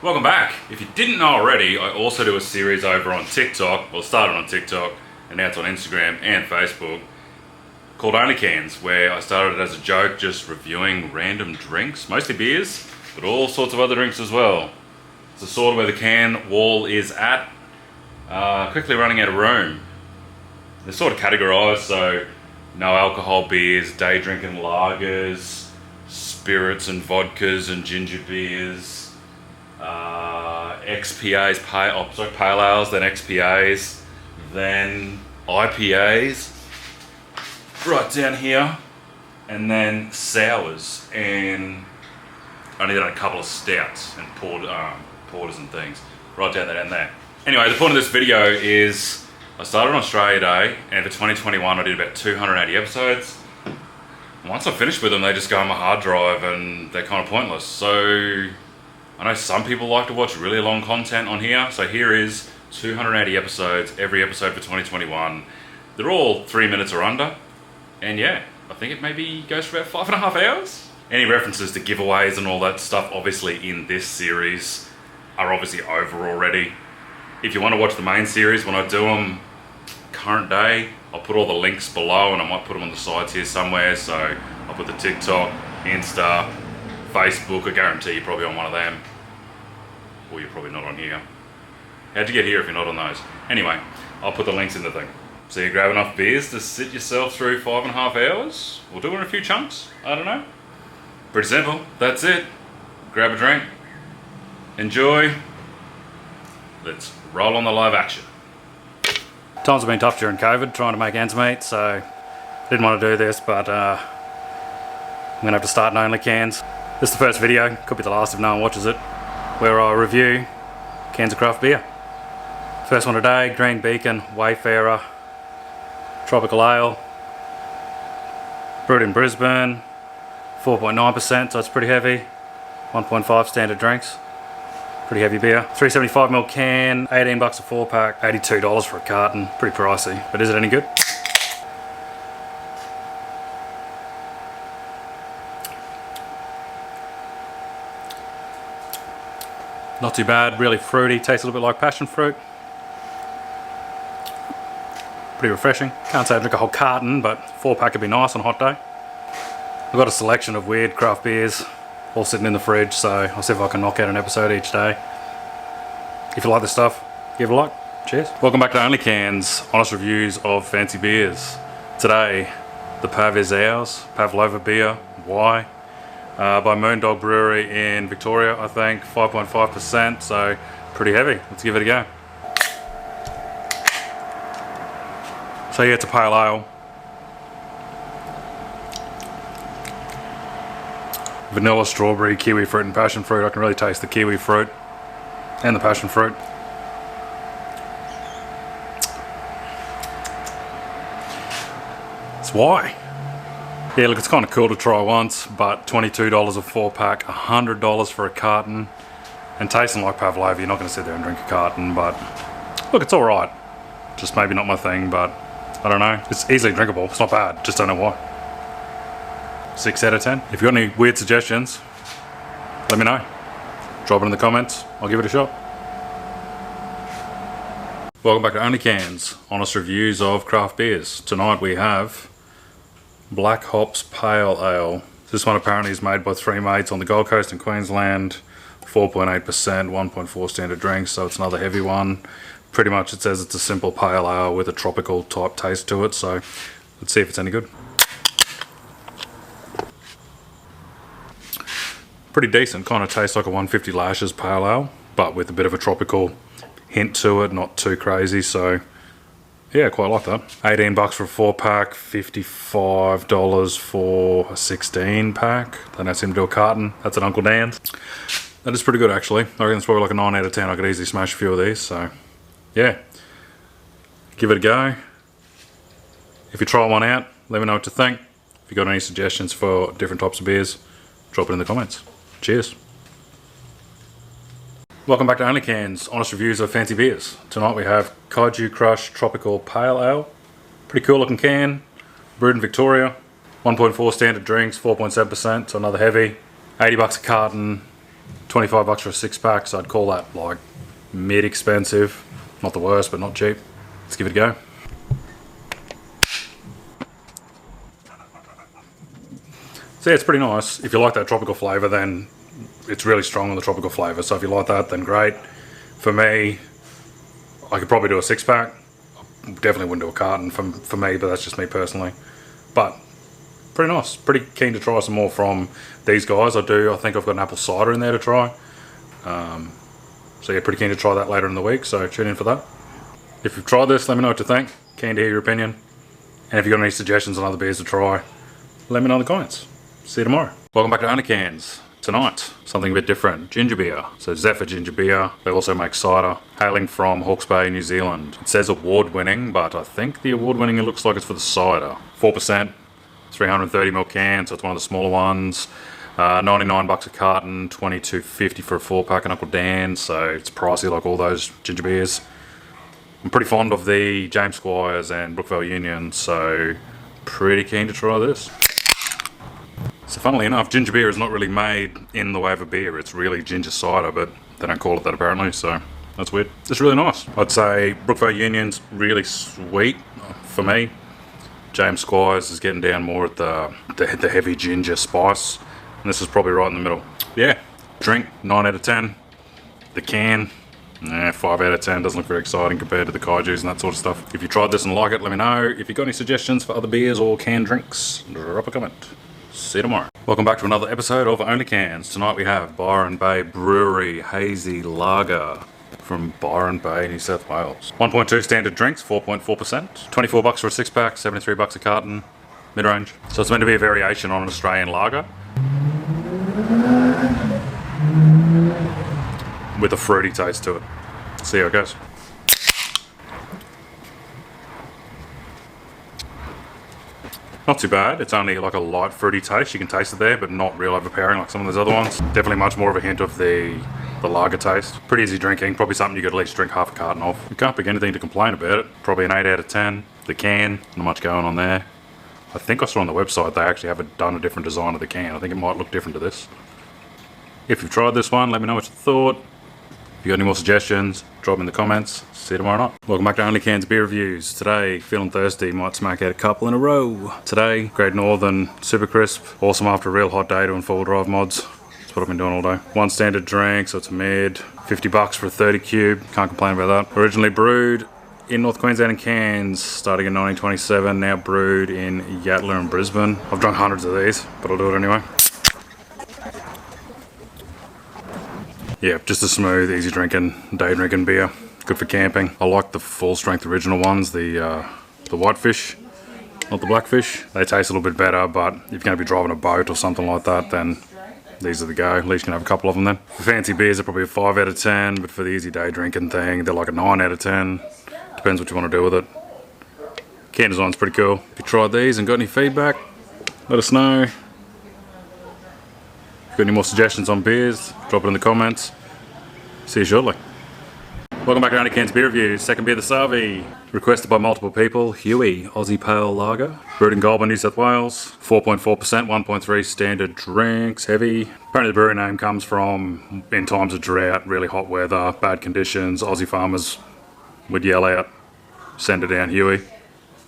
Welcome back. If you didn't know already, I also do a series over on TikTok, well, started on TikTok, and now it's on Instagram and Facebook, called OnlyCans, where I started as a joke, just reviewing random drinks, mostly beers, but all sorts of other drinks as well. It's the sort of where the can wall is at, quickly running out of room. They're sort of categorized, so no alcohol beers, day drinking lagers, spirits and vodkas and ginger beers, XPAs, pale ales, then XPAs, then IPAs, right down here, and then sours, and I only done a couple of stouts and porters and things, right down there and there. Anyway, the point of this video is I started on Australia Day, and for 2021 I did about 280 episodes. Once I finished with them, they just go on my hard drive and they're kind of pointless. So I know some people like to watch really long content on here, so here is 280 episodes, every episode for 2021. They're all 3 minutes or under, and yeah, I think it maybe goes for about 5.5 hours. Any references to giveaways and all that stuff, obviously in this series, are obviously over already. If you want to watch the main series, when I do them current day, I'll put all the links below, and I might put them on the sides here somewhere, so I'll put the TikTok, Insta, Facebook. I guarantee you're probably on one of them, or you're probably not on here. How'd you get here if you're not on those? Anyway, I'll put the links in the thing. So you grab enough beers to sit yourself through 5.5 hours? We'll do it in a few chunks, I don't know. Pretty simple, that's it. Grab a drink, enjoy. Let's roll on the live action. Times have been tough during COVID, trying to make ends meet, so didn't want to do this, but I'm going to have to start an OnlyCans. This is the first video, could be the last if no one watches it, where I review cans of craft beer. First one today, Green Beacon Wayfarer Tropical Ale. Brewed in Brisbane, 4.9%, so it's pretty heavy. 1.5 standard drinks. Pretty heavy beer. 375ml can, 18 bucks a 4-pack, $82 for a carton. Pretty pricey, but is it any good? Not too bad, really fruity, tastes a little bit like passion fruit. Pretty refreshing. Can't say I drink a whole carton, but 4-pack would be nice on a hot day. I've got a selection of weird craft beers all sitting in the fridge, so I'll see if I can knock out an episode each day. If you like this stuff, give it a like. Cheers. Welcome back to OnlyCans Honest Reviews of Fancy Beers. Today, the Pav is ours, Pavlova Beer, Why? By Moondog Brewery in Victoria, I think, 5.5%, so pretty heavy. Let's give it a go. So yeah, it's a pale ale. Vanilla, strawberry, kiwi fruit and passion fruit. I can really taste the kiwi fruit and the passion fruit. It's Why. Yeah, look, it's kind of cool to try once, but $22 a 4-pack, $100 for a carton, and tasting like Pavlova. You're not going to sit there and drink a carton, but look, it's alright. Just maybe not my thing, but I don't know. It's easily drinkable. It's not bad. Just don't know why. 6 out of 10. If you've got any weird suggestions, let me know. Drop it in the comments. I'll give it a shot. Welcome back to OnlyCans Honest Reviews of Craft Beers. Tonight we have Black Hops Pale Ale. This one apparently is made by 3 mates on the Gold Coast in Queensland. 4.8%, 1.4 standard drinks, so it's another heavy one. Pretty much it says it's a simple pale ale with a tropical type taste to it, so let's see if it's any good. Pretty decent, kind of tastes like a 150 Lashes pale ale, but with a bit of a tropical hint to it, not too crazy, so yeah, quite like that. 18 bucks for a 4-pack, $55 for a 16-pack. They don't seem to do a carton. That's at Uncle Dan's. That is pretty good, actually. I reckon it's probably like a 9 out of 10. I could easily smash a few of these, so yeah. Give it a go. If you try one out, let me know what you think. If you got any suggestions for different types of beers, drop it in the comments. Cheers. Welcome back to OnlyCans Honest Reviews of Fancy Beers. Tonight we have Kaiju Crush Tropical Pale Ale. Pretty cool looking can. Brewed in Victoria. 1.4 standard drinks, 4.7%, so another heavy. 80 bucks a carton, $25 for a 6-pack, so I'd call that like mid-expensive. Not the worst, but not cheap. Let's give it a go. So yeah, it's pretty nice. If you like that tropical flavour, then it's really strong on the tropical flavour. So if you like that, then great. For me, I could probably do a 6-pack. Definitely wouldn't do a carton for me, but that's just me personally. But pretty nice. Pretty keen to try some more from these guys. I think I've got an apple cider in there to try. So yeah, pretty keen to try that later in the week. So tune in for that. If you've tried this, let me know what you think. Keen to hear your opinion. And if you've got any suggestions on other beers to try, let me know in the comments. See you tomorrow. Welcome back to OnlyCans. Tonight, something a bit different. Ginger beer. So Zephyr ginger beer. They also make cider, hailing from Hawke's Bay, New Zealand. It says award-winning, but I think the award-winning it looks like it's for the cider. 4%, 330ml can, so it's one of the smaller ones. $99 a carton, $22.50 for a 4-pack in Uncle Dan, so it's pricey like all those ginger beers. I'm pretty fond of the James Squires and Brookville Union, so pretty keen to try this. So funnily enough, ginger beer is not really made in the way of a beer. It's really ginger cider, but they don't call it that apparently, so that's weird. It's really nice. I'd say Brookville Union's really sweet for me. James Squires is getting down more at the heavy ginger spice, and this is probably right in the middle. Yeah, drink, 9 out of 10. The can, 5 out of 10. Doesn't look very exciting compared to the Kaijus and that sort of stuff. If you tried this and like it, let me know. If you've got any suggestions for other beers or canned drinks, drop a comment. See you tomorrow. Welcome back to another episode of OnlyCans. Tonight we have Byron Bay Brewery Hazy Lager from Byron Bay, New South Wales. 1.2 standard drinks, 4.4%. $24 for a 6-pack, $73 a carton, mid-range. So it's meant to be a variation on an Australian lager with a fruity taste to it. See how it goes. Not too bad. It's only like a light fruity taste. You can taste it there, but not real overpowering like some of those other ones. Definitely much more of a hint of the lager taste. Pretty easy drinking. Probably something you could at least drink half a carton of. You can't pick anything to complain about it. Probably an 8 out of 10. The can, not much going on there. I think I saw on the website they actually have done a different design of the can. I think it might look different to this. If you've tried this one, let me know what you thought. If you got any more suggestions, drop them in the comments. See you tomorrow night. Welcome back to OnlyCans Beer Reviews. Today, feeling thirsty, might smack out a couple in a row. Today, Great Northern, super crisp. Awesome after a real hot day doing 4-wheel drive mods. That's what I've been doing all day. One standard drink, so it's a mid. $50 for a 30 cube. Can't complain about that. Originally brewed in North Queensland in cans, starting in 1927. Now brewed in Yatala and Brisbane. I've drunk hundreds of these, but I'll do it anyway. Yeah, just a smooth, easy drinking, day drinking beer. Good for camping. I like the full strength original ones, the whitefish, not the blackfish. They taste a little bit better, but if you're going to be driving a boat or something like that, then these are the go. At least you can have a couple of them then. For fancy beers, they're probably a 5 out of 10, but for the easy day drinking thing, they're like a 9 out of 10. Depends what you want to do with it. Can design's pretty cool. If you tried these and got any feedback, let us know. If you've got any more suggestions on beers, drop it in the comments. See you shortly. Welcome back to OnlyCans Beer Reviews. Second beer, the Sabre. Requested by multiple people. Huey, Aussie Pale Lager. Brewed in Goulburn, New South Wales. 4.4%, 1.3 standard drinks. Heavy. Apparently the brewery name comes from, in times of drought, really hot weather, bad conditions, Aussie farmers would yell out, send it down Huey.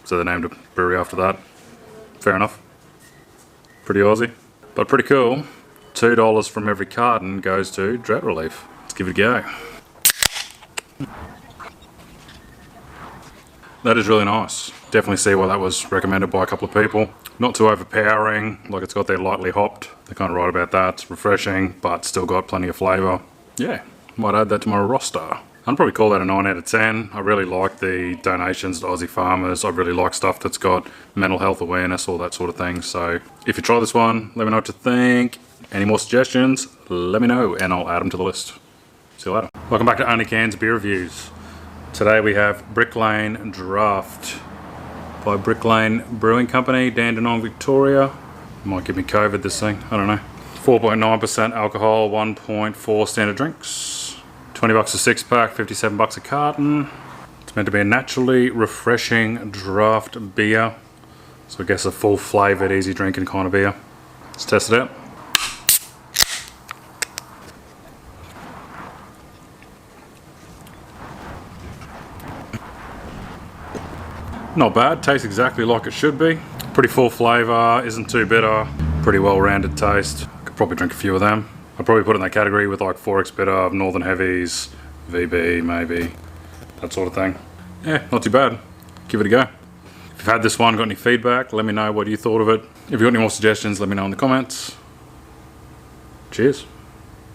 So they named a brewery after that. Fair enough. Pretty Aussie. But pretty cool. $2 from every carton goes to drought relief. Let's give it a go. That is really nice. Definitely see why that was recommended by a couple of people. Not too overpowering, like it's got there lightly hopped. They're kind of right about that. It's refreshing, but still got plenty of flavour. Yeah, might add that to my roster. I'd probably call that a 9 out of 10. I really like the donations to Aussie farmers. I really like stuff that's got mental health awareness, all that sort of thing. So if you try this one, let me know what you think. Any more suggestions, let me know and I'll add them to the list. See you later. Welcome back to OnlyCans Beer Reviews. Today we have Brick Lane Draft by Brick Lane Brewing Company, Dandenong, Victoria. Might give me COVID this thing, I don't know. 4.9% alcohol, 1.4 standard drinks. $20 a 6-pack, $57 a carton. It's meant to be a naturally refreshing draft beer. So I guess a full flavoured, easy drinking kind of beer. Let's test it out. Not bad, tastes exactly like it should be. Pretty full flavour, isn't too bitter. Pretty well rounded taste. Could probably drink a few of them. I'd probably put it in that category with like 4x bitter, Northern Heavies, VB maybe, that sort of thing. Yeah, not too bad. Give it a go. If you've had this one, got any feedback, let me know what you thought of it. If you've got any more suggestions, let me know in the comments. Cheers.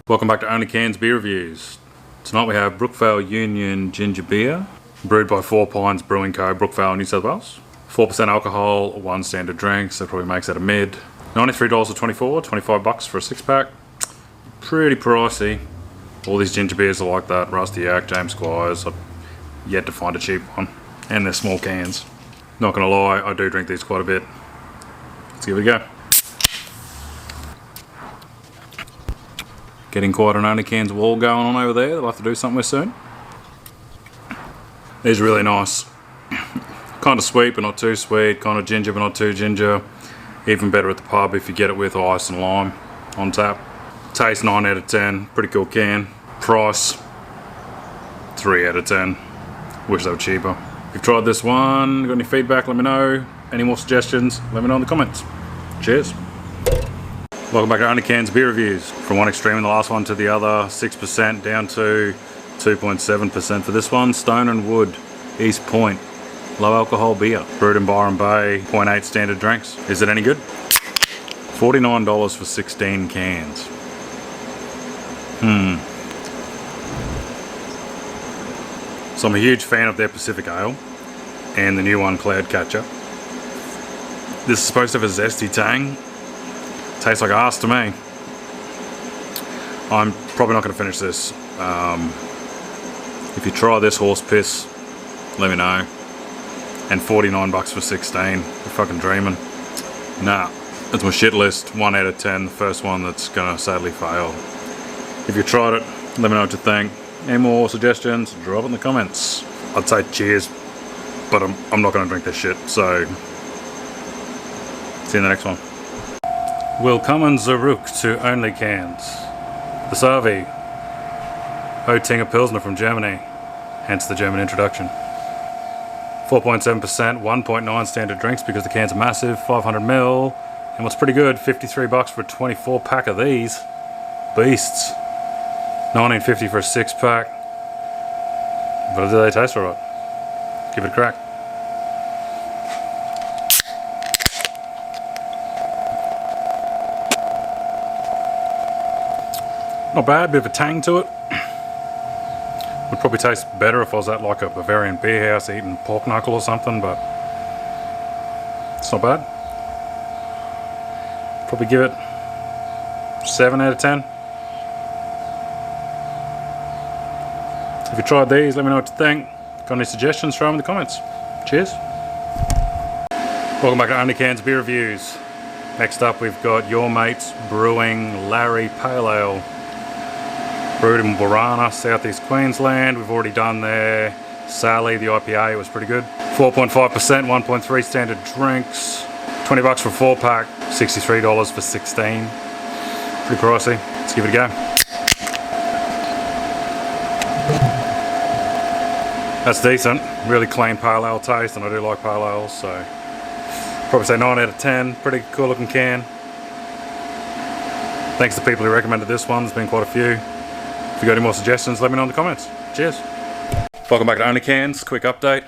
Welcome back to OnlyCans Beer Reviews. Tonight we have Brookville Union Ginger Beer, brewed by 4 Pines Brewing Co, Brookville, New South Wales. 4% alcohol, 1 standard drink, so probably makes that a mid. $93 for 24, $25 for a 6-pack. Pretty pricey. All these ginger beers are like that. Rusty Yak, James Squires. I've yet to find a cheap one. And they're small cans. Not gonna lie, I do drink these quite a bit. Let's give it a go. Getting quite an OnlyCans wall going on over there. They'll have to do something with soon. These are really nice. Kind of sweet but not too sweet. Kind of ginger but not too ginger. Even better at the pub if you get it with ice and lime on tap. Taste 9 out of 10. Pretty cool can. Price 3 out of 10. Wish they were cheaper. If you've tried this one, got any feedback, let me know. Any more suggestions, let me know in the comments. Cheers. Welcome back to OnlyCans Beer Reviews. From one extreme in the last one to the other, 6% down to 2.7% for this one. Stone and Wood, East Point, low alcohol beer. Brewed in Byron Bay, 0.8 standard drinks. Is it any good? $49 for 16 cans. So I'm a huge fan of their Pacific Ale and the new one, Cloudcatcher. This is supposed to have a zesty tang. Tastes like arse to me. I'm probably not going to finish this. If you try this horse piss, let me know. And $49 for 16. You're fucking dreaming. Nah, it's my shit list. 1 out of 10. The first one that's going to sadly fail. If you tried it, let me know what you think. Any more suggestions, drop it in the comments. I'd say cheers, but I'm not going to drink this shit, so see you in the next one. Willkommen zurück to OnlyCans. The Savi, Oettinger Pilsner from Germany, hence the German introduction. 4.7%, 1.9 standard drinks because the cans are massive, 500ml, and what's pretty good, $53 for a 24 pack of these beasts. $19.50 for a 6-pack. But do they taste alright? Give it a crack. Not bad, bit of a tang to it. Would probably taste better if I was at like a Bavarian beer house eating pork knuckle or something, but it's not bad. Probably give it 7 out of 10. If you tried these, let me know what you think. Got any suggestions, throw them in the comments. Cheers. Welcome back to OnlyCans Beer Reviews. Next up we've got Your Mates Brewing Larry Pale Ale. Brewed in Borana, southeast Queensland. We've already done their Sally, the IPA, it was pretty good. 4.5%, 1.3 standard drinks. $20 for a 4-pack, $63 for 16. Pretty pricey. Let's give it a go. That's decent, really clean pale ale taste, and I do like pale ales, so probably say 9 out of 10. Pretty cool looking can. Thanks to people who recommended this one, there's been quite a few. If you got any more suggestions, let me know in the comments. Cheers. Welcome back to OnlyCans, quick update.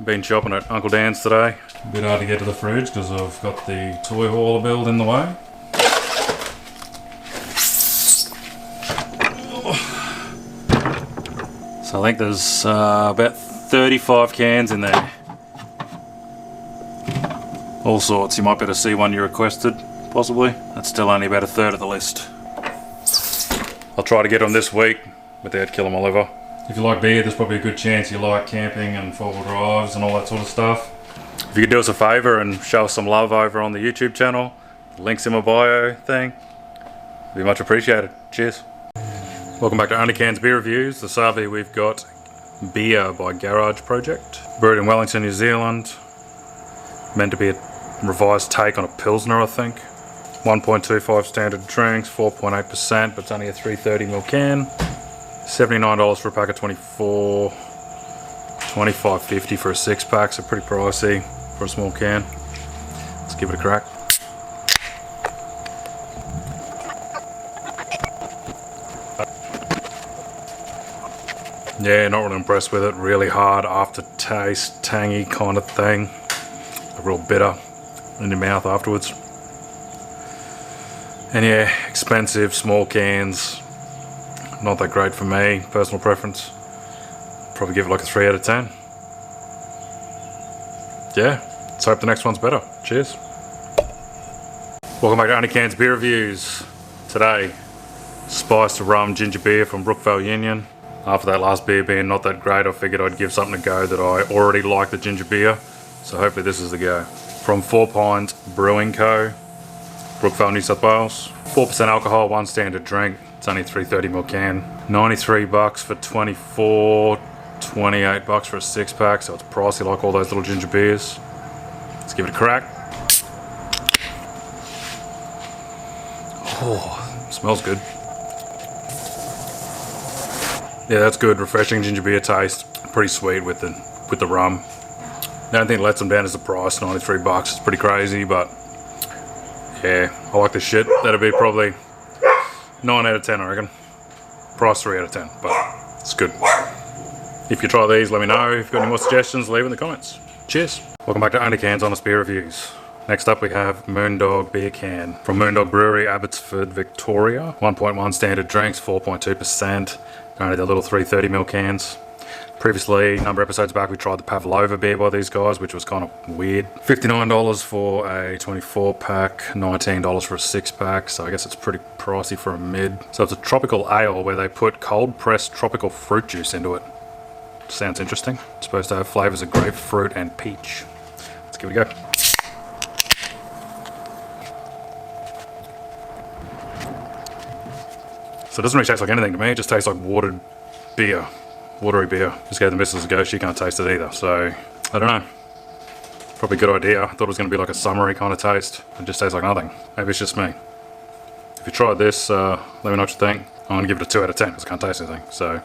Been shopping at Uncle Dan's today. A bit hard to get to the fridge because I've got the toy hauler build in the way. So I think there's about 35 cans in there. All sorts. You might be able to see one you requested, possibly. That's still only about a third of the list. I'll try to get them this week without killing my liver. If you like beer, there's probably a good chance you like camping and 4-wheel drives and all that sort of stuff. If you could do us a favour and show us some love over on the YouTube channel, the link's in my bio thing, it'd be much appreciated. Cheers. Welcome back to OnlyCans Beer Reviews. The Savi, we've got Beer by Garage Project. Brewed in Wellington, New Zealand. Meant to be a revised take on a Pilsner, I think. 1.25 standard drinks, 4.8%, but it's only a 330ml can. $79 for a pack of 24. $25.50 for a 6-pack, so pretty pricey for a small can. Let's give it a crack. Yeah, not really impressed with it. Really hard aftertaste, tangy kind of thing. A real bitter in your mouth afterwards. And yeah, expensive, small cans. Not that great for me, personal preference. Probably give it like a 3 out of 10. Yeah, let's hope the next one's better. Cheers. Welcome back to OnlyCans Beer Reviews. Today, spiced rum ginger beer from Brookville Union. After that last beer being not that great, I figured I'd give something a go that I already like the ginger beer. So hopefully this is the go. From 4 Pines Brewing Co. Brookville, New South Wales. 4% alcohol, 1 standard drink. It's only 330ml can. $93 for 24, $28 for a 6-pack. So it's pricey like all those little ginger beers. Let's give it a crack. Oh, smells good. Yeah, that's good. Refreshing ginger beer taste. Pretty sweet with the rum. The only thing that lets them down is the price. $93. It's pretty crazy, but yeah, I like this shit. That'd be probably 9 out of 10, I reckon. Price 3 out of 10, but it's good. If you try these, let me know. If you've got any more suggestions, leave in the comments. Cheers. Welcome back to OnlyCans Honest Beer Reviews. Next up we have Moondog Beer Can from Moondog Brewery, Abbotsford, Victoria. 1.1 standard drinks, 4.2%. Only the little 330ml cans. Previously, a number of episodes back, we tried the Pavlova Beer by these guys, which was kind of weird. $59 for a 24-pack, $19 for a 6-pack, so I guess it's pretty pricey for a mid. So it's a tropical ale where they put cold-pressed tropical fruit juice into it. Sounds interesting. It's supposed to have flavours of grapefruit and peach. Let's give it a go. So it doesn't really taste like anything to me, it just tastes like watery beer. Just gave the missus a go, she can't taste it either, so I don't know. Probably a good idea. I thought it was going to be like a summery kind of taste. It just tastes like nothing. Maybe it's just me. If you tried this, let me know what you think. I'm going to give it a 2 out of 10 because I can't taste anything, so.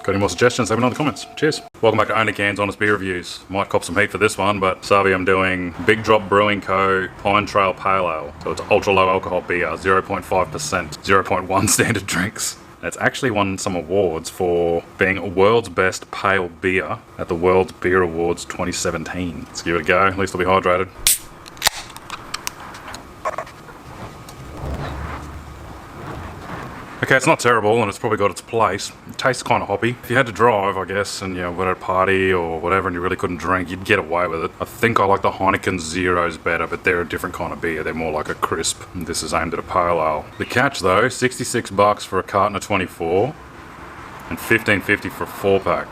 Got any more suggestions? Let me know in the comments. Cheers. Welcome back to OnlyCans Honest Beer Reviews. Might cop some heat for this one, but Sabre, I'm doing Big Drop Brewing Co. Pine Trail Pale Ale. So it's ultra low alcohol beer, 0.5%, 0.1 standard drinks. It's actually won some awards for being world's best pale beer at the World's Beer Awards 2017. Let's give it a go, at least I'll be hydrated. Okay, it's not terrible and it's probably got its place. It tastes kind of hoppy. If you had to drive, I guess, and you know, went at a party or whatever and you really couldn't drink, you'd get away with it. I think I like the Heineken Zeros better, but they're a different kind of beer. They're more like a crisp. This is aimed at a pale ale. The catch though, $66 for a carton of 24 and $15.50 for a 4-pack.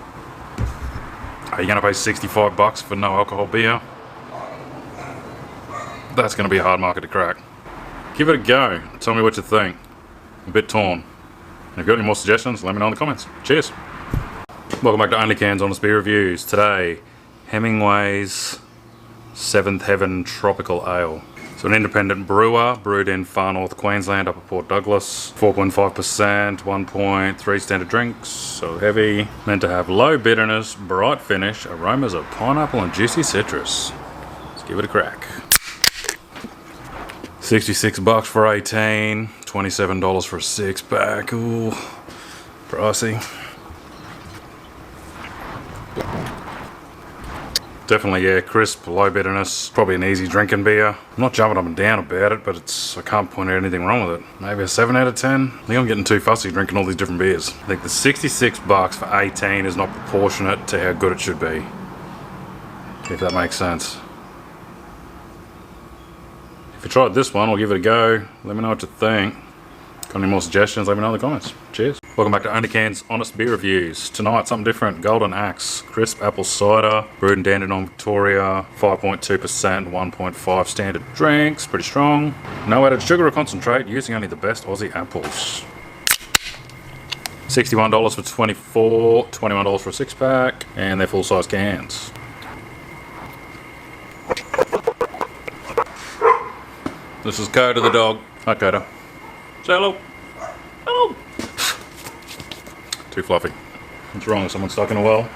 Are you gonna pay $65 for no alcohol beer? That's gonna be a hard market to crack. Give it a go. Tell me what you think. A bit torn. If you've got any more suggestions, let me know in the comments. Cheers. Welcome back to OnlyCans Honest Beer Reviews. Today, Hemingway's 7th Heaven Tropical Ale. So an independent brewer, brewed in far north Queensland, up at Port Douglas. 4.5%, 1.3 standard drinks, so heavy. Meant to have low bitterness, bright finish, aromas of pineapple and juicy citrus. Let's give it a crack. $66 for 18, $27 for a 6-pack. Ooh, pricey. Definitely, yeah, crisp, low bitterness. Probably an easy drinking beer. I'm not jumping up and down about it, but I can't point out anything wrong with it. Maybe a 7 out of 10. I think I'm getting too fussy drinking all these different beers. I think the $66 for 18 is not proportionate to how good it should be. If that makes sense. If you tried this one, I'll give it a go. Let me know what you think. Got any more suggestions? Let me know in the comments. Cheers. Welcome back to OnlyCans Honest Beer Reviews. Tonight, something different. Golden Axe, crisp apple cider, brewed in Dandenong, Victoria, 5.2%, 1.5 standard drinks, pretty strong. No added sugar or concentrate, using only the best Aussie apples. $61 for 24, $21 for a 6-pack, and they're full-size cans. This is Coda the dog. Hi, Coda. Say hello. Hello. Too fluffy. What's wrong? Is someone stuck in a well?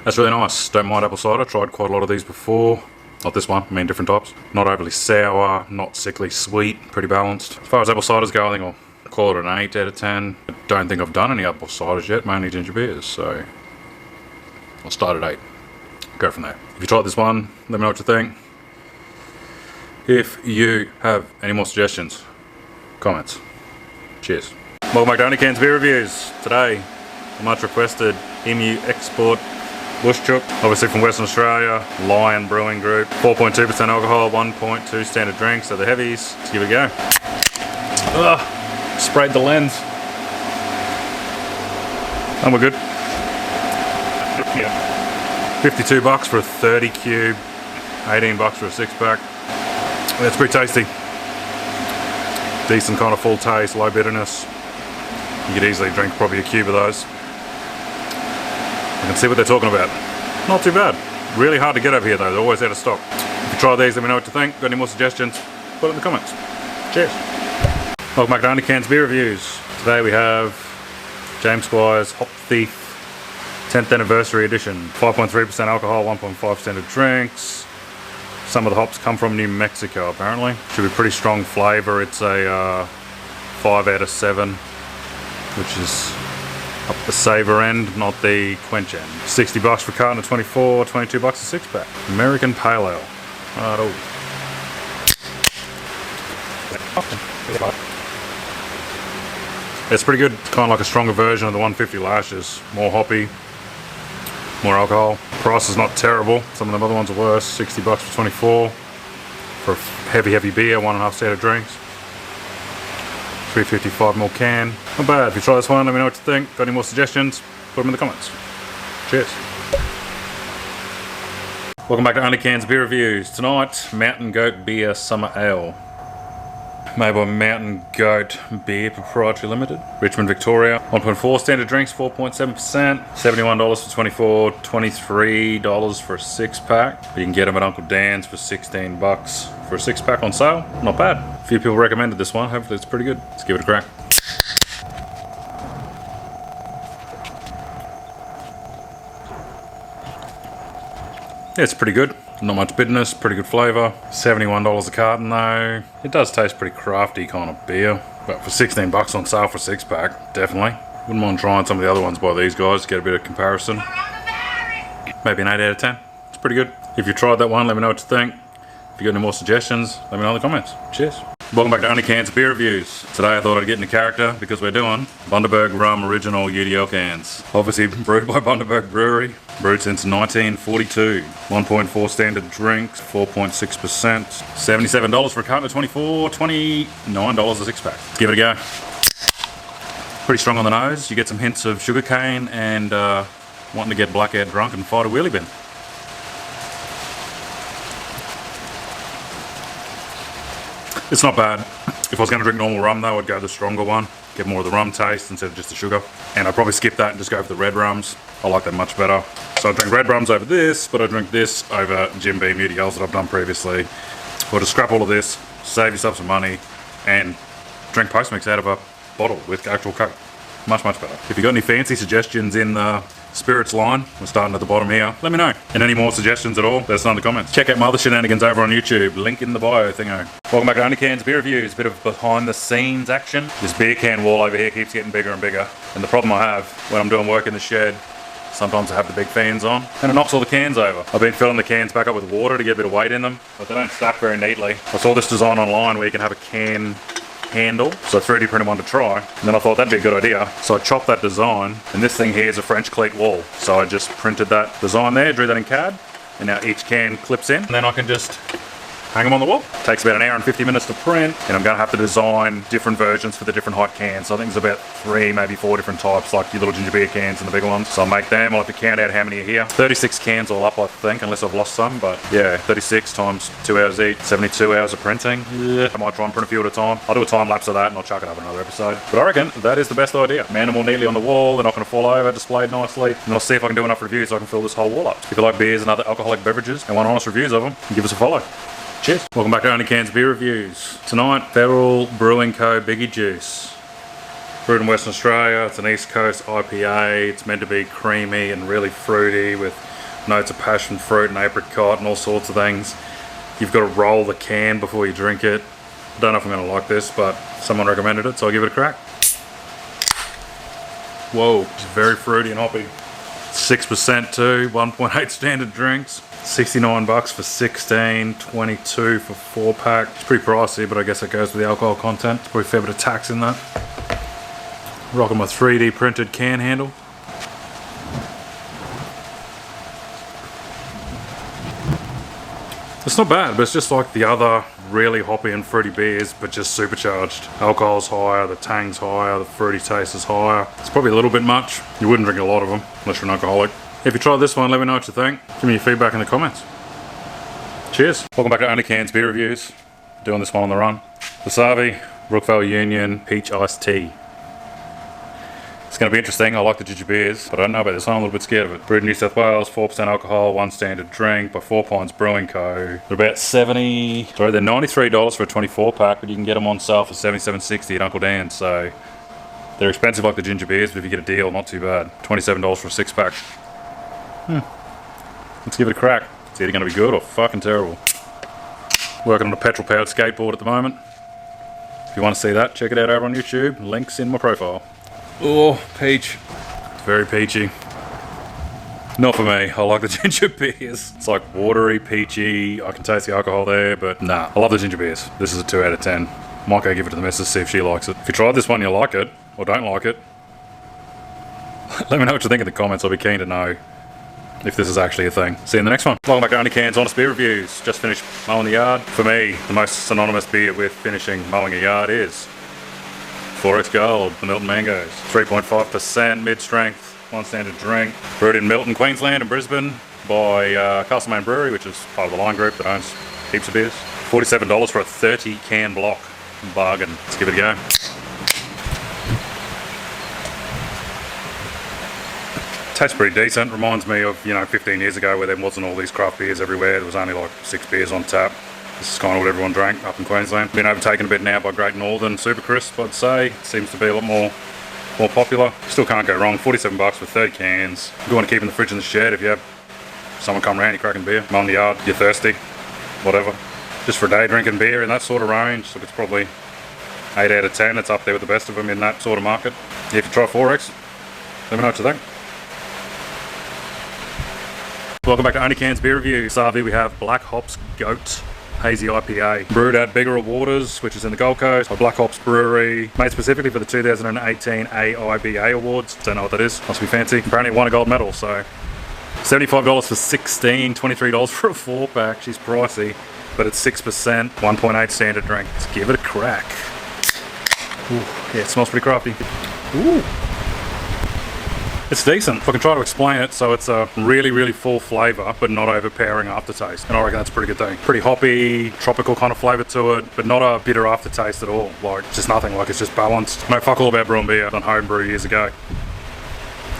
That's really nice. Don't mind apple cider. Tried quite a lot of these before. Not this one, I mean different types. Not overly sour, not sickly sweet, pretty balanced. As far as apple ciders go, I think I'll call it an 8 out of 10. I don't think I've done any apple ciders yet, mainly ginger beers, so I'll start at 8. Go from there. If you tried this one, let me know what you think. If you have any more suggestions, comments. Cheers. Welcome back to OnlyCans Beer Reviews. Today, a much requested Emu Export Bush Chook, obviously from Western Australia, Lion Brewing Group, 4.2% alcohol, 1.2 standard drinks, so the heavies. Let's give it a go. Ugh, sprayed the lens. And we're good. 52 bucks for a 30 cube, 18 bucks for a 6-pack. That's pretty tasty. Decent kind of full taste, low bitterness. You could easily drink probably a cube of those. I can see what they're talking about. Not too bad. Really hard to get over here though, they're always out of stock. If you try these, let me know what you think. Got any more suggestions? Put it in the comments. Cheers. Welcome back to OnlyCans Beer Reviews. Today we have James Squire's Hop Thief 10th Anniversary Edition. 5.3% alcohol, 1.5 standard drinks. Some of the hops come from New Mexico apparently. Should be pretty strong flavour. It's a 5 out of 7, which is up the savor end, not the quench end. 60 bucks for a carton of 24, 22 bucks a 6-pack. American Pale Ale. Righto. It's pretty good. It's kind of like a stronger version of the 150 lashes. More hoppy, more alcohol. Price is not terrible. Some of the other ones are worse. 60 bucks for 24 for a heavy beer, 1.5 standard drinks. 355ml can. Not bad. If you try this one, let me know what you think. Got any more suggestions? Put them in the comments. Cheers. Welcome back to OnlyCans Beer Reviews. Tonight, Mountain Goat Beer Summer Ale. Made by Mountain Goat Beer Proprietary Limited. Richmond, Victoria. 1.4 standard drinks, 4.7%. $71 for 24, $23 for a 6-pack. You can get them at Uncle Dan's for 16 bucks for a 6-pack on sale. Not bad. A few people recommended this one. Hopefully it's pretty good. Let's give it a crack. Yeah, it's pretty good. Not much bitterness, pretty good flavour. $71 a carton though. It does taste pretty crafty kind of beer. But for 16 bucks on sale for a 6-pack, definitely. Wouldn't mind trying some of the other ones by these guys to get a bit of comparison. Maybe an 8 out of 10. It's pretty good. If you tried that one, let me know what you think. If you got any more suggestions, let me know in the comments. Cheers. Welcome back to OnlyCans Beer Reviews. Today I thought I'd get into character because we're doing Bundaberg Rum Original UDL cans. Obviously brewed by Bundaberg Brewery. Brewed since 1942. 1.4 standard drinks, 4.6%. $77 for a carton of 24, $29 a 6-pack. Give it a go. Pretty strong on the nose. You get some hints of sugarcane and wanting to get blackout drunk and fight a wheelie bin. It's not bad. If I was going to drink normal rum though, I'd go the stronger one. Get more of the rum taste instead of just the sugar. And I'd probably skip that and just go for the red rums. I like that much better. So I drink red rums over this, but I drink this over Jim Beam UDLs that I've done previously. Or to scrap all of this, save yourself some money, and drink post-mix out of a bottle with actual Coke. Much better. If you got any fancy suggestions in the spirits line, we're starting at the bottom here, let me know. And any more suggestions at all, let us know in the comments. Check out my other shenanigans over on YouTube, link in the bio thingo. Welcome back to OnlyCans Beer Reviews, bit of behind the scenes action. This beer can wall over here keeps getting bigger and bigger. And the problem I have when I'm doing work in the shed, sometimes I have the big fans on and it knocks all the cans over. I've been filling the cans back up with water to get a bit of weight in them, but they don't stack very neatly. I saw this design online where you can have a can handle, so I 3D printed one to try, and then I thought that'd be a good idea. So I chopped that design, and this thing here is a French cleat wall. So I just printed that design there, drew that in CAD, and now each can clips in, and then I can just hang them on the wall. Takes about an hour and 50 minutes to print, and I'm going to have to design different versions for the different height cans. So I think there's about 3, maybe 4 different types, like your little ginger beer cans and the bigger ones. So I'll make them. I'll have to count out how many are here. 36 cans all up, I think, unless I've lost some, but yeah, 36 times 2 hours each, 72 hours of printing. Yeah, I might try and print a few at a time. I'll do a time lapse of that and I'll chuck it up in another episode. But I reckon that is the best idea. Man them all neatly on the wall, they're not going to fall over, displayed nicely, and I'll see if I can do enough reviews so I can fill this whole wall up. If you like beers and other alcoholic beverages and want honest reviews of them, give us a follow. Cheers. Welcome back to OnlyCans Beer Reviews. Tonight, Federal Brewing Co. Biggie Juice. Brewed in Western Australia. It's an East Coast IPA. It's meant to be creamy and really fruity with notes of passion fruit and apricot and all sorts of things. You've got to roll the can before you drink it. I don't know if I'm going to like this, but someone recommended it, so I'll give it a crack. Whoa, it's very fruity and hoppy. 6% too, 1.8 standard drinks. $69 for 16, 22 for 4-pack. It's pretty pricey, but I guess it goes with the alcohol content. It's probably a fair bit of tax in that. Rocking my 3D printed can handle. It's not bad, but it's just like the other really hoppy and fruity beers, but just supercharged. Alcohol's higher, the tang's higher, the fruity taste is higher. It's probably a little bit much. You wouldn't drink a lot of them, unless you're an alcoholic. If you tried this one, let me know what you think. Give me your feedback in the comments. Cheers. Welcome back to OnlyCans Beer Reviews. Doing this one on the run. Ale Sabre, Brookville Union, Peach Iced Tea. It's going to be interesting. I like the ginger beers, but I don't know about this one. I'm a little bit scared of it. Brewed in New South Wales, 4% alcohol, 1 standard drink by 4 Pines Brewing Co. They're about they're $93 for a 24-pack, but you can get them on sale for $77.60 at Uncle Dan's. So they're expensive like the ginger beers, but if you get a deal, not too bad. $27 for a 6-pack. Let's give it a crack. It's either going to be good or fucking terrible. Working on a petrol-powered skateboard at the moment. If you want to see that, check it out over on YouTube. Links in my profile. Oh, peach. It's very peachy. Not for me. I like the ginger beers. It's like watery, peachy. I can taste the alcohol there, but nah. I love the ginger beers. This is a 2 out of 10. Might go give it to the missus, see if she likes it. If you tried this one, you like it, or don't like it, let me know what you think in the comments. I'll be keen to know if this is actually a thing. See you in the next one. Welcome back to OnlyCans Honest Beer Reviews. Just finished mowing the yard. For me, the most synonymous beer with finishing mowing a yard is 4X Gold, the Milton Mangoes. 3.5% mid-strength, 1 standard drink. Brewed in Milton, Queensland and Brisbane by Carlton Brewery, which is part of the line group that owns heaps of beers. $47 for a 30-can block. Bargain. Let's give it a go. Tastes pretty decent. Reminds me of, 15 years ago where there wasn't all these craft beers everywhere. There was only like 6 beers on tap. This is kind of what everyone drank up in Queensland. Been overtaken a bit now by Great Northern Super Crisp, I'd say. It seems to be a lot more popular. Still can't go wrong. $47 for 30 cans. You want to keep in the fridge in the shed if you have someone come around, you're cracking beer, mowing the yard, you're thirsty, whatever. Just for a day drinking beer in that sort of range. Look, it's probably 8 out of 10. It's up there with the best of them in that sort of market. If you try 4X, let me know what you think. Welcome back to OnlyCans Beer Reviews. Sabre, we have Black Hops Goat Hazy IPA. Brewed at Bigger Waters, which is in the Gold Coast, by Black Hops Brewery. Made specifically for the 2018 AIBA Awards. Don't know what that is. Must be fancy. Apparently it won a gold medal, so $75 for 16, $23 for a 4-pack. She's pricey, but it's 6%, 1.8 standard drink. Let's give it a crack. Ooh, yeah, it smells pretty crafty. Ooh. It's decent. If I can try to explain it, so it's a really, really full flavour, but not overpowering aftertaste. And I reckon that's a pretty good thing. Pretty hoppy, tropical kind of flavour to it, but not a bitter aftertaste at all. Like, just nothing. Like, it's just balanced. I know fuck all about brewing beer. I've done home brew years ago.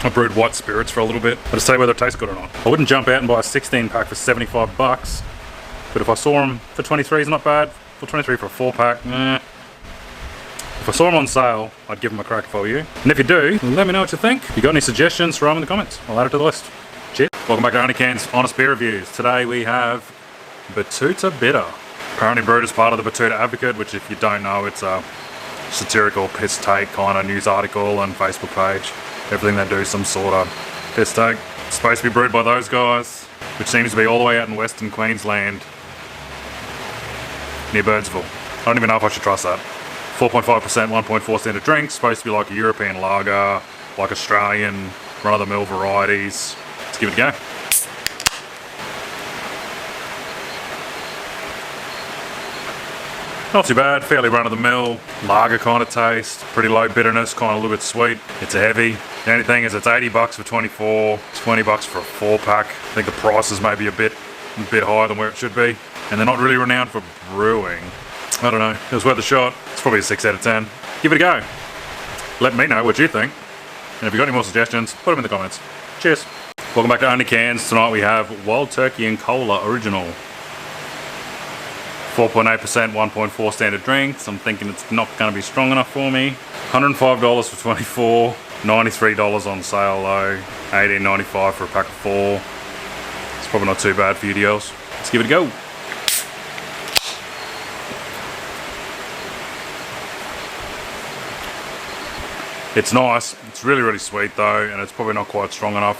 I brewed white spirits for a little bit. I'll just tell you whether it tastes good or not. I wouldn't jump out and buy a 16-pack for $75, but if I saw them for 23, it's not bad. For 23 for a 4-pack, If I saw them on sale, I'd give them a crack if I were you. And if you do, let me know what you think. If you got any suggestions, throw them in the comments. I'll add it to the list. Cheers. Welcome back to OnlyCans Honest Beer Reviews. Today we have Bruta Bitter. Apparently brewed as part of the Bruta Advocate, which if you don't know, it's a satirical piss take kind of news article and Facebook page. Everything they do is some sort of piss take. It's supposed to be brewed by those guys, which seems to be all the way out in Western Queensland, near Birdsville. I don't even know if I should trust that. 4.5%, 1.4 standard drink. Supposed to be like a European lager, like Australian run-of-the-mill varieties. Let's give it a go. Not too bad, fairly run-of-the-mill, lager kind of taste, pretty low bitterness, kind of a little bit sweet. It's a heavy. The only thing is it's $80 for 24, $20 for a 4-pack. I think the price is maybe a bit higher than where it should be. And they're not really renowned for brewing. I don't know, it was worth a shot. It's probably a 6 out of 10. Give it a go. Let me know what you think. And if you've got any more suggestions, put them in the comments. Cheers. Welcome back to OnlyCans. Tonight we have Wild Turkey and Cola Original. 4.8%, 1.4 standard drinks. I'm thinking it's not going to be strong enough for me. $105 for 24, $93 on sale though, $18.95 for a pack of 4. It's probably not too bad for UDLs. Let's give it a go. It's nice. It's really, really sweet though, and it's probably not quite strong enough.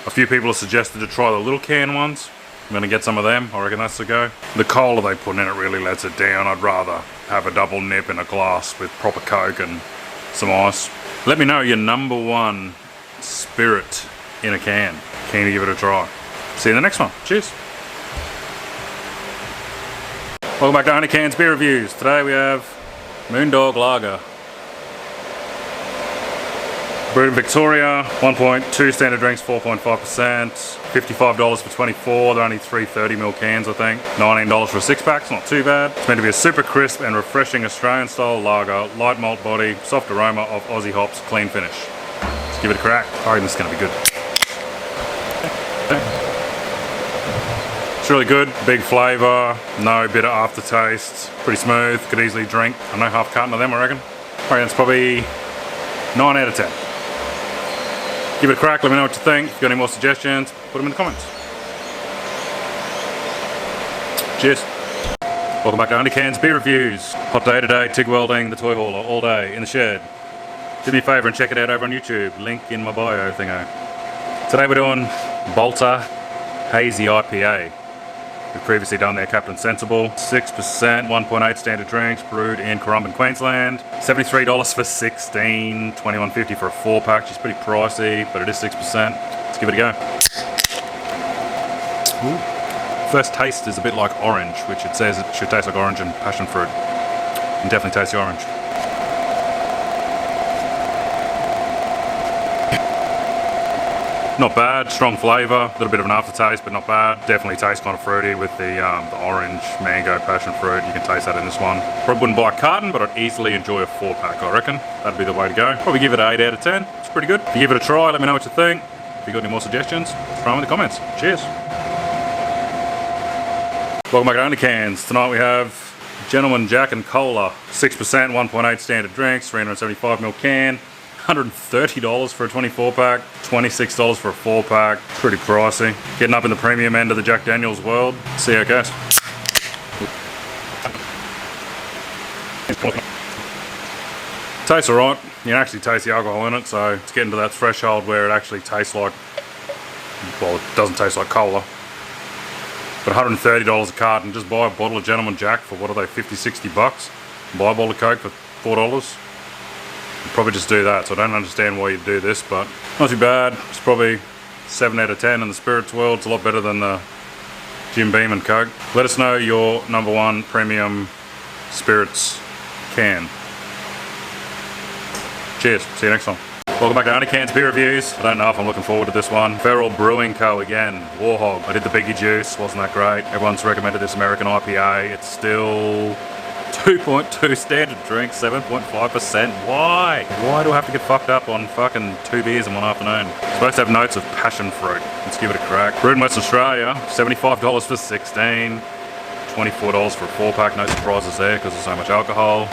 A few people have suggested to try the little can ones. I'm gonna get some of them. I reckon that's the go. The cola they put in it really lets it down. I'd rather have a double nip in a glass with proper Coke and some ice. Let me know your number one spirit in a can. Keen to give it a try. See you in the next one. Cheers. Welcome back to OnlyCans Beer Reviews. Today we have Moondog Lager. Brewed in Victoria, 1.2 standard drinks, 4.5%, $55 for 24, they're only 330ml cans I think, $19 for a 6-pack, it's not too bad. It's meant to be a super crisp and refreshing Australian style lager, light malt body, soft aroma of Aussie hops, clean finish. Let's give it a crack. I reckon this is going to be good. It's really good, big flavour, no bitter aftertaste, pretty smooth, could easily drink. I know half carton of them I reckon. It's probably 9 out of 10. Give it a crack, let me know what you think. If you've got any more suggestions, put them in the comments. Cheers. Welcome back to OnlyCans Beer Reviews. Hot day today, TIG welding the toy hauler all day in the shed. Do me a favour and check it out over on YouTube. Link in my bio thingo. Today we're doing Bolter Hazy IPA. We've previously done their Captain Sensible. 6%, 1.8 standard drinks, brewed in Currumbin, Queensland. $73 for 16, $21.50 for a 4-pack. Which is pretty pricey, but it is 6%. Let's give it a go. Ooh. First taste is a bit like orange, which it says it should taste like orange and passion fruit. You can definitely taste the orange. Not bad, strong flavour, a little bit of an aftertaste, but not bad. Definitely tastes kind of fruity with the orange, mango, passion fruit. You can taste that in this one. Probably wouldn't buy a carton, but I'd easily enjoy a 4-pack, I reckon. That'd be the way to go. Probably give it an 8 out of 10. It's pretty good. If you give it a try, let me know what you think. If you got any more suggestions, throw them in the comments. Cheers. Welcome back to OnlyCans. Tonight we have Gentleman Jack and Cola. 6%, 1.8 standard drinks, 375ml can. $130 for a 24-pack, $26 for a 4-pack. Pretty pricey. Getting up in the premium end of the Jack Daniels world. See how it goes. Tastes alright. You can actually taste the alcohol in it, so it's getting to that threshold where it actually tastes like, well, it doesn't taste like cola. But $130 a carton. Just buy a bottle of Gentleman Jack for, what are they, 50, 60 bucks? Buy a bottle of Coke for $4. Probably just do that, so I don't understand why you do this, but not too bad. It's probably 7 out of 10 in the spirits world. It's a lot better than the Jim Beam and Coke. Let us know your number one premium spirits can. Cheers, see you next time. Welcome back to OnlyCans Beer Reviews. I don't know if I'm looking forward to this one. Feral Brewing Co. again, Warhog. I did the Biggie Juice, wasn't that great? Everyone's recommended this American IPA. It's still 2.2 standard drink, 7.5%. Why? Why do I have to get fucked up on fucking 2 beers in one afternoon? It's supposed to have notes of passion fruit. Let's give it a crack. Brewed in Western Australia, $75 for 16, $24 for a 4-pack. No surprises there because there's so much alcohol.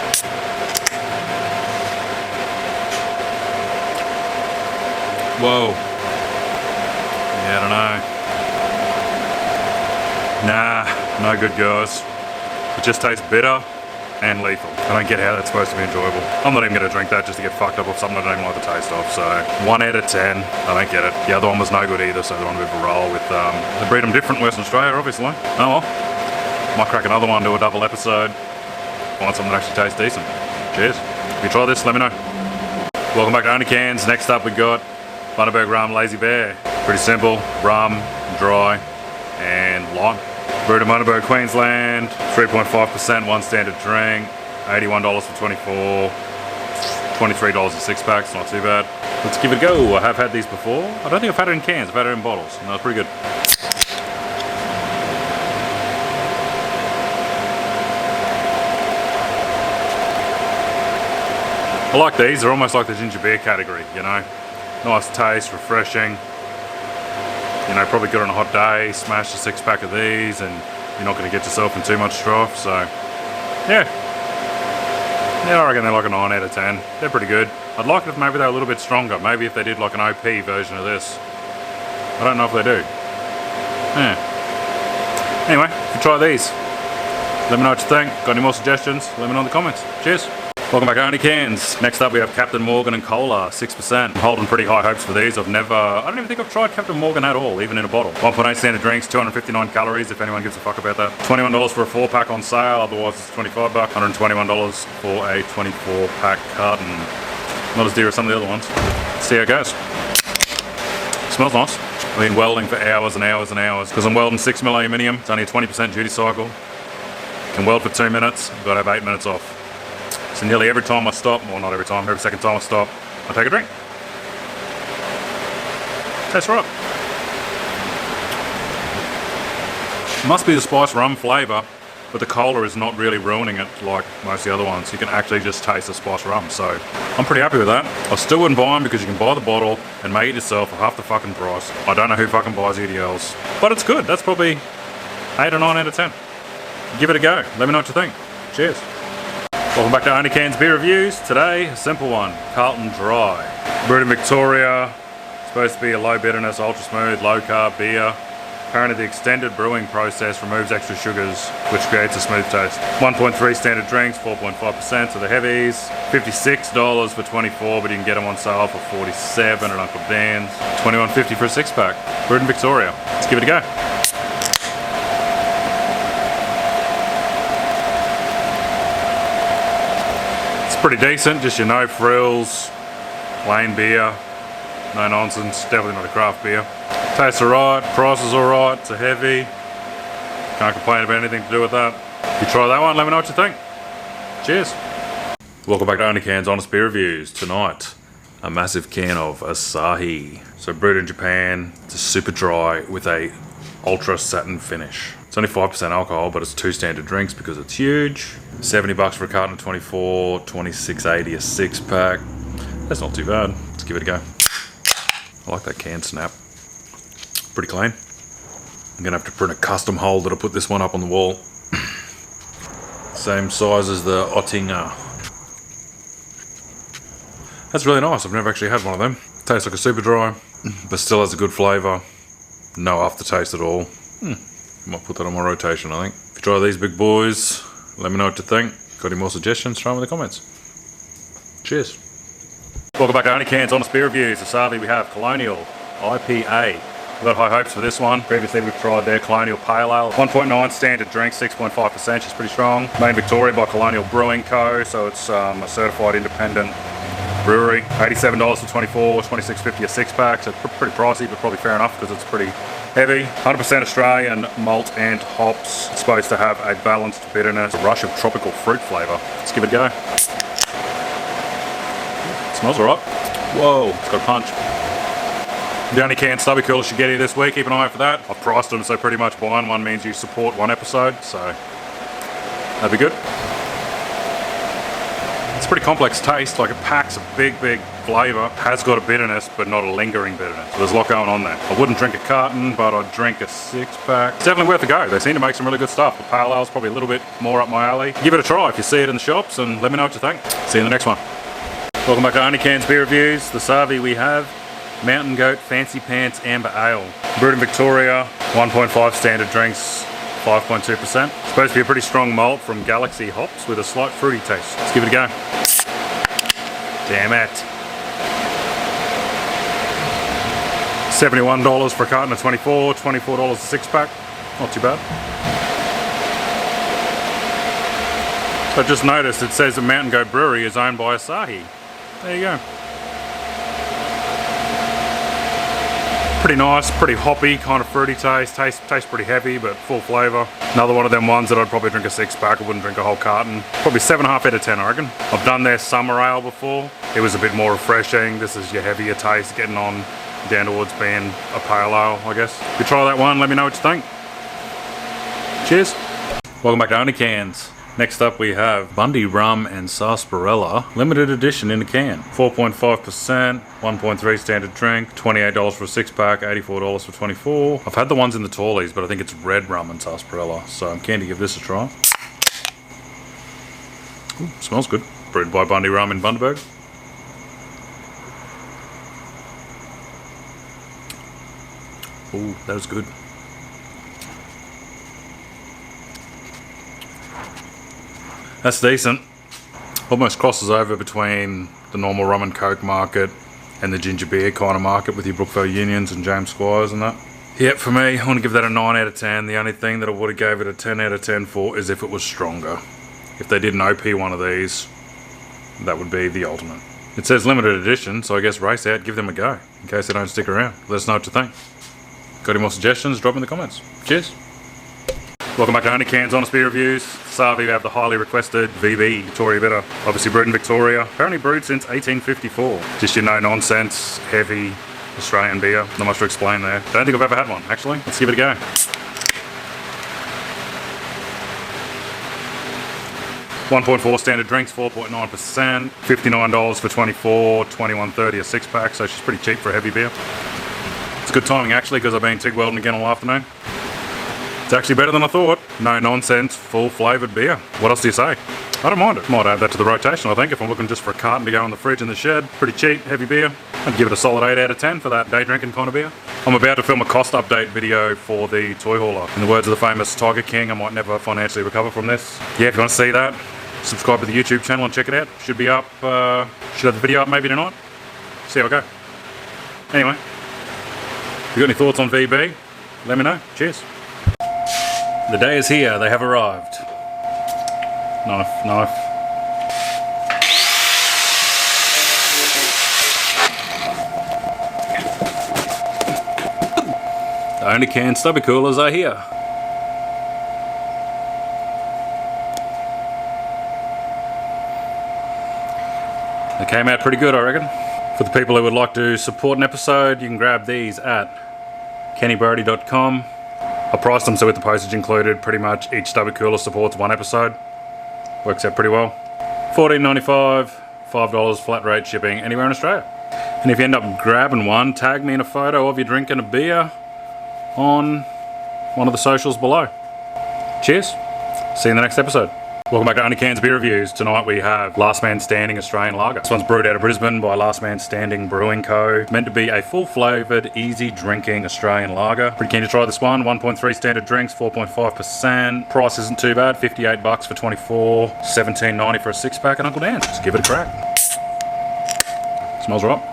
Whoa. Yeah, I don't know. Nah, no good guys. It just tastes bitter and lethal. I don't get how that's supposed to be enjoyable. I'm not even going to drink that just to get fucked up with something I don't even like the taste of, so 1 out of 10. I don't get it. The other one was no good either, so they're on a bit of a roll with, they breed them different in Western Australia, obviously. Oh well. Might crack another one, do a double episode. Find something that actually tastes decent. Cheers. If you try this, let me know. Welcome back to OnlyCans. Next up we got Bundaberg Rum Lazy Bear. Pretty simple. Rum, dry, and lime. Brewed in Bunneberg, Queensland, 3.5%, 1 standard drink, $81 for 24, $23 a 6-pack, it's not too bad. Let's give it a go. I have had these before. I don't think I've had it in cans, I've had it in bottles, and that was pretty good. I like these, they're almost like the ginger beer category, you know. Nice taste, refreshing. You know, probably good on a hot day, smash a 6-pack of these and you're not going to get yourself in too much strife. So, yeah. Yeah, I reckon they're like a 9 out of 10. They're pretty good. I'd like it if maybe they were a little bit stronger. Maybe if they did like an OP version of this. I don't know if they do. Yeah. Anyway, if you try these, let me know what you think. Got any more suggestions? Let me know in the comments. Cheers. Welcome back to OnlyCans. Next up we have Captain Morgan and Cola, 6%. I'm holding pretty high hopes for these. I don't even think I've tried Captain Morgan at all, even in a bottle. 1.8 standard drinks, 259 calories, if anyone gives a fuck about that. $21 for a 4-pack on sale, otherwise it's $25. $121 for a 24-pack carton. Not as dear as some of the other ones. Let's see how it goes. Smells nice. I've been welding for hours and hours and hours because I'm welding 6mm aluminium. It's only a 20% duty cycle. Can weld for 2 minutes. I've got to have 8 minutes off. So nearly every time I stop, well not every time, every second time I stop, I take a drink. Tastes right. Must be the spice rum flavour, but the cola is not really ruining it like most of the other ones. You can actually just taste the spice rum, so I'm pretty happy with that. I still wouldn't buy them because you can buy the bottle and make it yourself for half the fucking price. I don't know who fucking buys EDLs, but it's good. That's probably 8 or 9 out of 10. Give it a go. Let me know what you think. Cheers. Welcome back to OnlyCans Beer Reviews. Today, a simple one, Carlton Dry. Brewed in Victoria, supposed to be a low bitterness, ultra smooth, low carb beer. Apparently the extended brewing process removes extra sugars, which creates a smooth taste. 1.3 standard drinks, 4.5%, so the heavies. $56 for 24, but you can get them on sale for $47 at Uncle Dan's. $21.50 for a 6-pack. Brewed in Victoria. Let's give it a go. Pretty decent, just your no frills, plain beer, no nonsense, definitely not a craft beer. Tastes alright, price is alright, it's a heavy, can't complain about anything to do with that. If you try that one, let me know what you think. Cheers. Welcome back to OnlyCans Honest Beer Reviews. Tonight, a massive can of Asahi. So brewed in Japan, it's super dry with a ultra satin finish. It's only 5% alcohol, but it's 2 standard drinks because it's huge. $70 for a carton of 24, $26.80 a 6-pack. That's not too bad. Let's give it a go. I like that can snap. Pretty clean. I'm gonna have to print a custom hold that'll put this one up on the wall. Same size as the Oettinger. That's really nice. I've never actually had one of them. Tastes like a super dry, but still has a good flavour. No aftertaste at all. Might put that on my rotation, I think. If you try these big boys, let me know what you think. Got any more suggestions? Try them in the comments. Cheers. Welcome back to OnlyCans Honest Beer Reviews. Asahi, we have Colonial IPA. We've got high hopes for this one. Previously we've tried their Colonial Pale Ale. 1.9 standard drink, 6.5%, which is pretty strong. Made in Victoria by Colonial Brewing Co. So it's a certified independent brewery. $87 for 24, $26.50 a 6-pack. So pretty pricey, but probably fair enough because it's pretty heavy. 100% Australian malt and hops. It's supposed to have a balanced bitterness, a rush of tropical fruit flavour. Let's give it a go. It smells alright. Whoa, it's got a punch. The only can stubby cooler should get here this week. Keep an eye out for that. I've priced them, so pretty much buying one means you support one episode, so that'd be good. It's a pretty complex taste, like it packs a big flavour. Has got a bitterness, but not a lingering bitterness. So there's a lot going on there. I wouldn't drink a carton, but I'd drink a 6-pack. It's definitely worth a go. They seem to make some really good stuff. The Pale Ale's probably a little bit more up my alley. Give it a try if you see it in the shops, and let me know what you think. See you in the next one. Welcome back to OnlyCans Beer Reviews. The Savi we have Mountain Goat Fancy Pants Amber Ale. Brewed in Victoria, 1.5 standard drinks, 5.2%. Supposed to be a pretty strong malt from Galaxy hops with a slight fruity taste. Let's give it a go. Damn it. $71 for a carton of 24, $24 a 6-pack. Not too bad. I just noticed it says the Mountain Goat Brewery is owned by Asahi. There you go. Pretty nice, pretty hoppy, kind of fruity taste. Tastes pretty heavy, but full flavour. Another one of them ones that I'd probably drink a 6-pack. I wouldn't drink a whole carton. Probably 7.5 out of 10, I reckon. I've done their summer ale before. It was a bit more refreshing. This is your heavier taste, getting on down towards being a pale ale, I guess. If you try that one, let me know what you think. Cheers. Welcome back to OnlyCans. Next up we have Bundy Rum and Sarsaparilla, limited edition in a can. 4.5%, 1.3 standard drink, $28 for a 6-pack, $84 for 24. I've had the ones in the tallies, but I think it's red rum and sarsaparilla, so I'm keen to give this a try. Ooh, smells good. Brewed by Bundy Rum in Bundaberg. Ooh, that was good. That's decent. Almost crosses over between the normal rum and coke market and the ginger beer kind of market with your Brookville Unions and James Squires and that. Yep, for me, I want to give that a 9 out of 10. The only thing that I would have gave it a 10 out of 10 for is if it was stronger. If they did an OP one of these, that would be the ultimate. It says limited edition, so I guess race out, give them a go, in case they don't stick around. Let us know what you think. Got any more suggestions? Drop in the comments. Cheers. Welcome back to OnlyCans Honest Beer Reviews. Savi, we have the highly requested VB Victoria Bitter. Obviously brewed in Victoria. Apparently brewed since 1854. Just your no-nonsense, heavy Australian beer. Not much to explain there. Don't think I've ever had one, actually. Let's give it a go. $1.4 standard drinks, 4.9%. $59 for 24, $21.30 a 6-pack, so she's pretty cheap for a heavy beer. It's good timing, actually, because I've been TIG welding again all afternoon. It's actually better than I thought. No nonsense, full flavoured beer. What else do you say? I don't mind it. Might add that to the rotation, I think, if I'm looking just for a carton to go in the fridge in the shed. Pretty cheap, heavy beer. I'd give it a solid 8 out of 10 for that day drinking kind of beer. I'm about to film a cost update video for the toy hauler. In the words of the famous Tiger King, I might never financially recover from this. Yeah, if you want to see that, subscribe to the YouTube channel and check it out. Should be up, should have the video up maybe tonight. See how I go. Anyway, if you got any thoughts on VB, let me know. Cheers. The day is here, they have arrived. Knife, knife. The OnlyCans stubby coolers are here. They came out pretty good, I reckon. For the people who would like to support an episode, you can grab these at kennybrody.com. I priced them so with the postage included, pretty much each stubby cooler supports one episode. Works out pretty well. $14.95, $5 flat rate shipping anywhere in Australia. And if you end up grabbing one, tag me in a photo of you drinking a beer on one of the socials below. Cheers. See you in the next episode. Welcome back to OnlyCans Beer Reviews. Tonight we have Last Man Standing Australian Lager. This one's brewed out of Brisbane by Last Man Standing Brewing Co. Meant to be a full-flavoured, easy-drinking Australian lager. Pretty keen to try this one. 1.3 standard drinks, 4.5%. Price isn't too bad, $58 for 24, $17.90 for a 6-pack at Uncle Dan's. Let's give it a crack. Smells right.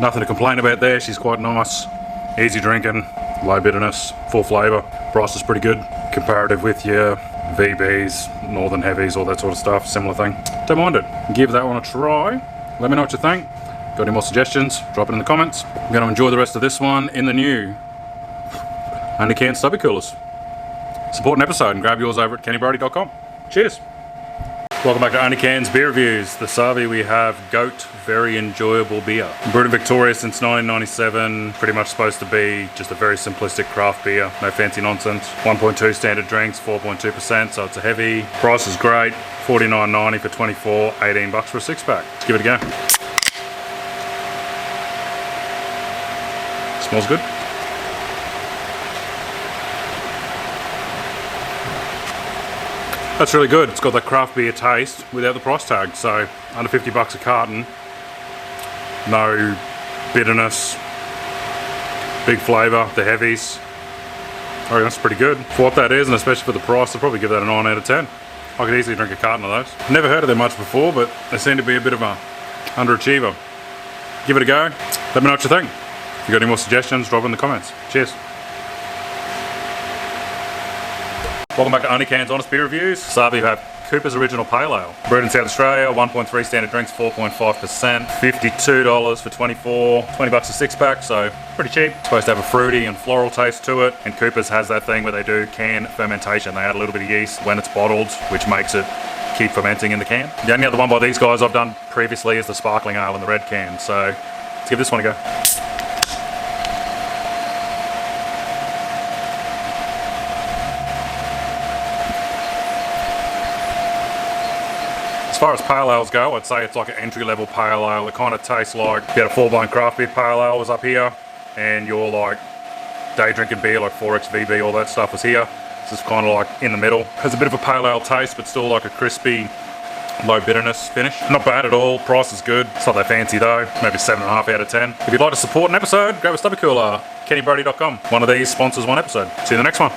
Nothing to complain about there, she's quite nice. Easy drinking, low bitterness, full flavour. Price is pretty good. Comparative with your VBs, Northern Heavies, all that sort of stuff, similar thing. Don't mind it. Give that one a try. Let me know what you think. Got any more suggestions? Drop it in the comments. I'm going to enjoy the rest of this one in the new OnlyCans Stubby Coolers. Support an episode and grab yours over at kennybrody.com. Cheers. Welcome back to OnlyCans Beer Reviews. The Savi, we have Goat, very enjoyable beer. Brewed in Victoria since 1997. Pretty much supposed to be just a very simplistic craft beer. No fancy nonsense. 1.2 standard drinks, 4.2%, so it's a heavy. Price is great. $49.90 for 24, $18 for a 6-pack. Let's give it a go. Smells good. That's really good. It's got that craft beer taste without the price tag. So under $50 a carton. No bitterness. Big flavour. The heavies. I reckon that's pretty good. For what that is, and especially for the price, I'll probably give that a 9 out of 10. I could easily drink a carton of those. Never heard of them much before, but they seem to be a bit of a underachiever. Give it a go. Let me know what you think. If you got any more suggestions, drop in the comments. Cheers. Welcome back to OnlyCans Honest Beer Reviews. Savi, we have Cooper's Original Pale Ale. Brewed in South Australia, 1.3 standard drinks, 4.5%. $52 for 24, $20 a 6-pack, so pretty cheap. It's supposed to have a fruity and floral taste to it. And Cooper's has that thing where they do can fermentation. They add a little bit of yeast when it's bottled, which makes it keep fermenting in the can. The only other one by these guys I've done previously is the sparkling ale in the red can, so let's give this one a go. As far as pale ales go, I'd say it's like an entry-level pale ale. It kind of tastes like you had a 4-Bone craft beer pale ale was up here, and your like day drinking beer like 4XVB, all that stuff was here. This is kind of like in the middle. Has a bit of a pale ale taste, but still like a crispy, low bitterness finish. Not bad at all. Price is good. It's not that fancy though. Maybe 7.5 out of 10. If you'd like to support an episode, grab a stubby cooler. KennyBrody.com. One of these sponsors one episode. See you in the next one.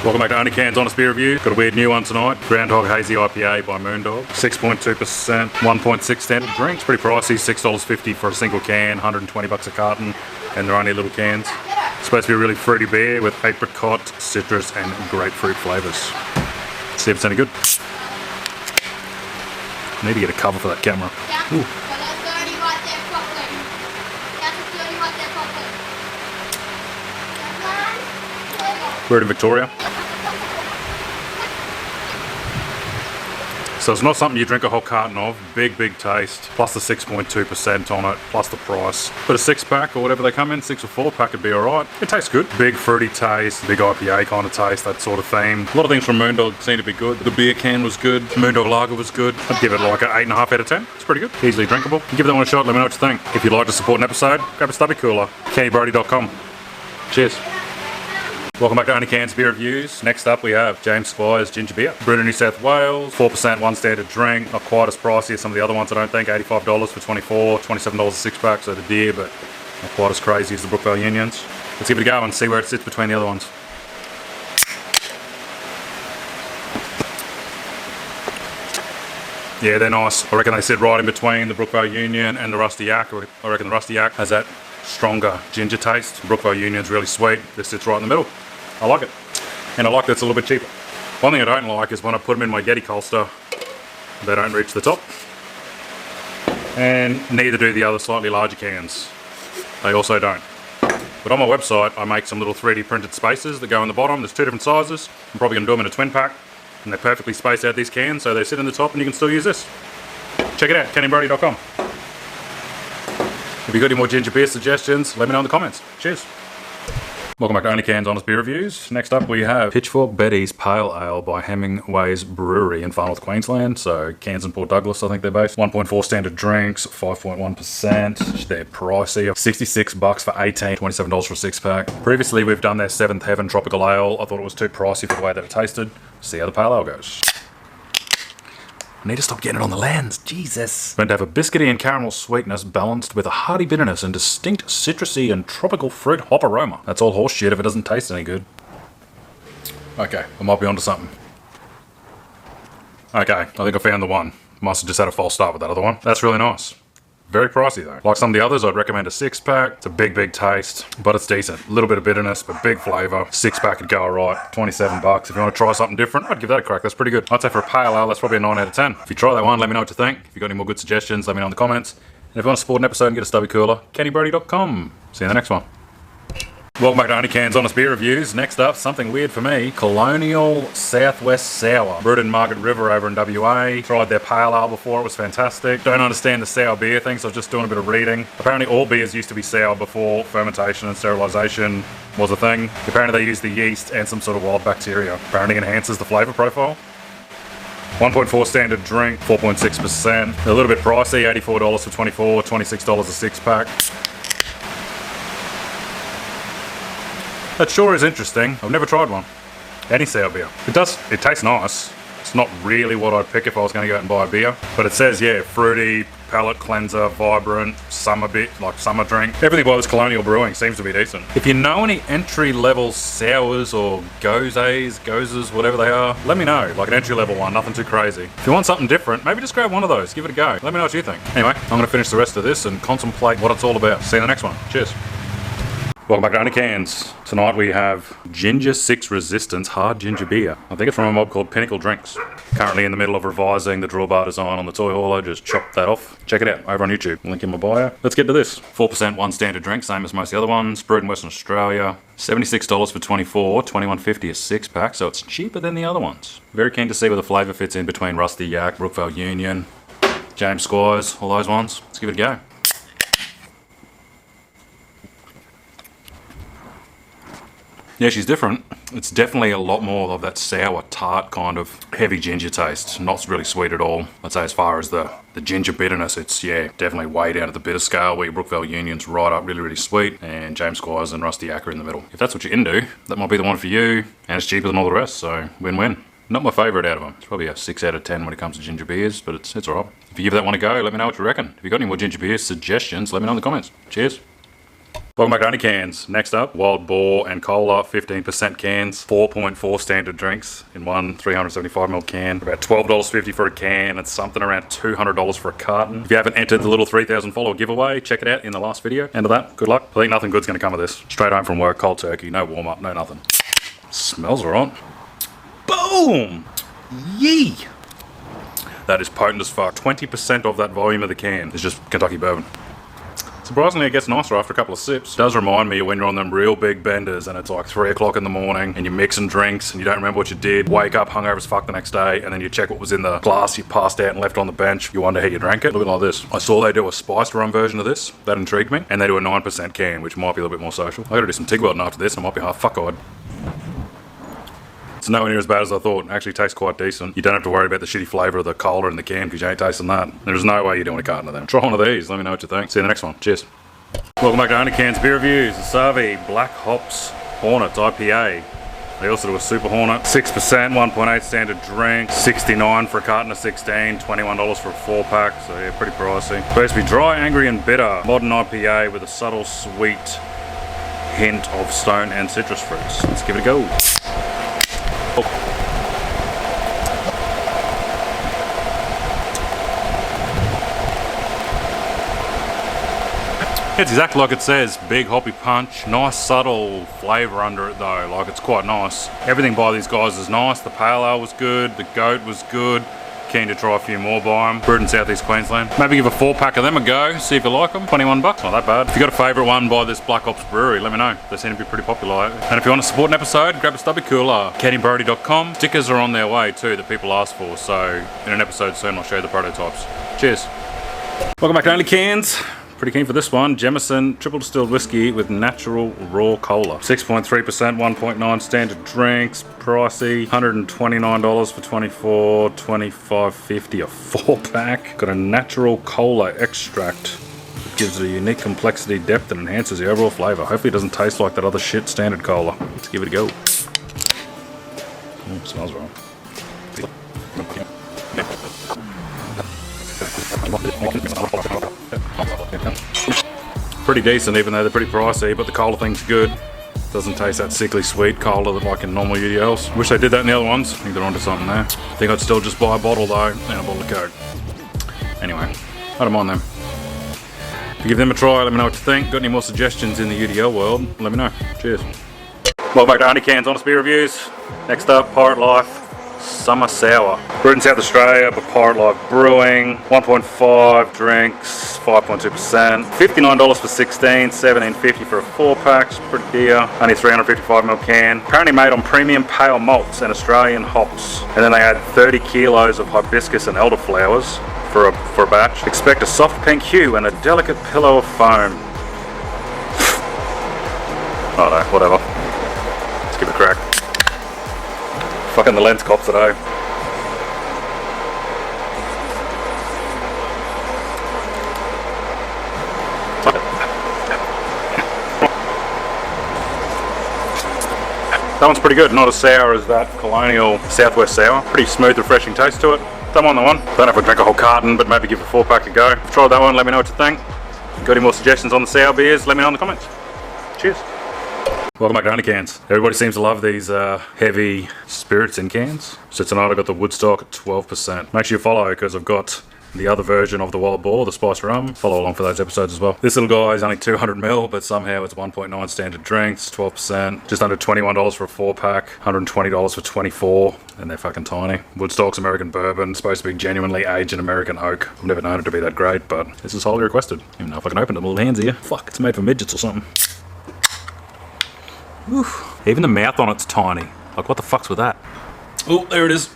Welcome back to OnlyCans Honest Beer Reviews. Got a weird new one tonight. Groundhog Hazy Ipa by Moondog. 6.2%, 1.6 standard drinks. Pretty pricey, $6.50 for a single can, 120 bucks a carton, and they're only little cans. It's supposed to be a really fruity beer with apricot, citrus, and grapefruit flavours. See if it's any good. I need to get a cover for that camera. Ooh. We're in Victoria. So it's not something you drink a whole carton of. Big taste. Plus the 6.2% on it, plus the price. But a 6-pack or whatever they come in, 6 or 4-pack would be alright. It tastes good. Big fruity taste, big IPA kind of taste, that sort of theme. A lot of things from Moondog seem to be good. The beer can was good. Moondog lager was good. I'd give it like an 8.5 out of 10. It's pretty good. Easily drinkable. Give that one a shot, let me know what you think. If you'd like to support an episode, grab a stubby cooler. KennyBrody.com. Cheers. Welcome back to OnlyCans Beer Reviews. Next up we have James Squire's Ginger Beer. Brewed in New South Wales, 4% one standard drink. Not quite as pricey as some of the other ones I don't think. $85 for 24, $27 a 6-pack, so the deer, but not quite as crazy as the Brookville Unions. Let's give it a go and see where it sits between the other ones. Yeah, they're nice. I reckon they sit right in between the Brookville Union and the Rusty Yak. I reckon the Rusty Yak has that stronger ginger taste. Brookville Union's really sweet. This sits right in the middle. I like it. And I like that it's a little bit cheaper. One thing I don't like is when I put them in my Yeti Colster, they don't reach the top. And neither do the other slightly larger cans. They also don't. But on my website, I make some little 3D printed spacers that go in the bottom. There's 2 different sizes. I'm probably going to do them in a twin pack. And they perfectly space out these cans, so they sit in the top and you can still use this. Check it out, KennyBrody.com. If you've got any more ginger beer suggestions, let me know in the comments. Cheers. Welcome back to OnlyCans Honest Beer Reviews. Next up we have Pitchfork Betty's Pale Ale by Hemingway's Brewery in Far North Queensland. So Cairns and Port Douglas, I think they're based. 1.4 standard drinks, 5.1%. They're pricey. $66 for 18, $27 for a 6-pack. Previously we've done their 7th Heaven Tropical Ale. I thought it was too pricey for the way that it tasted. See how the Pale Ale goes. I need to stop getting it on the lens, Jesus. Meant to have a biscuity and caramel sweetness balanced with a hearty bitterness and distinct citrusy and tropical fruit hop aroma. That's all horse shit if it doesn't taste any good. Okay, I might be onto something. Okay, I think I found the one. Must have just had a false start with that other one. That's really nice. Very pricey though. Like some of the others, I'd recommend a 6-pack. It's a big taste, but it's decent. A little bit of bitterness, but big flavour. 6-pack would go alright. $27. If you want to try something different, I'd give that a crack. That's pretty good. I'd say for a pale ale, that's probably a 9 out of 10. If you try that one, let me know what you think. If you've got any more good suggestions, let me know in the comments. And if you want to support an episode and get a stubby cooler, KennyBrody.com. See you in the next one. Welcome back to OnlyCans Honest Beer Reviews. Next up, something weird for me. Colonial Southwest Sour. Brewed in Margaret River over in WA. Tried their pale ale before, it was fantastic. Don't understand the sour beer thing, so I was just doing a bit of reading. Apparently all beers used to be sour before fermentation and sterilisation was a thing. Apparently they use the yeast and some sort of wild bacteria. Apparently enhances the flavour profile. 1.4 standard drink, 4.6%. A little bit pricey, $84 for 24, $26 a 6-pack. That sure is interesting. I've never tried one. Any sour beer. It tastes nice. It's not really what I'd pick if I was going to go out and buy a beer. But it says, yeah, fruity, palate cleanser, vibrant, summer bit, like summer drink. Everything by this Colonial Brewing seems to be decent. If you know any entry-level sours or gozes, whatever they are, let me know. Like an entry-level one, nothing too crazy. If you want something different, maybe just grab one of those. Give it a go. Let me know what you think. Anyway, I'm going to finish the rest of this and contemplate what it's all about. See you in the next one. Cheers. Welcome back to OnlyCans. Tonight we have Ginger 6 Resistance Hard Ginger Beer. I think it's from a mob called Pinnacle Drinks. Currently in the middle of revising the drawbar design on the toy hauler. Just chopped that off. Check it out over on YouTube. Link in my bio. Let's get to this. 4% one standard drink, same as most of the other ones. Brewed in Western Australia. $76 for 24, $21.50 a 6-pack, so it's cheaper than the other ones. Very keen to see where the flavour fits in between Rusty Yak, Brookville Union, James Squires, all those ones. Let's give it a go. Yeah, she's different. It's definitely a lot more of that sour, tart kind of heavy ginger taste. Not really sweet at all. I'd say as far as the ginger bitterness, it's, yeah, definitely way down at the bitter scale, where your Brookville Union's right up really, really sweet, and James Squires and Rusty Yak are in the middle. If that's what you're into, that might be the one for you, and it's cheaper than all the rest, so win-win. Not my favourite out of them. It's probably a 6 out of 10 when it comes to ginger beers, but it's alright. If you give that one a go, let me know what you reckon. If you got any more ginger beer suggestions, let me know in the comments. Cheers. Welcome back to OnlyCans. Next up, Wild Boar and Cola, 15% cans, 4.4 standard drinks in one 375ml can. About $12.50 for a can. It's something around $200 for a carton. If you haven't entered the little 3,000 follower giveaway, check it out in the last video. End of that, good luck. I think nothing good's going to come of this. Straight home from work, cold turkey, no warm up, no nothing. Smells alright. Boom! Yee! That is potent as fuck. 20% of that volume of the can is just Kentucky bourbon. Surprisingly, it gets nicer after a couple of sips. It does remind me of when you're on them real big benders and it's like 3 o'clock in the morning and you're mixing drinks and you don't remember what you did, wake up hungover as fuck the next day, and then you check what was in the glass you passed out and left on the bench. You wonder how you drank it. A little bit like this. I saw they do a spiced rum version of this. That intrigued me. And they do a 9% can, which might be a little bit more social. I gotta do some TIG welding after this. I might be half fuck-eyed. It's nowhere near as bad as I thought. It actually tastes quite decent. You don't have to worry about the shitty flavour of the cola in the can because you ain't tasting that. There's no way you're doing a carton of them. Try one of these. Let me know what you think. See you in the next one. Cheers. Welcome back to OnlyCans Beer Reviews. Ale Sabre Black Hops Hornet IPA. They also do a Super Hornet. 6%, 1.8 standard drink. $69 for a carton of 16. $21 for a 4-pack. So yeah, pretty pricey. Supposed to be dry, angry and bitter. Modern IPA with a subtle sweet hint of stone and citrus fruits. Let's give it a go. It's exactly like it says, big hoppy punch, nice subtle flavour under it though, like it's quite nice. Everything by these guys is nice. The pale ale was good, the goat was good. Keen to try a few more by them. Brewed in Southeast Queensland. Maybe give a 4-pack of them a go, see if you like them. $21, not that bad. If you got a favourite one by this Black Ops Brewery, let me know. They seem to be pretty popular. And if you want to support an episode, grab a stubby cooler. CandyBrody.com. Stickers are on their way too that people ask for, so in an episode soon I'll show you the prototypes. Cheers. Welcome back to OnlyCans. Pretty keen for this one. Jameson triple distilled whiskey with natural raw cola. 6.3%, 1.9 standard drinks. Pricey. $129 for 24, $25.50 a 4-pack. Got a natural cola extract. It gives it a unique complexity, depth, and enhances the overall flavour. Hopefully it doesn't taste like that other shit standard cola. Let's give it a go. Smells wrong. Pretty decent, even though they're pretty pricey, but the cola thing's good. Doesn't taste that sickly sweet cola that like in normal UDLs. Wish they did that in the other ones. I think they're onto something there. I think I'd still just buy a bottle though, and a bottle of Coke. Anyway, I don't mind them. If you give them a try, let me know what you think. Got any more suggestions in the UDL world, let me know. Cheers. Welcome back to OnlyCans Honest Beer Reviews. Next up, Pirate Life Summer Sour. Brewed in South Australia, but Pirate Life Brewing. 1.5 drinks, 5.2%. $59 for 16, $17.50 for a 4-pack. Pretty dear. Only 355ml can. Apparently made on premium pale malts and Australian hops. And then they add 30 kilos of hibiscus and elderflowers for a batch. Expect a soft pink hue and a delicate pillow of foam. I don't know, whatever. Let's give it a crack. Fucking the lens cops today. That one's pretty good, not as sour as that Colonial Southwest Sour. Pretty smooth, refreshing taste to it. Don't mind the one. Don't know if I'd drink a whole carton, but maybe give a 4-pack a go. Try that one, let me know what you think. Got any more suggestions on the sour beers, let me know in the comments. Cheers. Welcome back to OnlyCans. Everybody seems to love these heavy spirits in cans. So tonight I've got the Woodstock at 12%. Make sure you follow because I've got the other version of the Wild Boar, the Spiced Rum. Follow along for those episodes as well. This little guy is only 200ml, but somehow it's 1.9 standard drinks, 12%, just under $21 for a 4-pack, $120 for 24, and they're fucking tiny. Woodstock's American bourbon, supposed to be genuinely aged in American oak. I've never known it to be that great, but this is highly requested. Even though if I can open it with little hands here. Fuck, it's made for midgets or something. Oof. Even the mouth on it's tiny. Like, what the fuck's with that? Oh, there it is.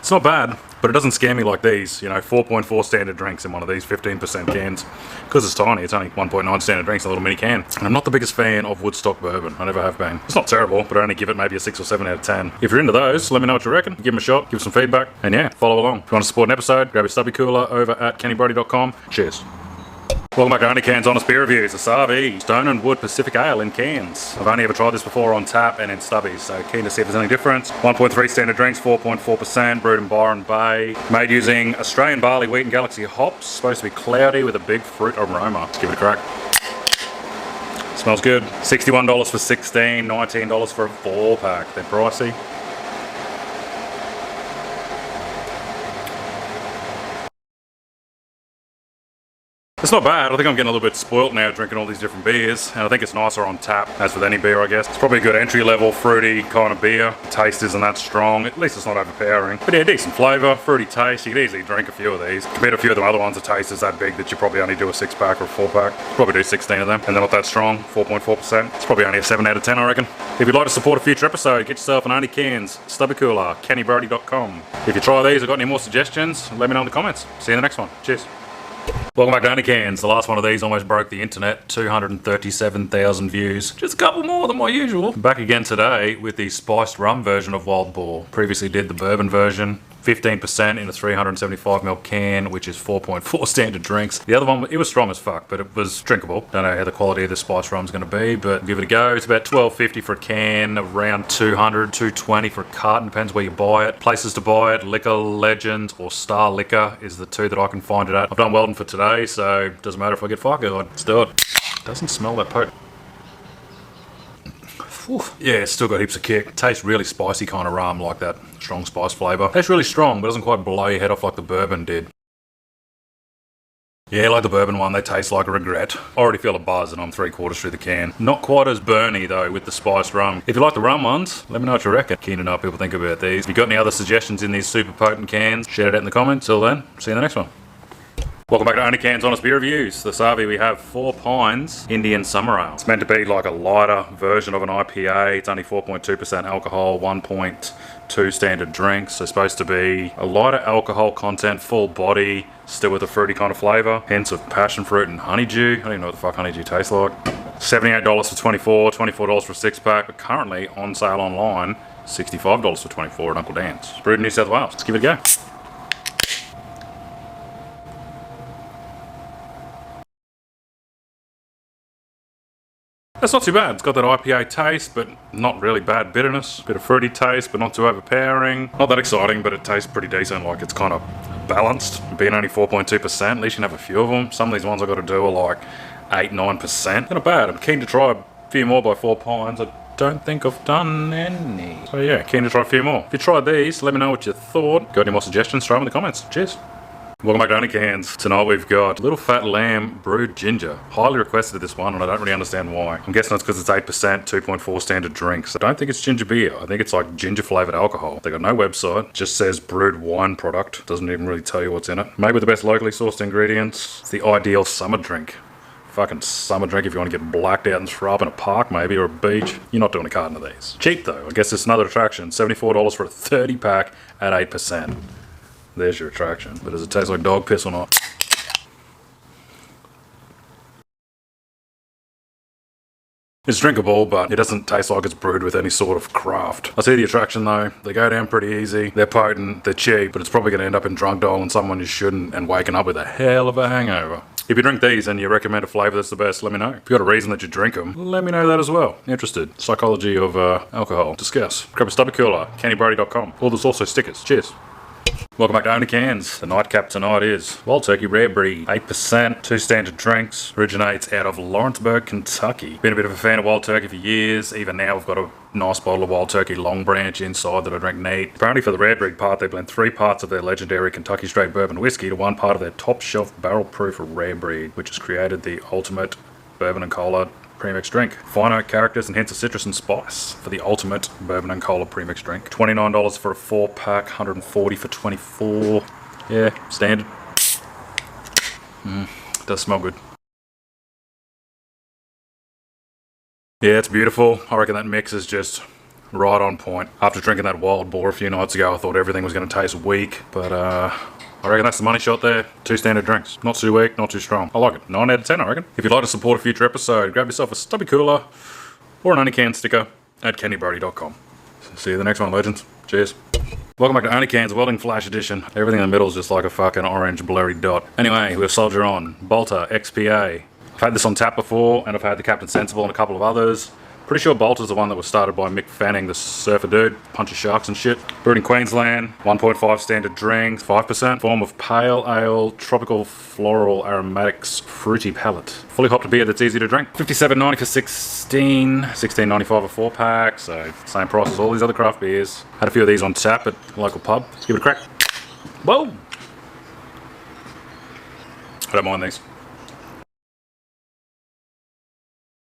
It's not bad, but it doesn't scare me like these, you know, 4.4 standard drinks in one of these 15% cans. Because it's tiny, it's only 1.9 standard drinks in a little mini can. And I'm not the biggest fan of Woodstock bourbon, I never have been. It's not terrible, but I only give it maybe a 6 or 7 out of 10. If you're into those, let me know what you reckon, give them a shot, give some feedback, and yeah, follow along. If you want to support an episode, grab your stubby cooler over at kennybrody.com. Cheers. Welcome back to OnlyCans Honest Beer Reviews. A Sabre Stone and Wood Pacific Ale in cans. I've only ever tried this before on tap and in stubbies, so keen to see if there's any difference. 1.3 standard drinks, 4.4%, brewed in Byron Bay. Made using Australian barley, wheat and Galaxy hops. Supposed to be cloudy with a big fruit aroma. Let's give it a crack. Smells good. $61 for 16, $19 for a 4-pack. They're pricey. It's not bad. I think I'm getting a little bit spoilt now drinking all these different beers, and I think it's nicer on tap, as with any beer I guess. It's probably a good entry-level, fruity kind of beer. The taste isn't that strong, at least it's not overpowering. But yeah, decent flavour, fruity taste. You could easily drink a few of these. Compared to a few of the other ones, the taste is that big that you probably only do a 6-pack or a 4-pack. Probably do 16 of them, and they're not that strong, 4.4%. It's probably only a 7 out of 10, I reckon. If you'd like to support a future episode, get yourself an OnlyCans Stubby Cooler, kennybrody.com. If you try these or got any more suggestions, let me know in the comments. See you in the next one. Cheers. Welcome back to OnlyCans. The last one of these almost broke the internet. 237,000 views. Just a couple more than my usual. Back again today with the spiced rum version of Wild Boar. Previously did the bourbon version. 15% in a 375ml can, which is 4.4 standard drinks. The other one, it was strong as fuck, but it was drinkable. Don't know how the quality of the spiced rum's going to be, but give it a go. It's about $12.50 for a can, around $200, $220 for a carton, depends where you buy it. Places to buy it, Liquor Legends or Star Liquor is the two that I can find it at. I've done Weldon for today, so it doesn't matter if I get fucking. Let's do it. Doesn't smell that potent. Yeah, it's still got heaps of kick. Tastes really spicy kind of rum, like that strong spice flavour. Tastes really strong, but doesn't quite blow your head off like the bourbon did. Yeah, like the bourbon one, they taste like a regret. I already feel a buzz and I'm 3/4 through the can. Not quite as burny though with the spiced rum. If you like the rum ones, let me know what you reckon. Keen to know what people think about these. If you got any other suggestions in these super potent cans, shout it out in the comments. Till then, see you in the next one. Welcome back to OnlyCans Honest Beer Reviews. The Sabre, we have 4 Pines Indian Summer Ale. It's meant to be like a lighter version of an IPA. It's only 4.2% alcohol, 1.2 standard drinks. So it's supposed to be a lighter alcohol content, full body, still with a fruity kind of flavour. Hints of passion fruit and honeydew. I don't even know what the fuck honeydew tastes like. $78 for 24, $24 for a 6-pack, but currently on sale online, $65 for 24 at Uncle Dan's. Brewed in New South Wales. Let's give it a go. That's not too bad. It's got that IPA taste, but not really bad bitterness. Bit of fruity taste, but not too overpowering. Not that exciting, but it tastes pretty decent. Like it's kind of balanced. Being only 4.2%, at least you can have a few of them. Some of these ones I've got to do are like 8, 9%. They're not bad. I'm keen to try a few more by 4 Pines. I don't think I've done any. So yeah, keen to try a few more. If you tried these, let me know what you thought. Got any more suggestions? Throw them in the comments. Cheers. Welcome back to OnlyCans. Tonight we've got Little Fat Lamb Brewed Ginger. Highly requested this one and I don't really understand why. I'm guessing it's because it's 8%, 2.4 standard drinks. I don't think it's ginger beer. I think it's like ginger flavoured alcohol. They got no website. It just says brewed wine product. Doesn't even really tell you what's in it. Made with the best locally sourced ingredients. It's the ideal summer drink. Fucking summer drink if you want to get blacked out and throw up in a park maybe or a beach. You're not doing a carton of these. Cheap though. I guess it's another attraction. $74 for a 30-pack at 8%. There's your attraction. But does it taste like dog piss or not? It's drinkable, but it doesn't taste like it's brewed with any sort of craft. I see the attraction though. They go down pretty easy. They're potent, they're cheap, but it's probably going to end up in drunk dial and someone you shouldn't and waking up with a hell of a hangover. If you drink these and you recommend a flavour that's the best, let me know. If you've got a reason that you drink them, let me know that as well. Interested. Psychology of alcohol. Discuss. Grab a stubby cooler, kennybrody.com. Or there's also stickers. Cheers. Welcome back to OnlyCans. The nightcap tonight is Wild Turkey Rare Breed, 8%, 2 standard drinks, originates out of Lawrenceburg, Kentucky. Been a bit of a fan of Wild Turkey for years. Even now we've got a nice bottle of Wild Turkey Long Branch inside that I drink neat. Apparently for the Rare Breed part, they blend 3 parts of their legendary Kentucky Straight Bourbon Whiskey to 1 part of their top shelf barrel proof Rare Breed, which has created the ultimate bourbon and cola premix drink. Fine oak characters and hints of citrus and spice for the ultimate bourbon and cola premix drink. $29 for a 4-pack, $140 for 24. Yeah, standard. Does smell good. Yeah, it's beautiful. I reckon that mix is just right on point. After drinking that Wild Boar a few nights ago, I thought everything was going to taste weak, but I reckon that's the money shot there. 2 standard drinks. Not too weak, not too strong. I like it. 9 out of 10, I reckon. If you'd like to support a future episode, grab yourself a stubby cooler or an OnlyCans sticker at kennybrody.com. See you in the next one, legends. Cheers. Welcome back to OnlyCans Welding Flash Edition. Everything in the middle is just like a fucking orange blurry dot. Anyway, we'll soldier on. Bolter XPA. I've had this on tap before, and I've had the Captain Sensible and a couple of others. Pretty sure Bolter's the one that was started by Mick Fanning, the surfer dude. Punch of sharks and shit. Brewed in Queensland. 1.5 standard drinks. 5%. Form of pale ale, tropical floral aromatics, fruity palate. Fully hopped beer that's easy to drink. $57.90 for 16. $16.95 a 4-pack. So same price as all these other craft beers. Had a few of these on tap at the local pub. Let's give it a crack. Whoa! I don't mind these.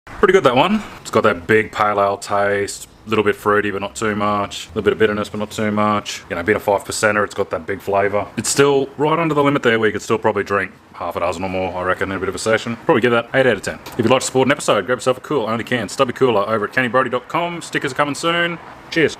Pretty good, that one. It's got that big pale ale taste, a little bit fruity but not too much, a little bit of bitterness but not too much. You know, being a 5%er, it's got that big flavour. It's still right under the limit there where you could still probably drink half a dozen or more, I reckon, in a bit of a session. Probably give that 8 out of 10. If you'd like to support an episode, grab yourself a cool OnlyCans stubby cooler over at kennybrody.com. Stickers are coming soon. Cheers.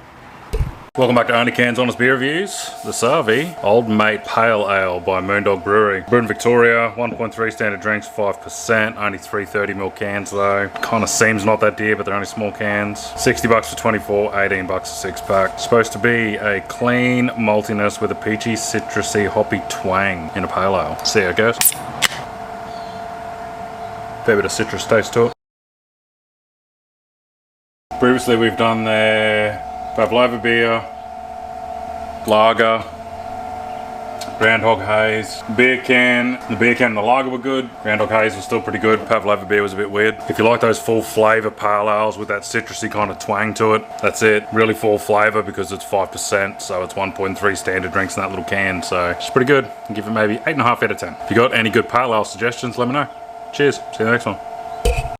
Welcome back to OnlyCans Honest Beer Reviews. The Sabre Old Mate Pale Ale by Moondog Brewery. Brewed in Victoria, 1.3 standard drinks, 5%, only 330ml cans though. Kind of seems not that dear, but they're only small cans. $60 for 24, $18 a 6-pack. Supposed to be a clean maltiness with a peachy, citrusy, hoppy twang in a pale ale. See how it goes. Fair bit of citrus taste to it. Previously we've done their Pavlova Beer, Lager, Groundhog Haze, beer can. The beer can and the lager were good. Groundhog Haze was still pretty good. Pavlova Beer was a bit weird. If you like those full flavour pale ales with that citrusy kind of twang to it, that's it. Really full flavour because it's 5%, so it's 1.3 standard drinks in that little can, so it's pretty good. I'll give it maybe 8.5 out of 10. If you got any good pale ale suggestions, let me know. Cheers. See you in the next one.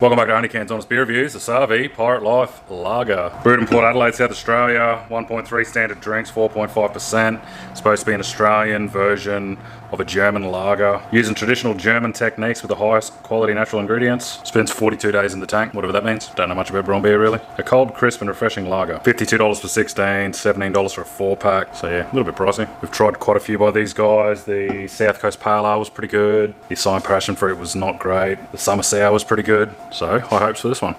Welcome back to OnlyCans Honest Beer Reviews. The Sabre Pirate Life Lager. Brewed in Port Adelaide, South Australia. 1.3 standard drinks, 4.5%. Supposed to be an Australian version of a German lager. Using traditional German techniques with the highest quality natural ingredients. Spends 42 days in the tank, whatever that means. Don't know much about brown beer really. A cold, crisp and refreshing lager. $52 for 16, $17 for a 4-pack. So yeah, a little bit pricey. We've tried quite a few by these guys. The South Coast Pale Ale was pretty good. The Sign Passion Fruit was not great. The Summer Sour was pretty good. So high hopes for this one.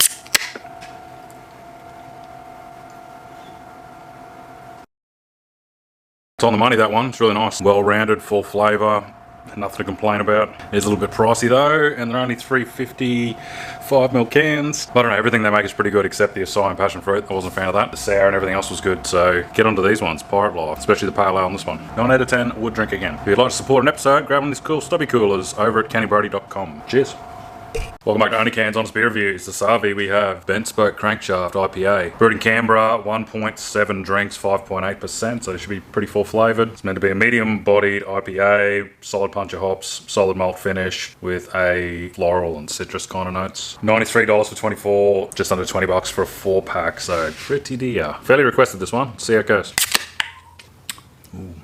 It's on the money, that one. It's really nice. Well-rounded, full flavour. Nothing to complain about. It's a little bit pricey though, and they're only 355ml cans. I don't know, everything they make is pretty good except the Acai and Passion Fruit. I wasn't a fan of that. The sour and everything else was good, so get onto these ones. Pirate Life, especially the pale ale on this one. 9 out of 10, would drink again. If you'd like to support an episode, grab one of these cool stubby coolers over at kennybrody.com. Cheers. Welcome back to OnlyCans Honest Beer Reviews. The Sabre, we have Bent Spoke Crankshaft IPA. Brewed in Canberra, 1.7 drinks, 5.8%, so it should be pretty full flavoured. It's meant to be a medium-bodied IPA, solid punch of hops, solid malt finish with a floral and citrus kind of notes. $93 for 24, just under $20 for a 4-pack, so pretty dear. Fairly requested this one. See how it goes. Ooh.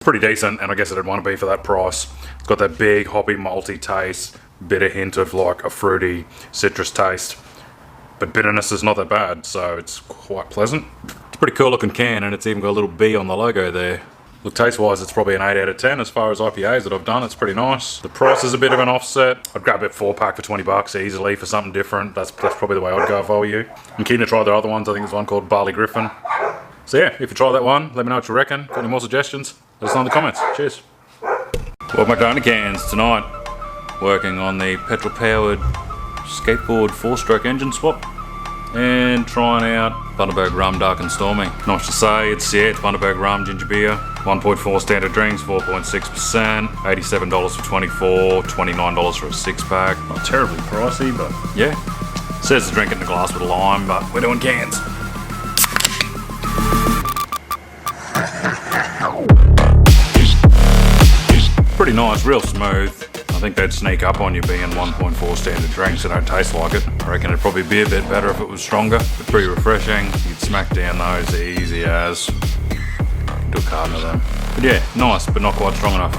Pretty decent, and I guess it'd want to be for that price. It's got that big hoppy malty taste, bitter hint of like a fruity citrus taste, but bitterness is not that bad, so it's quite pleasant. It's a pretty cool looking can, and it's even got a little B on the logo there. Look, taste wise, it's probably an 8 out of 10 as far as IPAs that I've done. It's pretty nice. The price is a bit of an offset. I'd grab it 4-pack for $20 easily for something different. That's probably the way I'd go if I were you. I'm keen to try the other ones. I think there's one called Barley Griffin. So yeah, if you try that one, let me know what you reckon. Got any more suggestions? Let us know in the comments. Cheers. Welcome back to OnlyCans. Tonight, working on the petrol-powered skateboard 4-stroke engine swap. And trying out Bundaberg Rum Dark and Stormy. Nice to say, it's Bundaberg Rum Ginger Beer. 1.4 standard drinks, 4.6%, $87 for 24, $29 for a 6-pack. Not terribly pricey, but yeah. Says to drink it in a glass with a lime, but we're doing cans. Pretty nice, real smooth. I think they'd sneak up on you being 1.4 standard drinks that don't taste like it. I reckon it'd probably be a bit better if it was stronger, but pretty refreshing. You'd smack down those easy as. Do a carton of them. But yeah, nice, but not quite strong enough.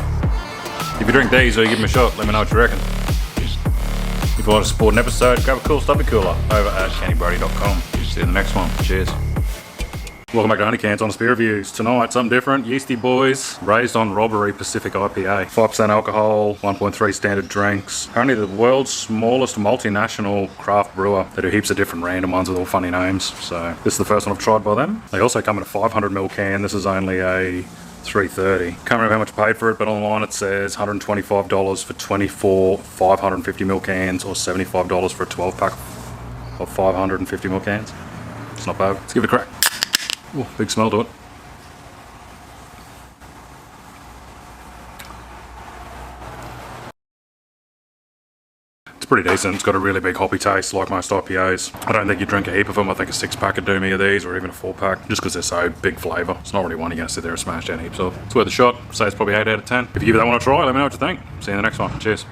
If you drink these or you give them a shot, let me know what you reckon. If you want to support an episode, grab a cool stubby cooler over at cannybody.com. See you in the next one. Cheers. Welcome back to OnlyCans Honest Beer Reviews. Tonight, something different. Yeasty Boys, Raised on Robbery Pacific IPA. 5% alcohol, 1.3 standard drinks. Apparently the world's smallest multinational craft brewer. They do heaps of different random ones with all funny names. So this is the first one I've tried by them. They also come in a 500ml can. This is only a 330. Can't remember how much I paid for it, but online it says $125 for 24 550ml cans or $75 for a 12-pack of 550ml cans. It's not bad. Let's give it a crack. Ooh, big smell to it. It's pretty decent. It's got a really big hoppy taste like most IPAs. I don't think you drink a heap of them. I think a 6-pack would do me of these, or even a 4-pack, just because they're so big flavour. It's not really one you're going to sit there and smash down heaps of. It's worth a shot. Say it's probably 8 out of 10. If you give that one a try, let me know what you think. See you in the next one. Cheers.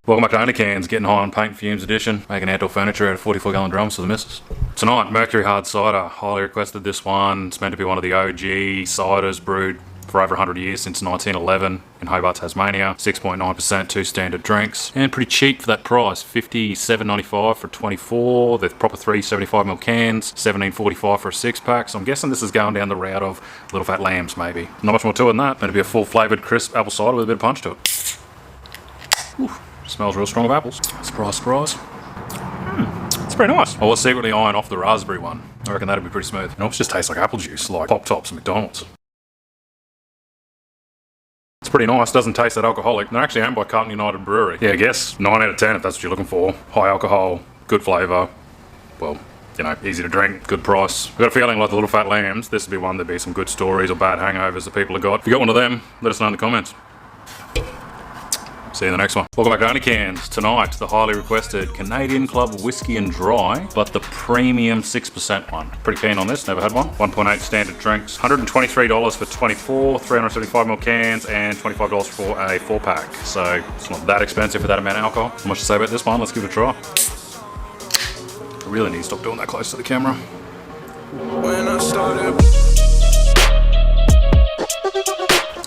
Welcome back to OnlyCans, getting high on paint fumes edition, making outdoor furniture out of 44-gallon drums for the missus. Tonight, Mercury Hard Cider, highly requested this one. It's meant to be one of the OG ciders brewed for over 100 years since 1911 in Hobart, Tasmania. 6.9%, 2 standard drinks, and pretty cheap for that price. $57.95 for 24. The proper 375ml cans, $17.45 for a 6-pack. So I'm guessing this is going down the route of Little Fat Lambs, maybe. Not much more to it than that. Meant to be a full flavoured, crisp apple cider with a bit of punch to it. Ooh. Smells real strong of apples. Surprise, surprise. It's pretty nice. I was secretly eyeing off the raspberry one. I reckon that'd be pretty smooth. It almost just tastes like apple juice, like Pop Tops and McDonald's. It's pretty nice. Doesn't taste that alcoholic. They're actually owned by Carlton United Brewery. Yeah, I guess 9 out of 10 if that's what you're looking for. High alcohol, good flavour. Well, you know, easy to drink, good price. I've got a feeling like the Little Fat Lambs, this would be one that'd be some good stories or bad hangovers that people have got. If you got one of them, let us know in the comments. See you in the next one. Welcome back to OnlyCans. Tonight, the highly requested Canadian Club Whiskey and Dry, but the premium 6% one. Pretty keen on this, never had one. 1.8 standard drinks. $123 for 24, 375ml cans, and $25 for a 4-pack. So it's not that expensive for that amount of alcohol. Not much to say about this one, let's give it a try. I really need to stop doing that close to the camera. When I started.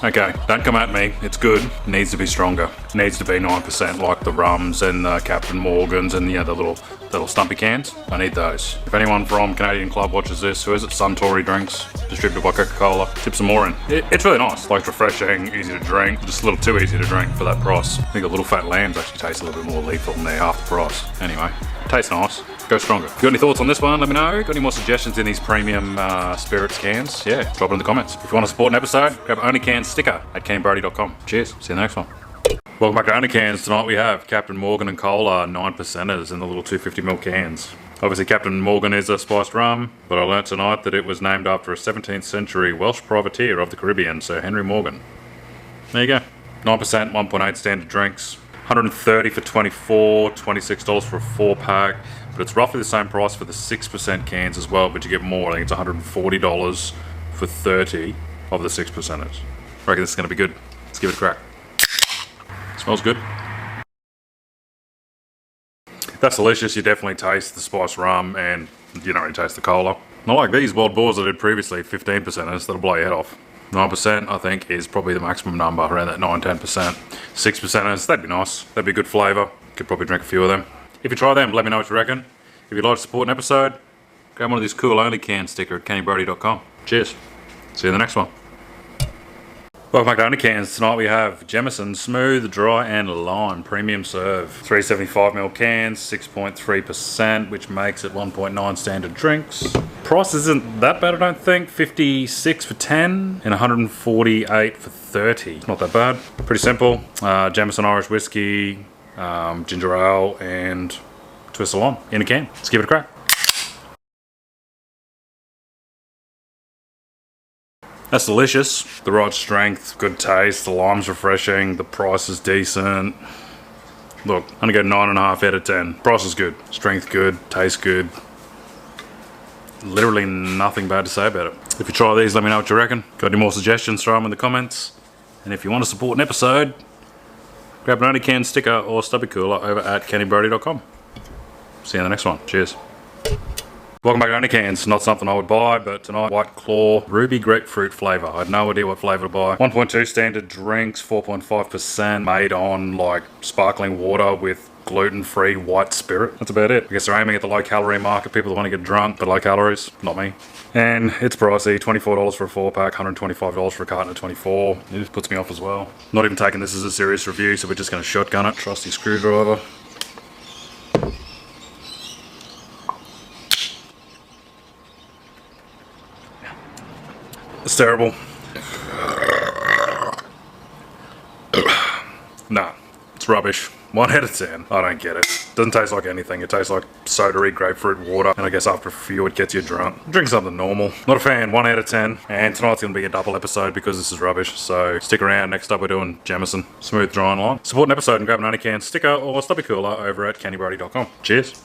Okay, don't come at me. It's good. It needs to be stronger. It needs to be 9% like the rums and the Captain Morgans and the little stumpy cans. I need those. If anyone from Canadian Club watches this, who is it? Suntory Drinks, distributed by Coca-Cola. Tip some more in. It's really nice. Like, it's refreshing, easy to drink. Just a little too easy to drink for that price. I think the Little Fat Lambs actually taste a little bit more lethal than they're half the price. Anyway, tastes nice. Go stronger. If you got any thoughts on this one, let me know. Got any more suggestions in these premium spirits cans? Yeah, drop it in the comments. If you want to support an episode, grab an OnlyCans sticker at cannybody.com. Cheers. See you in the next one. Welcome back to OnlyCans. Tonight we have Captain Morgan and Cola 9%ers in the little 250ml cans. Obviously Captain Morgan is a spiced rum, but I learnt tonight that it was named after a 17th century Welsh privateer of the Caribbean, Sir Henry Morgan. There you go. 9%, 1.8 standard drinks. $130 for 24, $26 for a 4-pack. But it's roughly the same price for the 6% cans as well, but you get more. I think it's $140 for 30 of the 6%ers. I reckon this is going to be good. Let's give it a crack. Smells good. That's delicious. You definitely taste the spiced rum and you don't really taste the cola. Not like these wild boars I did previously, 15%ers, that'll blow your head off. 9% I think is probably the maximum number, around that 9-10%. 6%ers, that'd be nice. That'd be good flavour. Could probably drink a few of them. If you try them, let me know what you reckon. If you'd like to support an episode, grab one of these cool OnlyCans sticker at cannybody.com. Cheers. See you in the next one. Welcome back to OnlyCans. Tonight we have Jameson Smooth, Dry and Lime Premium Serve. 375ml cans, 6.3%, which makes it 1.9 standard drinks. Price isn't that bad, I don't think. 56 for 10 and 148 for 30. Not that bad. Pretty simple. Jameson Irish Whiskey, ginger ale and twist of lime in a can. Let's give it a crack. That's delicious. The right strength, good taste, the lime's refreshing, the price is decent. Look, I'm gonna go 9.5 out of 10. Price is good, strength good, taste good. Literally nothing bad to say about it. If you try these, let me know what you reckon. Got any more suggestions, throw them in the comments. And if you want to support an episode, grab an OnlyCans sticker or stubby cooler over at kennybrody.com. See you in the next one. Cheers. Welcome back to OnlyCans. Not something I would buy, but tonight, White Claw, Ruby Grapefruit flavour. I had no idea what flavour to buy. 1.2 standard drinks, 4.5% made on like sparkling water with gluten-free white spirit. That's about it. I guess they're aiming at the low-calorie market, people that want to get drunk, but low calories. Not me. And it's pricey, $24 for a 4-pack, $125 for a carton of 24. It just puts me off as well. Not even taking this as a serious review, so we're just going to shotgun it. Trusty screwdriver. It's terrible. Nah, it's rubbish. 1 out of 10. I don't get it. Doesn't taste like anything. It tastes like soda-y grapefruit water, and I guess after a few it gets you drunk. Drink something normal. Not a fan. 1 out of 10. And tonight's going to be a double episode because this is rubbish. So stick around. Next up we're doing Jameson. Smooth dry and lime. Support an episode and grab an OnlyCans sticker or stubby cooler over at kennybrody.com. Cheers.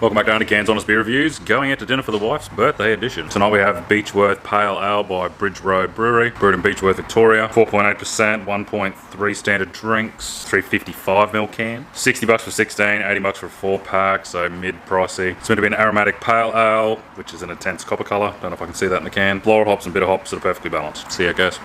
Welcome back to OnlyCans Honest Beer Reviews. Going out to dinner for the wife's birthday edition. Tonight we have Beechworth Pale Ale by Bridge Road Brewery. Brewed in Beechworth, Victoria. 4.8%, 1.3 standard drinks, 355ml can. $60 for 16, $80 for a 4-pack, so mid-pricey. It's meant to be an aromatic pale ale, which is an intense copper colour. Don't know if I can see that in the can. Floral hops and bitter hops that are perfectly balanced. See how it goes.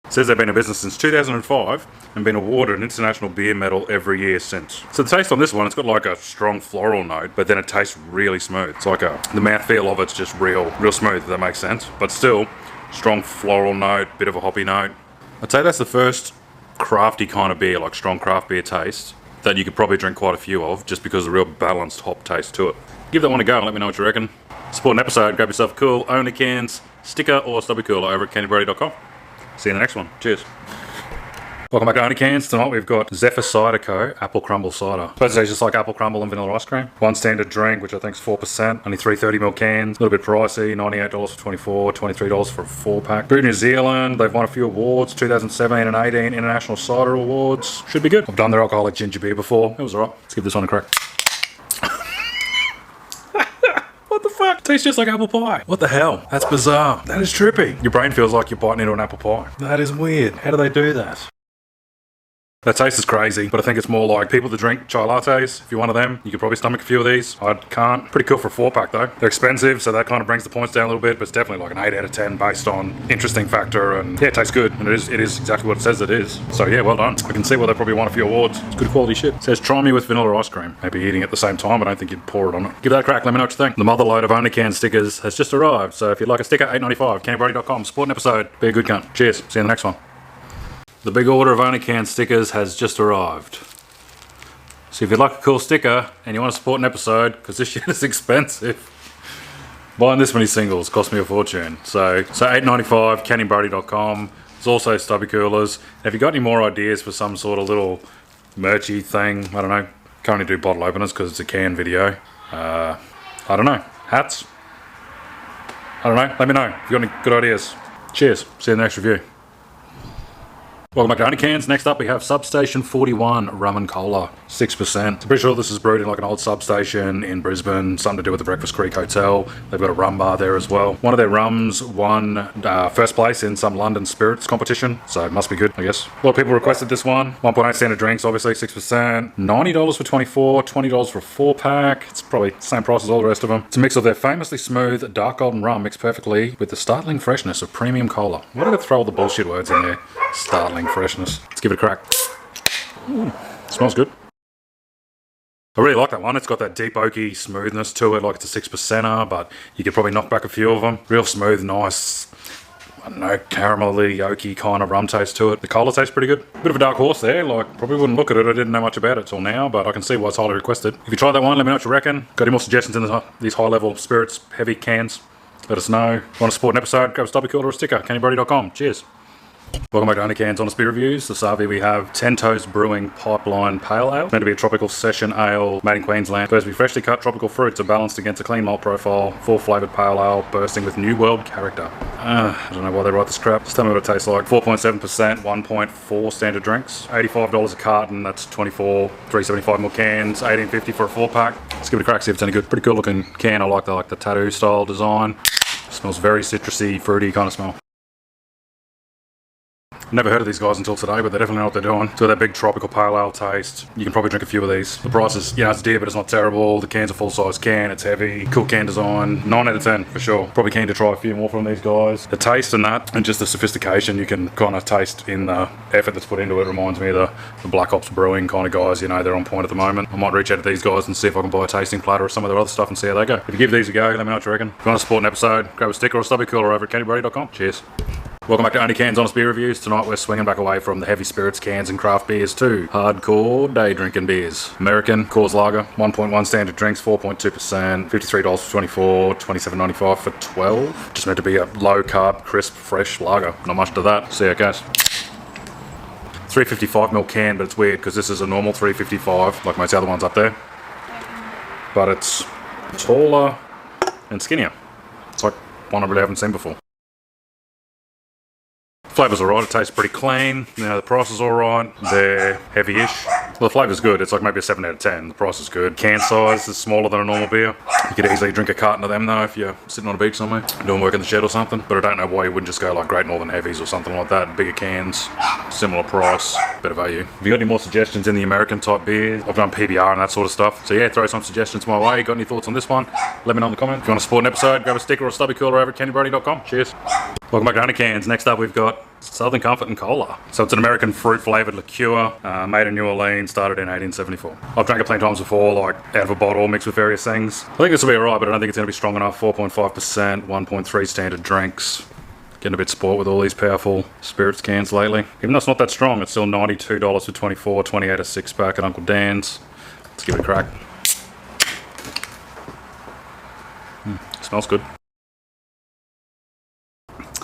Says they've been in business since 2005 and been awarded an international beer medal every year since. So the taste on this one, it's got like a strong floral note, but then it tastes really smooth. It's like the mouthfeel of it's just real smooth, if that makes sense. But still, strong floral note, bit of a hoppy note. I'd say that's the first crafty kind of beer, like strong craft beer taste, that you could probably drink quite a few of, just because of the real balanced hop taste to it. Give that one a go and let me know what you reckon. Support an episode, grab yourself a cool OnlyCans sticker or stubby cooler over at kennybrody.com. See you in the next one. Cheers. Welcome back to OnlyCans. Tonight we've got Zephyr Cider Co. Apple Crumble Cider. Supposed to taste just like apple crumble and vanilla ice cream. 1 standard drink, which I think is 4%. Only 330ml cans. A little bit pricey. $98 for 24, $23 for a 4-pack. Brewed in New Zealand. They've won a few awards. 2017 and 18 International Cider Awards. Should be good. I've done their alcoholic ginger beer before. It was alright. Let's give this one a crack. Tastes just like apple pie. What the hell? That's bizarre. That is trippy. Your brain feels like you're biting into an apple pie. That is weird. How do they do that? That taste is crazy, but I think it's more like people that drink chai lattes. If you're one of them, you could probably stomach a few of these. I can't. Pretty cool for a 4-pack though. They're expensive, so that kind of brings the points down a little bit, but it's definitely like an 8 out of 10 based on interesting factor, and yeah, it tastes good, and it is exactly what it says it is. So yeah, well done. I can see why they probably won a few awards. It's good quality shit. It says try me with vanilla ice cream. Maybe eating at the same time, I don't think you'd pour it on it. Give that a crack, let me know what you think. The mother load of OnlyCans stickers has just arrived, so if you'd like a sticker, $8.95, kennybrody.com. Support an episode. Be a good cunt. Cheers. See you in the next one. The big order of OnlyCans stickers has just arrived. So if you'd like a cool sticker and you want to support an episode, because this shit is expensive, buying this many singles cost me a fortune. So $8.95, kennybrody.com. There's also stubby coolers. Have you got any more ideas for some sort of little merchy thing? I don't know. Can't only do bottle openers because it's a can video. I don't know. Hats? I don't know. Let me know if you've got any good ideas. Cheers. See you in the next review. Welcome back to OnlyCans. Next up we have Substation 41 Rum and Cola, 6%. I'm pretty sure this is brewed in like an old substation in Brisbane, something to do with the Breakfast Creek Hotel. They've got a rum bar there as well. One of their rums won first place in some London spirits competition, so it must be good, I guess. A lot of people requested this one. 1.8 standard drinks, obviously 6%. $90 for 24, $20 for a 4-pack. It's probably the same price as all the rest of them. It's a mix of their famously smooth dark golden rum mixed perfectly with the startling freshness of premium cola. Why did I throw all the bullshit words in there? Startling freshness. Let's give it a crack. Ooh, smells good. I really like that one. It's got that deep oaky smoothness to it, like it's a 6%er, but you could probably knock back a few of them. Real smooth, nice, I don't know, caramelly, oaky kind of rum taste to it. The cola tastes pretty good. Bit of a dark horse there, like probably wouldn't look at it. I didn't know much about it till now, but I can see why it's highly requested. If you tried that one, let me know what you reckon. Got any more suggestions in these high level spirits, heavy cans? Let us know. Want to support an episode? Grab a stubby cooler or a sticker, kennybrody.com. Cheers. Welcome back to OnlyCans Honest Beer Reviews. This RV we have 10 Toes Brewing Pipeline Pale Ale. It's meant to be a tropical session ale made in Queensland. Supposed to be freshly cut tropical fruits are balanced against a clean malt profile, full flavoured pale ale, bursting with New World character. I don't know why they write this crap. Just tell me what it tastes like. 4.7%, 1.4 standard drinks. $85 a carton, that's 24 375ml cans, $18.50 for a 4-pack. Let's give it a crack, see if it's any good. Pretty cool looking can. I like the tattoo style design. Smells very citrusy, fruity kind of smell. Never heard of these guys until today, but they definitely know what they're doing. So that big tropical pale ale taste. You can probably drink a few of these. The price is, it's dear, but it's not terrible. The can's a full-size can. It's heavy. Cool can design. 9 out of 10 for sure. Probably keen to try a few more from these guys. The taste and that, and just the sophistication you can kind of taste in the effort that's put into it, reminds me of the Black Ops Brewing kind of guys. They're on point at the moment. I might reach out to these guys and see if I can buy a tasting platter or some of their other stuff and see how they go. If you give these a go, let me know what you reckon. If you want to support an episode, grab a sticker or a stubby cooler over at CandyBrewery.com. Cheers. Welcome back to OnlyCans Honest Beer Reviews. Tonight we're swinging back away from the heavy spirits, cans and craft beers to hardcore day drinking beers. American Coors Lager, 1.1 standard drinks, 4.2%, $53 for 24, $27.95 for 12. Just meant to be a low carb, crisp, fresh lager. Not much to that. See how it goes. 355ml can, but it's weird because this is a normal 355 like most other ones up there. But it's taller and skinnier. It's like one I really haven't seen before. Flavour's alright, it tastes pretty clean. The price is alright. They're heavy-ish. Well, the flavour's good. It's like maybe a 7 out of 10. The price is good. Can size is smaller than a normal beer. You could easily drink a carton of them though if you're sitting on a beach somewhere, doing work in the shed or something. But I don't know why you wouldn't just go like Great Northern Heavies or something like that. Bigger cans, similar price, better value. Have you got any more suggestions in the American type beers? I've done PBR and that sort of stuff. So yeah, throw some suggestions my way. Got any thoughts on this one? Let me know in the comments. If you want to support an episode, grab a sticker or a stubby cooler over at CandyBrewery.com. Cheers. Welcome back to OnlyCans. Next up we've got Southern Comfort and Cola. So it's an American fruit flavoured liqueur, made in New Orleans, started in 1874. I've drank it plenty of times before, like out of a bottle, mixed with various things. I think this will be alright, but I don't think it's going to be strong enough. 4.5%, 1.3 standard drinks. Getting a bit sport with all these powerful spirits cans lately. Even though it's not that strong, it's still $92 for 24, 28 a 6-pack at Uncle Dan's. Let's give it a crack. Smells good.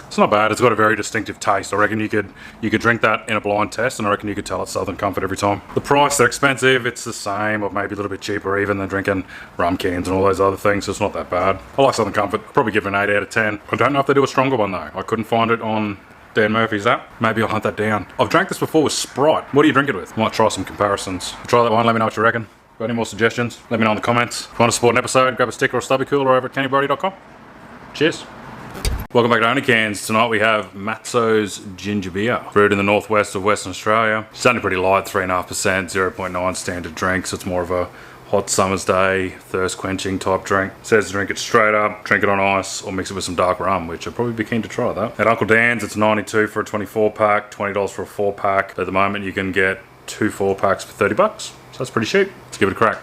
It's not bad. It's got a very distinctive taste. I reckon you could drink that in a blind test, and I reckon you could tell it's Southern Comfort every time. The price, they're expensive. It's the same, or maybe a little bit cheaper even than drinking rum cans and all those other things, so it's not that bad. I like Southern Comfort. I'd probably give it an 8 out of 10. I don't know if they do a stronger one though. I couldn't find it on Dan Murphy's app. Maybe I'll hunt that down. I've drank this before with Sprite. What do you drink it with? Might try some comparisons. Try that one, let me know what you reckon. Got any more suggestions? Let me know in the comments. If you want to support an episode, grab a sticker or a stubby cooler over at CandyBrewery.com. Cheers. Welcome back to OnlyCans. Tonight we have Matzo's Ginger Beer, brewed in the northwest of Western Australia. It's only pretty light, 3.5%, 0.9 standard drink, so it's more of a hot summer's day, thirst quenching type drink. It says to drink it straight up, drink it on ice, or mix it with some dark rum, which I'd probably be keen to try that. At Uncle Dan's, it's $92 for a 24-pack, $20 for a 4-pack. At the moment, you can get 2 4-packs for $30, so that's pretty cheap. Let's give it a crack.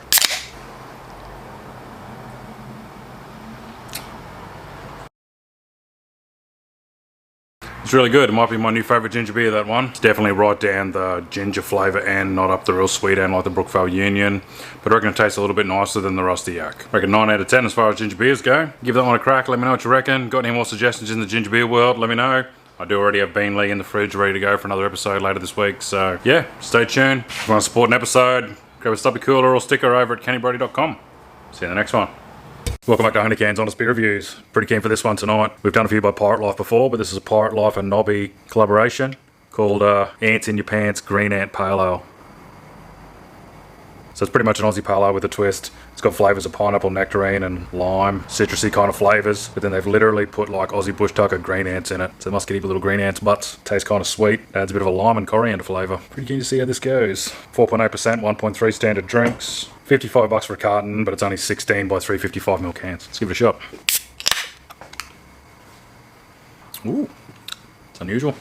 It's really good. It might be my new favourite ginger beer, that one. It's definitely right down the ginger flavour end, not up the real sweet end like the Brookville Union. But I reckon it tastes a little bit nicer than the Rusty Yak. I reckon 9 out of 10 as far as ginger beers go. Give that one a crack, let me know what you reckon. Got any more suggestions in the ginger beer world, let me know. I do already have Beanley in the fridge ready to go for another episode later this week. So yeah, stay tuned. If you want to support an episode, grab a stubby cooler or sticker over at CandyBrewery.com. See you in the next one. Welcome back to OnlyCans Honest Beer Reviews. Pretty keen for this one tonight. We've done a few by Pirate Life before, but this is a Pirate Life and Nobby collaboration called Ants in Your Pants Green Ant Pale Ale. So it's pretty much an Aussie pale ale with a twist. It's got flavours of pineapple, nectarine and lime, citrusy kind of flavours, but then they've literally put like Aussie bush tucker green ants in it. So it must get even little green ants butts. Tastes kind of sweet. Adds a bit of a lime and coriander flavour. Pretty keen to see how this goes. 4.8%, 1.3 standard drinks. $55 for a carton, but it's only 16 by 355ml cans. Let's give it a shot. Ooh, it's unusual.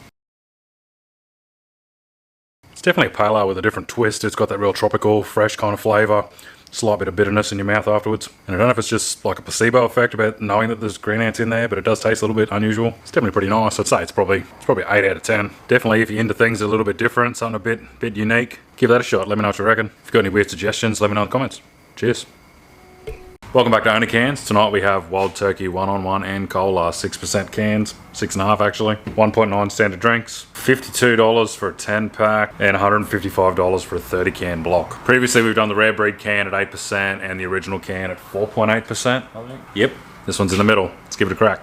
It's definitely a pale ale with a different twist. It's got that real tropical, fresh kind of flavour. Slight bit of bitterness in your mouth afterwards. And I don't know if it's just like a placebo effect about knowing that there's green ants in there, but it does taste a little bit unusual. It's definitely pretty nice. I'd say it's probably 8 out of 10. Definitely if you're into things a little bit different, something a bit unique, give that a shot. Let me know what you reckon. If you've got any weird suggestions, let me know in the comments. Cheers. Welcome back to OnlyCans. Tonight we have Wild Turkey 1-on-1 and Cola, 6% cans, 6.5 actually, 1.9 standard drinks, $52 for a 10 pack, and $155 for a 30 can block. Previously we've done the rare breed can at 8% and the original can at 4.8%. Yep, this one's in the middle. Let's give it a crack.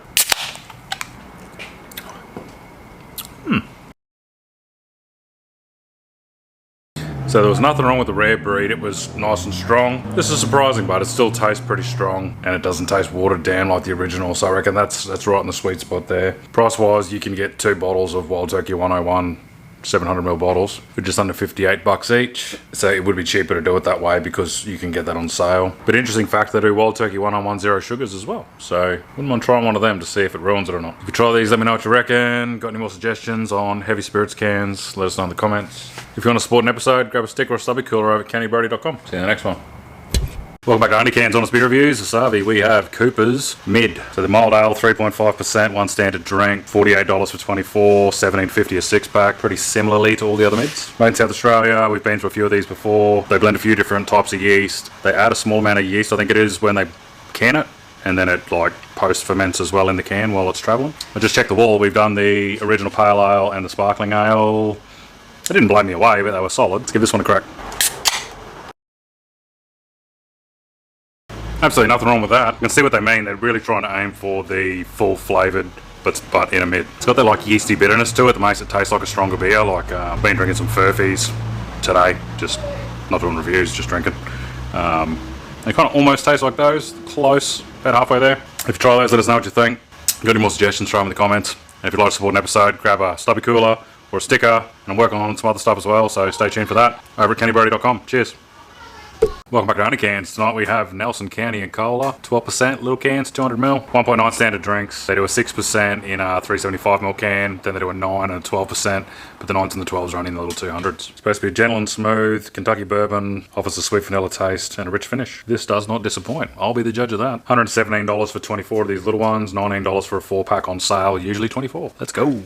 So there was nothing wrong with the rare breed, it was nice and strong. This is surprising, but it still tastes pretty strong and it doesn't taste watered down like the original, so I reckon that's right in the sweet spot there. Price wise, you can get 2 bottles of Wild Turkey 101 700ml bottles for just under $58 each, so it would be cheaper to do it that way because you can get that on sale. But interesting fact, they do Wild Turkey 101 zero sugars as well, so wouldn't mind trying one of them to see if it ruins it or not. If you try these, let me know what you reckon. Got any more suggestions on heavy spirits cans, let us know in the comments. If you want to support an episode, grab a sticker or a stubby cooler over at kennybrody.com. See you in the next one. Welcome back to OnlyCans Honest Beer Reviews. Wasabi, we have Cooper's Mid. So the mild ale, 3.5%, one standard drink, $48 for 24, $17.50 a 6-pack. Pretty similarly to all the other mids. Made in South Australia, we've been to a few of these before. They blend a few different types of yeast. They add a small amount of yeast, I think it is, when they can it. And then it like post-ferments as well in the can while it's travelling. I just checked the wall. We've done the original pale ale and the sparkling ale. They didn't blow me away, but they were solid. Let's give this one a crack. Absolutely nothing wrong with that. You can see what they mean. They're really trying to aim for the full flavoured, but in a mid. It's got that like yeasty bitterness to it that makes it taste like a stronger beer. Like been drinking some Furfies today, just not doing reviews, just drinking. They kind of almost taste like those, close, about halfway there. If you try those, let us know what you think. If you got any more suggestions, throw them in the comments. And if you'd like to support an episode, grab a stubby cooler or a sticker, and I'm working on some other stuff as well, so stay tuned for that over at kennybrody.com. Cheers. Welcome back to OnlyCans. Tonight we have Nelson County and Cola, 12%, little cans, 200ml, 1.9 standard drinks. They do a 6% in a 375ml can, then they do a 9 and a 12%, but the 9s and the 12s are only in the little 200s. It's supposed to be a gentle and smooth, Kentucky bourbon, offers a sweet vanilla taste and a rich finish. This does not disappoint. I'll be the judge of that. $117 for 24 of these little ones, $19 for a 4-pack on sale, usually 24. Let's go.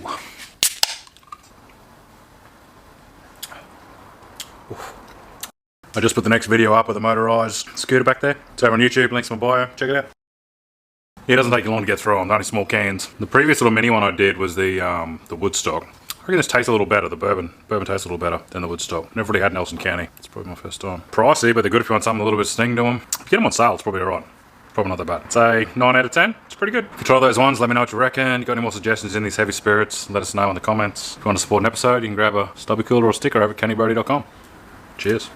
I just put the next video up with a motorised scooter back there. It's over on YouTube, links in my bio, check it out. Yeah, it doesn't take you long to get through them, only small cans. The previous little mini one I did was the Woodstock. I reckon this tastes a little better, the bourbon. Bourbon tastes a little better than the Woodstock. Never really had Nelson County. It's probably my first time. Pricey, but they're good if you want something a little bit of sting to them. If you get them on sale, it's probably alright. Probably not that bad. Say 9 out of 10. It's pretty good. If you try those ones, let me know what you reckon. You got any more suggestions in these heavy spirits, let us know in the comments. If you want to support an episode, you can grab a stubby cooler or a sticker over at kennybrody.com. Cheers.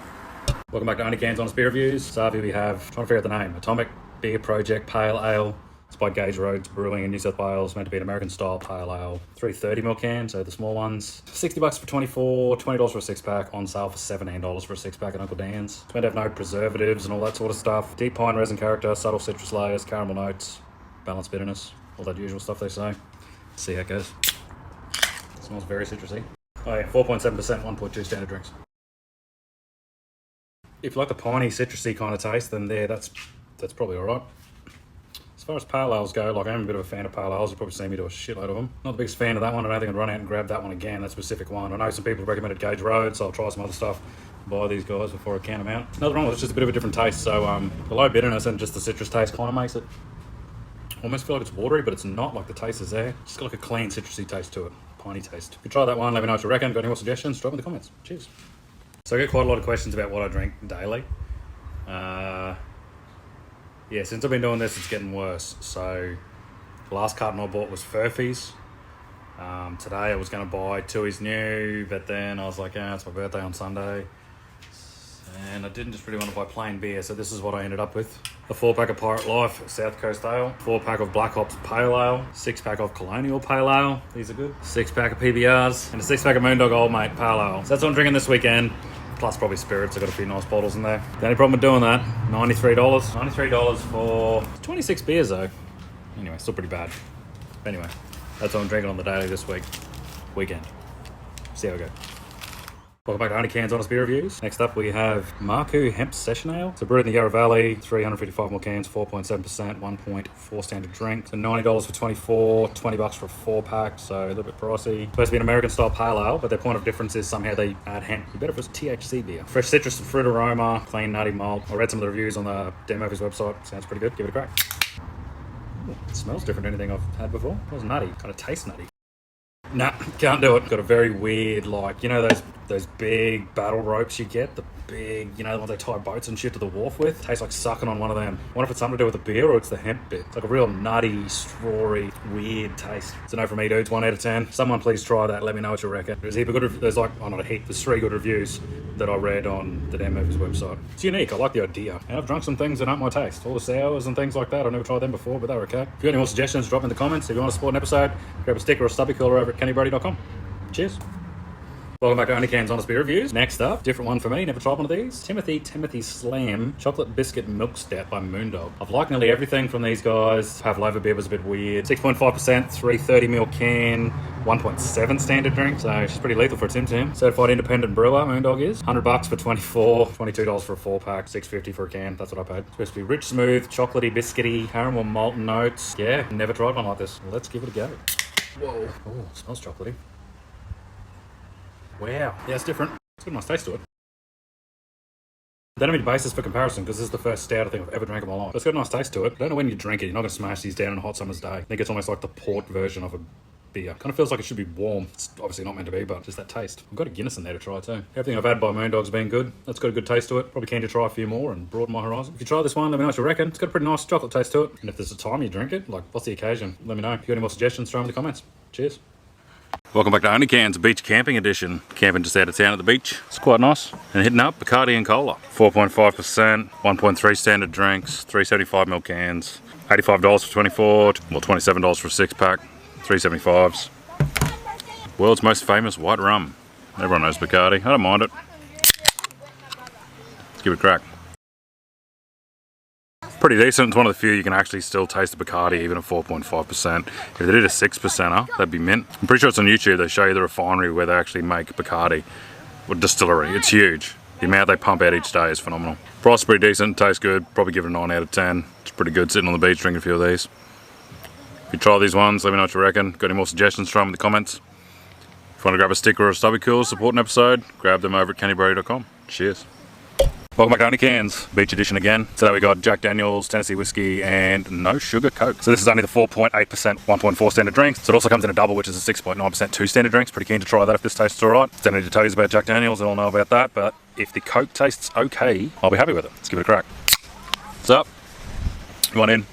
Welcome back to OnlyCans Honest Beer Reviews. Wasabi, we have, trying to figure out the name, Atomic Beer Project Pale Ale. It's by Gage Roads Brewing in New South Wales. Meant to be an American style pale ale. 330ml can, so the small ones. $60 for 24, $20 for a 6-pack. On sale for $17 for a 6-pack at Uncle Dan's. It's meant to have no preservatives and all that sort of stuff. Deep pine resin character, subtle citrus layers, caramel notes, balanced bitterness, all that usual stuff they say. Let's see how it goes. It smells very citrusy. Oh yeah, 4.7%, 1.2 standard drinks. If you like the piney, citrusy kind of taste, then that's probably alright. As far as pale ales go, like I'm a bit of a fan of pale ales. You've probably seen me do a shitload of them. Not the biggest fan of that one. I don't think I'd run out and grab that one again, that specific one. I know some people have recommended Gage Road, so I'll try some other stuff. Buy these guys before I count them out. Nothing wrong with it, it's just a bit of a different taste. So the low bitterness and just the citrus taste kind of makes it almost feel like it's watery, but it's not. Like the taste is there. It's just got like a clean, citrusy taste to it. Piney taste. If you try that one, let me know what you reckon. Got any more suggestions? Drop in the comments. Cheers. So I get quite a lot of questions about what I drink daily. Yeah, since I've been doing this, it's getting worse. So the last carton I bought was Furfies. Today I was going to buy Tui's New, but then I was like, it's my birthday on Sunday. And I didn't just really want to buy plain beer, so this is what I ended up with. A 4-pack of Pirate Life South Coast Ale, 4-pack of Black Hops Pale Ale, 6-pack of Colonial Pale Ale, these are good, 6-pack of PBRs, and a 6-pack of Moondog Old Mate Pale Ale. So that's what I'm drinking this weekend, plus probably spirits. I've got a few nice bottles in there. The only problem with doing that, $93. $93 for 26 beers though. Anyway, still pretty bad. Anyway, that's what I'm drinking on the daily this weekend. See how we go. Welcome back to OnlyCans Honest Beer Reviews. Next up we have Marku Hemp Session Ale. It's a brewed in the Yarra Valley, 355 ml cans, 4.7%, 1.4 standard drink. So $90 for 24, $20 for a 4-pack, so a little bit pricey. Supposed to be an American style pale ale, but their point of difference is somehow they add hemp. You better if it's THC beer. Fresh citrus and fruit aroma, clean nutty malt. I read some of the reviews on the demo of his website. Sounds pretty good. Give it a crack. Ooh, it smells different than anything I've had before. It smells nutty. Kind of tastes nutty. Nah, can't do it. Got a very weird, like, you know those big battle ropes you get? The big, you know, the ones they tie boats and shit to the wharf with? Tastes like sucking on one of them. I wonder if it's something to do with the beer or it's the hemp bit. It's like a real nutty, strawy, weird taste. It's a no from me, dudes. 1 out of 10. Someone please try that. Let me know what you reckon. There's a heap of good, there's like, oh, not a heap. There's 3 good reviews that I read on the Dan Murphy's website. It's unique. I like the idea. And I've drunk some things that aren't my taste. All the sours and things like that. I've never tried them before, but they're okay. If you got any more suggestions, drop in the comments. If you want to support an episode, grab a sticker or a stubby cooler over at kennybrady.com. Cheers. Welcome back to OnlyCans Honest Beer Reviews. Next up, different one for me, never tried one of these. Timothy Slam Chocolate Biscuit Milk Stout by Moondog. I've liked nearly everything from these guys. Pavlova Beer was a bit weird. 6.5%, 330ml can, 1.7 standard drink, so she's pretty lethal for a Tim Tim. Certified independent brewer, Moondog is. $100 for 24, $22 for a 4-pack, $6.50 for a can. That's what I paid. It's supposed to be rich, smooth, chocolatey, biscuity, caramel malt notes. Yeah, never tried one like this. Let's give it a go. Whoa. Oh, it smells chocolatey. Wow. Yeah, it's different. It's got a nice taste to it. Don't have any basis for comparison because this is the first stout I think I've ever drank in my life. But it's got a nice taste to it. I don't know when you drink it. You're not going to smash these down on a hot summer's day. I think it's almost like the port version of a beer. Kind of feels like it should be warm. It's obviously not meant to be, but just that taste. I've got a Guinness in there to try too. Everything I've had by Moondog's been good. That's got a good taste to it. Probably keen to try a few more and broaden my horizon. If you try this one, let me know what you reckon. It's got a pretty nice chocolate taste to it. And if there's a time you drink it, like what's the occasion, let me know. If you got any more suggestions, throw them in the comments. Cheers. Welcome back to OnlyCans Beach Camping Edition. Camping just out of town at the beach. It's quite nice. And hitting up Bacardi and Cola. 4.5%, 1.3 standard drinks, 375ml cans, $85 for 24, well $27 for a 6-pack, 375s. World's most famous white rum. Everyone knows Bacardi. I don't mind it. Let's give it a crack. Pretty decent. It's one of the few you can actually still taste the Bacardi even at 4.5%. If they did a 6%er, that'd be mint. I'm pretty sure it's on YouTube. They show you the refinery where they actually make Bacardi. Or distillery. It's huge. The amount they pump out each day is phenomenal. Price is pretty decent. Tastes good. Probably give it a 9 out of 10. It's pretty good sitting on the beach drinking a few of these. If you try these ones, let me know what you reckon. Got any more suggestions, throw them in the comments. If you want to grab a sticker or a stubby cool, support an episode, grab them over at kennybrady.com. Cheers. Welcome back to OnlyCans, Beach Edition again. Today we got Jack Daniels, Tennessee Whiskey, and no sugar Coke. So this is only the 4.8%, 1.4 standard drinks. So it also comes in a double, which is a 6.9% 2 standard drinks. Pretty keen to try that if this tastes alright. Don't need to tell you about Jack Daniels, I all know about that, but if the Coke tastes okay, I'll be happy with it. Let's give it a crack. What's up? You want in?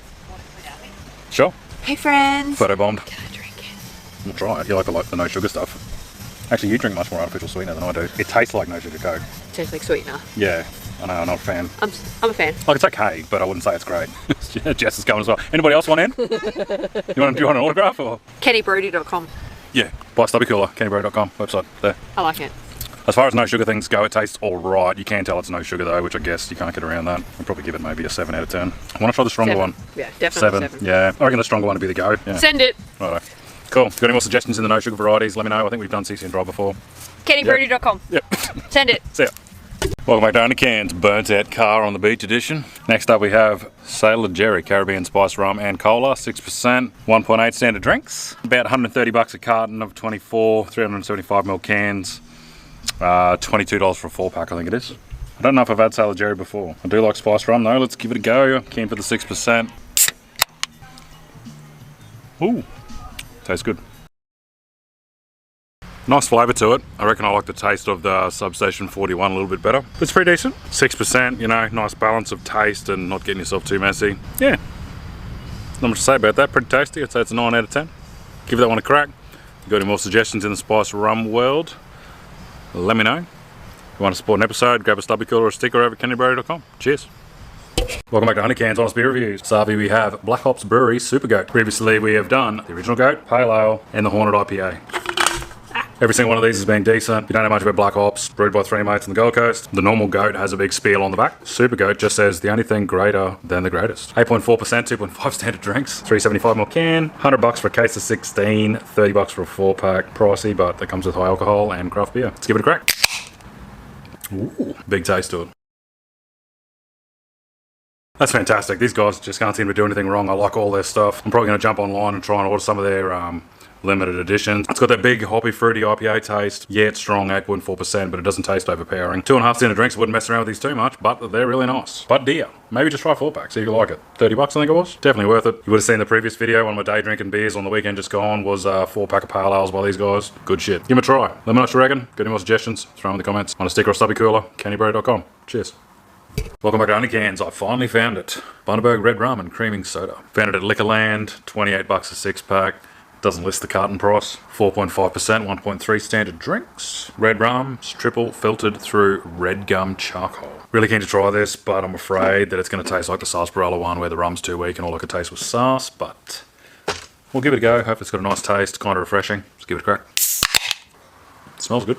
Sure. Hey friends. Photobombed. Can I drink it? We'll try it. You like the no sugar stuff. Actually, you drink much more artificial sweetener than I do. It tastes like no sugar Coke. Tastes like sweetener. Yeah. I know, I'm not a fan. I'm a fan. Like, it's okay, but I wouldn't say it's great. Jess is going as well. Anybody else want in? Do you want an autograph or? kennybrady.com. Yeah, buy a stubby cooler, kennybrady.com, website, there. I like it. As far as no sugar things go, it tastes alright. You can tell it's no sugar though, which I guess you can't get around that. I'd probably give it maybe a 7 out of 10. I want to try the stronger 7. one. Yeah, definitely 7. Yeah, I reckon the stronger one would be the go. Yeah. Send it. Righto. Cool. Got any more suggestions in the no sugar varieties? Let me know. I think we've done CC and Dry before. kennybrady.com. Yep. Send it. See ya. Welcome back to OnlyCans Burnt Out Car on the Beach Edition. Next up we have Sailor Jerry Caribbean Spice Rum and Cola, 6%, 1.8 standard drinks. About $130 a carton of 24, 375ml cans, $22 for a 4-pack I think it is. I don't know if I've had Sailor Jerry before. I do like spice rum though, let's give it a go. Keen for the 6%. Ooh, tastes good. Nice flavour to it. I reckon I like the taste of the Substation 41 a little bit better. It's pretty decent. 6%, you know, nice balance of taste and not getting yourself too messy. Yeah. Not much to say about that. Pretty tasty. I'd say it's a 9 out of 10. Give that one a crack. If you've got any more suggestions in the spice rum world, let me know. If you want to support an episode, grab a stubby cooler or a sticker over at kennybrady.com. Cheers. Welcome back to OnlyCans Honest Beer Reviews. Savi, we have Black Hops Brewery Super Goat. Previously we have done the Original Goat, Pale Ale, and the Hornet IPA. Every single one of these has been decent. If you don't know much about Black Hops, brewed by 3 mates on the Gold Coast. The normal goat has a big spiel on the back. Super Goat just says the only thing greater than the greatest. 8.4%, 2.5 standard drinks, 375ml can, $100 for a case of 16, $30 for a 4-pack. Pricey, but that comes with high alcohol and craft beer. Let's give it a crack. Ooh, big taste to it. That's fantastic. These guys just can't seem to do anything wrong. I like all their stuff. I'm probably going to jump online and try and order some of their limited editions. It's got that big hoppy fruity IPA taste. Yeah, it's strong, 8.4%, but it doesn't taste overpowering. 2.5 standard drinks, wouldn't mess around with these too much, but they're really nice. But dear, maybe just try 4-pack, see if you like it. 30 bucks I think it was. Definitely worth it. You would have seen the previous video, one of my day drinking beers on the weekend just gone was 4-pack of pale ales by these guys. Good shit. Give them a try. Let me know what you reckon. Got any more suggestions? Throw them in the comments. On a sticker or stubby cooler, candyberry.com. Cheers. Welcome back to OnlyCans. I finally found it. Bundaberg Red Rum and Creaming Soda. Found it at Liquorland, 28 bucks a 6-pack. Doesn't list the carton price. 4.5%, 1.3 standard drinks. Red rum, triple filtered through red gum charcoal. Really keen to try this, but I'm afraid that it's going to taste like the Sarsaparilla one where the rum's too weak and all I could taste was Sars, but we'll give it a go. Hope it's got a nice taste, kind of refreshing. Let's give it a crack. It smells good.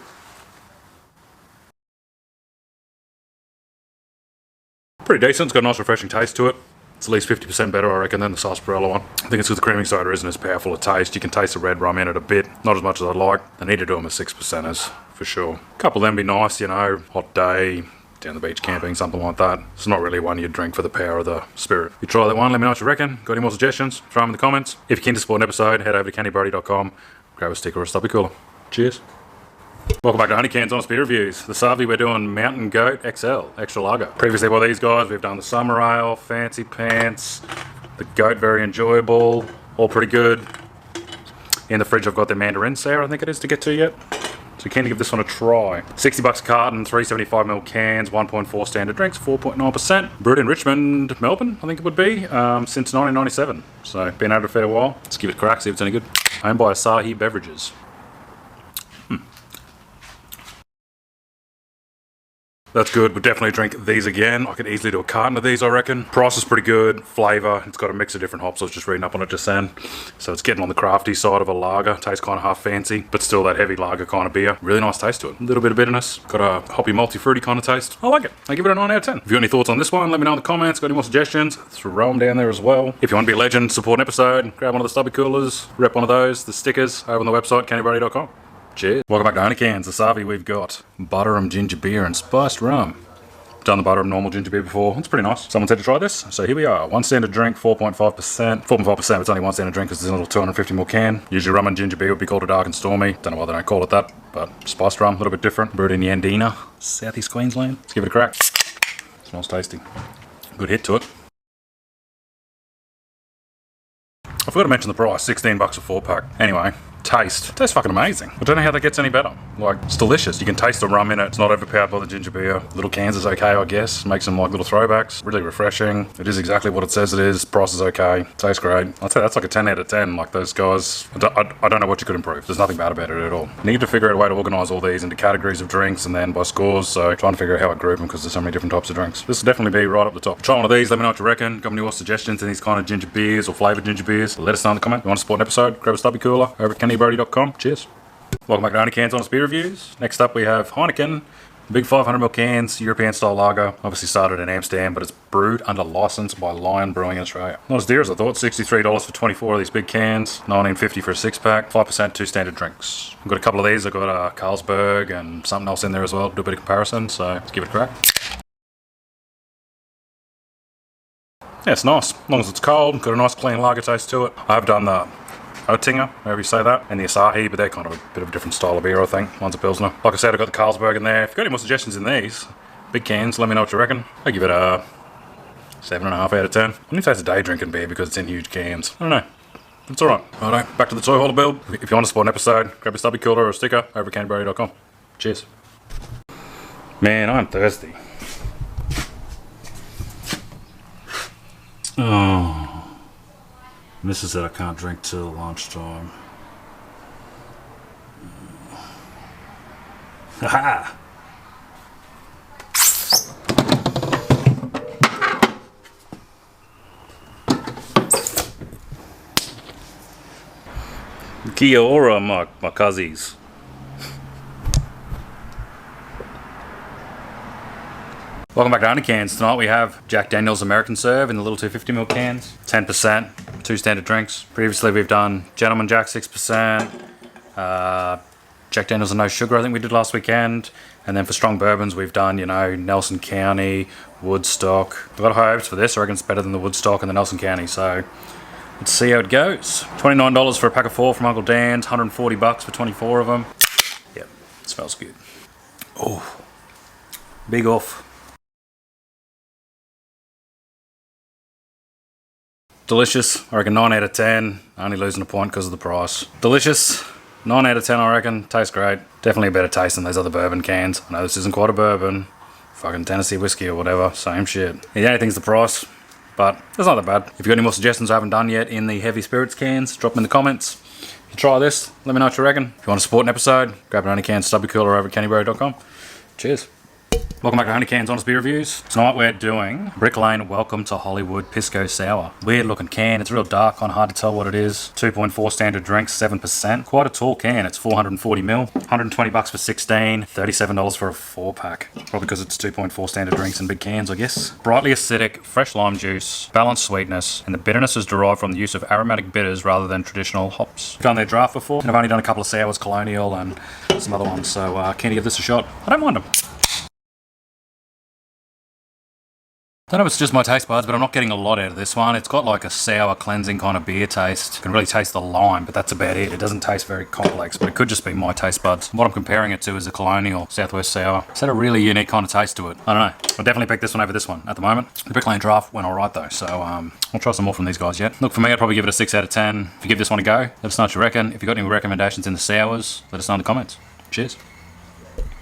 Pretty decent. It's got a nice refreshing taste to it. It's at least 50% better, I reckon, than the Sarsaparilla one. I think it's because the creaming soda isn't as powerful a taste. You can taste the red rum in it a bit. Not as much as I'd like. They need to do them as 6%ers, for sure. A couple of them be nice, you know, hot day, down the beach camping, something like that. It's not really one you'd drink for the power of the spirit. You try that one, let me know what you reckon. Got any more suggestions? Throw them in the comments. If you're keen to support an episode, head over to candyberry.com, grab a sticker or a stubby cooler. Cheers. Welcome back to OnlyCans Honest Beer Reviews. The Savi, we're doing Mountain Goat XL, extra lager. Previously by these guys, we've done the Summer Ale, Fancy Pants, the Goat, very enjoyable, all pretty good. In the fridge I've got the Mandarin Sour, I think it is, to get to yet. So keen to give this one a try. 60 bucks a carton, 375ml cans, 1.4 standard drinks, 4.9%. Brewed in Richmond, Melbourne, I think it would be, since 1997. So been out a fair while. Let's give it a crack, see if it's any good. Owned by Asahi Beverages. That's good. We'll definitely drink these again. I could easily do a carton of these, I reckon. Price is pretty good. Flavour, it's got a mix of different hops. I was just reading up on it just then. So it's getting on the crafty side of a lager. Tastes kind of half fancy, but still that heavy lager kind of beer. Really nice taste to it. A little bit of bitterness. Got a hoppy, malty, fruity kind of taste. I like it. I give it a 9 out of 10. If you got any thoughts on this one, let me know in the comments. Got any more suggestions? Throw them down there as well. If you want to be a legend, support an episode, grab one of the stubby coolers, rep one of those, the stickers, over on the website, candyberry.com. Cheers. Welcome back to OnlyCans. The Savi, we've got Butterrum Ginger Beer and Spiced Rum. Done the Butterrum normal ginger beer before. It's pretty nice. Someone said to try this, so here we are. 1 standard drink, 4.5%. 4.5%, it's only 1 standard drink because there's a little 250ml can. Usually rum and ginger beer would be called a dark and stormy. Don't know why they don't call it that, but spiced rum, a little bit different. Brewed in Yandina, southeast Queensland. Let's give it a crack. Smells tasty. Good hit to it. I forgot to mention the price, 16 bucks a 4-pack. Anyway, taste. Tastes fucking amazing. I don't know how that gets any better. Like, it's delicious. You can taste the rum in it. It's not overpowered by the ginger beer. Little cans is okay, I guess. Makes them like little throwbacks. Really refreshing. It is exactly what it says it is. Price is okay. Tastes great. I'd say that's like a 10 out of 10. Like those guys, I don't know what you could improve. There's nothing bad about it at all. Need to figure out a way to organise all these into categories of drinks and then by scores. So trying to figure out how I group them because there's so many different types of drinks. This will definitely be right up the top. Try one of these. Let me know what you reckon. Got any more suggestions in these kind of ginger beers or flavoured ginger beers? Let us know in the comment. If you want to support an episode, grab a stubby cooler over at candyberry.com. Cheers. Welcome back to OnlyCans Honest Beer Reviews. Next up we have Heineken. Big 500ml cans, European style lager. Obviously started in Amsterdam, but it's brewed under license by Lion Brewing in Australia. Not as dear as I thought. $63 for 24 of these big cans. $19.50 for a 6-pack. 5%, 2 standard drinks. I've got a couple of these. I've got Carlsberg and something else in there as well. Do a bit of comparison, so let's give it a crack. Yeah, it's nice. As long as it's cold, got a nice clean lager taste to it. I've done the Oettinger, however you say that, and the Asahi, but they're kind of a bit of a different style of beer, I think. One's a Pilsner. Like I said, I've got the Carlsberg in there. If you've got any more suggestions in these, big cans, let me know what you reckon. I give it a 7.5 out of 10. I need to taste a day drinking beer because it's in huge cans. I don't know. It's alright. Alright, back to the toy hauler build. If you want to support an episode, grab a stubby cooler or a sticker over at candyberry.com. Cheers. Man, I'm thirsty. Oh. Mrs. said I can't drink till lunchtime. Ha! Kia ora, my cuzzies. Welcome back to OnlyCans. Tonight we have Jack Daniel's American Serve in the little 250ml cans. 10%, 2 standard drinks. Previously we've done Gentleman Jack 6%, Jack Daniels and no sugar, I think we did last weekend. And then for strong bourbons, we've done, you know, Nelson County, Woodstock. I've got high hopes for this. I reckon it's better than the Woodstock and the Nelson County. So let's see how it goes. $29 for a pack of 4 from Uncle Dan's. $140 for 24 of them. Yep, it smells good. Oh, big off. Delicious. I reckon 9 out of 10. Only losing a point because of the price. Delicious. 9 out of 10, I reckon. Tastes great. Definitely a better taste than those other bourbon cans. I know this isn't quite a bourbon. Fucking Tennessee whiskey or whatever. Same shit. The only thing's the price. But it's not that bad. If you've got any more suggestions I haven't done yet in the heavy spirits cans, drop them in the comments. If you try this, let me know what you reckon. If you want to support an episode, grab an OnlyCans stubby cooler over at kennyberry.com. Cheers. Welcome back to OnlyCans Honest Beer Reviews. Tonight we're doing Brick Lane Welcome to Hollywood Pisco Sour. Weird looking can. It's real dark, kind of hard to tell what it is. 2.4 standard drinks, 7%. Quite a tall can. It's 440ml. $120 for 16. $37 for a 4-pack. Probably because it's 2.4 standard drinks in big cans, I guess. Brightly acidic, fresh lime juice, balanced sweetness, and the bitterness is derived from the use of aromatic bitters rather than traditional hops. I've done their draft before, and I've only done a couple of sours, Colonial and some other ones, so keen to give this a shot. I don't mind them. I don't know if it's just my taste buds, but I'm not getting a lot out of this one. It's got like a sour, cleansing kind of beer taste. You can really taste the lime, but that's about it. It doesn't taste very complex, but it could just be my taste buds. What I'm comparing it to is a Colonial Southwest Sour. It's had a really unique kind of taste to it. I don't know. I'll definitely pick this one over this one at the moment. The Brick Lane draft went alright though, so I'll try some more from these guys yet. Look, for me, I'd probably give it a 6 out of 10. If you give this one a go, let us know what you reckon. If you've got any recommendations in the sours, let us know in the comments. Cheers.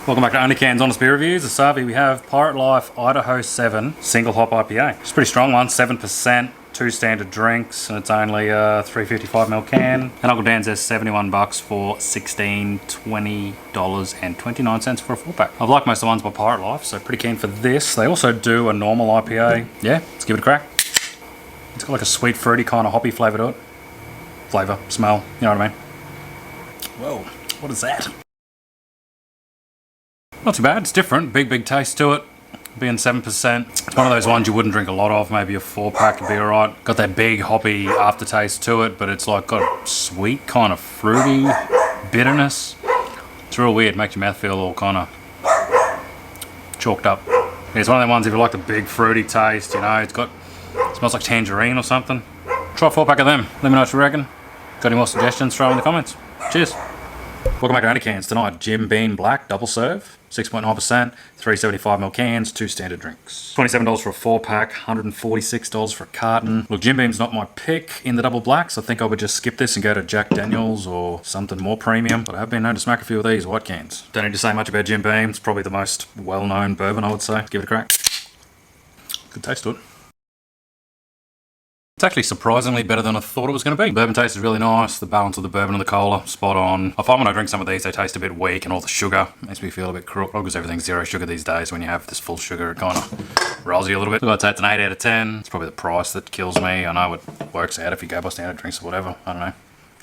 Welcome back to OnlyCans Honest Beer Reviews. At Savi, we have Pirate Life Idaho 7 Single Hop IPA. It's a pretty strong one, 7%, 2 standard drinks, and it's only a 355ml can. And Uncle Dan says $71 for $16, $20.29 for a 4-pack. I've liked most of the ones by Pirate Life, so pretty keen for this. They also do a normal IPA. Yeah, let's give it a crack. It's got like a sweet, fruity kind of hoppy flavour to it. Flavour, smell, you know what I mean? Whoa, what is that? Not too bad, it's different, big taste to it, being 7%. It's one of those ones you wouldn't drink a lot of, maybe a 4-pack would be alright. Got that big hoppy aftertaste to it, but it's like got a sweet kind of fruity bitterness. It's real weird, makes your mouth feel all kind of chalked up. It's one of the ones if you like the big fruity taste, you know, it smells like tangerine or something. Try a 4-pack of them, let me know what you reckon. Got any more suggestions, throw them in the comments. Cheers. Welcome back to OnlyCans tonight. Jim Beam Black Double Serve, 6.9%, 375ml cans, 2 standard drinks. $27 for a 4-pack, $146 for a carton. Look, Jim Beam's not my pick in the double blacks. I think I would just skip this and go to Jack Daniels or something more premium. But I have been known to smack a few of these white cans. Don't need to say much about Jim Beam. It's probably the most well-known bourbon, I would say. Give it a crack. Good taste to it. It's actually surprisingly better than I thought it was going to be. The bourbon taste is really nice. The balance of the bourbon and the cola, spot on. I find when I drink some of these, they taste a bit weak, and all the sugar makes me feel a bit crook. Because everything's 0 sugar these days. When you have this full sugar, it kind of rolls you a little bit. I'd say it's an 8 out of 10. It's probably the price that kills me. I know it works out if you go by standard drinks or whatever. I don't know.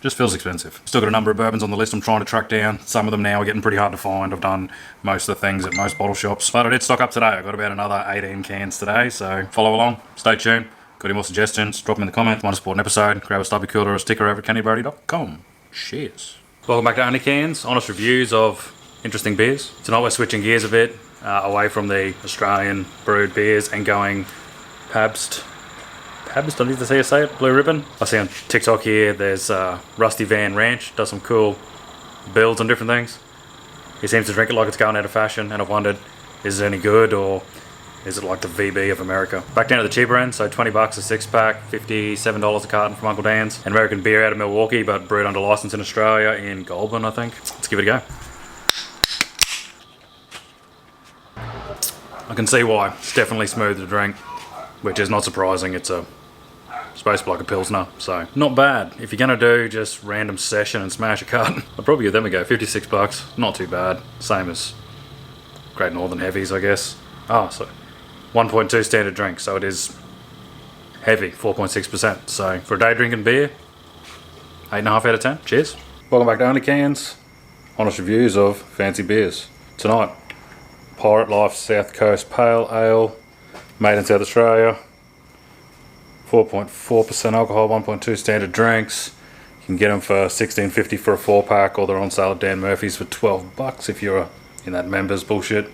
Just feels expensive. Still got a number of bourbons on the list I'm trying to track down. Some of them now are getting pretty hard to find. I've done most of the things at most bottle shops. But I did stock up today. I got about another 18 cans today, so follow along. Stay tuned. Got any more suggestions? Drop them in the comments. Want to support an episode? Grab a stubby cooler or a sticker over at kennyberry.com. Cheers. Welcome back to OnlyCans, honest reviews of interesting beers. Tonight we're switching gears a bit, away from the Australian brewed beers and going Pabst. Pabst, I need to see you say it. Blue Ribbon. I see on TikTok here, there's Rusty Van Ranch, does some cool builds on different things. He seems to drink it like it's going out of fashion, and I've wondered, is it any good or is it like the VB of America? Back down to the cheaper end, so $20 a 6-pack, $57 a carton from Uncle Dan's. An American beer out of Milwaukee, but brewed under license in Australia in Goulburn, I think. Let's give it a go. I can see why. It's definitely smooth to drink, which is not surprising. It's supposed to be like a Pilsner, so not bad. If you're gonna do just random session and smash a carton, I'd probably give them a go. $56, not too bad. Same as Great Northern Heavies, I guess. Oh, so 1.2 standard drink, so it is heavy, 4.6%. So for a day drinking beer, 8.5 out of 10. Cheers. Welcome back to OnlyCans, honest reviews of fancy beers. Tonight, Pirate Life South Coast Pale Ale, made in South Australia, 4.4% alcohol, 1.2 standard drinks. You can get them for $16.50 for a 4-pack, or they're on sale at Dan Murphy's for $12 if you're in that members bullshit.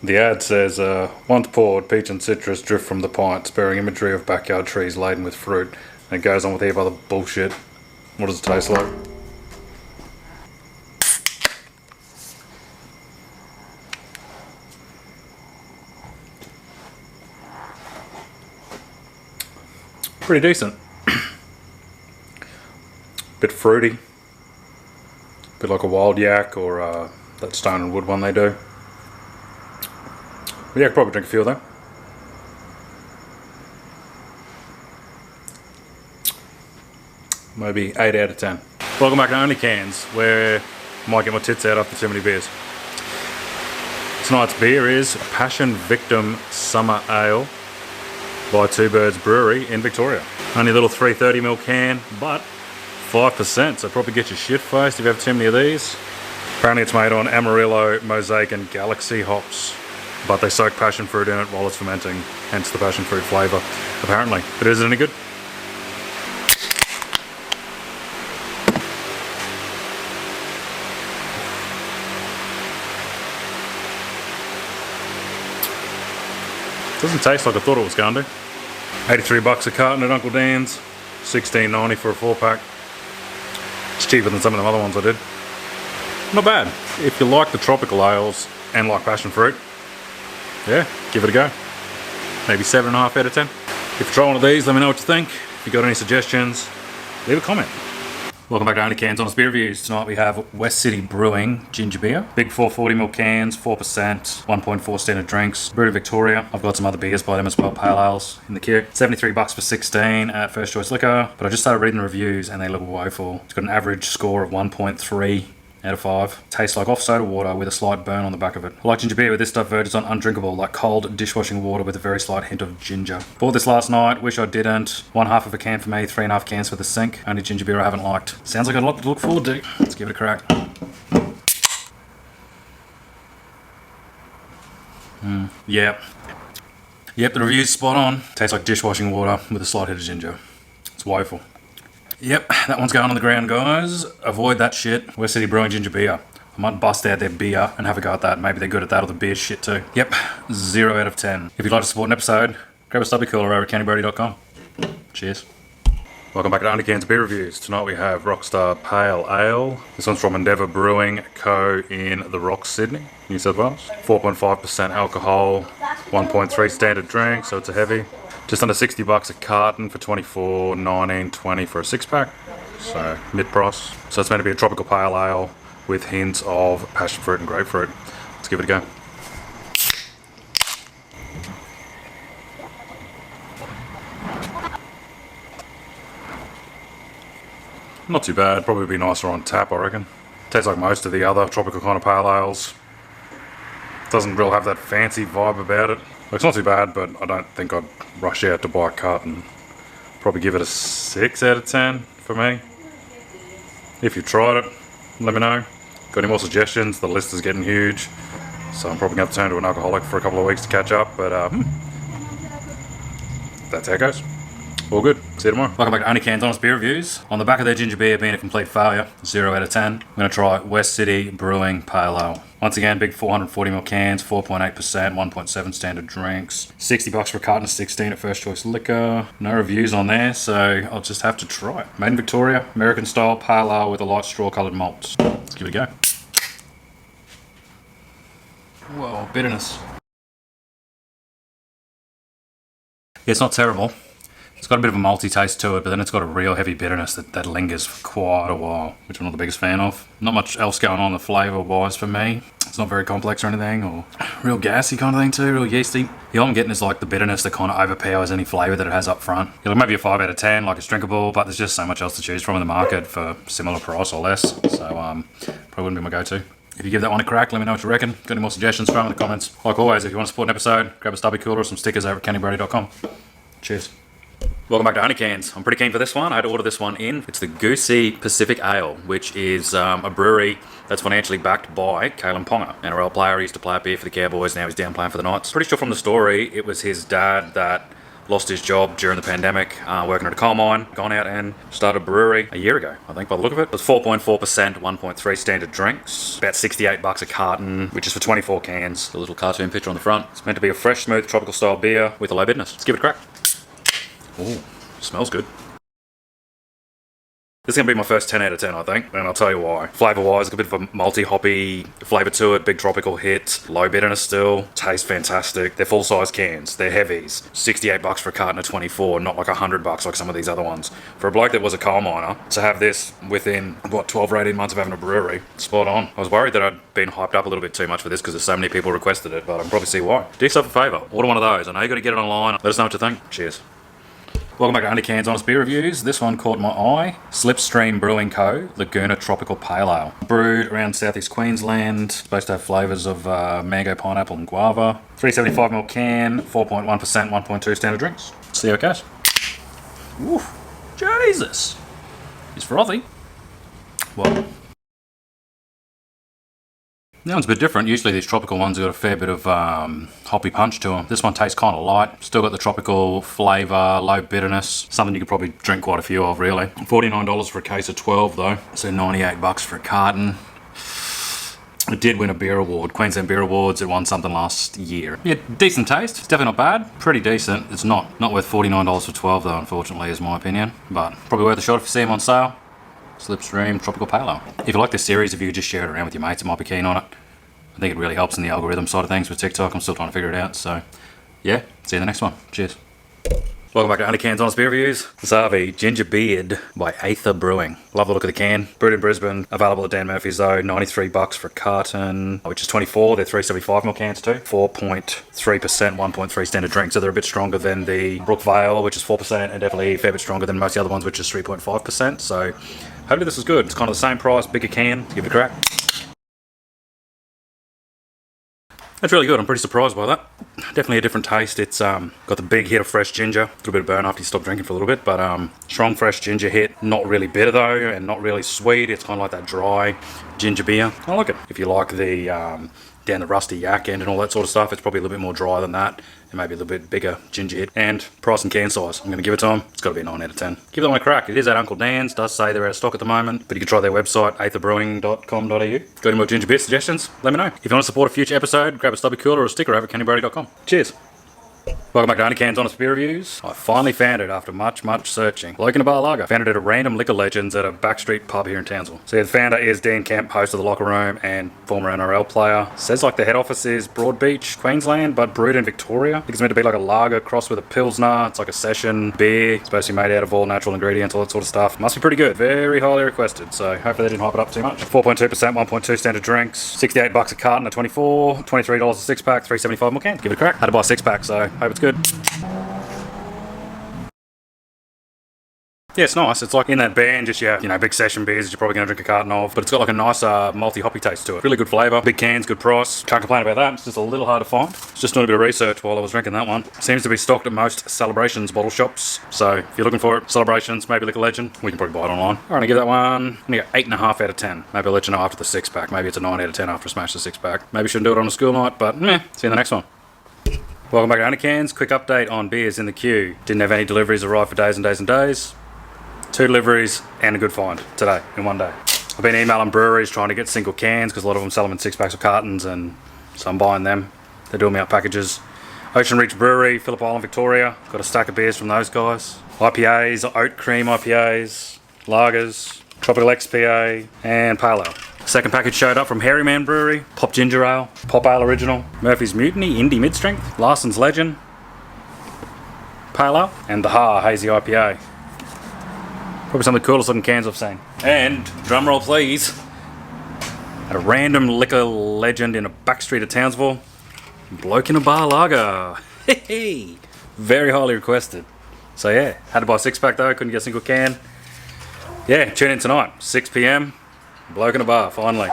The ad says, once poured, peach and citrus drift from the pint, sparing imagery of backyard trees laden with fruit. And it goes on with heap other bullshit. What does it taste like? Pretty decent. Bit fruity. Bit like a wild yak or that stone and wood one they do. But yeah, I could probably drink a few of them. Maybe 8 out of 10. Welcome back to OnlyCans, where I might get my tits out after too many beers. Tonight's beer is Passion Victim Summer Ale by Two Birds Brewery in Victoria. Only a little 330ml can, but 5%, so probably get your shit faced if you have too many of these. Apparently it's made on Amarillo, Mosaic and Galaxy hops, but they soak passion fruit in it while it's fermenting, hence the passion fruit flavour, apparently. But is it any good? Doesn't taste like I thought it was going to. $83 a carton at Uncle Dan's, $16.90 for a 4-pack. It's cheaper than some of the other ones I did. Not bad. If you like the tropical ales and like passion fruit, yeah, give it a go. Maybe 7.5 out of 10. If you try one of these, let me know what you think. If you got any suggestions, leave a comment. Welcome back to OnlyCans Honest Beer Reviews. Tonight we have West City Brewing Ginger Beer. Big 440ml cans, 4%, 1.4 standard drinks. Brewed in Victoria. I've got some other beers by them as well, pale ales in the queue. $73 for 16 at First Choice Liquor. But I just started reading the reviews and they look woeful. It's got an average score of 1.3 out of 5. Tastes like off soda water with a slight burn on the back of it. I like ginger beer, but this stuff verges on undrinkable, like cold dishwashing water with a very slight hint of ginger. Bought this last night, wish I didn't. 1/2 of a can for me, 3.5 cans for the sink. Only ginger beer I haven't liked. Sounds like a lot to look forward to. Let's give it a crack. Yep, the review's spot on. Tastes like dishwashing water with a slight hint of ginger. It's woeful. Yep, that one's going on the ground, guys. Avoid that shit. West City Brewing Ginger Beer. I might bust out their beer and have a go at that. Maybe they're good at that or the beer shit too. Yep, 0 out of 10. If you'd like to support an episode, grab a stubby cooler over at candybrody.com. Cheers. Welcome back to OnlyCans Beer Reviews. Tonight we have Rockstar Pale Ale. This one's from Endeavour Brewing Co. in The Rocks, Sydney, New South Wales. 4.5% alcohol, 1.3 standard drink, so it's a heavy. Just under $60 a carton for $24, $19, $20 for a 6-pack. So mid-price. So it's meant to be a tropical pale ale with hints of passion fruit and grapefruit. Let's give it a go. Not too bad. Probably be nicer on tap, I reckon. Tastes like most of the other tropical kind of pale ales. Doesn't really have that fancy vibe about it. It's not too bad, but I don't think I'd rush out to buy a carton. Probably give it a 6 out of 10 for me. If you've tried it, let me know. Got any more suggestions? The list is getting huge. So I'm probably going to have to turn to an alcoholic for a couple of weeks to catch up, but that's how it goes. All good. See you tomorrow. Welcome back to OnlyCans Honest Beer Reviews. On the back of their ginger beer being a complete failure, 0 out of 10, I'm going to try West City Brewing Pale Ale. Once again, big 440ml cans, 4.8%, 1.7 standard drinks. $60 for a carton of 16 at First Choice Liquor. No reviews on there, so I'll just have to try it. Made in Victoria, American style pale ale with a light straw coloured malt. Let's give it a go. Whoa, bitterness. Yeah, it's not terrible. It's got a bit of a malty taste to it, but then it's got a real heavy bitterness that lingers for quite a while, which I'm not the biggest fan of. Not much else going on the flavour-wise for me. It's not very complex or anything, or real gassy kind of thing too, real yeasty. The all I'm getting is like the bitterness that kind of overpowers any flavour that it has up front. Yeah, like maybe a 5 out of 10, like it's drinkable, but there's just so much else to choose from in the market for similar price or less. So probably wouldn't be my go-to. If you give that one a crack, let me know what you reckon. Got any more suggestions, throw them in the comments. Like always, if you want to support an episode, grab a stubby cooler or some stickers over at candybrody.com. Cheers. Welcome back to OnlyCans. I'm pretty keen for this one. I had to order this one in. It's the Goosey Pacific Ale, which is a brewery that's financially backed by Kalen Ponga, NRL player. He used to play up here for the Cowboys, now he's down playing for the Knights. Pretty sure from the story, it was his dad that lost his job during the pandemic, working at a coal mine, gone out and started a brewery a year ago, I think, by the look of it. It was 4.4%, 1.3 standard drinks, about $68 a carton, which is for 24 cans. A little cartoon picture on the front. It's meant to be a fresh, smooth, tropical style beer with a low bitterness. Let's give it a crack. Ooh, smells good. This is going to be my first 10 out of 10, I think, and I'll tell you why. Flavour-wise, a bit of a multi-hoppy flavour to it, big tropical hit, low bitterness still, tastes fantastic. They're full-size cans, they're heavies. $68 for a carton of 24, not like $100 like some of these other ones. For a bloke that was a coal miner, to have this within, 12 or 18 months of having a brewery, spot on. I was worried that I'd been hyped up a little bit too much for this because there's so many people requested it, but I can probably see why. Do yourself a favour, order one of those. I know you've got to get it online. Let us know what you think. Cheers. Welcome back to OnlyCans Honest Beer Reviews. This one caught my eye. Slipstream Brewing Co. Laguna Tropical Pale Ale. Brewed around southeast Queensland. Supposed to have flavours of mango, pineapple and guava. 375ml can, 4.1%, 1.2 standard drinks. See how it goes. Ooh, Jesus. He's frothy. Well, that one's a bit different. Usually these tropical ones have got a fair bit of hoppy punch to them. This one tastes kind of light. Still got the tropical flavour, low bitterness. Something you could probably drink quite a few of, really. $49 for a case of 12, though. So $98 for a carton. It did win a beer award, Queensland Beer Awards. It won something last year. Yeah, decent taste. It's definitely not bad. Pretty decent. It's not worth $49 for 12, though, unfortunately, is my opinion. But probably worth a shot if you see them on sale. Slipstream Tropical Pale Ale. If you like this series, if you could just share it around with your mates, it might be keen on it. I think it really helps in the algorithm side of things with TikTok. I'm still trying to figure it out. So, yeah, see you in the next one. Cheers. Welcome back to OnlyCans Honest Beer Reviews. Sabe Ginger Beard by Aether Brewing. Love the look of the can. Brewed in Brisbane. Available at Dan Murphy's though. $93 for a carton, which is 24. They're 375ml cans too. 4.3%, 1.3 standard drink. So they're a bit stronger than the Brookville, which is 4%, and definitely a fair bit stronger than most of the other ones, which is 3.5%. So hopefully this is good. It's kind of the same price, bigger can. Give it a crack. That's really good. I'm pretty surprised by that. Definitely a different taste. It's got the big hit of fresh ginger. A little bit of burn after you stop drinking for a little bit, but strong fresh ginger hit. Not really bitter though, and not really sweet. It's kind of like that dry ginger beer. I like it. If you like the down the rusty yak end and all that sort of stuff, it's probably a little bit more dry than that, and maybe a little bit bigger ginger hit. And price and can size, I'm going to give it to them. It's got to be a 9 out of 10. Give that one a crack. It is at Uncle Dan's. Does say they're out of stock at the moment, but you can try their website, aetherbrewing.com.au. Got any more ginger beer suggestions? Let me know. If you want to support a future episode, grab a stubby cooler or a sticker over at kennybrody.com. Cheers. Welcome back to OnlyCans Honest Beer Reviews. I finally found it after much searching. Bloke in a bar lager. Found it at a random Liquor Legends at a backstreet pub here in Townsville. So yeah, the founder is Dean Kemp, host of The Locker Room and former NRL player. Says like the head office is Broadbeach, Queensland, but brewed in Victoria. I think it's meant to be like a lager crossed with a pilsner. It's like a session beer. It's supposed to be made out of all natural ingredients, all that sort of stuff. Must be pretty good. Very highly requested. So hopefully they didn't hype it up too much. 4.2%, 1.2 standard drinks. $68 a carton of 24. $23 a six pack. 375ml can. Give it a crack. Had to buy a six pack, so hope it's good. Yeah, it's nice. It's like in that band, just you have, big session beers that you're probably going to drink a carton of, but it's got like a nice multi-hoppy taste to it. Really good flavour, big cans, good price. Can't complain about that. It's just a little hard to find. Just doing a bit of research while I was drinking that one. Seems to be stocked at most Celebrations bottle shops. So if you're looking for it, Celebrations, maybe Liquor Legend, we can probably buy it online. I'm going to give that one, I'm going to go 8.5 out of 10. Maybe I'll let you know after the six pack. Maybe it's a 9 out of 10 after I smash the six pack. Maybe shouldn't do it on a school night, but see you in the next one. Welcome back to OnlyCans. Quick update on beers in the queue. Didn't have any deliveries arrive for days and days and days. 2 deliveries and a good find today in one day. I've been emailing breweries trying to get single cans because a lot of them sell them in 6-packs or cartons, and so I'm buying them. They're doing me out packages. Ocean Reach Brewery, Phillip Island, Victoria. Got a stack of beers from those guys. IPAs, oat cream IPAs, lagers, tropical XPA, and pale ale. Second package showed up from Harryman Brewery, Pop Ginger Ale, Pop Ale Original, Murphy's Mutiny, Indie Mid-Strength, Larson's Legend, Pale Ale, and the Hazy Ipa. Probably some of the coolest looking cans I've seen. And, drumroll please, at a random Liquor Legend in a back street of Townsville, bloke in a bar lager. Hey, very highly requested. So yeah, had to buy a 6-pack though, couldn't get a single can. Yeah, tune in tonight, 6 p.m, bloke in a bar, finally.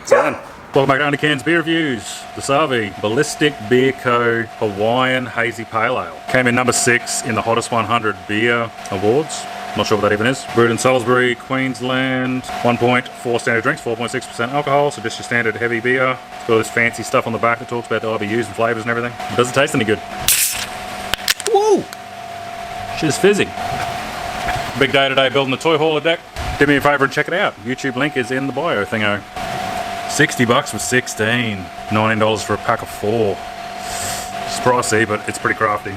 See you then. Welcome back to OnlyCans Beer Reviews. The Sabe Ballistic Beer Co. Hawaiian Hazy Pale Ale. Came in number 6 in the Hottest 100 Beer Awards. Not sure what that even is. Brewed in Salisbury, Queensland. 1.4 standard drinks, 4.6% alcohol, so just your standard heavy beer. It's got all this fancy stuff on the back that talks about the IBUs and flavours and everything. It doesn't taste any good. Whoa! Shit's fizzy. Big day today building the toy hauler deck. Do me a favour and check it out. YouTube link is in the bio thingo. $60 for 16. $19 for a pack of 4. It's pricey, but it's pretty crafty.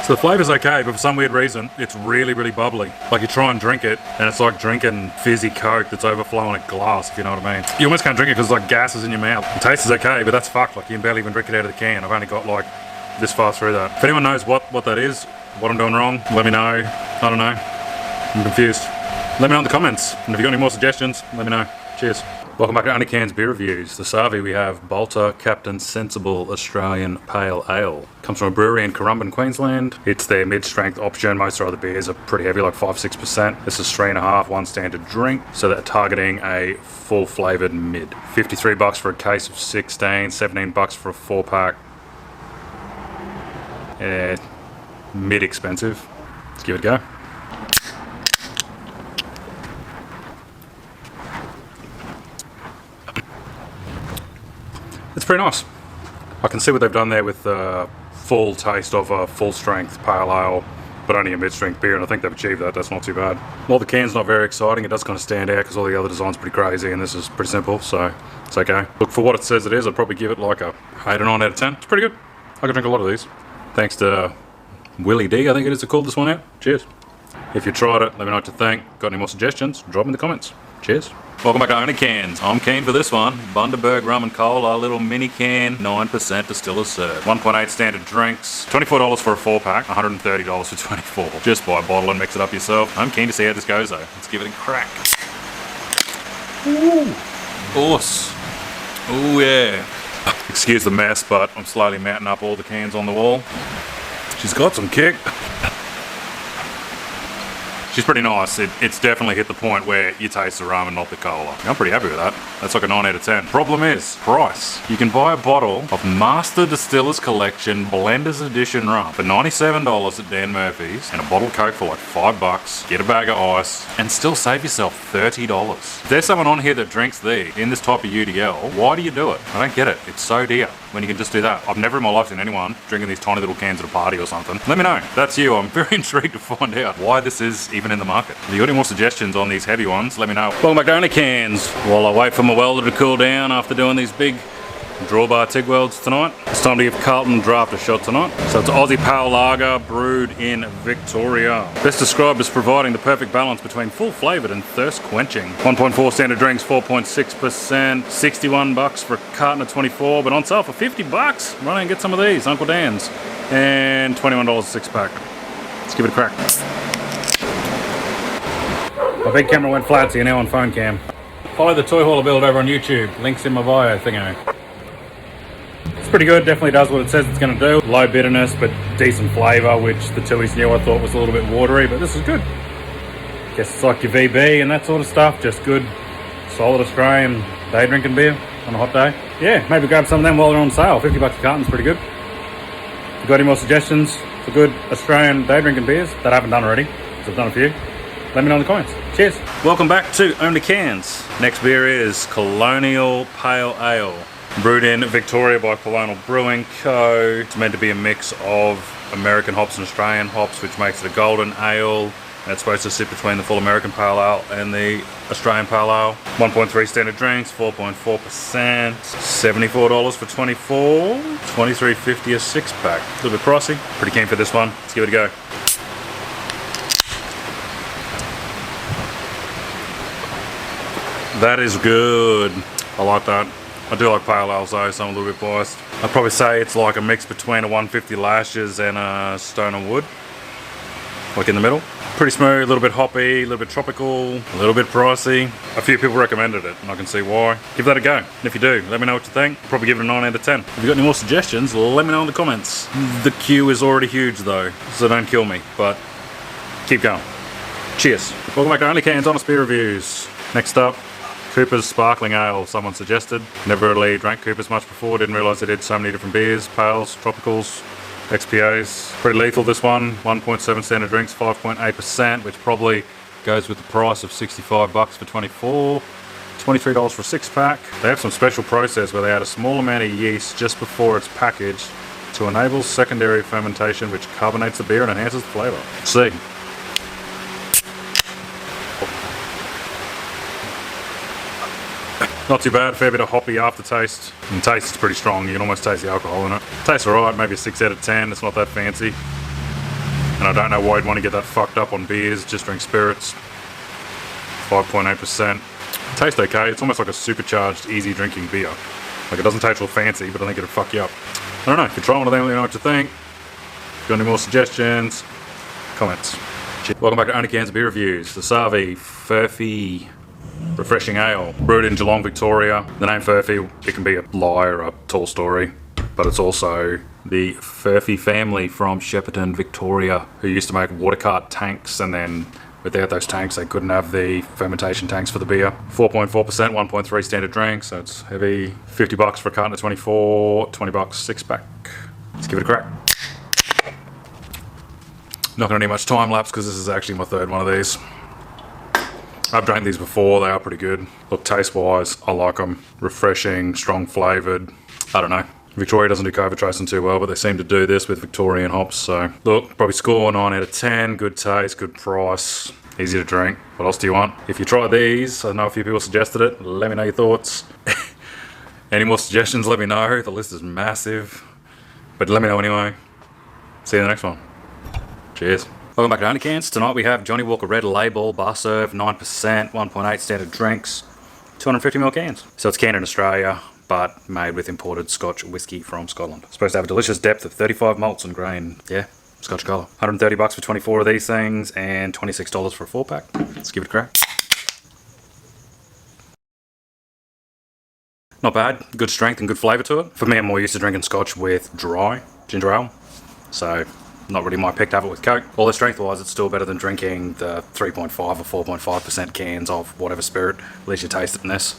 So the flavour's okay, but for some weird reason, it's really, really bubbly. Like you try and drink it, and it's like drinking fizzy Coke that's overflowing a glass, if you know what I mean. You almost can't drink it because it's like gases in your mouth. The taste is okay, but that's fucked. Like you can barely even drink it out of the can. I've only got like this far through that. If anyone knows what that is, what I'm doing wrong, let me know. I don't know. I'm confused. Let me know in the comments. And if you got any more suggestions, let me know. Cheers. Welcome back to OnlyCans Beer Reviews. The Savi, we have Bolter Captain Sensible Australian Pale Ale. Comes from a brewery in Currumbin, Queensland. It's their mid-strength option. Most of their other beers are pretty heavy, like 5-6%. This is 3.5, one standard drink. So they're targeting a full-flavoured mid. $53 for a case of 16, $17 for a 4-pack. Mid-expensive. Let's give it a go. It's pretty nice. I can see what they've done there with the full taste of a full strength pale ale, but only a mid-strength beer, and I think they've achieved that. That's not too bad. While the can's not very exciting, it does kind of stand out because all the other design's pretty crazy, and this is pretty simple, so it's okay. Look, for what it says it is, I'd probably give it like a 8 or 9 out of 10. It's pretty good. I could drink a lot of these. Thanks to Willie D, I think it is, to call this one out. Cheers. If you tried it, let me know what you think. Got any more suggestions? Drop them in the comments. Cheers. Welcome back to OnlyCans. I'm keen for this one. Bundaberg Rum and Cola, little mini can, 9% distillers serve. 1.8 standard drinks, $24 for a 4-pack, $130 for 24. Just buy a bottle and mix it up yourself. I'm keen to see how this goes though. Let's give it a crack. Ooh. Awesome. Ooh yeah. Excuse the mess, but I'm slowly mounting up all the cans on the wall. She's got some kick. She's pretty nice. It's definitely hit the point where you taste the rum and not the cola. I'm pretty happy with that. That's like a 9 out of 10. Problem is, price. You can buy a bottle of Master Distillers Collection Blenders Edition rum for $97 at Dan Murphy's and a bottle of Coke for like $5, get a bag of ice, and still save yourself $30. If there's someone on here that drinks these in this type of UDL, why do you do it? I don't get it. It's so dear when you can just do that. I've never in my life seen anyone drinking these tiny little cans at a party or something. Let me know. If that's you. I'm very intrigued to find out why this is even in the market. If you got any more suggestions on these heavy ones, let me know. Welcome back to OnlyCans. While I wait for my welder to cool down after doing these big drawbar TIG welds tonight, it's time to give Carlton Draft a shot tonight. So it's Aussie Pale Lager brewed in Victoria. Best described as providing the perfect balance between full flavoured and thirst quenching. 1.4 standard drinks, 4.6%, $61 for a carton of 24, but on sale for $50. Run and get some of these, Uncle Dan's. And $21 a 6-pack. Let's give it a crack. My big camera went flat, so you're now on phone cam. Follow the toy hauler build over on YouTube. Links in my bio thingo. It's pretty good. Definitely does what it says it's going to do. Low bitterness, but decent flavour, which the Tui's new I thought was a little bit watery, but this is good. Guess it's like your VB and that sort of stuff. Just good, solid Australian day drinking beer on a hot day. Yeah, maybe grab some of them while they're on sale. $50 a carton's pretty good. If you got any more suggestions for good Australian day drinking beers that I haven't done already, because I've done a few, let me know in the comments. Cheers. Welcome back to OnlyCans. Next beer is Colonial Pale Ale. Brewed in Victoria by Colonial Brewing Co. It's meant to be a mix of American hops and Australian hops, which makes it a golden ale. And it's supposed to sit between the full American Pale Ale and the Australian Pale Ale. 1.3 standard drinks, 4.4%, $74 for 24, $23.50 a 6-pack. A little bit pricey. Pretty keen for this one. Let's give it a go. That is good. I like that. I do like pale ales though, so I'm a little bit biased. I'd probably say it's like a mix between a 150 Lashes and a Stone and Wood. Like in the middle. Pretty smooth, a little bit hoppy, a little bit tropical, a little bit pricey. A few people recommended it, and I can see why. Give that a go. And if you do, let me know what you think. Probably give it a 9 out of 10. If you got any more suggestions, let me know in the comments. The queue is already huge though, so don't kill me, but keep going. Cheers. Welcome back to OnlyCans Honest Beer Reviews. Next up, Cooper's Sparkling Ale, someone suggested. Never really drank Cooper's much before, didn't realise they did so many different beers, pales, tropicals, XPAs. Pretty lethal this one, 1.7 standard drinks, 5.8%, which probably goes with the price of $65 for 24, $23 for a 6-pack. They have some special process where they add a small amount of yeast just before it's packaged to enable secondary fermentation which carbonates the beer and enhances the flavour. See. Not too bad, fair bit of hoppy aftertaste. And taste is pretty strong, you can almost taste the alcohol in it. Tastes alright, maybe a 6 out of 10, it's not that fancy. And I don't know why you'd want to get that fucked up on beers, just drink spirits. 5.8%. Tastes okay, it's almost like a supercharged, easy drinking beer. Like it doesn't taste real fancy, but I think it'll fuck you up. I don't know, if you try one of them, let me know what you think. If you got any more suggestions, comments. Welcome back to OnlyCans Beer Reviews. The Sabre Furphy Refreshing Ale, brewed in Geelong, Victoria. The name Furphy, it can be a lie or a tall story, but it's also the Furphy family from Shepparton, Victoria, who used to make water cart tanks, and then without those tanks they couldn't have the fermentation tanks for the beer. 4.4%, 1.3 standard drink, so it's heavy. $50 for a carton of 24, $20 6 pack. Let's give it a crack. Not going to need much time lapse because this is actually my third one of these. I've drank these before, they are pretty good. Look, taste wise, I like them. Refreshing, strong flavoured. I don't know. Victoria doesn't do COVID tracing too well, but they seem to do this with Victorian hops. So, look, probably score 9 out of 10. Good taste, good price, easy to drink. What else do you want? If you try these, I know a few people suggested it. Let me know your thoughts. Any more suggestions, let me know. The list is massive. But let me know anyway. See you in the next one. Cheers. Welcome back to OnlyCans. Tonight we have Johnny Walker Red Label, bar serve, 9%, 1.8 standard drinks, 250ml cans. So it's canned in Australia, but made with imported Scotch whiskey from Scotland. It's supposed to have a delicious depth of 35 malts and grain. Yeah, Scotch colour. $130 for 24 of these things and $26 for a 4-pack. Let's give it a crack. Not bad. Good strength and good flavour to it. For me, I'm more used to drinking Scotch with dry ginger ale. So not really my pick to have it with Coke. Although strength-wise, it's still better than drinking the 3.5 or 4.5% cans of whatever spirit. At least you taste it in this.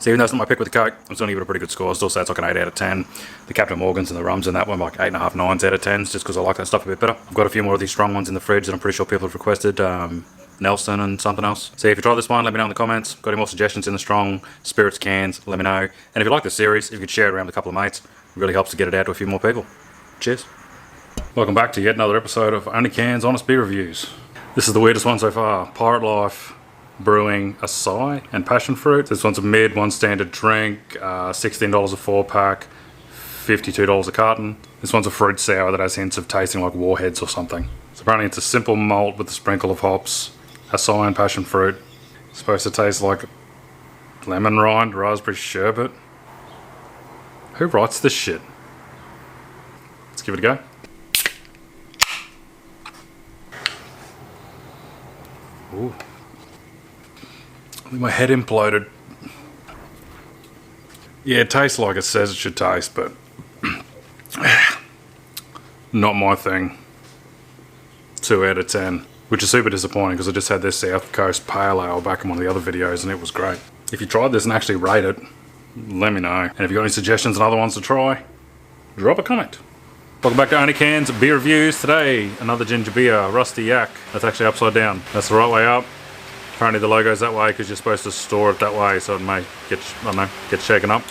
So even though it's not my pick with the Coke, I'm still going to give it a pretty good score. I'll still say it's like an 8 out of 10. The Captain Morgans and the rums in that one, like 8.5, 9s out of 10s, just because I like that stuff a bit better. I've got a few more of these strong ones in the fridge that I'm pretty sure people have requested. Nelson and something else. So if you try this one, let me know in the comments. Got any more suggestions in the strong spirits cans, let me know. And if you like this series, if you could share it around with a couple of mates, it really helps to get it out to a few more people. Cheers. Welcome back to yet another episode of OnlyCans Honest Beer Reviews. This is the weirdest one so far. Pirate Life Brewing Acai and Passion Fruit. This one's a mid, one standard drink, $16 a 4-pack, $52 a carton. This one's a fruit sour that has hints of tasting like warheads or something. So apparently it's a simple malt with a sprinkle of hops, acai and passion fruit. It's supposed to taste like lemon rind, raspberry sherbet. Who writes this shit? Let's give it a go. Ooh. I think my head imploded. Yeah, it tastes like it says it should taste, but not my thing. 2 out of 10, which is super disappointing because I just had this South Coast Pale Ale back in one of the other videos and it was great. If you tried this and actually rate it, let me know. And if you got any suggestions and other ones to try, drop a comment. Welcome back to OnlyCans Beer Reviews. Today, another ginger beer, Rusty Yak. That's actually upside down. That's the right way up. Apparently the logo's that way because you're supposed to store it that way so it may get, I don't know, get shaken up.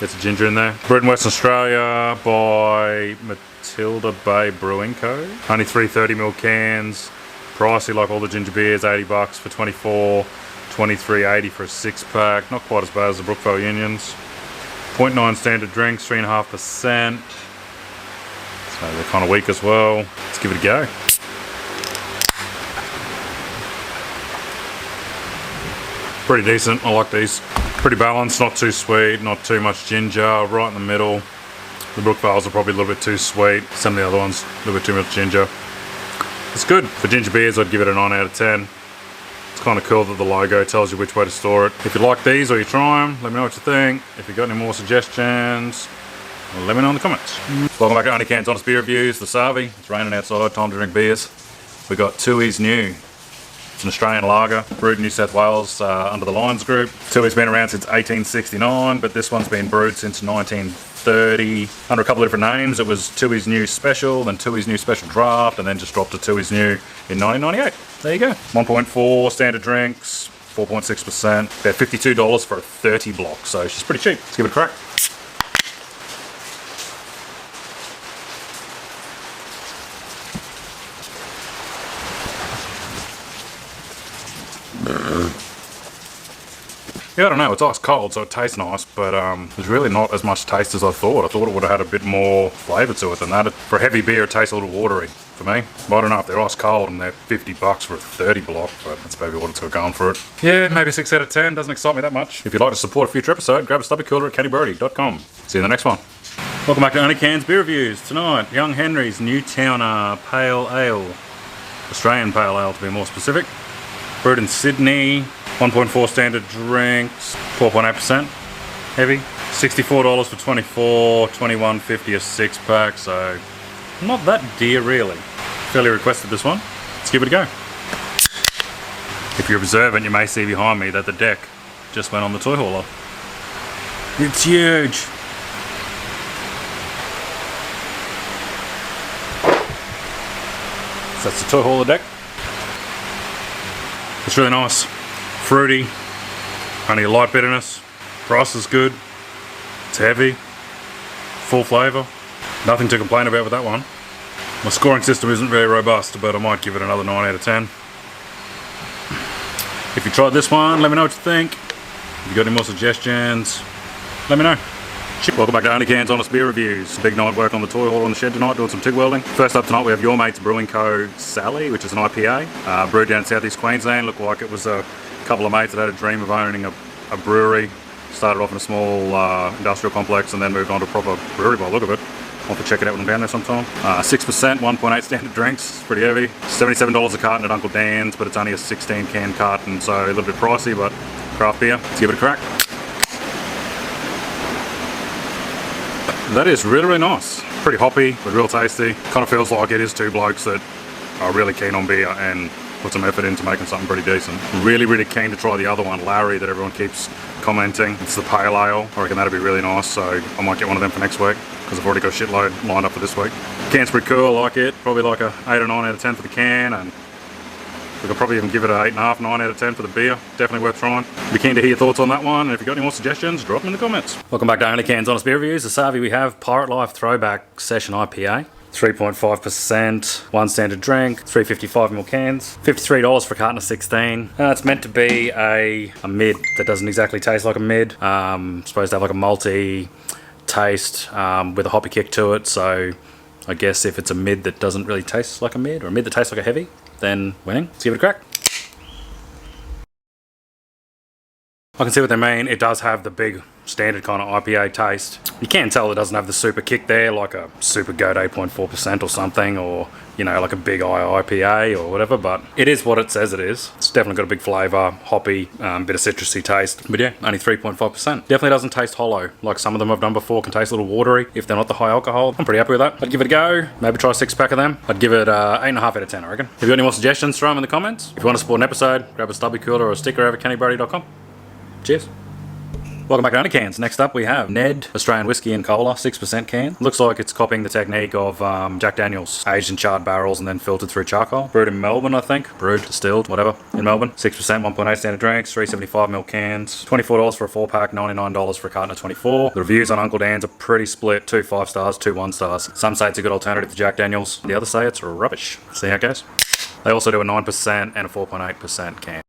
Get some ginger in there. Brewed in Western Australia by Matilda Bay Brewing Co. Only 330ml cans. Pricey like all the ginger beers, $80 for 24, $23.80 for a 6-pack. Not quite as bad as the Brookville Unions. 0.9 standard drinks, 3.5%. So they're kind of weak as well. Let's give it a go. Pretty decent, I like these. Pretty balanced, not too sweet, not too much ginger, right in the middle. The Brookvilles are probably a little bit too sweet. Some of the other ones, a little bit too much ginger. It's good. For ginger beers, I'd give it a 9 out of 10. It's kind of cool that the logo tells you which way to store it. If you like these or you try them, let me know what you think. If you got any more suggestions, let me know in the comments. Welcome back to OnlyCans Honest Beer Reviews, the Sabre. It's raining outside, time to drink beers. We got Tooheys New. It's an Australian lager, brewed in New South Wales under the Lions Group. Tooheys been around since 1869, but this one's been brewed since 1930 under a couple of different names. It was Tooheys New Special, then Tooheys New Special Draft, and then just dropped to Tooheys New in 1998. There you go. 1.4 standard drinks, 4.6%. They're $52 for a 30 block, so she's pretty cheap. Let's give it a crack. Yeah, I don't know, it's ice cold, so it tastes nice, but there's really not as much taste as I thought. I thought it would have had a bit more flavour to it than that. For a heavy beer, it tastes a little watery for me. But I don't know if they're ice cold and they're $50 for a 30 block, but that's maybe what it's got going for it. Yeah, maybe 6 out of 10, doesn't excite me that much. If you'd like to support a future episode, grab a stubby cooler at kennybrody.com. See you in the next one. Welcome back to OnlyCans Beer Reviews. Tonight, Young Henry's Newtowner Pale Ale. Australian Pale Ale to be more specific. Brewed in Sydney, 1.4 standard drinks, 4.8% heavy. $64 for 24, $21.50 a 6-pack, so not that dear really. Fairly requested this one. Let's give it a go. If you're observant, you may see behind me that the deck just went on the toy hauler. It's huge. So that's the toy hauler deck. It's really nice. Fruity, only a light bitterness. Price is good. It's heavy. Full flavour. Nothing to complain about with that one. My scoring system isn't very robust, but I might give it another 9 out of 10. If you tried this one, let me know what you think. If you got any more suggestions, let me know. Welcome back to OnlyCans Honest Beer Reviews. Big night work on the toy hall on the shed tonight, doing some TIG welding. First up tonight we have Your Mate's Brewing Co. Sally, which is an IPA. Brewed down in southeast Queensland. Looked like it was a couple of mates that had a dream of owning a brewery. Started off in a small industrial complex and then moved on to a proper brewery by the look of it. Want to check it out when I'm down there sometime. 6%, 1.8 standard drinks. It's pretty heavy. $77 a carton at Uncle Dan's, but it's only a 16 can carton, so a little bit pricey, but craft beer. Let's give it a crack. That is really, really nice. Pretty hoppy, but real tasty. Kind of feels like it is two blokes that are really keen on beer and put some effort into making something pretty decent. Really, really keen to try the other one, Larry, that everyone keeps commenting. It's the Pale Ale. I reckon that'd be really nice, so I might get one of them for next week because I've already got a shitload lined up for this week. Can's pretty cool, I like it. Probably like a 8 or 9 out of 10 for the can, and we could probably even give it an 8.5, 9 out of 10 for the beer. Definitely worth trying. Be keen to hear your thoughts on that one, and if you've got any more suggestions, drop them in the comments. Welcome back to OnlyCans Honest Beer Reviews. The Savi we have Pirate Life Throwback Session IPA. 3.5%, one standard drink, 355ml cans, $53 for a carton of 16. It's meant to be a mid that doesn't exactly taste like a mid. Supposed to have like a malty taste with a hoppy kick to it, so I guess if it's a mid that doesn't really taste like a mid, or a mid that tastes like a heavy, then winning. Let's give it a crack. I can see what they mean. It does have the big standard kind of IPA taste. You can tell it doesn't have the super kick there, like a super goat 8.4% or something, or you know, like a big IPA or whatever, but it is what it says it is. It's definitely got a big flavour, hoppy, bit of citrusy taste, but yeah, only 3.5%. Definitely doesn't taste hollow, like some of them I've done before can taste a little watery if they're not the high alcohol. I'm pretty happy with that. I'd give it a go, maybe try a 6-pack of them. I'd give it 8.5 out of 10, I reckon. If you've got any more suggestions, throw them in the comments. If you want to support an episode, grab a stubby cooler or a sticker over at kennybrody.com. Cheers. Welcome back to OnlyCans. Next up we have Ned Australian Whiskey and Cola, 6% can. Looks like it's copying the technique of Jack Daniels, aged in charred barrels and then filtered through charcoal. Brewed in Melbourne, I think. Brewed, distilled, whatever, in Melbourne. 6%, 1.8 standard drinks, 375ml cans, $24 for a 4-pack, $99 for a carton of 24. The reviews on Uncle Dan's are pretty split, 2 5 stars, 2 1 stars. Some say it's a good alternative to Jack Daniels, the others say it's rubbish. See how it goes. They also do a 9% and a 4.8% can.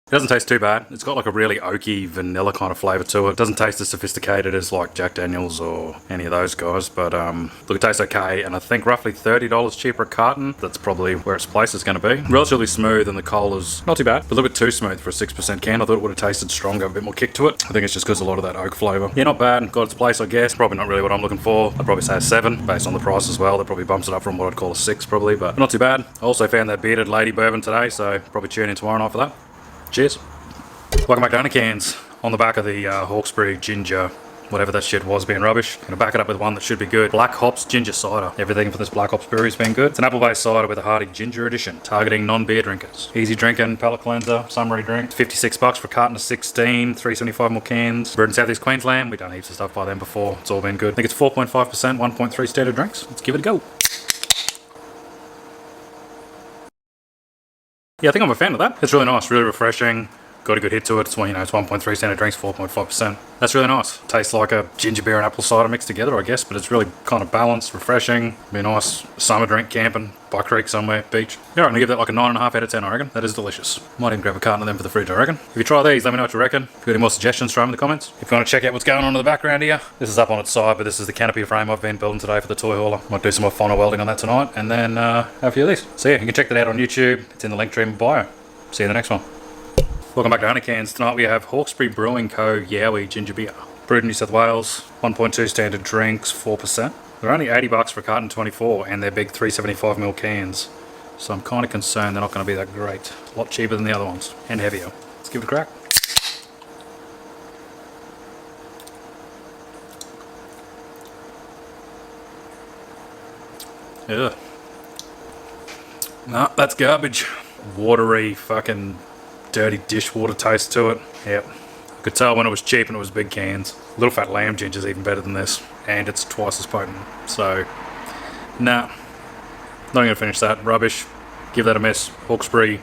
It doesn't taste too bad. It's got like a really oaky vanilla kind of flavour to it. It doesn't taste as sophisticated as like Jack Daniels or any of those guys, but look, it tastes okay, and I think roughly $30 cheaper a carton. That's probably where its place is going to be. Relatively smooth, and the cola's not too bad, but a little bit too smooth for a 6% can. I thought it would have tasted stronger, a bit more kick to it. I think it's just because a lot of that oak flavour. Yeah, not bad. Got its place, I guess. Probably not really what I'm looking for. I'd probably say a 7, based on the price as well. That probably bumps it up from what I'd call a 6 probably, but not too bad. I also found that bearded lady bourbon today, so probably tune in tomorrow night for that. Cheers. Welcome back to OnlyCans. On the back of the Hawkesbury ginger, whatever that shit was, being rubbish. Gonna back it up with one that should be good. Black Hops Ginger Cider. Everything for this Black Hops brewery's been good. It's an apple-based cider with a hearty ginger addition, targeting non-beer drinkers. Easy drinking, palate cleanser, summery drink. $56 for a carton of 16, 375ml cans. Brewed in Southeast Queensland. We've done heaps of stuff by them before. It's all been good. I think it's 4.5%, 1.3 standard drinks. Let's give it a go. Yeah, I think I'm a fan of that. It's really nice, really refreshing. got a good hit to it. It's, well, you know, it's 1.3 standard drinks, 4.5%. That's really nice. Tastes like a ginger beer and apple cider mixed together, I guess, but it's really kind of balanced, refreshing. Be a nice summer drink camping by a creek somewhere, beach. Yeah, I'm gonna give that like a 9.5 out of 10, I reckon. That is delicious. Might even grab a carton of them for the fridge, I reckon. If you try these, let me know what you reckon. If you've got any more suggestions, throw them in the comments. If you want to check out what's going on in the background here, this is up on its side, but this is the canopy frame I've been building today for the toy hauler. Might do some more funnel welding on that tonight, and then have a few of these. So yeah, you can check that out on YouTube. It's in the link tree in my bio. See you in the next one. Welcome back to OnlyCans. Tonight we have Hawkesbury Brewing Co. Yowie Ginger Beer. Brewed in New South Wales, 1.2 standard drinks, 4%. They're only $80 for a carton 24, and they're big 375ml cans. So I'm kind of concerned they're not going to be that great. A lot cheaper than the other ones, and heavier. Let's give it a crack. Ugh. No, that's garbage. Watery, fucking dirty dishwater taste to it. Yep. I could tell when it was cheap and it was big cans. Little Fat Lamb ginger's even better than this, and it's twice as potent. So, nah. Not gonna finish that. Rubbish. Give that a miss. Hawkesbury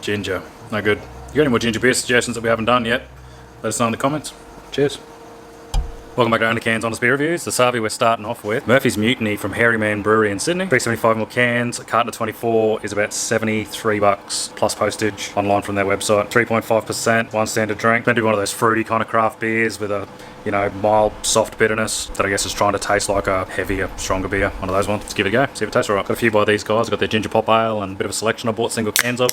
ginger. No good. You got any more ginger beer suggestions that we haven't done yet? Let us know in the comments. Cheers. Welcome back to OnlyCans Honest Beer Reviews. The Sabre we're starting off with Murphy's Mutiny from Hairy Man Brewery in Sydney. 375ml cans, a carton of 24 is about $73 plus postage online from their website. 3.5%, one standard drink. Meant to be one of those fruity kind of craft beers with a, you know, mild, soft bitterness that I guess is trying to taste like a heavier, stronger beer. One of those ones. Let's give it a go, see if it tastes alright. Got a few by these guys. Got their ginger pop ale and a bit of a selection I bought single cans of.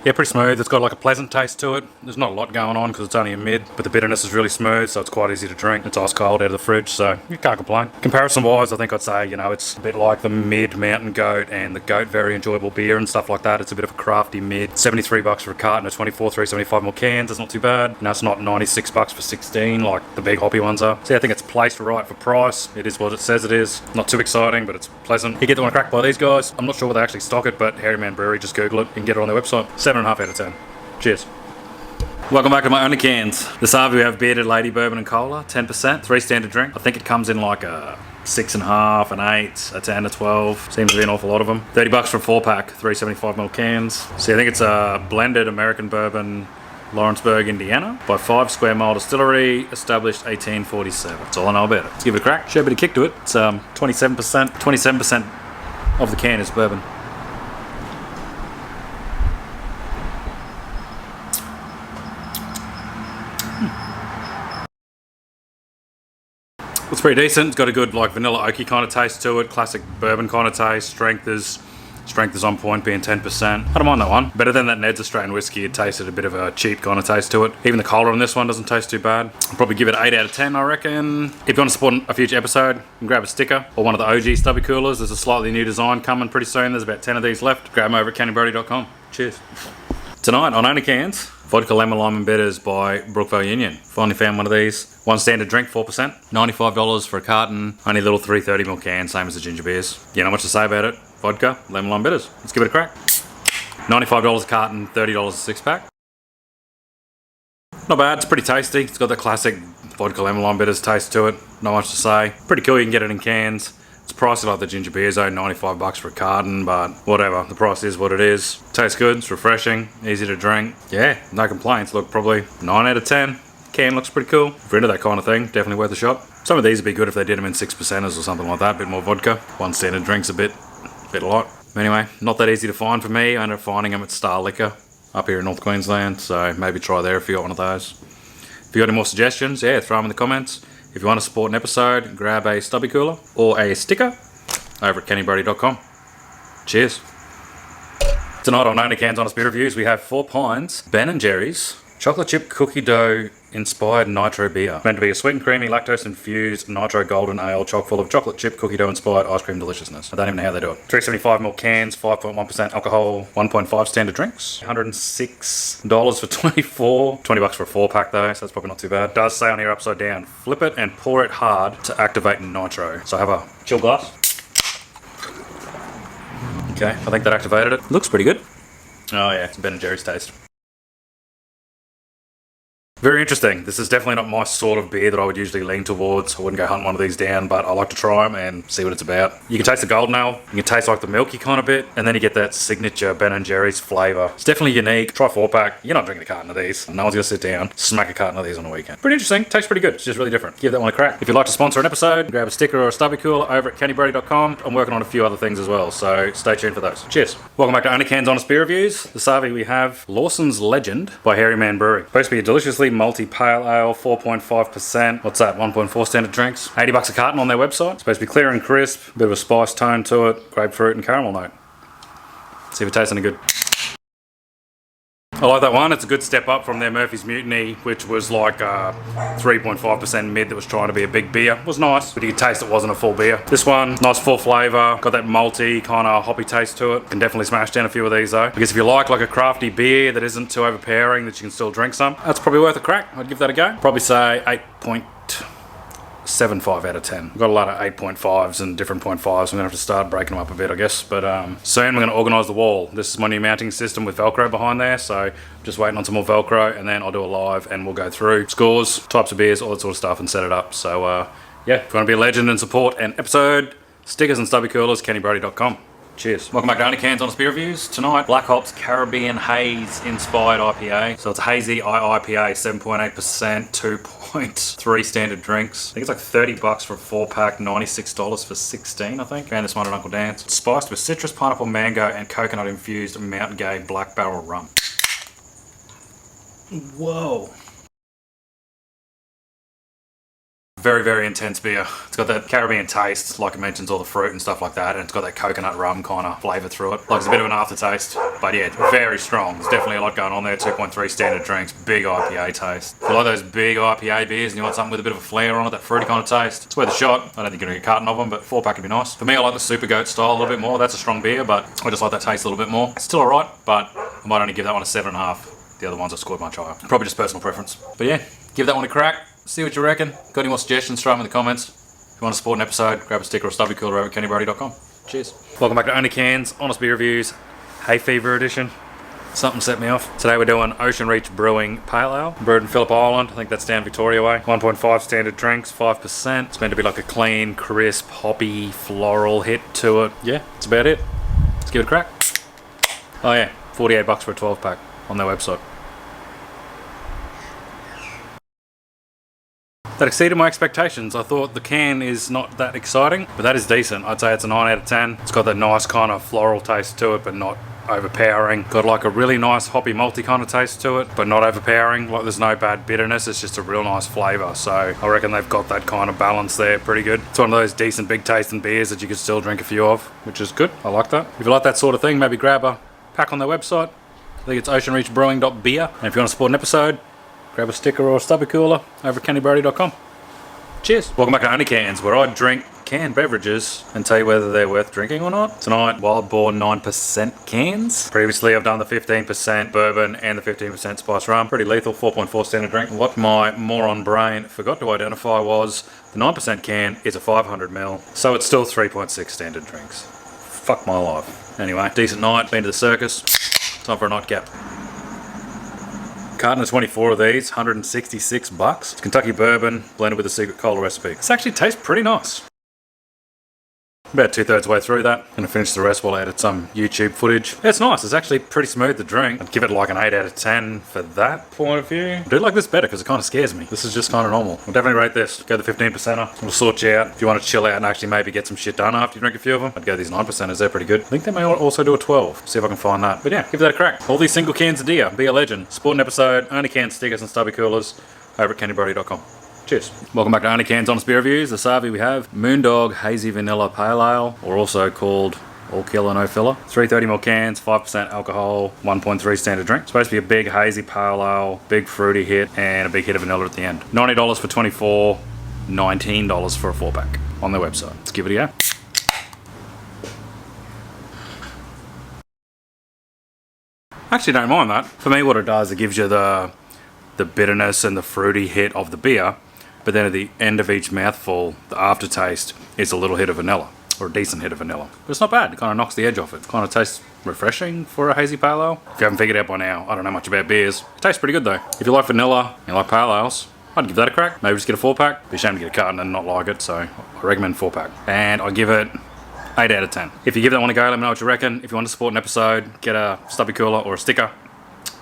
Yeah, pretty smooth. It's got like a pleasant taste to it. There's not a lot going on because it's only a mid, but the bitterness is really smooth, so it's quite easy to drink. It's ice cold out of the fridge, so you can't complain. Comparison wise, I think I'd say, you know, it's a bit like the mid Mountain Goat and the Goat Very Enjoyable Beer and stuff like that. It's a bit of a crafty mid. $73 for a carton of 24 375ml cans. That's not too bad. You know, it's not $96 for 16 like the big hoppy ones are. So yeah, I think it's placed right for price. It is what it says it is. Not too exciting, but it's pleasant. You get the one cracked by these guys. I'm not sure where they actually stock it, but Hairy Man Brewery, just Google it. You can get it on their website. 7.5 out of 10. Cheers. Welcome back to my OnlyCans. This Sabre we have bearded lady bourbon and cola, 10%, 3 standard drink. I think it comes in like a 6.5, an 8, a 10, a 12. Seems to be an awful lot of them. $30 for a 4-pack, 375ml cans. So I think it's a blended American bourbon, Lawrenceburg, Indiana, by 5 Square Mile Distillery, established 1847. That's all I know about it. Let's give it a crack. Show a bit of kick to it. It's 27% of the can is bourbon. It's pretty decent. It's got a good like vanilla oaky kind of taste to it. Classic bourbon kind of taste. Strength is on point, being 10%. I don't mind that one. Better than that Ned's Australian whiskey. It tasted a bit of a cheap kind of taste to it. Even the cola on this one doesn't taste too bad. I'll probably give it 8 out of 10, I reckon. If you want to support a future episode, you can grab a sticker or one of the OG stubby coolers. There's a slightly new design coming pretty soon. There's about 10 of these left. Grab them over at cannybrody.com. Cheers. Tonight on OnlyCans, vodka lemon lime and bitters by Brookville Union. Finally found one of these. One standard drink, 4%. $95 for a carton. Only little 330ml can, same as the ginger beers. You know much to say about it. Vodka, lemon lime bitters. Let's give it a crack. $95 a carton, $30 a 6-pack. Not bad, it's pretty tasty. It's got the classic vodka lemon lime bitters taste to it. Not much to say. Pretty cool, you can get it in cans. It's priced like the ginger beers though, $95 for a carton, but whatever, the price is what it is. Tastes good, it's refreshing, easy to drink. Yeah, no complaints. Look, probably 9 out of 10. Can looks pretty cool. If you're into that kind of thing, definitely worth a shot. Some of these would be good if they did them in 6%ers or something like that, a bit more vodka. One standard drink's a bit light. Anyway, not that easy to find for me. I ended up finding them at Star Liquor up here in North Queensland, so maybe try there if you got one of those. If you got any more suggestions, yeah, throw them in the comments. If you want to support an episode, grab a stubby cooler or a sticker over at cannybrody.com. Cheers. Tonight on OnlyCans Honest Beer Reviews, we have 4 Pines Ben & Jerry's chocolate chip cookie dough inspired nitro beer. Meant to be a sweet and creamy, lactose infused nitro golden ale chock full of chocolate chip cookie dough inspired ice cream deliciousness. I don't even know how they do it. 375ml cans, 5.1% alcohol, 1.5 standard drinks. $106 for 24. $20 for a 4-pack though, so that's probably not too bad. It does say on here upside down, flip it and pour it hard to activate nitro. So have a chill glass. Okay, I think that activated it. Looks pretty good. Oh yeah, it's Ben & Jerry's taste. Very interesting. This is definitely not my sort of beer that I would usually lean towards. I wouldn't go hunt one of these down, but I like to try them and see what it's about. You can taste the golden ale. You can taste like the milky kind of bit, and then you get that signature Ben & Jerry's flavour. It's definitely unique. Try 4-pack. You're not drinking a carton of these. No one's going to sit down, smack a carton of these on a weekend. Pretty interesting. Tastes pretty good. It's just really different. Give that one a crack. If you'd like to sponsor an episode, grab a sticker or a stubby cooler over at kennybrody.com. I'm working on a few other things as well, so stay tuned for those. Cheers. Welcome back to OnlyCans Honest Beer Reviews. This Sabre we have Lawson's Legend by Hairy Man Brewery. Supposed to be a deliciously malty pale ale, 4.5%. What's that? 1.4 standard drinks. $80 a carton on their website. Supposed to be clear and crisp. Bit of a spice tone to it. Grapefruit and caramel note. See if it tastes any good. I like that one. It's a good step up from their Murphy's Mutiny, which was like 3.5% mid that was trying to be a big beer. It was nice, but you could taste it wasn't a full beer. This one, nice full flavour. Got that malty kind of hoppy taste to it. Can definitely smash down a few of these though. Because if you like a crafty beer that isn't too overpowering, that you can still drink some, that's probably worth a crack. I'd give that a go. Probably say 8.75 out of 10. We've got a lot of 8.5s and different 0.5s. I'm going to have to start breaking them up a bit, I guess. But soon we're going to organise the wall. This is my new mounting system with Velcro behind there. So just waiting on some more Velcro, and then I'll do a live and we'll go through scores, types of beers, all that sort of stuff, and set it up. So yeah, if you want to be a legend and support an episode, stickers and stubby coolers, kennybrody.com. Cheers. Welcome back to OnlyCans Honest Beer Reviews. Tonight, Black Hops Caribbean Haze Inspired IPA. So it's a Hazy IPA, 7.8%, 2.3 standard drinks. I think it's like $30 for a 4-pack, $96 for 16, I think. Found this one at Uncle Dan's. It's spiced with citrus, pineapple, mango, and coconut infused Mountain Gay Black Barrel Rum. Whoa. Very, very intense beer. It's got that Caribbean taste, like it mentions all the fruit and stuff like that, and it's got that coconut rum kind of flavour through it. Like it's a bit of an aftertaste, but yeah, it's very strong. There's definitely a lot going on there. 2.3 standard drinks, big IPA taste. If you like those big IPA beers and you want something with a bit of a flair on it, that fruity kind of taste, it's worth a shot. I don't think you're going to get a carton of them, but 4-pack would be nice. For me, I like the Super Goat style a little bit more. That's a strong beer, but I just like that taste a little bit more. It's still alright, but I might only give that one a 7.5. The other ones I scored much higher. Probably just personal preference. But yeah, give that one a crack. See what you reckon. Got any more suggestions, throw them in the comments. If you want to support an episode, grab a sticker or stubby cooler over at kennybrody.com. Cheers. Welcome back to OnlyCans Honest Beer Reviews, Hay Fever edition. Something set me off. Today we're doing Ocean Reach Brewing Pale Ale. Brewed in Phillip Island. I think that's down Victoria way. 1.5 standard drinks, 5%. It's meant to be like a clean, crisp, hoppy, floral hit to it. Yeah, that's about it. Let's give it a crack. Oh yeah, $48 for a 12-pack on their website. That exceeded my expectations. I thought the can is not that exciting, but that is decent. I'd say it's a 9 out of 10. It's got that nice kind of floral taste to it, but not overpowering. Got like a really nice hoppy malty kind of taste to it, but not overpowering. Like there's no bad bitterness. It's just a real nice flavour. So I reckon they've got that kind of balance there pretty good. It's one of those decent big tasting beers that you could still drink a few of, which is good. I like that. If you like that sort of thing, maybe grab a pack on their website. I think it's oceanreachbrewing.beer. And if you want to support an episode, grab a sticker or a stubby cooler over at kennybrody.com. Cheers. Welcome back to OnlyCans, where I drink canned beverages and tell you whether they're worth drinking or not. Tonight, Wild Boar 9% cans. Previously, I've done the 15% bourbon and the 15% spice rum. Pretty lethal, 4.4 standard drink. What my moron brain forgot to identify was the 9% can is a 500ml, so it's still 3.6 standard drinks. Fuck my life. Anyway, decent night, been to the circus. Time for a nightcap. Carton of 24 of these, $166. It's Kentucky bourbon blended with a secret cola recipe. This actually tastes pretty nice. About 2/3 way through that. Gonna finish the rest while I edit some YouTube footage. Yeah, it's nice. It's actually pretty smooth to drink. I'd give it like an 8 out of 10 for that point of view. I do like this better because it kind of scares me. This is just kind of normal. I'll definitely rate this. Go the 15%er. We'll sort you out. If you want to chill out and actually maybe get some shit done after you drink a few of them, I'd go these 9%ers. They're pretty good. I think they may also do a 12. See if I can find that. But yeah, give that a crack. All these single cans of deer. Be a legend. Support an episode. Only can stickers and stubby coolers over at kennybrody.com. Cheers. Welcome back to OnlyCans Honest Beer Reviews. The Sabre we have Moondog Hazy Vanilla Pale Ale, or also called All Killer No Filler. 330ml cans, 5% alcohol, 1.3 standard drink. Supposed to be a big hazy pale ale, big fruity hit, and a big hit of vanilla at the end. $90 for 24, $19 for a 4-pack on their website. Let's give it a go. Actually don't mind that. For me what it does, it gives you the bitterness and the fruity hit of the beer, but then at the end of each mouthful, the aftertaste is a little hit of vanilla, or a decent hit of vanilla. But it's not bad. It kind of knocks the edge off it. Kind of tastes refreshing for a hazy pale ale. If you haven't figured it out by now, I don't know much about beers. It tastes pretty good though. If you like vanilla and you like pale ales, I'd give that a crack. Maybe just get a 4-pack. Be ashamed to get a carton and not like it, so I recommend 4-pack. And I give it 8 out of 10. If you give that one a go, let me know what you reckon. If you want to support an episode, get a stubby cooler or a sticker.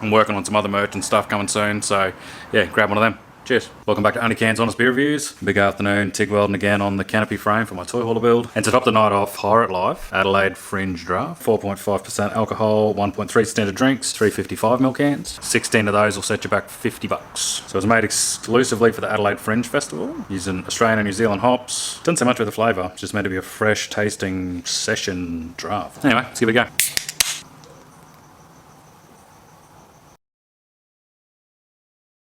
I'm working on some other merch and stuff coming soon, so yeah, grab one of them. Cheers. Welcome back to OnlyCans Honest Beer Reviews. Big afternoon, TIG welding again on the canopy frame for my toy hauler build. And to top the night off, Pirate Life, Adelaide Fringe Draft, 4.5% alcohol, 1.3 standard drinks, 355ml cans. 16 of those will set you back $50. So it was made exclusively for the Adelaide Fringe Festival, using Australian and New Zealand hops. Doesn't say much with the flavour, just meant to be a fresh tasting session draft. Anyway, let's give it a go.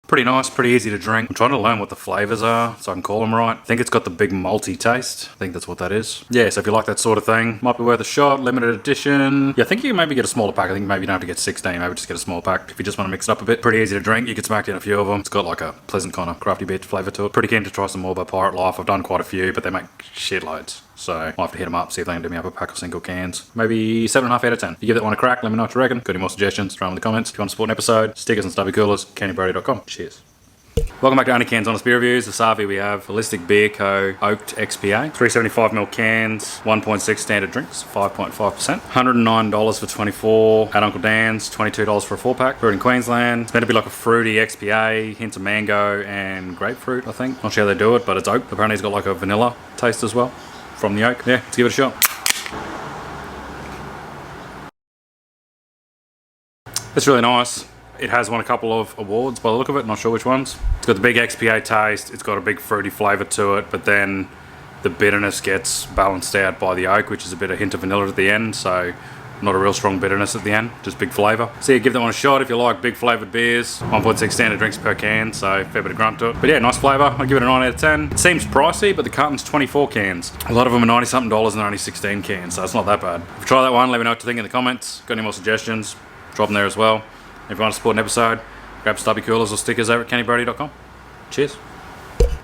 Pretty nice, pretty easy to drink. I'm trying to learn what the flavours are so I can call them right. I think it's got the big malty taste. I think that's what that is. Yeah, so if you like that sort of thing, might be worth a shot. Limited edition. Yeah, I think you can maybe get a smaller pack. I think maybe you don't have to get 16. Maybe just get a small pack if you just want to mix it up a bit. Pretty easy to drink. You can smack in a few of them. It's got like a pleasant kind of crafty bit flavour to it. Pretty keen to try some more by Pirate Life. I've done quite a few, but they make shitloads. So I'll have to hit them up, see if they can do me up a pack of single cans. Maybe 7.5 out of 10. If you give that one a crack, let me know what you reckon. Got any more suggestions? Throw them in the comments. If you want to support an episode, stickers and stubby coolers, kennybrody.com. Cheers. Welcome back to OnlyCans Honest Beer Reviews. The Savi we have Holistic Beer Co. Oaked XPA. 375ml cans, 1.6 standard drinks, 5.5%. $109 for 24 at Uncle Dan's, $22 for a 4-pack. Brewed in Queensland. It's meant to be like a fruity XPA, hints of mango and grapefruit, I think. Not sure how they do it, but it's oak. Apparently it's got like a vanilla taste as well from the oak. Yeah, let's give it a shot. It's really nice. It has won a couple of awards by the look of it, not sure which ones. It's got the big XPA taste, it's got a big fruity flavour to it, but then the bitterness gets balanced out by the oak, which is a bit of hint of vanilla at the end, so not a real strong bitterness at the end, just big flavour. So yeah, give that one a shot if you like big flavoured beers. 1.6 standard drinks per can, so fair bit of grunt to it. But yeah, nice flavour. I'll give it a 9 out of 10. It seems pricey, but the carton's 24 cans. A lot of them are 90 something dollars and they're only 16 cans, so it's not that bad. If you try that one, let me know what you think in the comments. Got any more suggestions? Drop them there as well. If you want to support an episode, grab stubby coolers or stickers over at kennybrody.com. Cheers.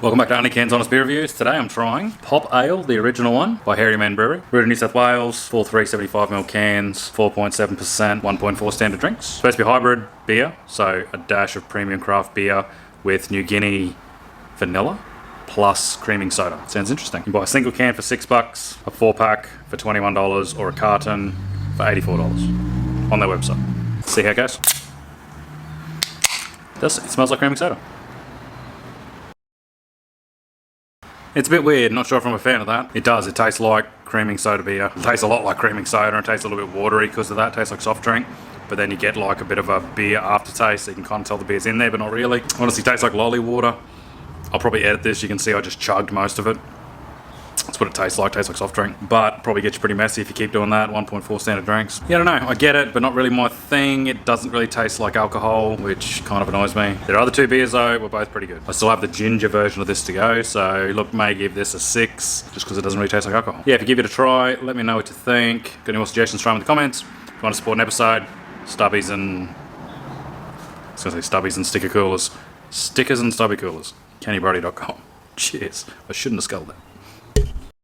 Welcome back to OnlyCans Honest Beer Reviews. Today I'm trying Pop Ale, the original one, by Hairy Man Brewery. Brewed in New South Wales, full 375ml cans, 4.7%, 1.4 standard drinks. Supposed to be hybrid beer, so a dash of premium craft beer with New Guinea vanilla plus creaming soda. Sounds interesting. You can buy a single can for $6, a 4-pack for $21, or a carton for $84 on their website. Let's see how it goes. It smells like creaming soda. It's a bit weird, not sure if I'm a fan of that. It does, it tastes like creaming soda beer. It tastes a lot like creaming soda and it tastes a little bit watery because of that. It tastes like soft drink. But then you get like a bit of a beer aftertaste, so you can kind of tell the beer's in there, but not really. Honestly, it tastes like lolly water. I'll probably edit this, you can see I just chugged most of it. That's what it tastes like soft drink. But probably gets you pretty messy if you keep doing that. 1.4 standard drinks. Yeah, I don't know, I get it, but not really my thing. It doesn't really taste like alcohol, which kind of annoys me. Their other two beers though were both pretty good. I still have the ginger version of this to go, so look, may give this a 6, just because it doesn't really taste like alcohol. Yeah, if you give it a try, let me know what you think. Got any more suggestions, throw them in the comments. If you want to support an episode, stubbies and... I was going to say stubbies and sticker coolers. Stickers and stubby coolers. kennybrody.com. Cheers. I shouldn't have sculled that.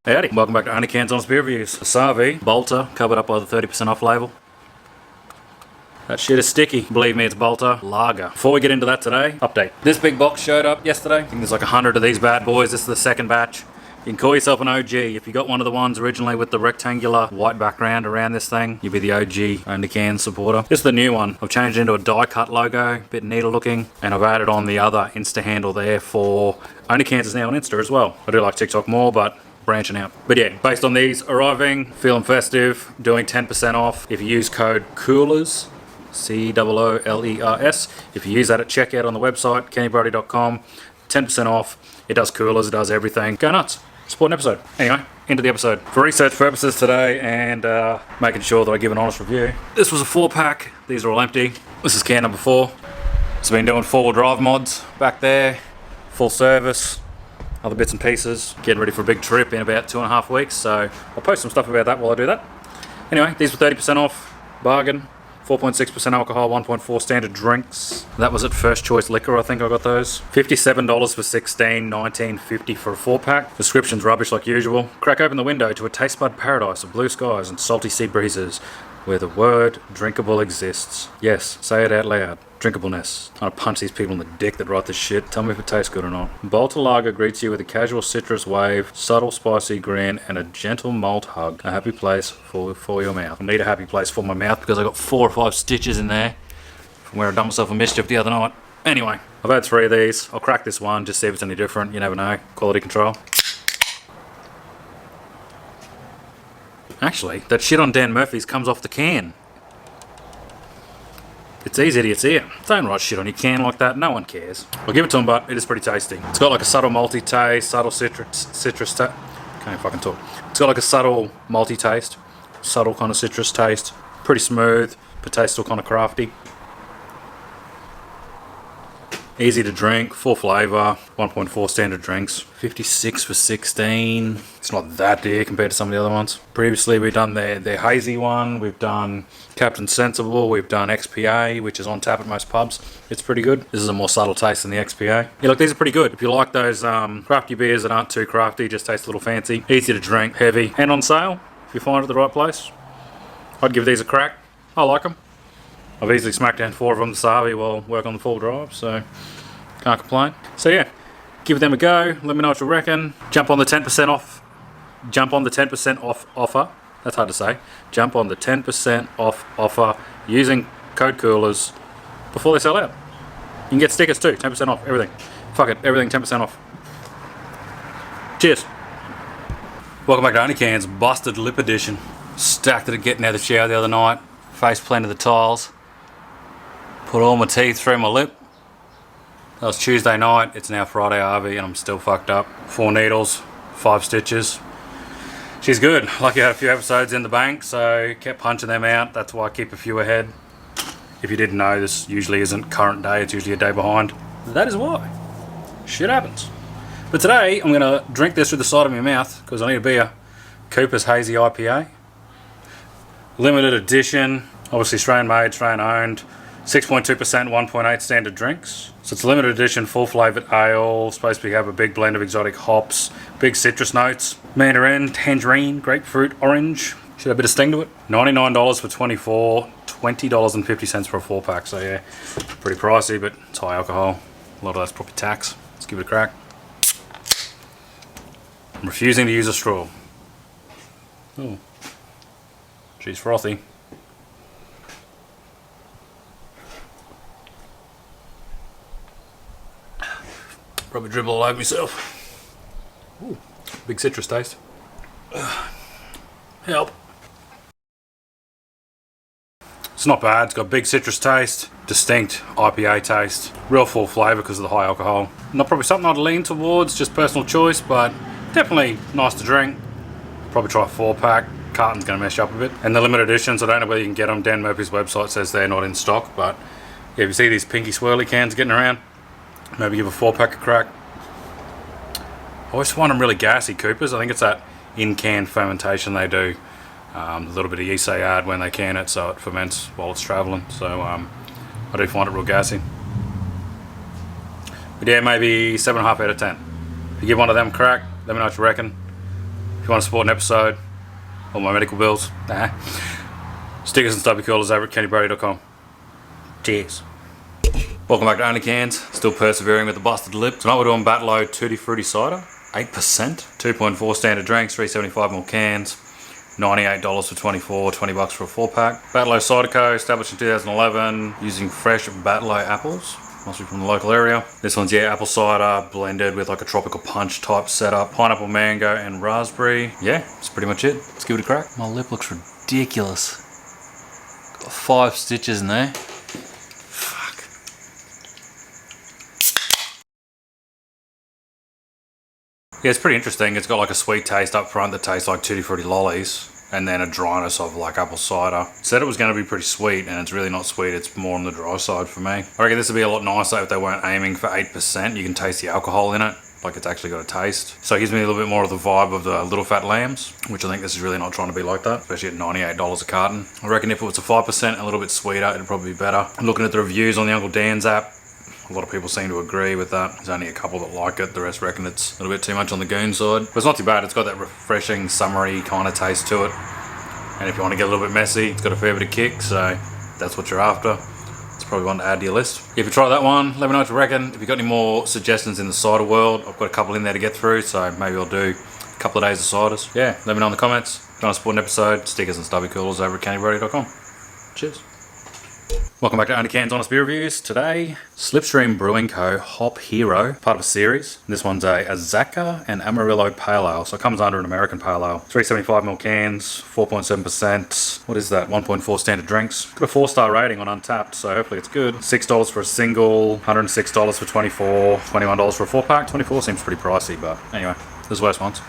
Howdy, welcome back to OnlyCans Honest Beer Reviews. Savi, Bolter, covered up by the 30% off label. That shit is sticky. Believe me, it's Bolter Lager. Before we get into that today, update. This big box showed up yesterday. I think there's like 100 of these bad boys. This is the second batch. You can call yourself an OG. If you got one of the ones originally with the rectangular white background around this thing, you'd be the OG OnlyCans supporter. This is the new one. I've changed it into a die cut logo, a bit neater looking, and I've added on the other Insta handle there for OnlyCans is now on Insta as well. I do like TikTok more, but branching out. But yeah, based on these arriving, feeling festive, doing 10% off. If you use code COOLERS, COOLERS, if you use that at checkout on the website, kennybrody.com, 10% off. It does coolers, it does everything. Go nuts. Support an episode. Anyway, into the episode. For research purposes today and making sure that I give an honest review, this was a 4-pack. These are all empty. This is can number 4. It's been doing 4-wheel drive mods back there, full service, other bits and pieces, getting ready for a big trip in about 2.5 weeks, so I'll post some stuff about that while I do that. Anyway, these were 30% off, bargain, 4.6% alcohol, 1.4 standard drinks. That was at First Choice Liquor, I think I got those. $57 for 16, $19.50 for a 4-pack. Description's rubbish like usual. Crack open the window to a taste bud paradise of blue skies and salty sea breezes, where the word drinkable exists. Yes, say it out loud. Drinkableness. I'm gonna punch these people in the dick that write this shit. Tell me if it tastes good or not. Bolter Lager greets you with a casual citrus wave, subtle spicy grin, and a gentle malt hug. A happy place for your mouth. I need a happy place for my mouth because I got 4 or 5 stitches in there from where I done myself a mischief the other night. Anyway, I've had 3 of these. I'll crack this one, just see if it's any different. You never know. Quality control. Actually, that shit on Dan Murphy's comes off the can. It's these idiots here. Don't write shit on your can like that. No one cares. I'll give it to them, but it is pretty tasty. It's got like a subtle malty taste, subtle citrus taste. Can't fucking talk. It's got like a subtle malty taste, subtle kind of citrus taste. Pretty smooth, but tastes still kind of crafty. Easy to drink, full flavour, 1.4 standard drinks. 56 for 16. It's not that dear compared to some of the other ones. Previously we've done their hazy one, we've done Captain Sensible, we've done XPA, which is on tap at most pubs. It's pretty good. This is a more subtle taste than the XPA. Yeah, look, these are pretty good. If you like those crafty beers that aren't too crafty, just taste a little fancy. Easy to drink, heavy, and on sale, if you find it at the right place. I'd give these a crack. I like them. I've easily smacked down 4 of them this Sabre while working on the full drive, so can't complain. So yeah, give them a go. Let me know what you reckon. Jump on the 10% off. Jump on the 10% off offer. That's hard to say. Jump on the 10% off offer using code coolers before they sell out. You can get stickers too. 10% off everything. Fuck it, everything 10% off. Cheers. Welcome back to OnlyCans Busted Lip Edition. Stacked it at getting out of the shower the other night. Face planted the tiles. Put all my teeth through my lip. That was Tuesday night. It's now Friday RV and I'm still fucked up. 4 needles, 5 stitches. She's good. Lucky I had a few episodes in the bank, so kept punching them out. That's why I keep a few ahead. If you didn't know, this usually isn't current day. It's usually a day behind. That is why. Shit happens. But today I'm going to drink this through the side of my mouth because I need a beer. Cooper's Hazy Ipa. Limited edition. Obviously Australian made, Australian owned. 6.2%, 1.8 standard drinks. So it's a limited edition, full flavoured ale. Supposed to have a big blend of exotic hops, big citrus notes, mandarin, tangerine, grapefruit, orange. Should have a bit of sting to it. $99 for 24, $20.50 for a 4-pack. So yeah, pretty pricey, but it's high alcohol. A lot of that's probably tax. Let's give it a crack. I'm refusing to use a straw. Oh, she's frothy. Probably dribble all over myself. Ooh, big citrus taste. Help. It's not bad. It's got big citrus taste, distinct IPA taste, real full flavour because of the high alcohol. Not probably something I'd lean towards, just personal choice, but definitely nice to drink. Probably try a 4-pack. Carlton's going to mess you up a bit. And the limited editions, I don't know whether you can get them. Dan Murphy's website says they're not in stock, but yeah, if you see these pinky swirly cans getting around, maybe give a 4-pack a crack. I always find them really gassy, Coopers. I think it's that in-can fermentation they do. A little bit of yeast they add when they can it, so it ferments while it's travelling. So I do find it real gassy. But yeah, maybe 7.5 out of 10. If you give one of them a crack, let me know what you reckon. If you want to support an episode, all my medical bills, stickers and stubby coolers over at kennybrody.com. Cheers. Welcome back to OnlyCans, still persevering with the busted lip. Tonight we're doing Batlow Tutti Frutti Cider, 8%, 2.4 standard drinks, 375ml cans, $98 for 24, $20 for a 4-pack. Batlow Cider Co. established in 2011 using fresh Batlow apples, must be from the local area. This one's, yeah, apple cider blended with like a tropical punch type setup, pineapple, mango and raspberry. Yeah, that's pretty much it. Let's give it a crack. My lip looks ridiculous. Got 5 stitches in there. Yeah, it's pretty interesting. It's got like a sweet taste up front that tastes like Tutti Frutti lollies, and then a dryness of like apple cider. Said it was going to be pretty sweet, and it's really not sweet. It's more on the dry side for me. I reckon this would be a lot nicer if they weren't aiming for 8%. You can taste the alcohol in it, like it's actually got a taste. So it gives me a little bit more of the vibe of the Little Fat Lambs, which I think this is really not trying to be like that, especially at $98 a carton. I reckon if it was a 5%, a little bit sweeter, it'd probably be better. I'm looking at the reviews on the Uncle Dan's app. A lot of people seem to agree with that. There's only a couple that like it. The rest reckon it's a little bit too much on the goon side. But it's not too bad. It's got that refreshing, summery kind of taste to it. And if you want to get a little bit messy, it's got a fair bit of kick, so that's what you're after. It's probably one to add to your list. If you try that one, let me know what you reckon. If you've got any more suggestions in the cider world, I've got a couple in there to get through, so maybe I'll do a couple of days of ciders. Yeah, let me know in the comments. If you want to support an episode, stickers and stubby coolers over at candybrody.com. Cheers. Welcome back to OnlyCans Honest Beer Reviews. Today, Slipstream Brewing Co. Hop Hero, part of a series. This one's a Azacca and Amarillo Pale Ale, so it comes under an American Pale Ale. 375ml cans, 4.7%. What is that? 1.4 standard drinks. Got a 4-star rating on Untapped, so hopefully it's good. $6 for a single, $106 for 24, $21 for a 4-pack. 24 seems pretty pricey, but anyway, there's worse ones.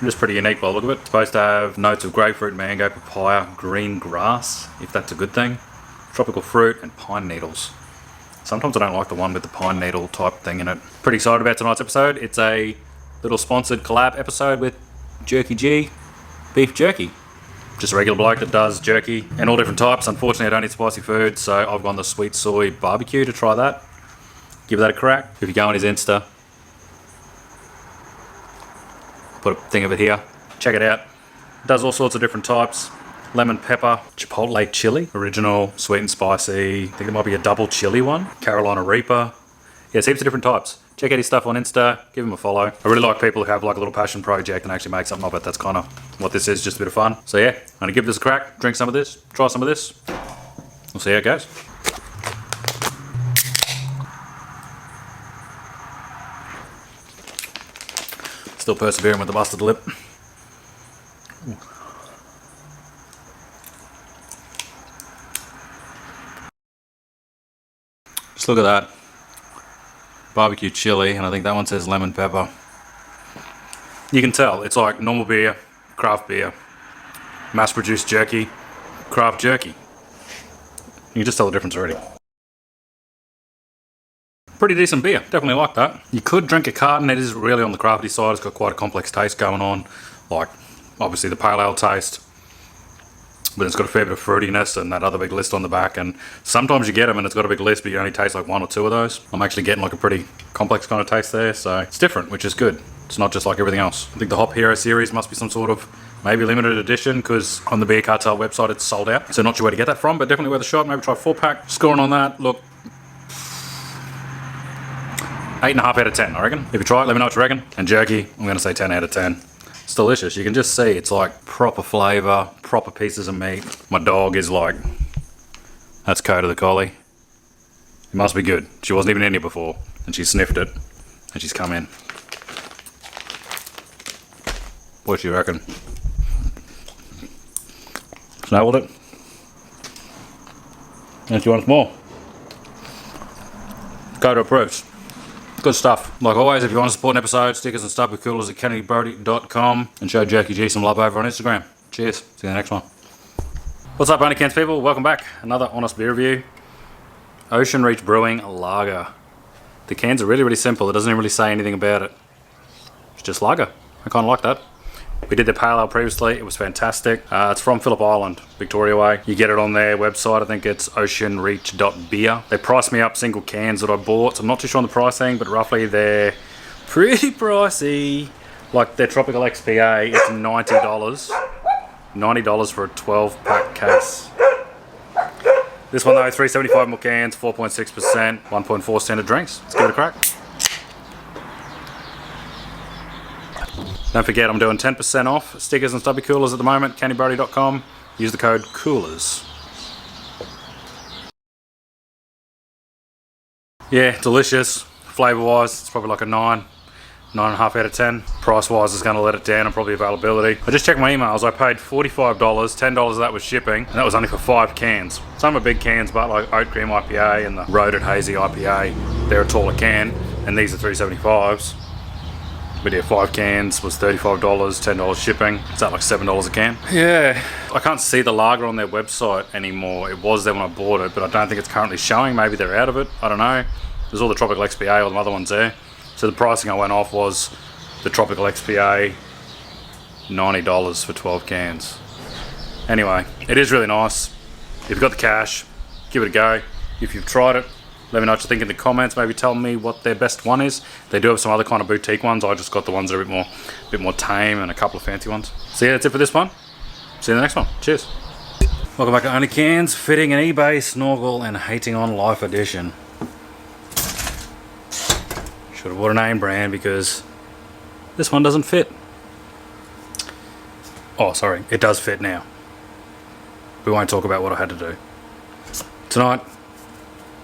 Just pretty unique by the look of it. It's supposed to have notes of grapefruit, mango, papaya, green grass, if that's a good thing. Tropical fruit and pine needles. Sometimes I don't like the one with the pine needle type thing in it. Pretty excited about tonight's episode. It's a little sponsored collab episode with Jerky G Beef Jerky. Just a regular bloke that does jerky and all different types. Unfortunately, I don't eat spicy food, so I've gone the sweet soy barbecue to try that. Give that a crack. If you go on his Insta, put a thing of it here. Check it out. Does all sorts of different types. Lemon pepper, chipotle chili, original, sweet and spicy. I think there might be a double chili one. Carolina Reaper. Yeah, heaps of different types. Check out his stuff on Insta, give him a follow. I really like people who have like a little passion project and actually make something of it. That's kind of what this is, just a bit of fun. So yeah, I'm gonna give this a crack, drink some of this, try some of this. We'll see how it goes. Still persevering with the busted lip. Just look at that. Barbecue chili, and I think that one says lemon pepper. You can tell, it's like normal beer, craft beer, mass-produced jerky, craft jerky. You can just tell the difference already. Pretty decent beer, definitely like that. You could drink a carton, it is really on the crafty side, it's got quite a complex taste going on. Like, obviously the pale ale taste. But it's got a fair bit of fruitiness and that other big list on the back, and sometimes you get them and it's got a big list but you only taste like 1 or 2 of those. I'm actually getting like a pretty complex kind of taste there, so it's different, which is good. It's not just like everything else. I think the Hop Hero series must be some sort of maybe limited edition, because on the Beer Cartel website it's sold out, so not sure where to get that from, but definitely worth a shot. Maybe try a 4-pack. Scoring on that, look, 8.5 out of 10 I reckon. If you try it, let me know what you reckon. And jerky, I'm going to say 10 out of 10. It's delicious. You can just see it's like proper flavour, proper pieces of meat. My dog is like, that's Coda the collie. It must be good. She wasn't even in here before, and she sniffed it, and she's come in. What do you reckon? Snailed it. And if you want more, Coda approves. Good stuff. Like always, if you want to support an episode, stickers and stuff with coolers at candybrody.com, and show Jerky G some love over on Instagram. Cheers. See you in the next one. What's up, OnlyCans people? Welcome back. Another honest beer review. Ocean Reach Brewing Lager. The cans are really, really simple. It doesn't even really say anything about it. It's just lager. I kind of like that. We did the pale ale previously. It was fantastic. It's from Phillip Island, Victoria Way. You get it on their website. I think it's oceanreach.beer. They priced me up single cans that I bought. So I'm not too sure on the pricing, but roughly they're pretty pricey. Like their Tropical XPA, it's $90. $90 for a 12-pack case. This one though, 375ml cans, 4.6%, 1.4 standard drinks. Let's give it a crack. Don't forget, I'm doing 10% off stickers and stubby coolers at the moment, candybrody.com. Use the code COOLERS. Yeah, delicious. Flavour-wise, it's probably like a 9, 9.5 out of 10. Price-wise, it's going to let it down, and probably availability. I just checked my emails. I paid $45, $10 of that was shipping, and that was only for 5 cans. Some are big cans, but like Oat Cream IPA and the Roaded Hazy IPA, they're a taller can, and these are 375s. But yeah, 5 cans was $35, $10 shipping. Is that like $7 a can? Yeah. I can't see the lager on their website anymore. It was there when I bought it, but I don't think it's currently showing. Maybe they're out of it. I don't know. There's all the Tropical XPA, all the other ones there. So the pricing I went off was the Tropical XPA, $90 for 12 cans. Anyway, it is really nice. If you've got the cash, give it a go. If you've tried it, let me know what you think in the comments. Maybe tell me what their best one is. They do have some other kind of boutique ones. I just got the ones that are a bit more tame and a couple of fancy ones. So yeah, that's it for this one. See you in the next one. Cheers. Welcome back to OnlyCans, fitting an eBay, snorkel, and hating on life edition. Should have bought a name brand because this one doesn't fit. Oh, sorry, it does fit now. We won't talk about what I had to do. Tonight,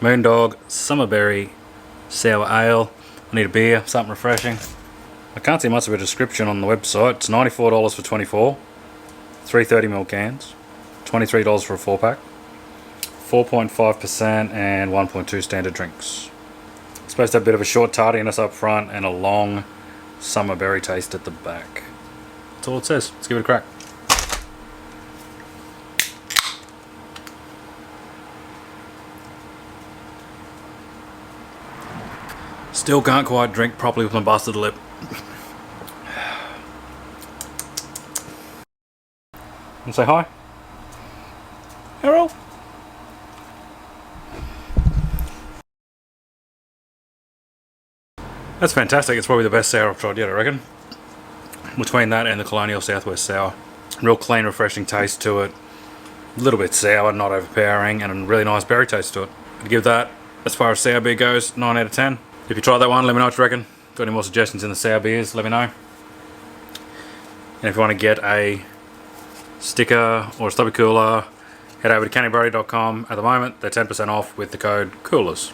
Moondog Summerberry Sour Ale. I need a beer, something refreshing. I can't see much of a description on the website. It's $94 for 24. 330ml cans. $23 for a 4-pack. 4.5% and 1.2 standard drinks. It's supposed to have a bit of a short tardiness up front and a long summer berry taste at the back. That's all it says. Let's give it a crack. Still can't quite drink properly with my busted lip. And say hi. Hello. That's fantastic. It's probably the best sour I've tried yet, I reckon. Between that and the Colonial Southwest Sour. Real clean, refreshing taste to it. A little bit sour, not overpowering, and a really nice berry taste to it. I'd give that, as far as sour beer goes, 9 out of 10. If you tried that one, let me know what you reckon. Got any more suggestions in the sour beers, let me know. And if you want to get a sticker or a stubby cooler, head over to cannyberry.com. At the moment, they're 10% off with the code COOLERS.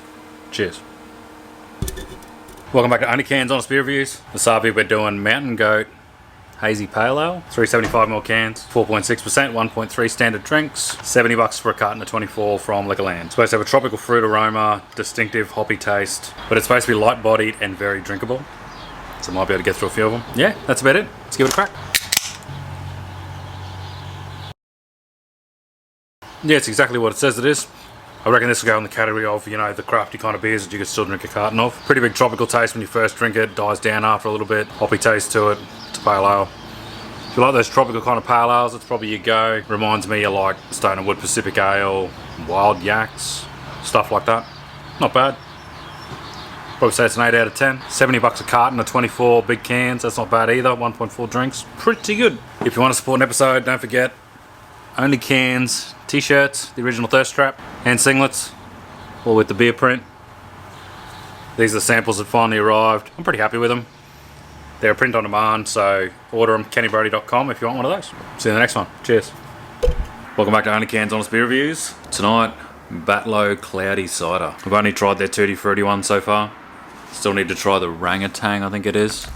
Cheers. Welcome back to OnlyCans Honest Beer Reviews. This RV we're doing Mountain Goat Hazy Pale Ale. 375ml cans, 4.6%, 1.3 standard drinks. $70 for a carton of 24 from Liquorland. It's supposed to have a tropical fruit aroma, distinctive hoppy taste, but it's supposed to be light-bodied and very drinkable. So I might be able to get through a few of them. Yeah, that's about it. Let's give it a crack. Yeah, it's exactly what it says it is. I reckon this will go in the category of, you know, the crafty kind of beers that you could still drink a carton of. Pretty big tropical taste when you first drink it, dies down after a little bit. Hoppy taste to it. It's a pale ale. If you like those tropical kind of pale ales, it's probably your go. Reminds me of like Stone and Wood Pacific Ale, Wild Yaks, stuff like that. Not bad. Probably say it's an 8 out of 10. $70 a carton of 24 big cans. That's not bad either. 1.4 drinks. Pretty good. If you want to support an episode, don't forget OnlyCans t-shirts, the original thirst trap, and singlets, all with the beer print. These are the samples that finally arrived. I'm pretty happy with them. They're a print on demand, so order them cannyberry.com if you want one of those. See you in the next one. Cheers. Welcome back to OnlyCans Honest Beer Reviews. Tonight, Batlow Cloudy Cider. I've only tried their Tutti Fruity one so far. Still need to try the Rangatang, I think it is.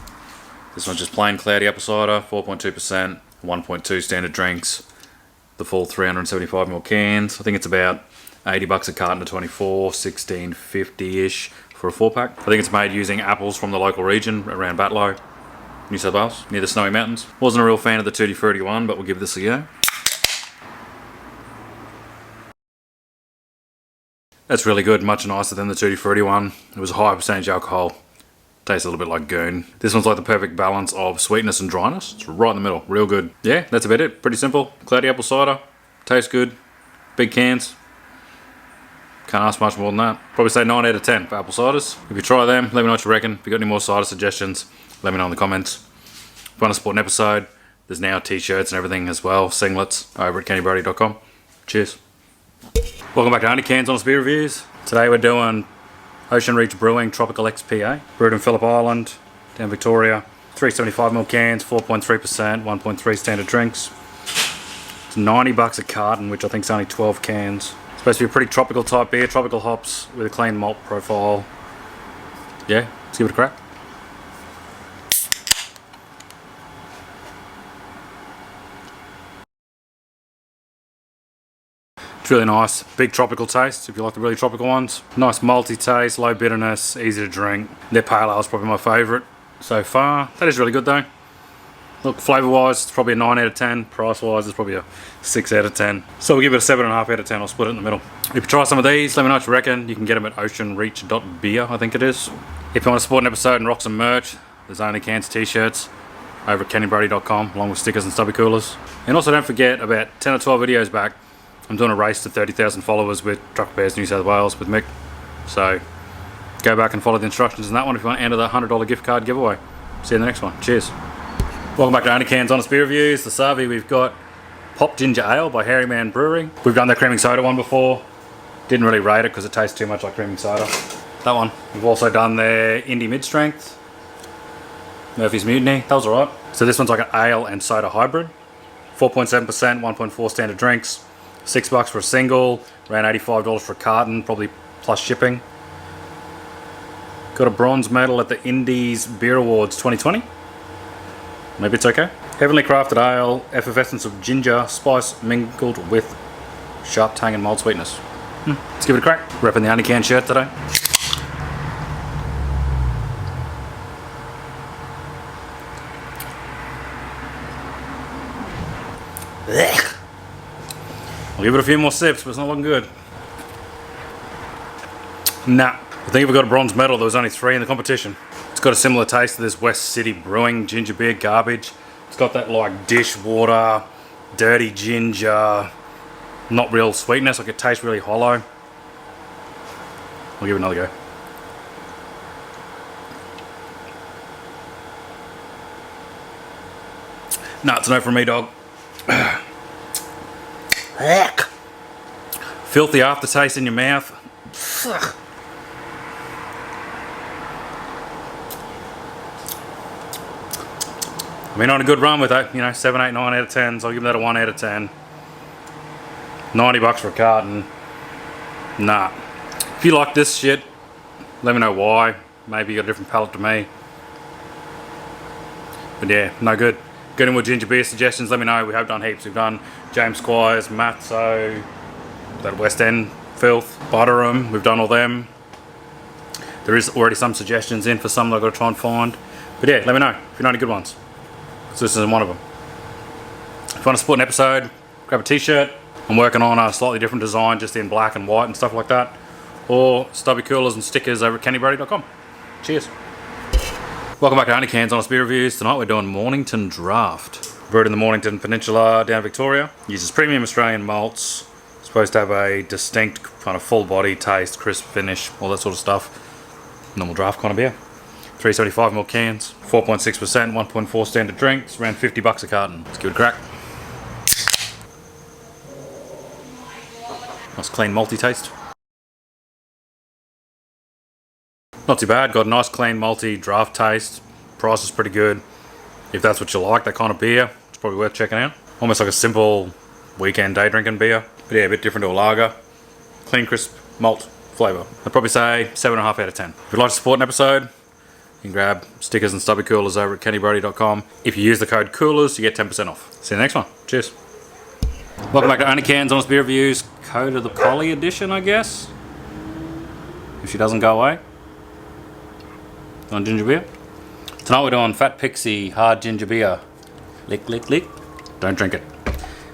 This one's just plain cloudy apple cider, 4.2%, 1.2 standard drinks. The full 375ml cans. I think it's about $80 a carton of 24, $16.50-ish for a 4-pack. I think it's made using apples from the local region around Batlow, New South Wales, near the Snowy Mountains. Wasn't a real fan of the Tutti Fruity one, but we'll give this a go. That's really good, much nicer than the Tutti Fruity one. It was a high percentage alcohol. Tastes a little bit like goon. This one's like the perfect balance of sweetness and dryness. It's right in the middle, real good. Yeah, that's about it. Pretty simple. Cloudy apple cider. Tastes good. Big cans. Can't ask much more than that. Probably say 9 out of 10 for apple ciders. If you try them, let me know what you reckon. If you got any more cider suggestions, let me know in the comments. If you want to support an episode, there's now t-shirts and everything as well. Singlets over at cannyberry.com. Cheers. Welcome back to OnlyCans Honest Beer Reviews. Today we're doing Ocean Reach Brewing Tropical XPA, brewed in Phillip Island, down Victoria. 375ml cans, 4.3%, 1.3 standard drinks. It's $90 a carton, which I think is only 12 cans. It's supposed to be a pretty tropical type beer, tropical hops with a clean malt profile. Yeah, let's give it a crack. It's really nice, big tropical taste if you like the really tropical ones. Nice malty taste, low bitterness, easy to drink. Their pale ale is probably my favourite so far. That is really good though. Look, flavour wise, it's probably a 9 out of 10. Price wise, it's probably a 6 out of 10. So we'll give it a 7.5 out of 10. I'll split it in the middle. If you try some of these, let me know what you reckon. You can get them at oceanreach.beer, I think it is. If you want to support an episode and rock some merch, there's OnlyCans t-shirts over at cannyberry.com, along with stickers and stubby coolers. And also don't forget, about 10 or 12 videos back, I'm doing a race to 30,000 followers with Truck Bears New South Wales with Mick. So go back and follow the instructions in that one if you want to enter the $100 gift card giveaway. See you in the next one. Cheers. Welcome back to OnlyCans Honest Beer Reviews. The Savi, we've got Hop Ginger Ale by Hairy Man Brewery. We've done the creaming soda one before. Didn't really rate it because it tastes too much like creaming soda. That one. We've also done their Indie Mid-Strength. Murphy's Mutiny. That was alright. So this one's like an ale and soda hybrid. 4.7%, 1.4 standard drinks. $6 for a single. Around $85 for a carton, probably plus shipping. Got a bronze medal at the Indies Beer Awards 2020. Maybe it's okay. Heavenly crafted ale, effervescence of ginger, spice mingled with sharp tang and mild sweetness. Let's give it a crack. Repping the OnlyCans shirt today. I'll give it a few more sips, but it's not looking good. Nah. I think if we got a bronze medal, there was only 3 in the competition. It's got a similar taste to this West City Brewing ginger beer garbage. It's got that like dishwater, dirty ginger, not real sweetness, like it tastes really hollow. I'll give it another go. Nah, it's a no from me, dog. Filthy aftertaste in your mouth. I mean, on a good run with that, you know, 7, 8, 9 out of 10s. I'll give that a 1 out of 10. $90 for a carton. Nah. If you like this shit, let me know why. Maybe you got a different palate to me. But yeah, no good. Get any more ginger beer suggestions, let me know. We have done heaps. We've done James Squires, Matzo, that West End filth, Butterum. We've done all them. There is already some suggestions in for some that I've got to try and find. But yeah, let me know if you know any good ones. So this isn't one of them. If you want to support an episode, grab a t-shirt. I'm working on a slightly different design, just in black and white and stuff like that. Or stubby coolers and stickers over at kennybrady.com. Cheers. Welcome back to OnlyCans Honest Beer Reviews. Tonight we're doing Mornington Draft. Brewed in the Mornington Peninsula down Victoria. Uses premium Australian malts. Supposed to have a distinct kind of full body taste, crisp finish, all that sort of stuff. Normal draft kind of beer. 375ml cans, 4.6%, 1.4 standard drinks, around $50 a carton. Let's give it a crack. Nice clean malty taste. Not too bad, got a nice clean malty draft taste. Price is pretty good. If that's what you like, that kind of beer, it's probably worth checking out. Almost like a simple weekend day drinking beer. But yeah, a bit different to a lager. Clean, crisp, malt flavour. I'd probably say 7.5 out of 10. If you'd like to support an episode, you can grab stickers and stubby coolers over at kennybrady.com. If you use the code COOLERS, you get 10% off. See you in the next one. Cheers. Welcome back to OnlyCans Honest Beer Reviews. Code of the Collie edition, I guess. If she doesn't go away. On ginger beer. Tonight we're doing Fat Pixie Hard Ginger Beer. Lick, lick, lick. Don't drink it.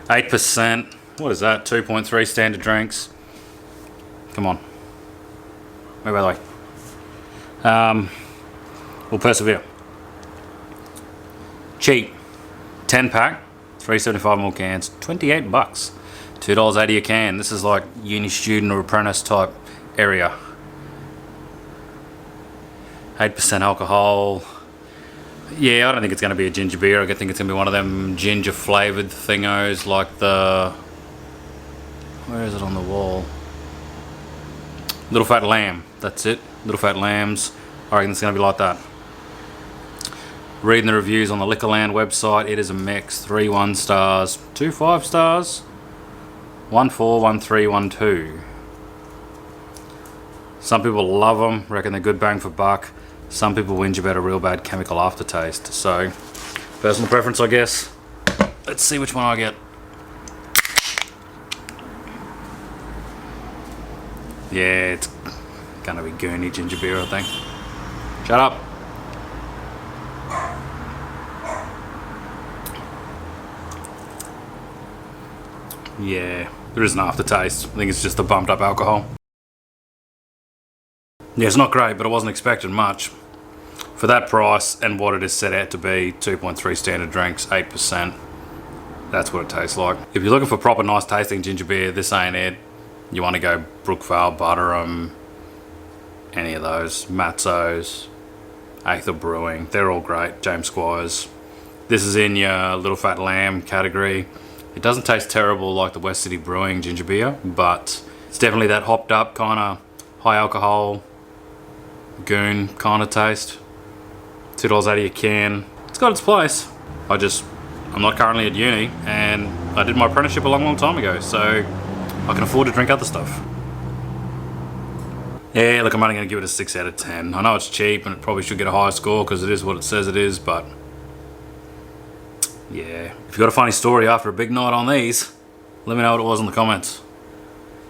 8%. What is that? 2.3 standard drinks. Come on. Wait, by the way. We'll persevere. Cheap. 10 pack. 375ml cans. $28. $2.80 a can. This is like uni student or apprentice type area. 8% alcohol. Yeah, I don't think it's going to be a ginger beer. I think it's going to be one of them ginger flavoured thingos like the... Where is it on the wall? Little Fat Lamb. That's it. Little Fat Lambs. I reckon it's going to be like that. Reading the reviews on the Liquorland website, it is a mix. 3 1 stars, 2 5 stars, 1 4, 1 3, 1 2. Some people love them, reckon they're good bang for buck. Some people whinge about a real bad chemical aftertaste. So, personal preference, I guess. Let's see which one I get. Yeah, it's gonna be Gurney ginger beer, I think. Shut up. Yeah, there is an aftertaste. I think it's just the bumped up alcohol. Yeah, it's not great, but I wasn't expecting much. For that price and what it is set out to be, 2.3 standard drinks, 8%. That's what it tastes like. If you're looking for proper nice tasting ginger beer, this ain't it. You want to go Brookville, Butterum, any of those, Matzo's, Aether Brewing, they're all great, James Squires. This is in your Little Fat Lamb category. It doesn't taste terrible like the West City Brewing ginger beer, but it's definitely that hopped up kind of high alcohol, goon kind of taste. $2 out of your can. It's got its place. I'm not currently at uni, and I did my apprenticeship a long time ago, so I can afford to drink other stuff. Yeah, look, I'm only going to give it a 6 out of 10. I know it's cheap and it probably should get a higher score because it is what it says it is, but yeah. If you've got a funny story after a big night on these, let me know what it was in the comments.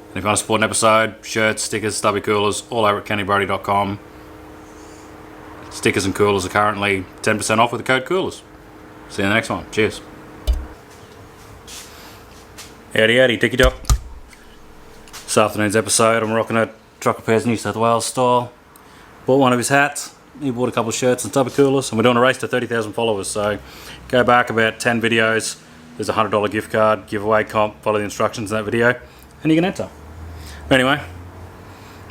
And if you want to support an episode, shirts, stickers, stubby coolers, all over at kennybrody.com. Stickers and coolers are currently 10% off with the code coolers. See you in the next one. Cheers. Howdy howdy, ticky tock. This afternoon's episode, I'm rocking a Trucker Pairs New South Wales style. Bought one of his hats. He bought a couple of shirts and tub of coolers, and we're doing a race to 30,000 followers. So go back about 10 videos. There's a $100 gift card giveaway comp. Follow the instructions in that video, and you can enter. Anyway,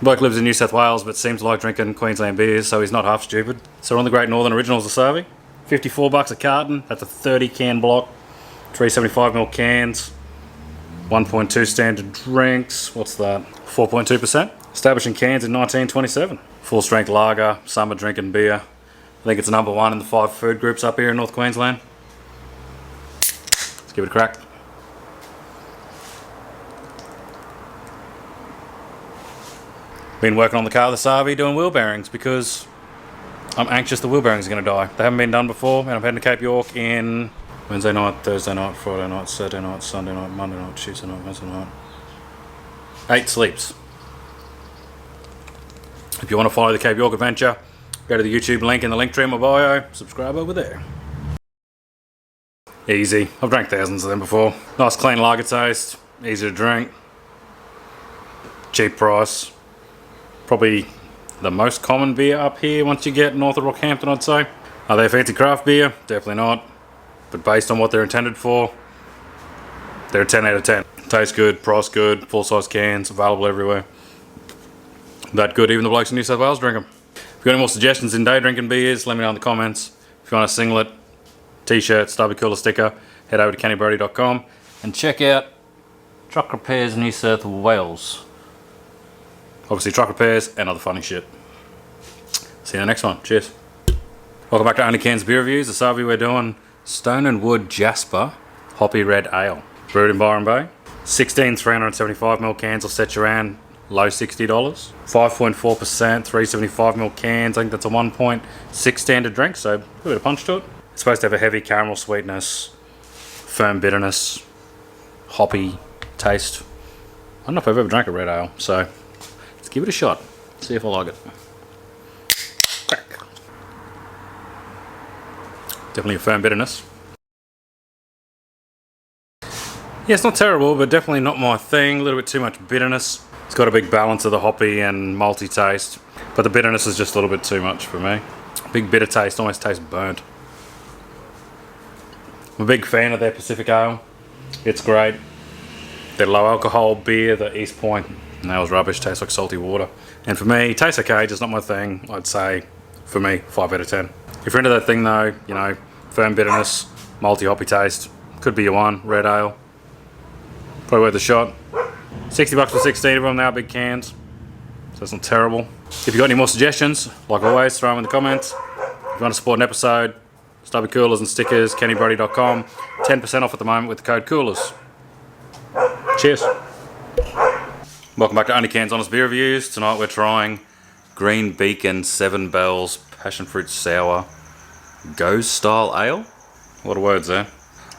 bloke lives in New South Wales, but seems to like drinking Queensland beers, so he's not half stupid. So we're on the Great Northern Originals of Sabre. $54 a carton. That's a 30 can block. 375ml cans. 1.2 standard drinks. What's that? 4.2%. Established in cans in 1927. Full strength lager, summer drinking beer. I think it's number 1 in the 5 food groups up here in North Queensland. Let's give it a crack. Been working on the car, the Sabre, doing wheel bearings because I'm anxious the wheel bearings are going to die. They haven't been done before, and I'm heading to Cape York in Wednesday night, Thursday night, Friday night, Saturday night, Sunday night, Monday night, Tuesday night, Wednesday night. 8 sleeps. If you want to follow the Cape York adventure, go to the YouTube link in the link tree in my bio. Subscribe over there. Easy. I've drank thousands of them before. Nice clean lager taste. Easy to drink. Cheap price. Probably the most common beer up here once you get north of Rockhampton, I'd say. Are they a fancy craft beer? Definitely not. But based on what they're intended for, they're a 10 out of 10. Tastes good, price good, full size cans, available everywhere. That good, even the blokes in New South Wales drink them. If you've got any more suggestions in day drinking beers, let me know in the comments. If you want a singlet, t-shirt, stubby cooler sticker, head over to kennybrody.com and check out Trucker Pairs New South Wales. Obviously Trucker Pairs and other funny shit. See you in the next one. Cheers. Welcome back to OnlyCans Beer Reviews. The Sabre we're doing Stone and Wood Jasper Hoppy Red Ale. Brewed in Byron Bay. 16 375ml cans will set you around low $60. 5.4%, 375ml cans. I think that's a 1.6 standard drink, so a bit of punch to it. It's supposed to have a heavy caramel sweetness, firm bitterness, hoppy taste. I don't know if I've ever drank a red ale, so let's give it a shot. See if I like it. Crack. Definitely a firm bitterness. Yeah, it's not terrible, but definitely not my thing. A little bit too much bitterness. It's got a big balance of the hoppy and malty taste, but the bitterness is just a little bit too much for me. Big bitter taste, almost tastes burnt. I'm a big fan of their Pacific Ale. It's great. Their low alcohol beer, the East Point, and that was rubbish, tastes like salty water. And for me, tastes okay, just not my thing. I'd say, for me, 5 out of 10. If you're into that thing though, you know, firm bitterness, malty hoppy taste, could be your one, red ale. Probably worth a shot. $60 for 16 of them now, big cans. So that's not terrible. If you've got any more suggestions, like always, throw them in the comments. If you want to support an episode, stubby coolers and stickers, kennybrody.com. 10% off at the moment with the code coolers. Cheers. Welcome back to OnlyCans Honest Beer Reviews. Tonight we're trying Green Beacon 7 Bells Passion Fruit Sour Ghost Style Ale. A lot of words there.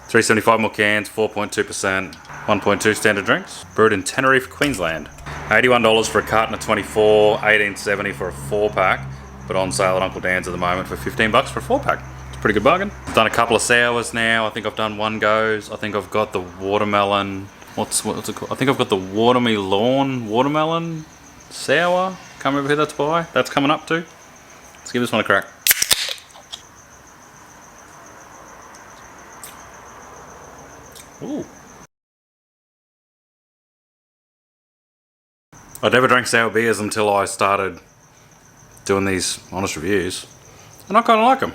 375ml cans, 4.2%, 1.2 standard drinks. Brewed in Tenerife, Queensland. $81 for a carton of 24, $18.70 for a 4-pack, but on sale at Uncle Dan's at the moment for $15 for a 4-pack. It's a pretty good bargain. I've done a couple of sours now. I think I've done one goes. I think I've got the watermelon. What's it called? I think I've got the watermelon sour. Can't remember who that's by. That's coming up too. Let's give this one a crack. Ooh. I never drank sour beers until I started doing these honest reviews, and I kind of like them.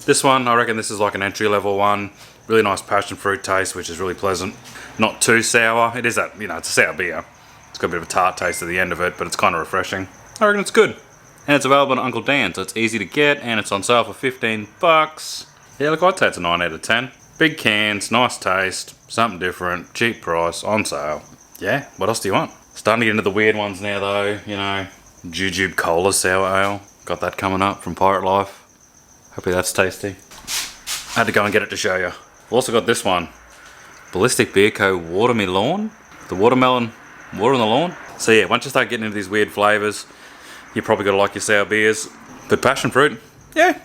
This one, I reckon this is like an entry level one. Really nice passion fruit taste, which is really pleasant. Not too sour. It is that, you know, it's a sour beer. It's got a bit of a tart taste at the end of it, but it's kind of refreshing. I reckon it's good. And it's available at Uncle Dan's, so it's easy to get, and it's on sale for 15 bucks. Yeah, look, I'd say it's a 9 out of 10. Big cans, nice taste, something different, cheap price, on sale. Yeah, what else do you want? Starting to get into the weird ones now though, you know. Jujube Cola Sour Ale. Got that coming up from Pirate Life. Hopefully that's tasty. I had to go and get it to show you. We've also got this one. Ballistic Beer Co. Watermelon. The watermelon, water on the lawn. So yeah, once you start getting into these weird flavours, you're probably going to like your sour beers. But passion fruit, yeah,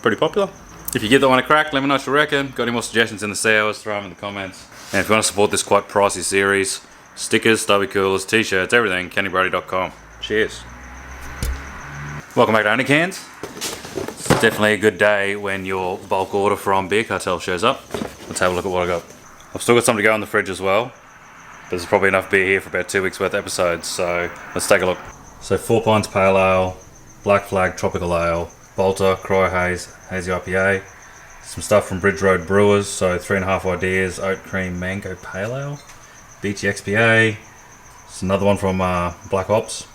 pretty popular. If you give that one a crack, let me know what you reckon. Got any more suggestions in the sours, throw them in the comments. And if you want to support this quite pricey series, stickers, stubby coolers, t-shirts, everything, kennybrody.com. Cheers. Welcome back to OnlyCans. It's definitely a good day when your bulk order from Beer Cartel shows up. Let's have a look at what I got. I've still got something to go in the fridge as well. There's probably enough beer here for about 2 weeks worth of episodes, so let's take a look. So 4 pints Pale Ale, Black Flag Tropical Ale, Bolter, Cryo Haze, Hazy Ipa, some stuff from Bridge Road Brewers, so 3.5 Ideas, Oat Cream Mango Pale Ale, Beachy XPA, it's another one from Black Ops,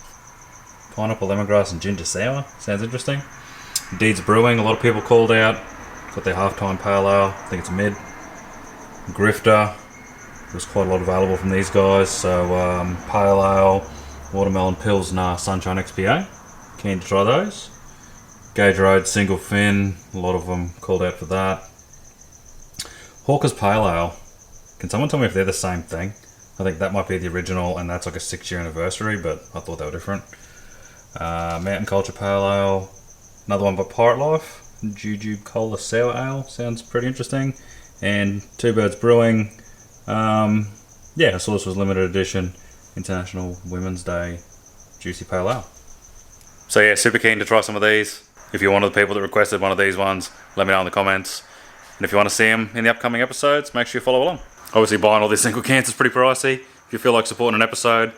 Pineapple Lemongrass and Ginger Sour, sounds interesting. Deeds Brewing, a lot of people called out, got their halftime Pale Ale, I think it's a mid. Grifter, there's quite a lot available from these guys, so Pale Ale, Watermelon Pilsner, Sunshine XPA, keen to try those. Gauge Road Single Fin, a lot of them called out for that. Hawker's Pale Ale, can someone tell me if they're the same thing? I think that might be the original and that's like a 6-year anniversary, but I thought they were different. Mountain Culture Pale Ale, another one by Pirate Life, Jujube Cola Sour Ale, sounds pretty interesting. And Two Birds Brewing, yeah, I saw this was limited edition, International Women's Day Juicy Pale Ale. So yeah, super keen to try some of these. If you're one of the people that requested one of these ones, let me know in the comments. And if you want to see them in the upcoming episodes, make sure you follow along. Obviously buying all these single cans is pretty pricey. If you feel like supporting an episode,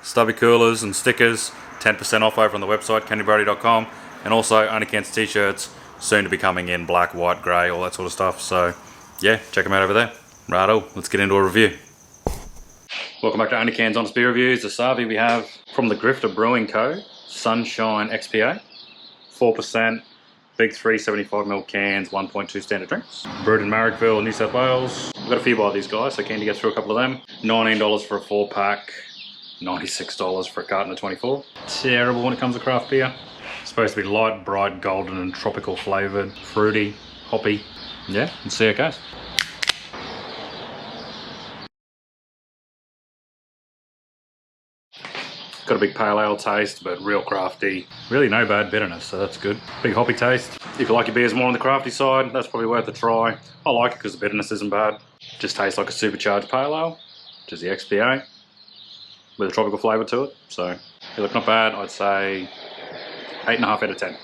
stubby coolers and stickers, 10% off over on the website, kennybrody.com. And also OnlyCans t-shirts, soon to be coming in black, white, grey, all that sort of stuff. So yeah, check them out over there. Righto, let's get into a review. Welcome back to OnlyCans Honest Beer Reviews. The Savi we have from the Grifter Brewing Co. Sunshine XPA. 4%, big 375ml cans, 1.2 standard drinks. Brewed in Marrickville, New South Wales. We've got a few by these guys, so keen to get through a couple of them. $19 for a 4-pack, $96 for a carton of 24. Terrible when it comes to craft beer. It's supposed to be light, bright, golden and tropical flavoured, fruity, hoppy. Yeah, let's see how it goes. Got a big pale ale taste, but real crafty. Really no bad bitterness, so that's good. Big hoppy taste. If you like your beers more on the crafty side, that's probably worth a try. I like it because the bitterness isn't bad. Just tastes like a supercharged pale ale, which is the XPA, with a tropical flavour to it. So, yeah, look, not bad. I'd say 8.5 out of 10.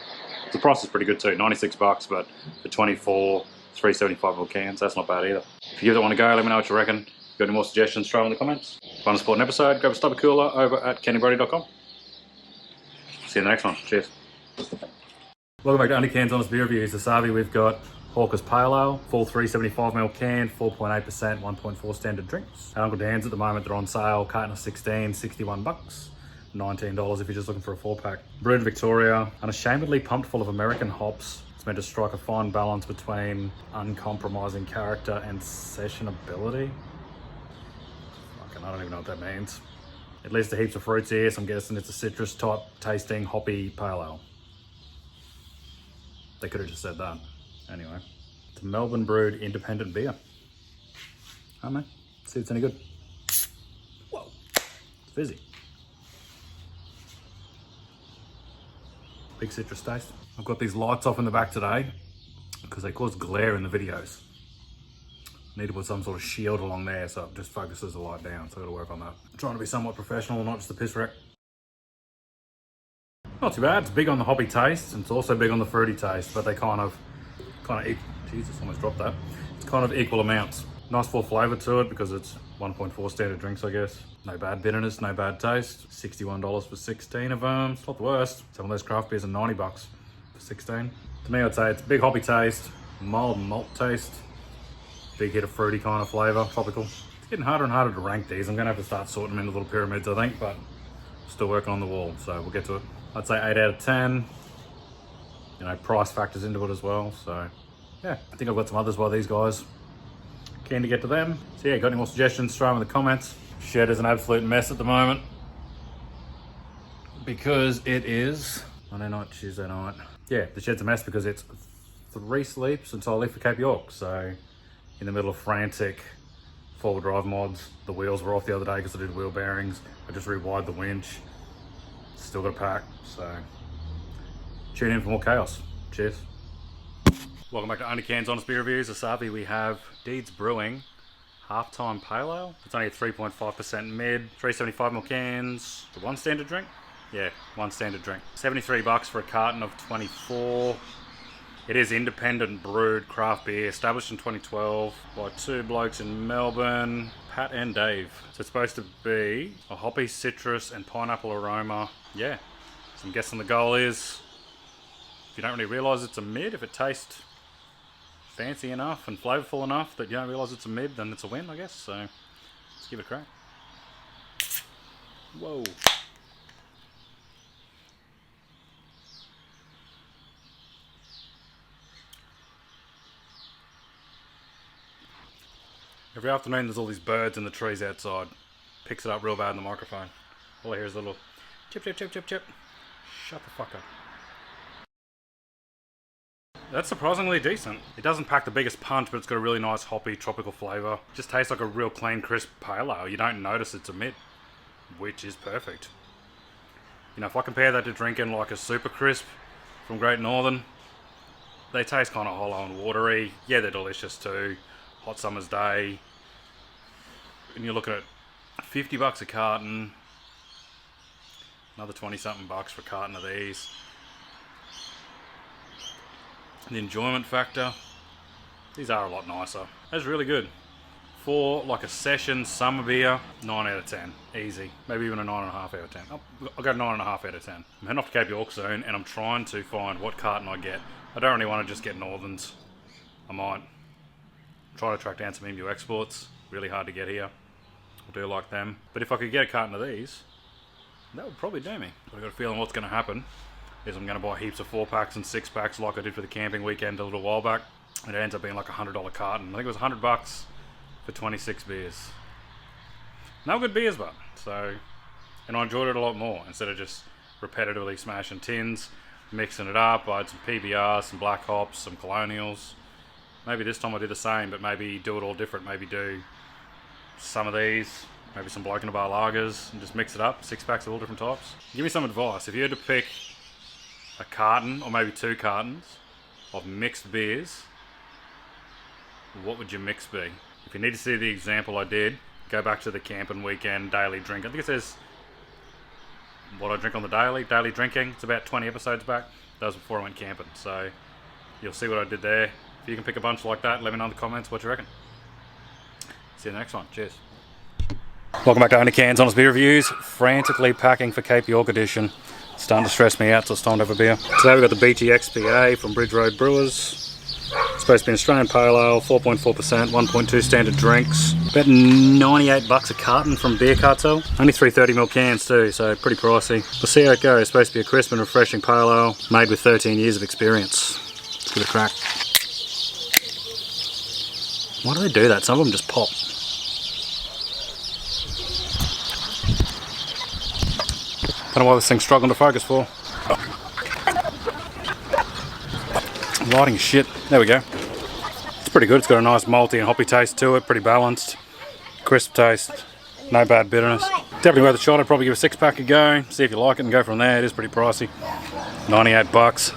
The price is pretty good too, 96 bucks, but for 24, 375ml cans, that's not bad either. If you give that one a go, let me know what you reckon. If you got any more suggestions, throw them in the comments. If you want to support an episode, grab a stubby cooler over at kennybrody.com. See you in the next one. Cheers. Welcome back to OnlyCans Honest Beer Reviews. The Savi we've got Hawker's Pale Ale, full 375ml can, 4.8%, 1.4 standard drinks. At Uncle Dan's at the moment, they're on sale, carton of 16, 61 bucks. $19 if you're just looking for a 4-pack. Brewed in Victoria, unashamedly pumped full of American hops. It's meant to strike a fine balance between uncompromising character and sessionability. I don't even know what that means. At least a heaps of fruits here, so I'm guessing it's a citrus type tasting hoppy pale ale. They could have just said that. Anyway, it's a Melbourne brewed independent beer. Oh man, see if it's any good. Whoa, it's fizzy. Big citrus taste. I've got these lights off in the back today because they cause glare in the videos. Need to put some sort of shield along there so it just focuses the light down, so I've got to work on that. I'm trying to be somewhat professional, not just a piss wreck. Not too bad. It's big on the hoppy taste, and it's also big on the fruity taste, but they kind of Jesus, almost dropped that. It's kind of equal amounts. Nice full flavour to it because it's 1.4 standard drinks, I guess. No bad bitterness, no bad taste. $61 for 16 of them. It's not the worst. Some of those craft beers are 90 bucks. 16. To me, I'd say it's big hoppy taste, mild malt taste, big hit of fruity kind of flavour, tropical. It's getting harder and harder to rank these. I'm going to have to start sorting them into little pyramids, I think, but still working on the wall, so we'll get to it. I'd say 8 out of 10. You know, price factors into it as well, so yeah. I think I've got some others by these guys. Keen to get to them. So yeah, got any more suggestions, throw them in the comments. Shed is an absolute mess at the moment because it is Monday night, Tuesday night. Yeah, the shed's a mess because it's 3 sleeps until I leave for Cape York. So in the middle of frantic four-wheel drive mods, the wheels were off the other day because I did wheel bearings. I just rewired the winch. Still got a pack, so tune in for more chaos. Cheers. Welcome back to OnlyCans Honest Beer Reviews. Asabi, we have Deeds Brewing Halftime Pale Ale. It's only a 3.5% mid, 375ml cans. The one standard drink? Yeah, one standard drink. $73 for a carton of 24. It is independent brewed craft beer, established in 2012 by 2 blokes in Melbourne, Pat and Dave. So it's supposed to be a hoppy, citrus and pineapple aroma. Yeah, so I'm guessing the goal is, if you don't really realise it's a mid, if it tastes fancy enough and flavourful enough that you don't realise it's a mid, then it's a win, I guess. So let's give it a crack. Whoa. Every afternoon there's all these birds in the trees outside. Picks it up real bad in the microphone. All I hear is a little chip, chip, chip, chip, chip. Shut the fuck up. That's surprisingly decent. It doesn't pack the biggest punch, but it's got a really nice hoppy tropical flavour. Just tastes like a real clean, crisp pale ale. You don't notice it's a mid, which is perfect. You know, if I compare that to drinking like a super crisp from Great Northern, they taste kind of hollow and watery. Yeah, they're delicious too. Hot summer's day. And you're looking at $50 a carton. Another 20-something bucks for a carton of these. The enjoyment factor, these are a lot nicer. That's really good. For like a session summer beer, 9 out of 10. Easy. Maybe even a 9.5 out of 10. I'll go 9.5 out of 10. I'm heading off to Cape York soon and I'm trying to find what carton I get. I don't really want to just get Northerns. I might try to track down some MU exports. Really hard to get here. I do like them. But if I could get a carton of these, that would probably do me. But I've got a feeling what's going to happen is I'm going to buy heaps of 4-packs and 6-packs like I did for the camping weekend a little while back. And it ends up being like a $100 carton. I think it was $100 for 26 beers. No good beers, but and I enjoyed it a lot more instead of just repetitively smashing tins, mixing it up. I had some PBR, some black hops, some Colonials. Maybe this time I do the same, but maybe do it all different. Maybe do some of these, maybe some bloke in a bar lagers, and just mix it up. 6-packs of all different types. Give me some advice. If you had to pick a carton or maybe 2 cartons of mixed beers, what would your mix be? If you need to see the example I did, go back to the camping weekend daily drink. I think it says what I drink on the daily drinking. It's about 20 episodes back. That was before I went camping, so you'll see what I did there. If you can pick a bunch like that, let me know in the comments what you reckon. See you in the next one. Cheers. Welcome back to OnlyCans Honest Beer Reviews. Frantically packing for Cape York edition. It's starting to stress me out, so it's time to have a beer. Today we've got the BT XPA from Bridge Road Brewers. It's supposed to be an Australian Pale Ale, 4.4%, 1.2 standard drinks. About $98 a carton from Beer Cartel. Only 330ml cans too, so pretty pricey. We'll see how it goes. It's supposed to be a crisp and refreshing Pale Ale, made with 13 years of experience. Let's give it a crack. Why do they do that? Some of them just pop. Don't know why this thing's struggling to focus for. Lighting shit. There we go. It's pretty good. It's got a nice malty and hoppy taste to it. Pretty balanced. Crisp taste. No bad bitterness. Definitely worth a shot. I'd probably give a 6-pack a go. See if you like it and go from there. It is pretty pricey. $98.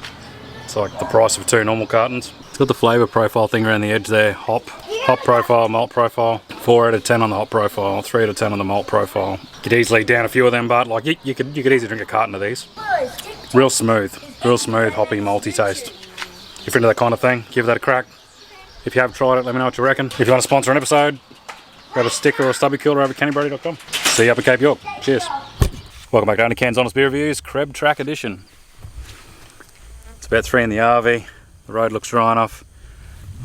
It's like the price of 2 normal cartons. It's got the flavour profile thing around the edge there. Hop profile, malt profile. 4 out of 10 on the hop profile, 3 out of 10 on the malt profile. You could easily down a few of them, but like you could easily drink a carton of these. Real smooth, hoppy, malty taste. If you're into that kind of thing, give that a crack. If you have tried it, let me know what you reckon. If you want to sponsor an episode, grab a sticker or a stubby killer over at kennybrody.com. See you up at Cape York. Cheers. Welcome back to OnlyCans Honest Beer Reviews, Creb Track Edition. about 3 in the RV. The road looks dry enough.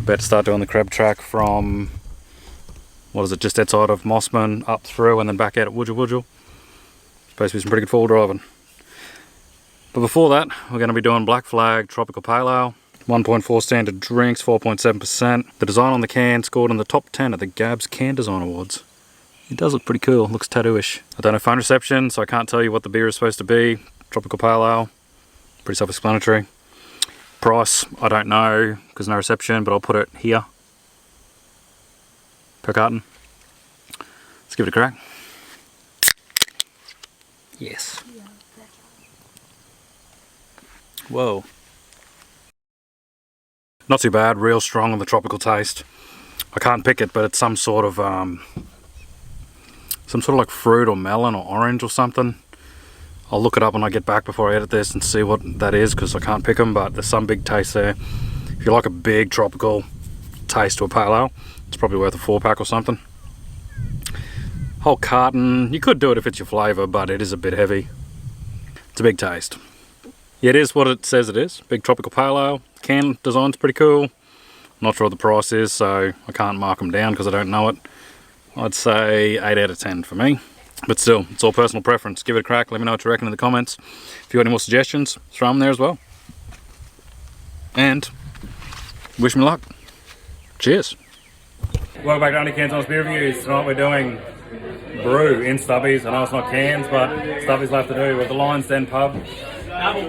About to start doing the crab track from, what is it, just outside of Mossman, up through and then back out at Wudgel. Supposed to be some pretty good fall driving. But before that, we're going to be doing Black Flag Tropical Pale Ale. 1.4 standard drinks, 4.7%. The design on the can scored in the top 10 at the Gabs Can Design Awards. It does look pretty cool, looks tattoo-ish. I don't have phone reception, so I can't tell you what the beer is supposed to be. Tropical Pale Ale, pretty self-explanatory. Price, I don't know, because no reception, but I'll put it here. Per carton. Let's give it a crack. Yes. Whoa. Not too bad, real strong on the tropical taste. I can't pick it, but it's some sort of like fruit or melon or orange or something. I'll look it up when I get back before I edit this and see what that is, because I can't pick them, but there's some big taste there. If you like a big tropical taste to a pale ale, it's probably worth a 4-pack or something. Whole carton, you could do it if it's your flavour, but it is a bit heavy. It's a big taste. Yeah, it is what it says it is. Big tropical pale ale. Can design's pretty cool. Not sure what the price is, so I can't mark them down because I don't know it. I'd say 8 out of 10 for me. But still, it's all personal preference. Give it a crack. Let me know what you reckon in the comments. If you got any more suggestions, throw them there as well. And wish me luck. Cheers. Welcome back to OnlyCans Honest Beer Reviews. Tonight we're doing brew in Stubbies. I know it's not cans, but Stubbies love to do with the Lions Den pub. Behind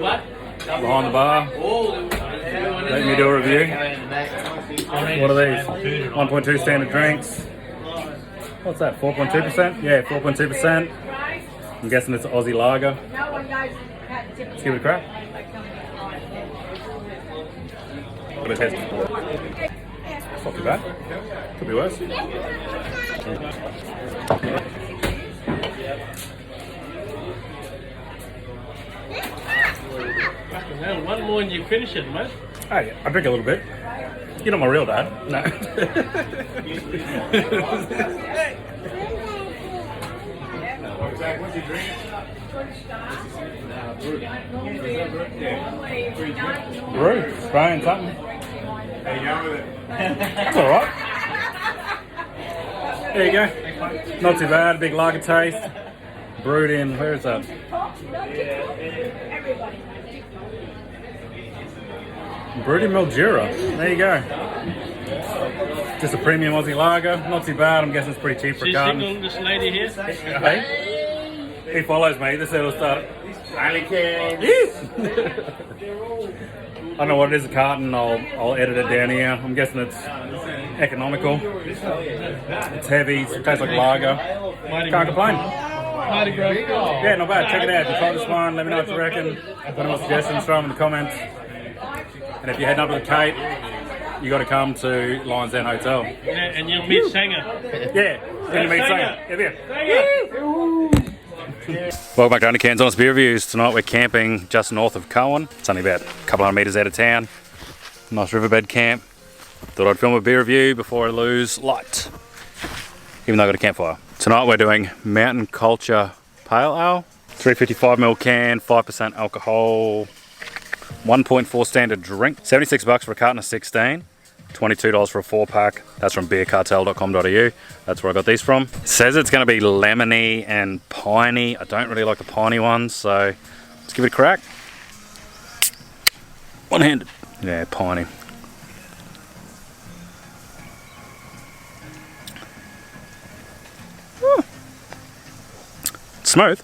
the bar. Let me do a review. What are these? 1.2 standard drinks. What's that, 4.2%? Yeah, 4.2%. I'm guessing it's an Aussie lager. Let's give it a crack. What a test. It's not too bad. Could be worse. One more and you finish it, mate. Hey, I drink a little bit. You're not my real dad. No. What's he drinking? Brew. Spraying something. How you going with it? That's alright. There you go. Not too bad. Big lager taste. Brewed in, where is that? Brewed in Mildura. There you go. Just a premium Aussie lager. Not too bad. I'm guessing it's pretty cheap for a carton. She's this lady here. Hey? He follows me. This will start. OnlyCans. I don't know what it is, a carton. I'll edit it down here. I'm guessing it's economical. It's heavy. It tastes like lager. Can't complain. Yeah, not bad. Check it out. If you try this one, let me know what you reckon. Got any more suggestions, throw them in the comments. And if you're heading up to the Cape, you got to come to Lions Den Hotel. Yeah, and you'll meet Sanger. Yeah, and you meet Sanger. Welcome back to OnlyCans Honest Beer Reviews. Tonight we're camping just north of Cowan. It's only about a couple hundred metres out of town. Nice riverbed camp. Thought I'd film a beer review before I lose light, even though I got a campfire. Tonight we're doing Mountain Culture Pale Ale. 355ml can, 5% alcohol. 1.4 standard drink, $76 for a carton of 16, $22 for a 4-pack. That's from beercartel.com.au. That's where I got these from. It says it's going to be lemony and piney. I don't really like the piney ones, so let's give it a crack. One-handed. Yeah, piney. It's smooth.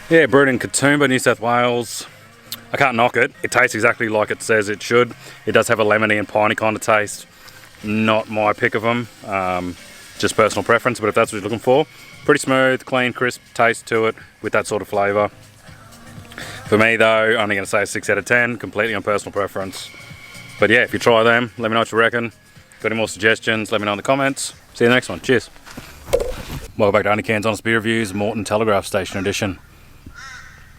Yeah, brewed in Katoomba, New South Wales. I can't knock it. It tastes exactly like it says it should. It does have a lemony and piney kind of taste. Not my pick of them. Just personal preference, but if that's what you're looking for. Pretty smooth, clean, crisp taste to it with that sort of flavour. For me though, only going to say a 6 out of 10, completely on personal preference. But yeah, if you try them, let me know what you reckon. Got any more suggestions, let me know in the comments. See you in the next one. Cheers. Welcome back to OnlyCans Honest Beer Reviews, Moreton Telegraph Station edition.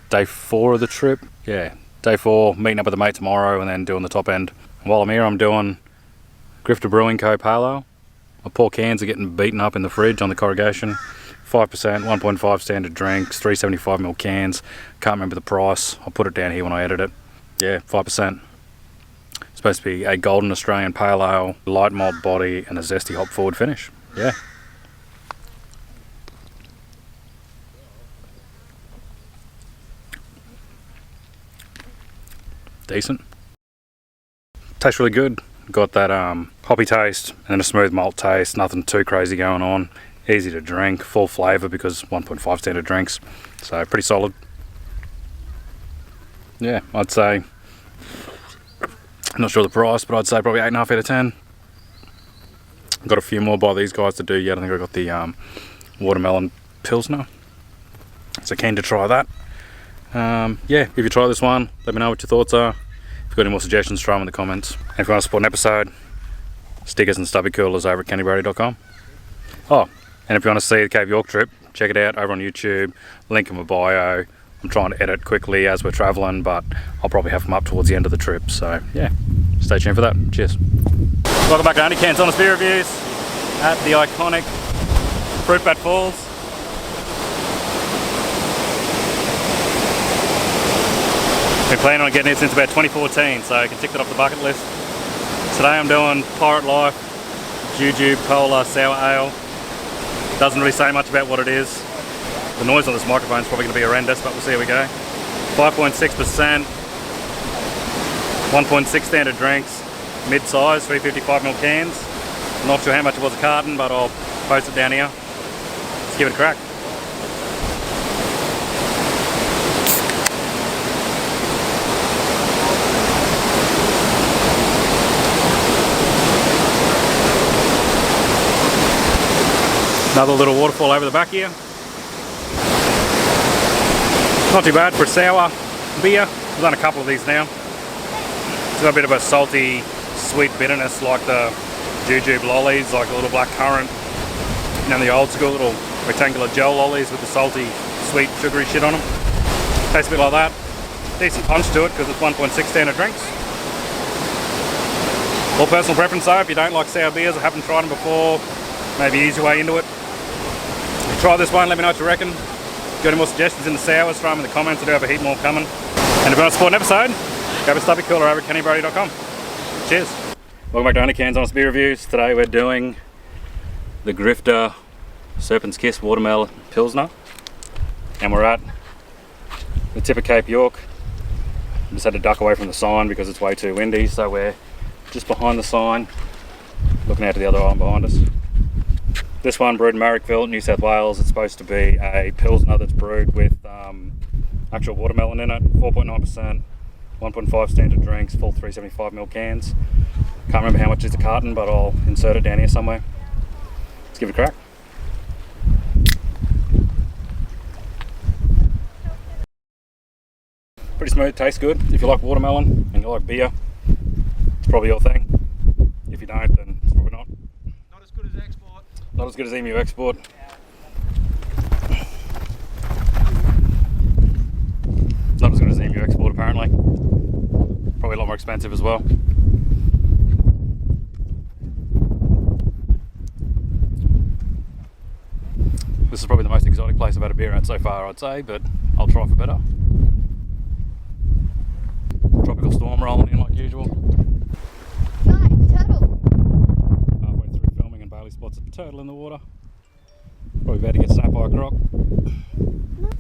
Day 4 of the trip. Yeah, day 4, meeting up with a mate tomorrow and then doing the top end. While I'm here, I'm doing Grifter Brewing Co. Pale Ale. My poor cans are getting beaten up in the fridge on the corrugation. 5%, 1.5 standard drinks, 375ml cans. Can't remember the price. I'll put it down here when I edit it. Yeah, 5%. It's supposed to be a golden Australian pale ale, light malt body, and a zesty hop forward finish. Yeah. Decent. Tastes really good. Got that hoppy taste and then a smooth malt taste. Nothing too crazy going on. Easy to drink, full flavour because 1.5 standard drinks. So pretty solid. Yeah, I'd say, I'm not sure the price, but I'd say probably 8.5 out of 10. Got a few more by these guys to do yet. I think I got the watermelon Pilsner. So keen to try that. Yeah, if you try this one, let me know what your thoughts are. If you've got any more suggestions, try them in the comments. And if you want to support an episode, stickers and stubby coolers over at kennybrady.com. Oh, and if you want to see the Cape York trip, check it out over on YouTube. Link in my bio. I'm trying to edit quickly as we're travelling, but I'll probably have them up towards the end of the trip. So yeah, stay tuned for that. Cheers. Welcome back to OnlyCans Honest Beer Reviews at the iconic Fruit Bat Falls. Been planning on getting it since about 2014, so I can tick that off the bucket list. Today I'm doing Pirate Life Juju Polar Sour Ale. Doesn't really say much about what it is. The noise on this microphone is probably going to be horrendous, but we'll see how we go. 5.6%, 1.6 standard drinks, mid-size, 355ml cans. Not sure how much it was a carton, but I'll post it down here. Let's give it a crack. Another little waterfall over the back here. Not too bad for a sour beer. I've done a couple of these now. It's got a bit of a salty, sweet bitterness like the jujube lollies, like a little black currant. You know, the old school little rectangular gel lollies with the salty, sweet, sugary shit on them. Tastes a bit like that. Decent punch to it because it's 1.6 standard drinks. All personal preference though. If you don't like sour beers or haven't tried them before, maybe ease your way into it. Try this one, let me know what you reckon. If you got any more suggestions in the sours, throw them in the comments. I do have a heap more coming. And if you want to support an episode, grab a stubby cooler over at kennybrady.com. Cheers. Welcome back to OnlyCans Honest Beer Reviews. Today we're doing the Grifter Serpent's Kiss Watermelon Pilsner. And we're at the tip of Cape York. I just had to duck away from the sign because it's way too windy. So we're just behind the sign, looking out to the other island behind us. This one brewed in Brookfield, New South Wales. It's supposed to be a Pilsner that's brewed with actual watermelon in it, 4.9%, 1.5 standard drinks, full 375ml cans. Can't remember how much is a carton, but I'll insert it down here somewhere. Let's give it a crack. Pretty smooth, tastes good. If you like watermelon and you like beer, it's probably your thing. If you don't, then it's probably not. Not as good as export. Not as good as EMU Export. Not as good as EMU Export apparently. Probably a lot more expensive as well. This is probably the most exotic place I've had a beer at so far, I'd say, but I'll try for better. Tropical storm rolling in like usual. Spots a turtle in the water. Probably about to get snapped by a croc.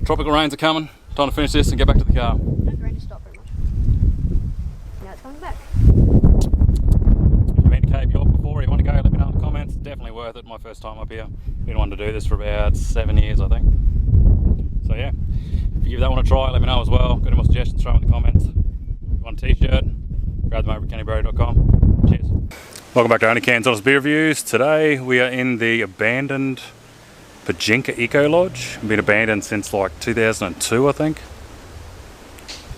Tropical rains are coming. Time to finish this and get back to the car. The rain just stopped very much. Now it's coming back. If you've been to Cape York before or you want to go, let me know in the comments. Definitely worth it. My first time up here. Been wanting to do this for about 7 years, I think. So yeah, if you give that one a try, let me know as well. Got any more suggestions, throw them in the comments. If you want a t-shirt, grab them over at kennybrady.com. Cheers. Welcome back to OnlyCans Honest Beer Reviews. Today we are in the abandoned Pajinka Eco Lodge. Been abandoned since like 2002, I think.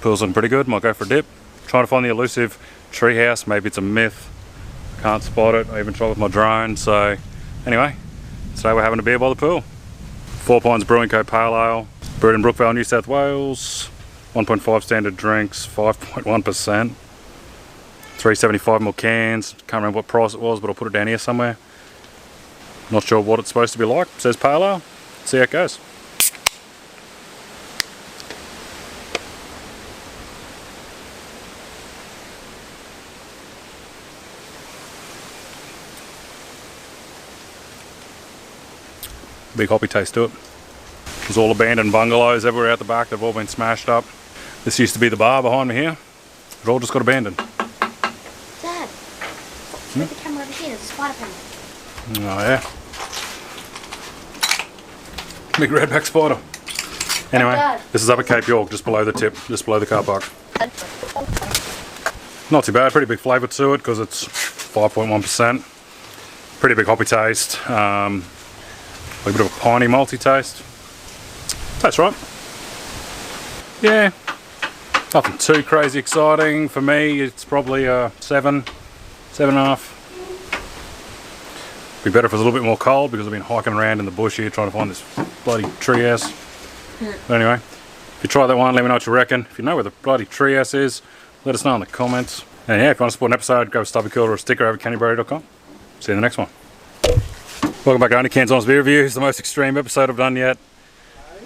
Pool's looking pretty good. Might go for a dip. Trying to find the elusive treehouse. Maybe it's a myth. Can't spot it. I even tried with my drone. So anyway, today we're having a beer by the pool. 4 Pines Brewing Co. Pale Ale. Brewed in Brookville, New South Wales. 1.5 standard drinks. 5.1%. 375ml cans. Can't remember what price it was, but I'll put it down here somewhere. Not sure what it's supposed to be like. It says pale ale. see how it goes. Big hoppy taste to it. There's all abandoned bungalows everywhere out the back. They've all been smashed up. This used to be the bar behind me here. It all just got abandoned. Dad, put the camera over here. There's a spider panel. Oh yeah. Big redback spider. Anyway, Dad. this is up at Cape York, just below the tip, just below the car park. Not too bad. Pretty big flavour to it because it's 5.1%. Pretty big hoppy taste. A bit of a piney malty taste. That's right. Yeah, nothing too crazy exciting. For me, it's probably a 7.5. Be better if it was a little bit more cold because I've been hiking around in the bush here trying to find this bloody treehouse. But anyway, if you try that one, let me know what you reckon. If you know where the bloody treehouse is, let us know in the comments. And yeah, if you want to support an episode, go stubby cooler or a sticker over at candyberry.com. See you in the next one. Welcome back to OnlyCans Honest Beer Reviews, the most extreme episode I've done yet.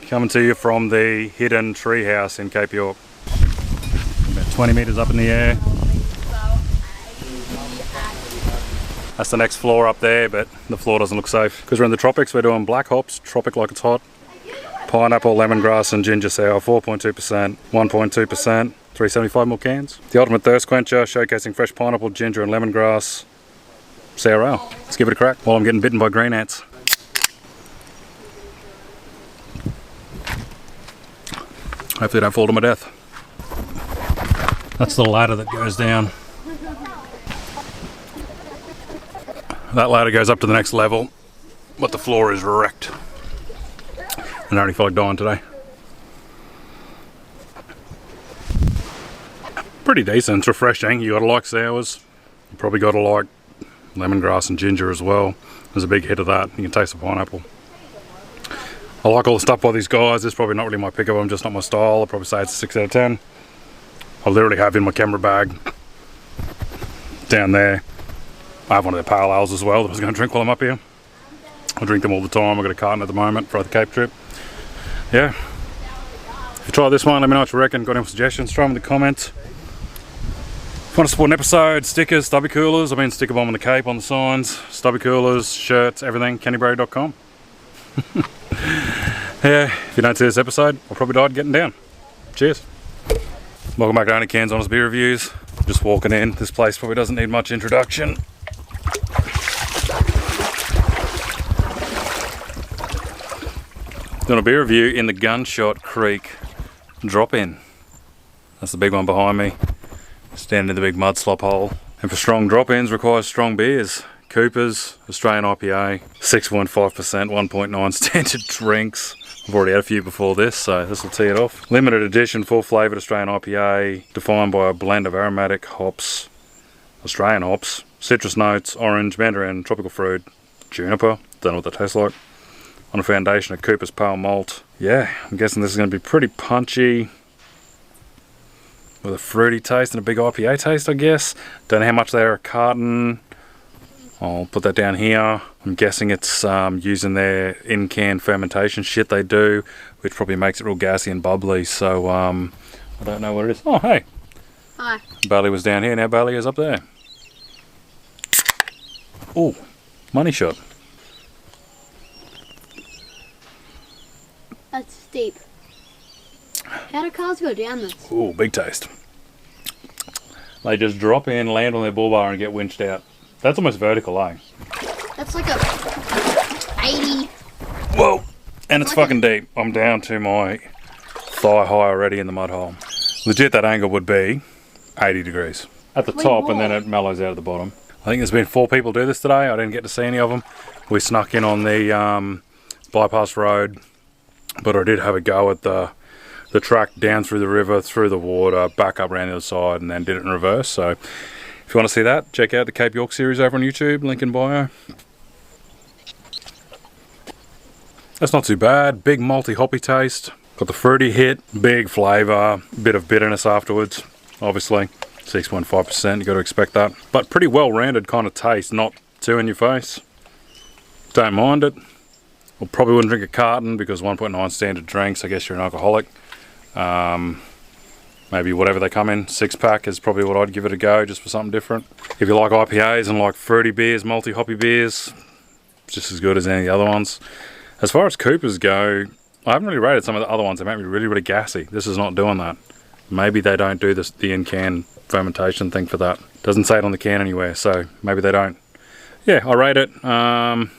Coming to you from the hidden treehouse in Cape York. About 20 metres up in the air. That's the next floor up there, but the floor doesn't look safe. Because we're in the tropics, we're doing black hops, tropic like it's hot. Pineapple, lemongrass and ginger sour, 4.2%, 1.2%, 375ml cans. The ultimate thirst quencher, showcasing fresh pineapple, ginger and lemongrass. Sour ale. Let's give it a crack while I'm getting bitten by green ants. Hopefully they don't fall to my death. That's the ladder that goes down. That ladder goes up to the next level, but the floor is wrecked. And I already feel like dying today. Pretty decent, it's refreshing. You gotta like sours. You probably gotta like lemongrass and ginger as well. There's a big hit of that. You can taste the pineapple. I like all the stuff by these guys. It's probably not really my pick of them, just not my style. I'd probably say it's a 6 out of 10. I literally have in my camera bag down there. I have one of their pale ales as well that I was going to drink while I'm up here. I drink them all the time. I've got a carton at the moment for the Cape trip. Yeah. If you try this one, let me know what you reckon. Got any suggestions? Throw them in the comments. If you want to support an episode, stickers, stubby coolers, I've been sticker bombing the Cape on the signs, stubby coolers, shirts, everything, candyberry.com. Yeah, if you don't see this episode, I probably died getting down. Cheers. Welcome back to OnlyCans Honest Beer Reviews. Just walking in, this place probably doesn't need much introduction. Doing a beer review in the Gunshot Creek drop-in. That's the big one behind me. Standing in the big mud slop hole. And for strong drop-ins requires strong beers. Cooper's, Australian IPA, 6.5%, 1.9 standard drinks. I've already had a few before this, so this will tee it off. Limited edition, full flavoured Australian IPA, defined by a blend of aromatic hops, Australian hops, citrus notes, orange, mandarin, tropical fruit, juniper, don't know what that tastes like. On a foundation of Cooper's Pale Malt. Yeah, I'm guessing this is going to be pretty punchy. With a fruity taste and a big IPA taste, I guess. Don't know how much they are a carton. I'll put that down here. I'm guessing it's using their in-can fermentation shit they do, which probably makes it real gassy and bubbly, so I don't know what it is. Oh, hey. Hi. Bailey was down here, now Bailey is up there. Oh, money shot. That's steep. How do cars go down this? Oh, big taste. They just drop in, land on their bull bar and get winched out. That's almost vertical, eh? That's like a 80. Whoa! And it's fucking deep. I'm down to my thigh high already in the mud hole. Legit, that angle would be 80 degrees. At the top, and then it mellows out at the bottom. I think there's been 4 people do this today. I didn't get to see any of them. We snuck in on the bypass road, but I did have a go at the track down through the river, through the water, back up around the other side, and then did it in reverse. So if you want to see that, check out the Cape York series over on YouTube, link in bio. That's not too bad. Big malty hoppy taste. Got the fruity hit, big flavour, bit of bitterness afterwards, obviously. 6.5%, you got to expect that. But pretty well rounded kind of taste, not too in your face. Don't mind it. Well, probably wouldn't drink a carton because 1.9 standard drinks. I guess you're an alcoholic. Maybe whatever they come in, 6-pack is probably what I'd give it a go, just for something different. If you like IPAs and like fruity beers, multi-hoppy beers, it's just as good as any of the other ones. As far as Coopers go, I haven't really rated some of the other ones. They make me really, really gassy. This is not doing that. Maybe they don't do this, the in-can fermentation thing for that. Doesn't say it on the can anywhere, so maybe they don't. Yeah, I rate it 8 out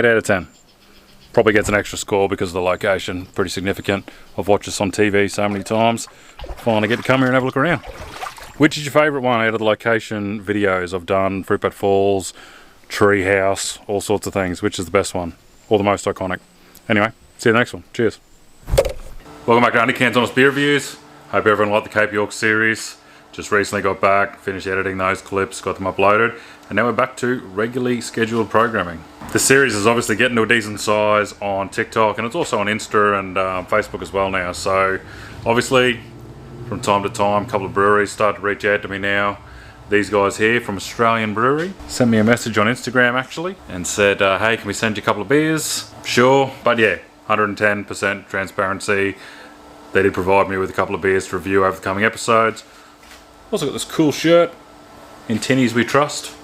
of 10. Probably gets an extra score because of the location. Pretty significant. I've watched this on TV so many times. Finally get to come here and have a look around. Which is your favourite one out of the location videos I've done? Fruitbat Falls, Treehouse, all sorts of things. Which is the best one? Or the most iconic? Anyway, see you in the next one. Cheers. Welcome back to OnlyCans Honest Beer Reviews. Hope everyone liked the Cape York series. Just recently got back, finished editing those clips, got them uploaded, and now we're back to regularly scheduled programming. The series is obviously getting to a decent size on TikTok, and it's also on Insta and Facebook as well now. So obviously, from time to time, a couple of breweries start to reach out to me now. These guys here from Australian Brewery sent me a message on Instagram actually and said, hey, can we send you a couple of beers? Sure, but yeah, 110% transparency. They did provide me with a couple of beers to review over the coming episodes. Also got this cool shirt, in Tinnies We Trust.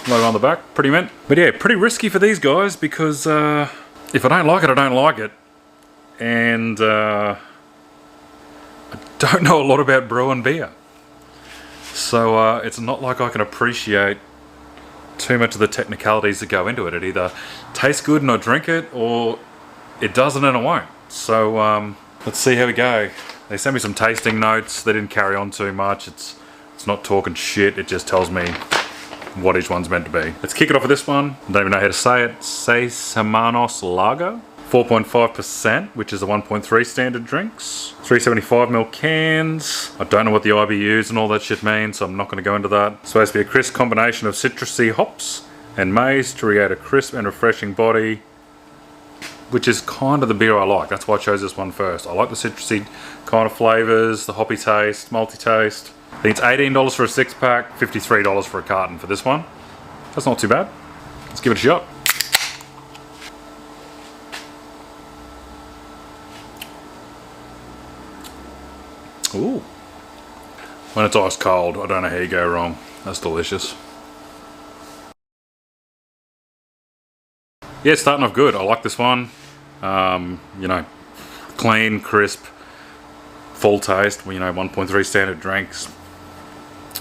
Logo on the back, pretty mint. But yeah, pretty risky for these guys because if I don't like it, I don't like it. And I don't know a lot about brewing beer. So it's not like I can appreciate too much of the technicalities that go into it. It either tastes good and I drink it, or it doesn't and I won't. So let's see how we go. They sent me some tasting notes. They didn't carry on too much. It's not talking shit. It just tells me what each one's meant to be. Let's kick it off with this one. I don't even know how to say it. Seis Hermanos Lager. 4.5%, which is a 1.3 standard drinks. 375ml cans. I don't know what the IBUs and all that shit means, so I'm not going to go into that. It's supposed to be a crisp combination of citrusy hops and maize to create a crisp and refreshing body, which is kind of the beer I like. That's why I chose this one first. I like the citrusy kind of flavours, the hoppy taste, malty taste. I think it's $18 for a 6-pack, $53 for a carton for this one. That's not too bad. Let's give it a shot. Ooh. When it's ice cold, I don't know how you go wrong. That's delicious. Yeah, it's starting off good. I like this one. You know, clean, crisp, full taste. You know, 1.3 standard drinks.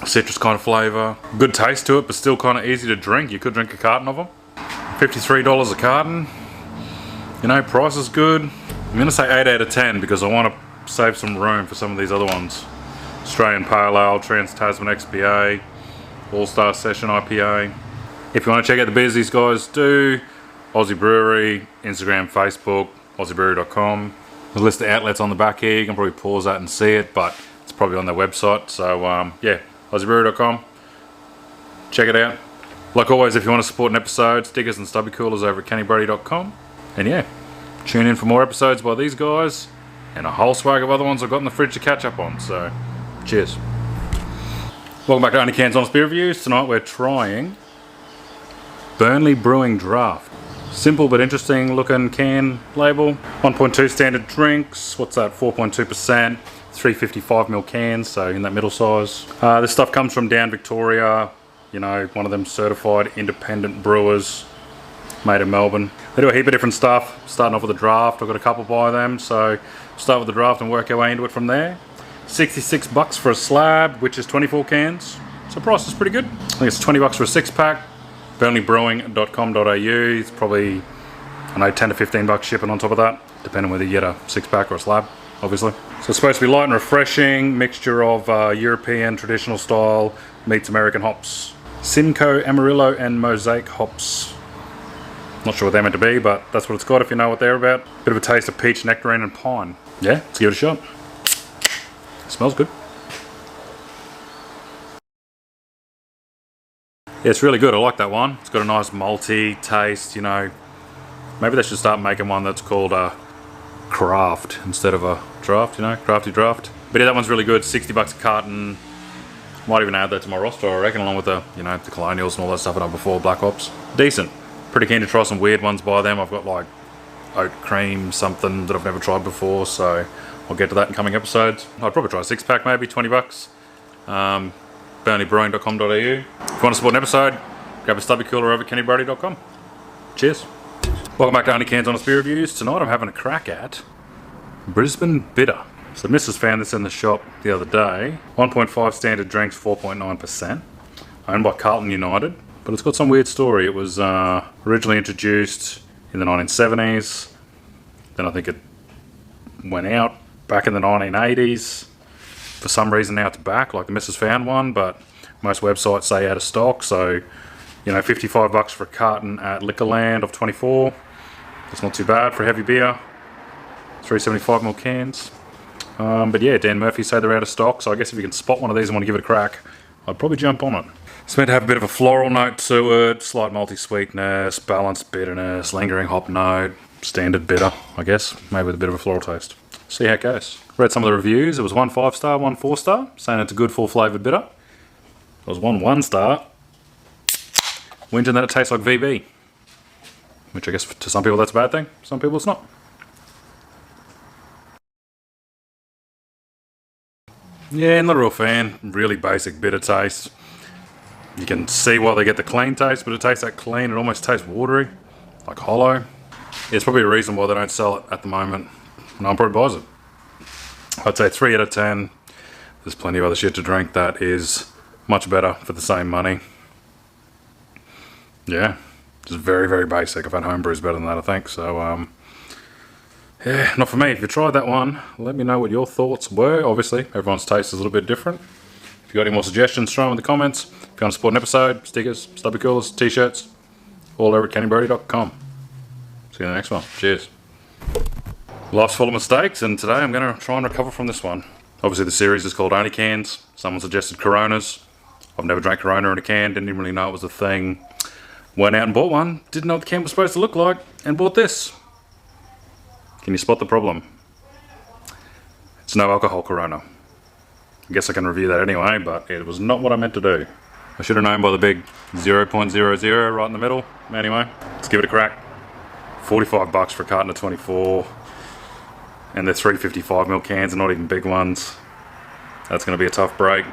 Citrus kind of flavour. Good taste to it, but still kind of easy to drink. You could drink a carton of them. $53 a carton. You know, price is good. I'm going to say 8 out of 10 because I want to save some room for some of these other ones. Australian Pale Ale, Trans-Tasman XPA, All-Star Session IPA. If you want to check out the beers these guys do, Aussie Brewery, Instagram, Facebook, aussiebrewery.com. There's a list of outlets on the back here. You can probably pause that and see it, but it's probably on their website. So yeah, aussiebrewery.com. Check it out. Like always, if you want to support an episode, stickers and stubby coolers over at kennybrady.com. And yeah, tune in for more episodes by these guys and a whole swag of other ones I've got in the fridge to catch up on. So, cheers. Welcome back to OnlyCans Honest Beer Reviews. Tonight we're trying Burnley Brewing Draft. Simple but interesting looking can label. 1.2 standard drinks. What's that? 4.2%. 355ml cans, so in that middle size. This stuff comes from down Victoria. You know, one of them certified independent brewers made in Melbourne. They do a heap of different stuff. Starting off with a draft. I've got a couple by them, so start with the draft and work our way into it from there. $66 for a slab, which is 24 cans. So price is pretty good. I think it's $20 for a 6-pack. BurnleyBrewing.com.au. It's probably, I know, 10 to $15 shipping on top of that, depending whether you get a 6-pack or a slab, obviously. So it's supposed to be light and refreshing, mixture of European traditional style meets American hops. Simcoe, Amarillo, and Mosaic hops. Not sure what they're meant to be, but that's what it's got if you know what they're about. Bit of a taste of peach, nectarine, and pine. Yeah, let's give it a shot. Smells good. Yeah, it's really good. I like that one. It's got a nice malty taste, you know. Maybe they should start making one that's called a craft instead of a draft, you know, crafty draft. But yeah, that one's really good. $60 a carton. Might even add that to my roster, I reckon, along with the, you know, the Colonials and all that stuff I've done before, Black Ops. Decent. Pretty keen to try some weird ones by them. I've got like oat cream, something that I've never tried before, so I'll get to that in coming episodes. I'd probably try a 6-pack maybe, 20 bucks. BurnleyBrewing.com.au. If you want to support an episode, grab a stubby cooler over at kennybrody.com. Cheers. Welcome back to OnlyCans Honest Beer Reviews. Tonight I'm having a crack at Brisbane Bitter. So Mrs. found this in the shop the other day. 1.5 standard drinks, 4.9%. Owned by Carlton United. But it's got some weird story. It was originally introduced in the 1970s. Then I think it went out back in the 1980s. For some reason now it's back, like the Mrs. found one, but most websites say out of stock. So, you know, 55 bucks for a carton at Liquorland of 24. That's not too bad for a heavy beer. 375ml cans. But yeah, Dan Murphy say they're out of stock, so I guess if you can spot one of these and want to give it a crack, I'd probably jump on it. It's meant to have a bit of a floral note to it, slight malty sweetness, balanced bitterness, lingering hop note, standard bitter, I guess, maybe with a bit of a floral taste. See how it goes. Read some of the reviews. It was 1 5-star, 1 4-star, saying it's a good full flavoured bitter. It was 1 1-star, whinging that it tastes like VB. Which I guess to some people that's a bad thing, some people it's not. Yeah, not a real fan. Really basic bitter taste. You can see why they get the clean taste, but it tastes that clean. It almost tastes watery, like hollow. It's probably a reason why they don't sell it at the moment. No one probably buys it. I'd say 3 out of 10. There's plenty of other shit to drink that is much better for the same money. Yeah, just very, very basic. I've had homebrews better than that, I think. So, yeah, not for me. If you tried that one, let me know what your thoughts were. Obviously, everyone's taste is a little bit different. If you got any more suggestions, throw them in the comments. If you want to support an episode, stickers, stubby coolers, t-shirts, all over at kennybrody.com. See you in the next one. Cheers. Life's full of mistakes, and today I'm going to try and recover from this one. Obviously, the series is called OnlyCans. Someone suggested Coronas. I've never drank Corona in a can, didn't even really know it was a thing. Went out and bought one, didn't know what the can was supposed to look like, and bought this. Can you spot the problem? It's no alcohol Corona. I guess I can review that anyway, but it was not what I meant to do. I should have known by the big 0.00 right in the middle. Anyway, let's give it a crack. 45 bucks for a carton of 24. And they're 355ml cans and not even big ones. That's going to be a tough break.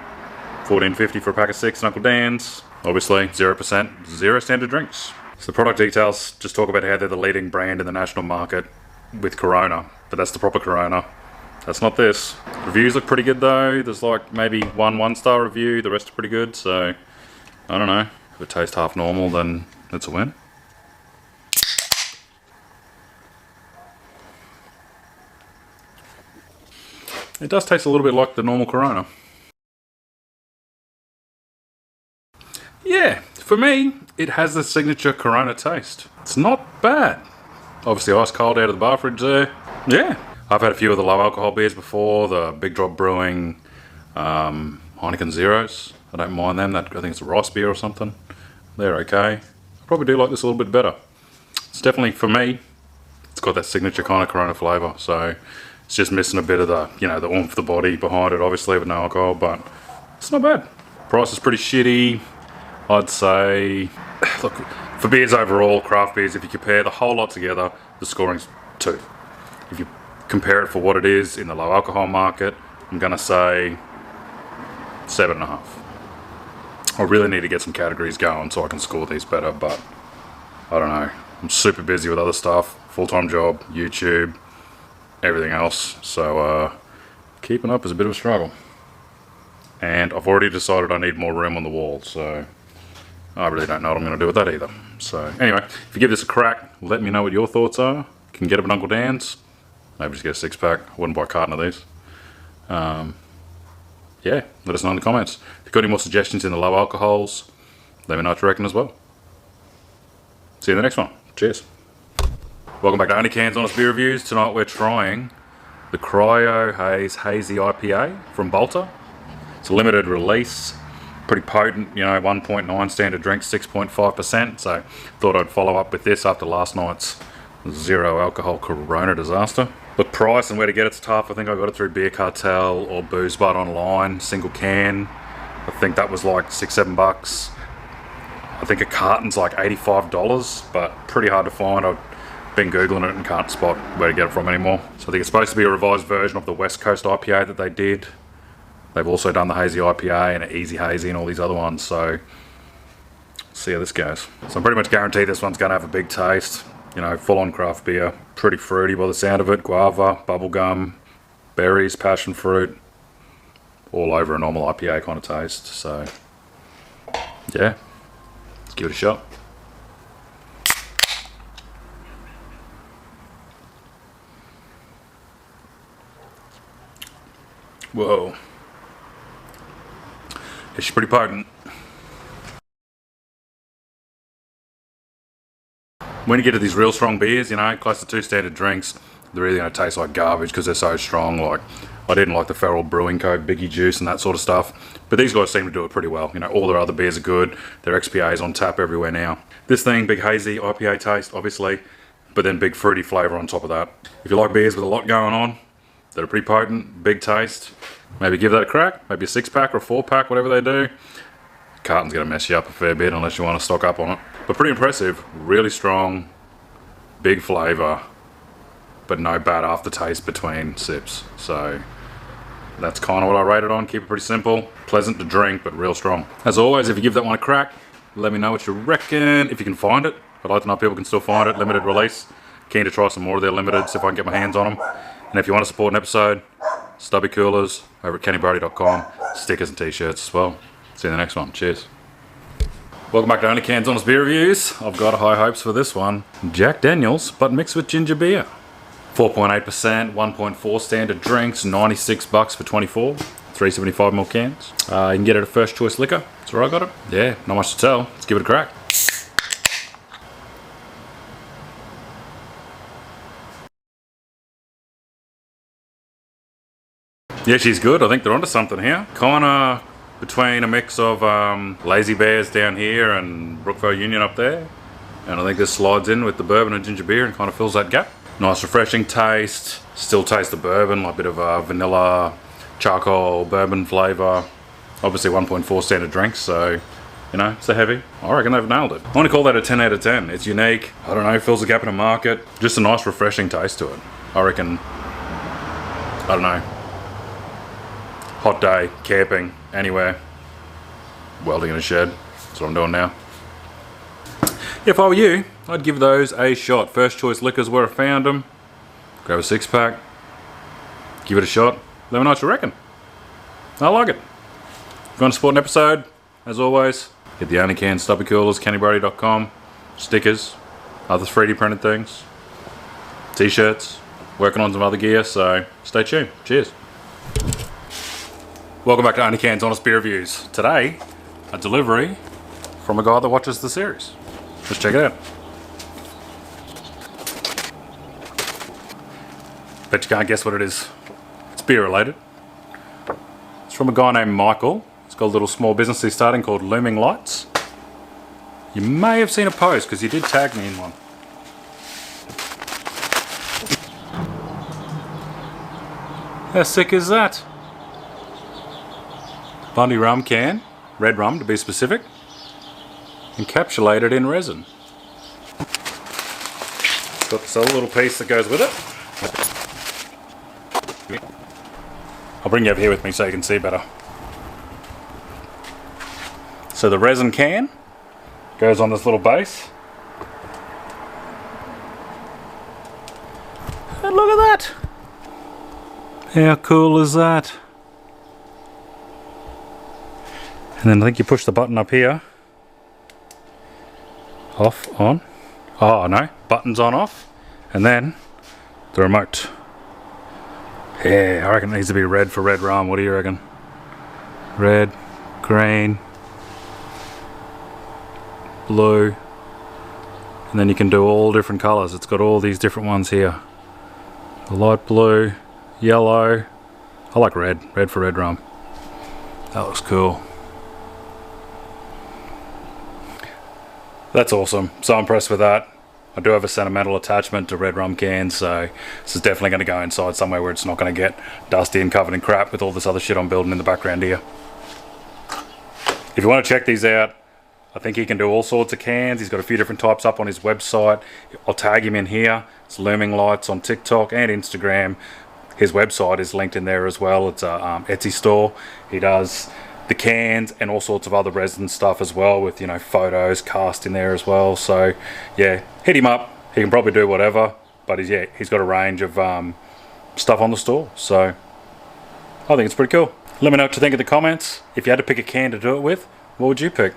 14.50 for a pack of 6 Uncle Dan's. Obviously, 0%, 0 standard drinks. So the product details just talk about how they're the leading brand in the national market with Corona, but that's the proper Corona. That's not this. Reviews look pretty good though. There's like maybe 1 1-star review, the rest are pretty good, so I don't know. If it tastes half normal, then it's a win. It does taste a little bit like the normal Corona. Yeah, for me, it has the signature Corona taste. It's not bad. Obviously ice cold out of the bar fridge there. Yeah, I've had a few of the low alcohol beers before, the Big Drop Brewing, Heineken Zeros. I don't mind them, I think it's a rice beer or something. They're okay. I probably do like this a little bit better. It's definitely, for me, it's got that signature kind of Corona flavour, so it's just missing a bit of the, you know, the oomph of the body behind it, obviously, with no alcohol, but it's not bad. Price is pretty shitty. I'd say, look, for beers overall, craft beers, if you compare the whole lot together, the scoring's 2. If you compare it for what it is in the low alcohol market, I'm going to say 7.5. I really need to get some categories going so I can score these better, but I don't know. I'm super busy with other stuff, full-time job, YouTube, everything else, so keeping up is a bit of a struggle. And I've already decided I need more room on the wall, so I really don't know what I'm going to do with that either. So anyway, if you give this a crack, let me know what your thoughts are. You can get them at Uncle Dan's. Maybe just get a 6-pack. I wouldn't buy a carton of these. Yeah, let us know in the comments. If you've got any more suggestions in the low alcohols, let me know what you reckon as well. See you in the next one. Cheers. Welcome back to OnlyCans Honest Beer Reviews. Tonight we're trying the Cryo Haze Hazy IPA from Bolter. It's a limited release. Pretty potent, you know, 1.9 standard drink, 6.5%. So thought I'd follow up with this after last night's 0 alcohol Corona disaster. Look, price and where to get it's tough. I think I got it through Beer Cartel or Booze Bud online, single can. I think that was like $6-7. I think a carton's like $85, but pretty hard to find. I've been Googling it and can't spot where to get it from anymore. So I think it's supposed to be a revised version of the West Coast IPA that they did. They've also done the Hazy IPA and an Easy Hazy and all these other ones, so see how this goes. So I'm pretty much guaranteed this one's going to have a big taste. You know, full-on craft beer. Pretty fruity by the sound of it. Guava, bubblegum, berries, passion fruit. All over a normal IPA kind of taste. So, yeah. Let's give it a shot. Whoa. It's pretty potent. When you get to these real strong beers, you know, close to 2 standard drinks, they're really going to taste like garbage because they're so strong. Like, I didn't like the Feral Brewing Co. Biggie Juice and that sort of stuff. But these guys seem to do it pretty well. You know, all their other beers are good. Their XPA is on tap everywhere now. This thing, big hazy IPA taste, obviously, but then big fruity flavour on top of that. If you like beers with a lot going on, that are pretty potent, big taste, maybe give that a crack. Maybe a 6-pack or a 4-pack, whatever they do. Carton's going to mess you up a fair bit unless you want to stock up on it. But pretty impressive. Really strong, big flavour, but no bad aftertaste between sips. So that's kind of what I rate it on. Keep it pretty simple, pleasant to drink, but real strong. As always, if you give that one a crack, let me know what you reckon, if you can find it. I'd like to know if people can still find it, limited limited. Keen to try some more of their limited, see if I can get my hands on them. And if you want to support an episode, stubby coolers over at kennybrody.com, stickers and t-shirts as well. See you in the next one. Cheers. Welcome back to OnlyCans Honest Beer Reviews. I've got high hopes for this one. Jack Daniels, but mixed with ginger beer. 4.8%, 1.4 standard drinks, $96 for 24, 375ml cans. You can get it at First Choice Liquor. That's where I got it. Yeah, not much to tell. Let's give it a crack. Yeah, she's good. I think they're onto something here. Kinda between a mix of Lazy Bears down here and Brookville Union up there. And I think this slides in with the bourbon and ginger beer and kind of fills that gap. Nice refreshing taste. Still taste the bourbon, like a bit of vanilla, charcoal, bourbon flavour. Obviously 1.4 standard drinks, so, you know, it's a heavy. I reckon they've nailed it. I want to call that a 10 out of 10. It's unique. I don't know, fills a gap in the market. Just a nice refreshing taste to it. I reckon, I don't know. Hot day, camping, anywhere, welding in a shed. That's what I'm doing now. If I were you, I'd give those a shot. First Choice Liquors where I found them. Grab a 6-pack. Give it a shot. Let me know what you reckon. I like it. If you want to support an episode, as always, get the OnlyCans Stubby Coolers, kennybrody.com, stickers, other 3D printed things, t-shirts, working on some other gear, so stay tuned. Cheers. Welcome back to OnlyCans Honest Beer Reviews. Today, a delivery from a guy that watches the series. Let's check it out. Bet you can't guess what it is. It's beer related. It's from a guy named Michael. He's got a little small business he's starting called Looming Lights. You may have seen a post because he did tag me in one. How sick is that? Bundy rum can, red rum to be specific, encapsulated in resin. Got this other little piece that goes with it. I'll bring you over here with me so you can see better. So the resin can goes on this little base. And look at that! How cool is that? And then I think you push the button up here. Off, on. Oh no, buttons on, off. And then the remote. Yeah, I reckon it needs to be red for red rum. What do you reckon? Red, green, blue. And then you can do all different colours. It's got all these different ones here. The light blue, yellow. I like red. Red for red rum. That looks cool. That's awesome. So impressed with that. I do have a sentimental attachment to red rum cans, so this is definitely going to go inside somewhere where it's not going to get dusty and covered in crap with all this other shit I'm building in the background here. If you want to check these out, I think he can do all sorts of cans. He's got a few different types up on his website. I'll tag him in here. It's Looming Lights on TikTok and Instagram. His website is linked in there as well. It's a Etsy store. He does the cans and all sorts of other resin stuff as well, with, you know, photos cast in there as well. So yeah, hit him up. He can probably do whatever, but he's got a range of stuff on the store. So I think it's pretty cool. Let me know what you think in the comments. If you had to pick a can to do it with, what would you pick?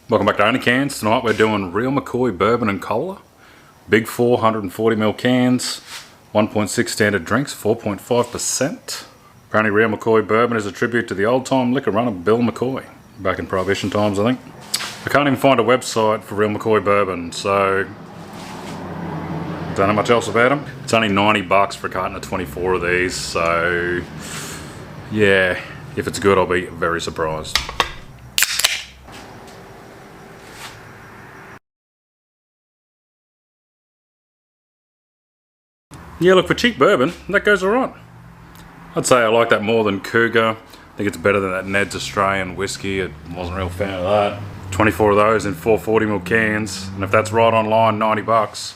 Welcome back to OnlyCans. Tonight we're doing Real McCoy Bourbon and Cola. Big 440ml cans, 1.6 standard drinks, 4.5%. Apparently Real McCoy Bourbon is a tribute to the old time liquor runner Bill McCoy, back in Prohibition times, I think. I can't even find a website for Real McCoy Bourbon, so don't know much else about them. It's only $90 for a carton of 24 of these, so yeah, if it's good I'll be very surprised. Yeah, look, for cheap bourbon, that goes alright. I'd say I like that more than Cougar. I think it's better than that Ned's Australian whiskey. I wasn't a real fan of that. 24 of those in 440ml cans, and if that's right online, $90.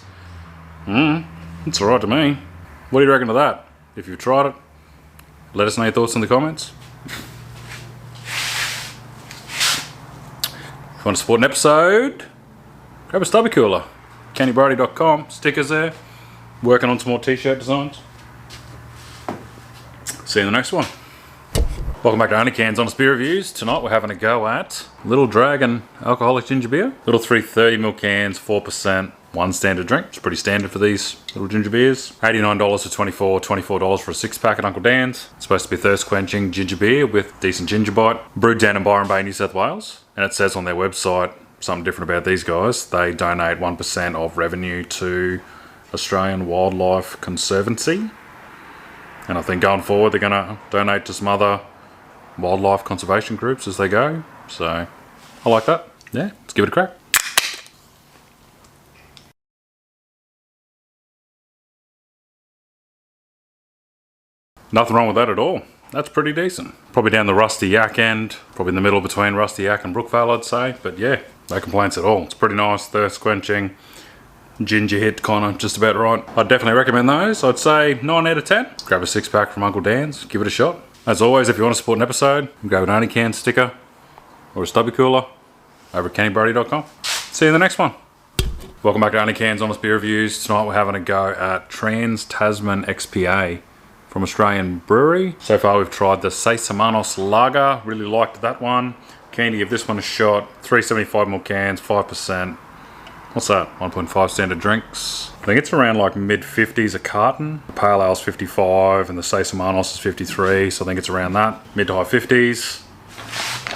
It's alright to me. What do you reckon of that? If you've tried it, let us know your thoughts in the comments. If you want to support an episode, grab a stubby cooler. CandyBrody.com, stickers there. Working on some more t-shirt designs. See you in the next one. Welcome back to OnlyCans Honest Beer Reviews. Tonight we're having a go at Little Dragon Alcoholic Ginger Beer. Little 330ml cans, 4%, one standard drink. It's pretty standard for these little ginger beers. $89 for 24, $24 for a 6-pack at Uncle Dan's. It's supposed to be thirst quenching ginger beer with decent ginger bite. Brewed down in Byron Bay, New South Wales. And it says on their website something different about these guys. They donate 1% of revenue to Australian Wildlife Conservancy, and I think going forward they're going to donate to some other wildlife conservation groups as they go, so I like that. Yeah, let's give it a crack. Nothing wrong with that at all. That's pretty decent. Probably down the Rusty Yak end, probably in the middle between Rusty Yak and Brookville, I'd say, but yeah, no complaints at all. It's pretty nice, thirst quenching, ginger hit, kind of just about right. I'd definitely recommend those. I'd say 9 out of 10. Grab a 6-pack from Uncle Dan's, give it a shot. As always, if you want to support an episode, grab an OnlyCans sticker or a stubby cooler over at CandyBrody.com. See you in the next one. Welcome back to OnlyCans Honest Beer Reviews. Tonight we're having a go at Trans-Tasman XPA from Australian Brewery. So far we've tried the Sarsaparilla Lager, really liked that one. Keen to give this one a shot. 375ml cans, 5%. What's that? 1.5 standard drinks. I think it's around like mid-50s a carton. The Pale Ale's 55 and the Sarsaparilla is 53, so I think it's around that. Mid to high 50s.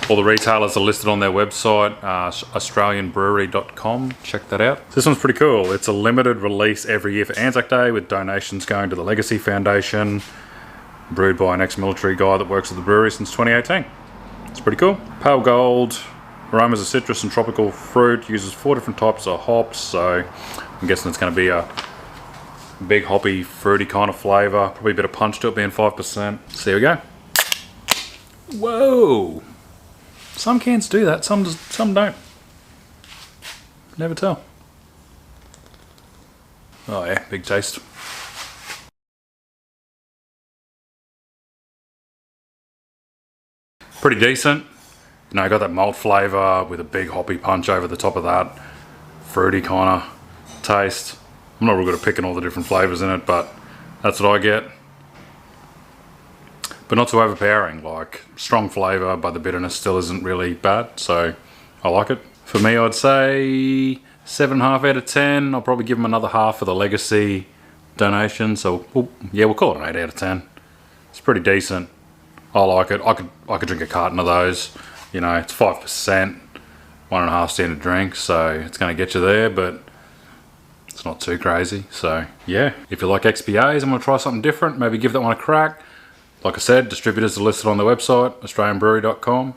All the retailers are listed on their website, australianbrewery.com. Check that out. This one's pretty cool. It's a limited release every year for Anzac Day with donations going to the Legacy Foundation. Brewed by an ex-military guy that works at the brewery since 2018. It's pretty cool. Pale gold. Aromas of citrus and tropical fruit, uses 4 different types of hops, so I'm guessing it's going to be a big hoppy, fruity kind of flavour. Probably a bit of punch to it being 5%. So here we go. Whoa! Some cans do that, some don't. Never tell. Oh yeah, big taste. Pretty decent. You know, got that malt flavour with a big hoppy punch over the top of that. Fruity kind of taste. I'm not real good at picking all the different flavours in it, but that's what I get. But not too overpowering, like strong flavour, but the bitterness still isn't really bad, so I like it. For me, I'd say 7.5 out of 10. I'll probably give them another half for the Legacy donation, so yeah, we'll call it an 8 out of 10. It's pretty decent. I like it. I could drink a carton of those. You know, it's 5%, 1.5 standard drink, so it's going to get you there, but it's not too crazy. So yeah, if you like XPAs, I'm going to try something different. Maybe give that one a crack. Like I said, distributors are listed on their website, australianbrewery.com.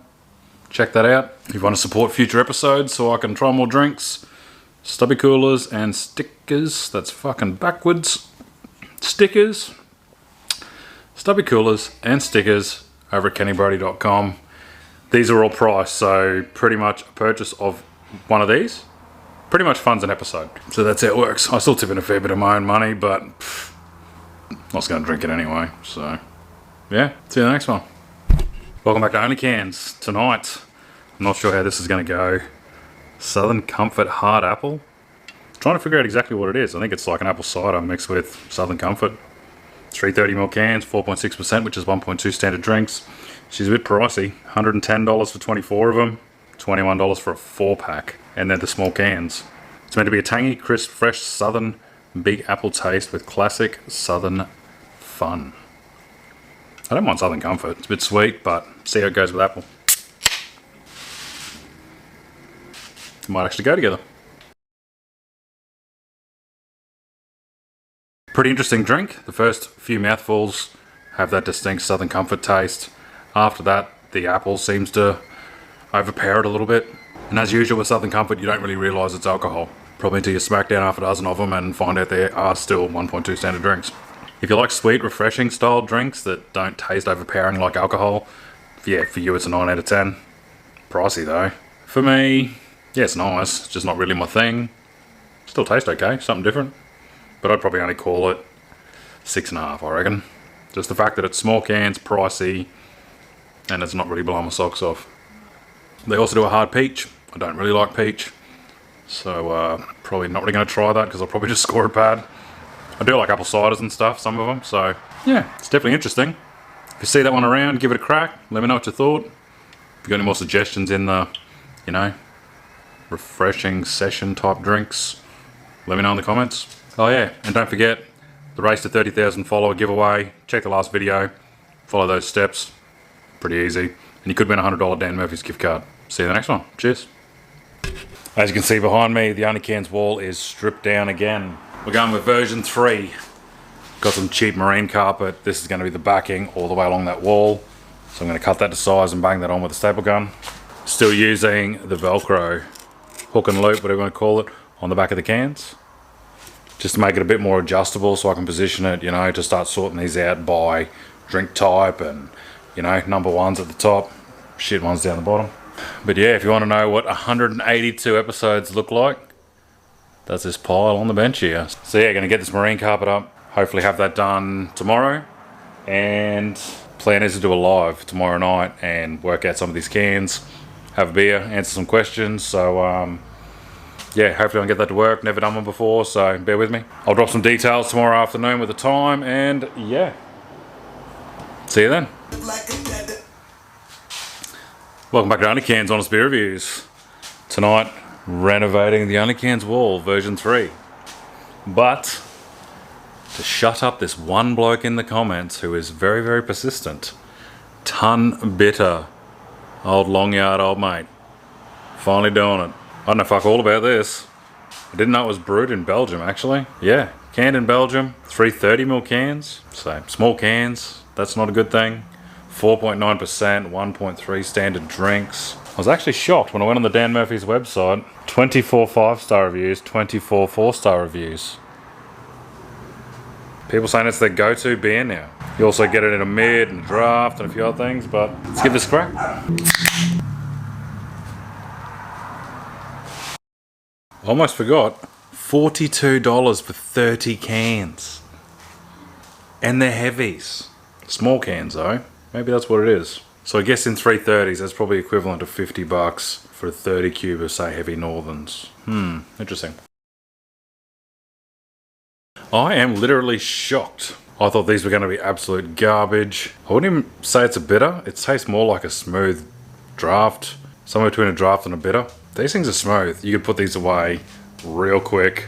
Check that out. If you want to support future episodes so I can try more drinks, stubby coolers and stickers. That's fucking backwards. Stickers, stubby coolers and stickers over at CandyBrody.com. These are all priced, so pretty much a purchase of one of these pretty much funds an episode. So that's how it works. I still tip in a fair bit of my own money, but I was going to drink it anyway. So yeah, see you in the next one. Welcome back to OnlyCans. Tonight, I'm not sure how this is going to go. Southern Comfort Hard Apple. Trying to figure out exactly what it is. I think it's like an apple cider mixed with Southern Comfort. 330ml cans, 4.6%, which is 1.2 standard drinks. She's a bit pricey. $110 for 24 of them. $21 for a 4-pack. And they're the small cans. It's meant to be a tangy, crisp, fresh Southern Big Apple taste with classic Southern fun. I don't mind Southern Comfort. It's a bit sweet, but see how it goes with apple. It might actually go together. Pretty interesting drink. The first few mouthfuls have that distinct Southern Comfort taste. After that, the apple seems to overpower it a little bit. And as usual with Southern Comfort, you don't really realise it's alcohol. Probably until you smack down half a dozen of them and find out they are still 1.2 standard drinks. If you like sweet, refreshing style drinks that don't taste overpowering like alcohol, yeah, for you it's a 9 out of 10. Pricey though. For me, yeah, it's nice. It's just not really my thing. Still tastes okay, something different. But I'd probably only call it 6.5, I reckon. Just the fact that it's small cans, pricey, and it's not really blowing my socks off. They also do a hard peach. I don't really like peach. So probably not really going to try that because I'll probably just score it bad. I do like apple ciders and stuff, some of them. So yeah, it's definitely interesting. If you see that one around, give it a crack. Let me know what you thought. If you got any more suggestions in the, you know, refreshing session type drinks, let me know in the comments. Oh yeah, and don't forget the race to 30,000 follower giveaway. Check the last video. Follow those steps. Pretty easy. And you could win a $100 Dan Murphy's gift card. See you in the next one. Cheers. As you can see behind me, the OnlyCans wall is stripped down again. We're going with version 3. Got some cheap marine carpet. This is going to be the backing all the way along that wall. So I'm going to cut that to size and bang that on with a staple gun. Still using the Velcro hook and loop, whatever you want to call it, on the back of the cans. Just to make it a bit more adjustable so I can position it, you know, to start sorting these out by drink type and, you know, number ones at the top, shit ones down the bottom. But yeah, if you want to know what 182 episodes look like, that's this pile on the bench here. So yeah, gonna get this marine carpet up, hopefully have that done tomorrow, and plan is to do a live tomorrow night and work out some of these cans, have a beer, answer some questions. So yeah, hopefully I can get that to work. Never done one before, so bear with me. I'll drop some details tomorrow afternoon with the time, and yeah, see you then. Welcome back to OnlyCans Honest Beer Reviews. Tonight, renovating the OnlyCans wall, version 3. But to shut up this one bloke in the comments who is very, very persistent. Ton bitter. Old long yard old mate. Finally doing it. I don't know fuck all about this. I didn't know it was brewed in Belgium, actually. Yeah, canned in Belgium. 330ml cans. So, small cans. That's not a good thing. 4.9%, 1.3 standard drinks. I was actually shocked when I went on the Dan Murphy's website. 24 5-star reviews, 24 4-star reviews. People saying it's their go-to beer now. You also get it in a mid and draft and a few other things, but let's give this a crack. Almost forgot. $42 for 30 cans. And they're heavies. Small cans though. Maybe that's what it is. So I guess in 330s, that's probably equivalent to $50 for a 30 cube of, say, heavy Northerns. Interesting. I am literally shocked. I thought these were going to be absolute garbage. I wouldn't even say it's a bitter. It tastes more like a smooth draft. Somewhere between a draft and a bitter. These things are smooth. You could put these away real quick.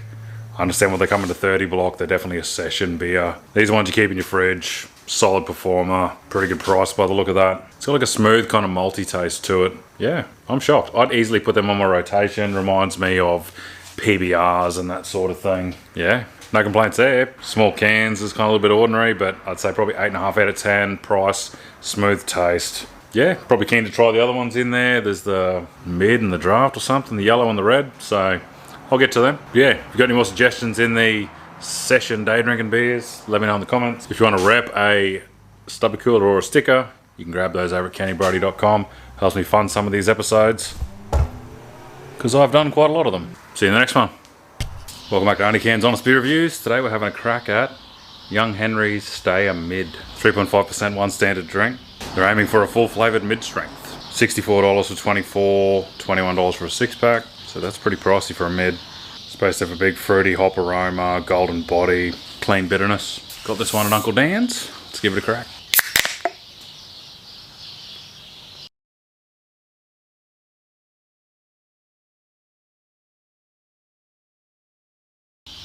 I understand when they come into 30 block, they're definitely a session beer. These are ones you keep in your fridge. Solid performer, pretty good price by the look of that. It's got like a smooth kind of malty taste to it. Yeah, I'm shocked. I'd easily put them on my rotation. Reminds me of PBRs and that sort of thing. Yeah, no complaints there. Small cans is kind of a little bit ordinary, but I'd say probably 8.5 out of 10. Price, smooth taste. Yeah, probably keen to try the other ones in there. There's the mid and the draft or something, the yellow and the red. So I'll get to them. Yeah, if you've got any more suggestions in the session day drinking beers, let me know in the comments. If you want to rep a stubby cooler or a sticker, you can grab those over at cannybrody.com. Helps me fund some of these episodes, because I've done quite a lot of them. See you in the next one. Welcome back to OnlyCans Honest Beer Reviews. Today we're having a crack at Young Henry's Stay Mid. 3.5% one standard drink. They're aiming for a full flavoured mid strength. $64 for 24, $21 for a 6-pack. So that's pretty pricey for a mid. Supposed to have a big fruity hop aroma, golden body, clean bitterness. Got this one at Uncle Dan's. Let's give it a crack.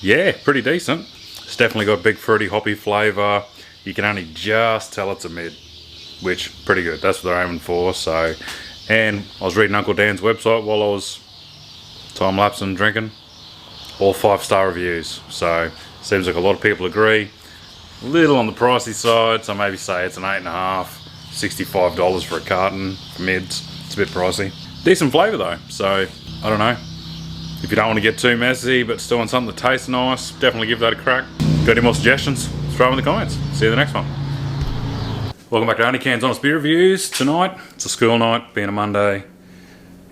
Yeah, pretty decent. It's definitely got big fruity hoppy flavour. You can only just tell it's a mid, which pretty good. That's what they're aiming for. So, and I was reading Uncle Dan's website while I was time lapsing drinking. All 5-star reviews. So seems like a lot of people agree. A little on the pricey side, so maybe say it's an 8.5, $65 for a carton for mids. It's a bit pricey. Decent flavour though. So I don't know. If you don't want to get too messy but still want something that tastes nice, definitely give that a crack. Got any more suggestions? Throw them in the comments. See you in the next one. Welcome back to OnlyCans Honest Beer Reviews. Tonight, it's a school night, being a Monday,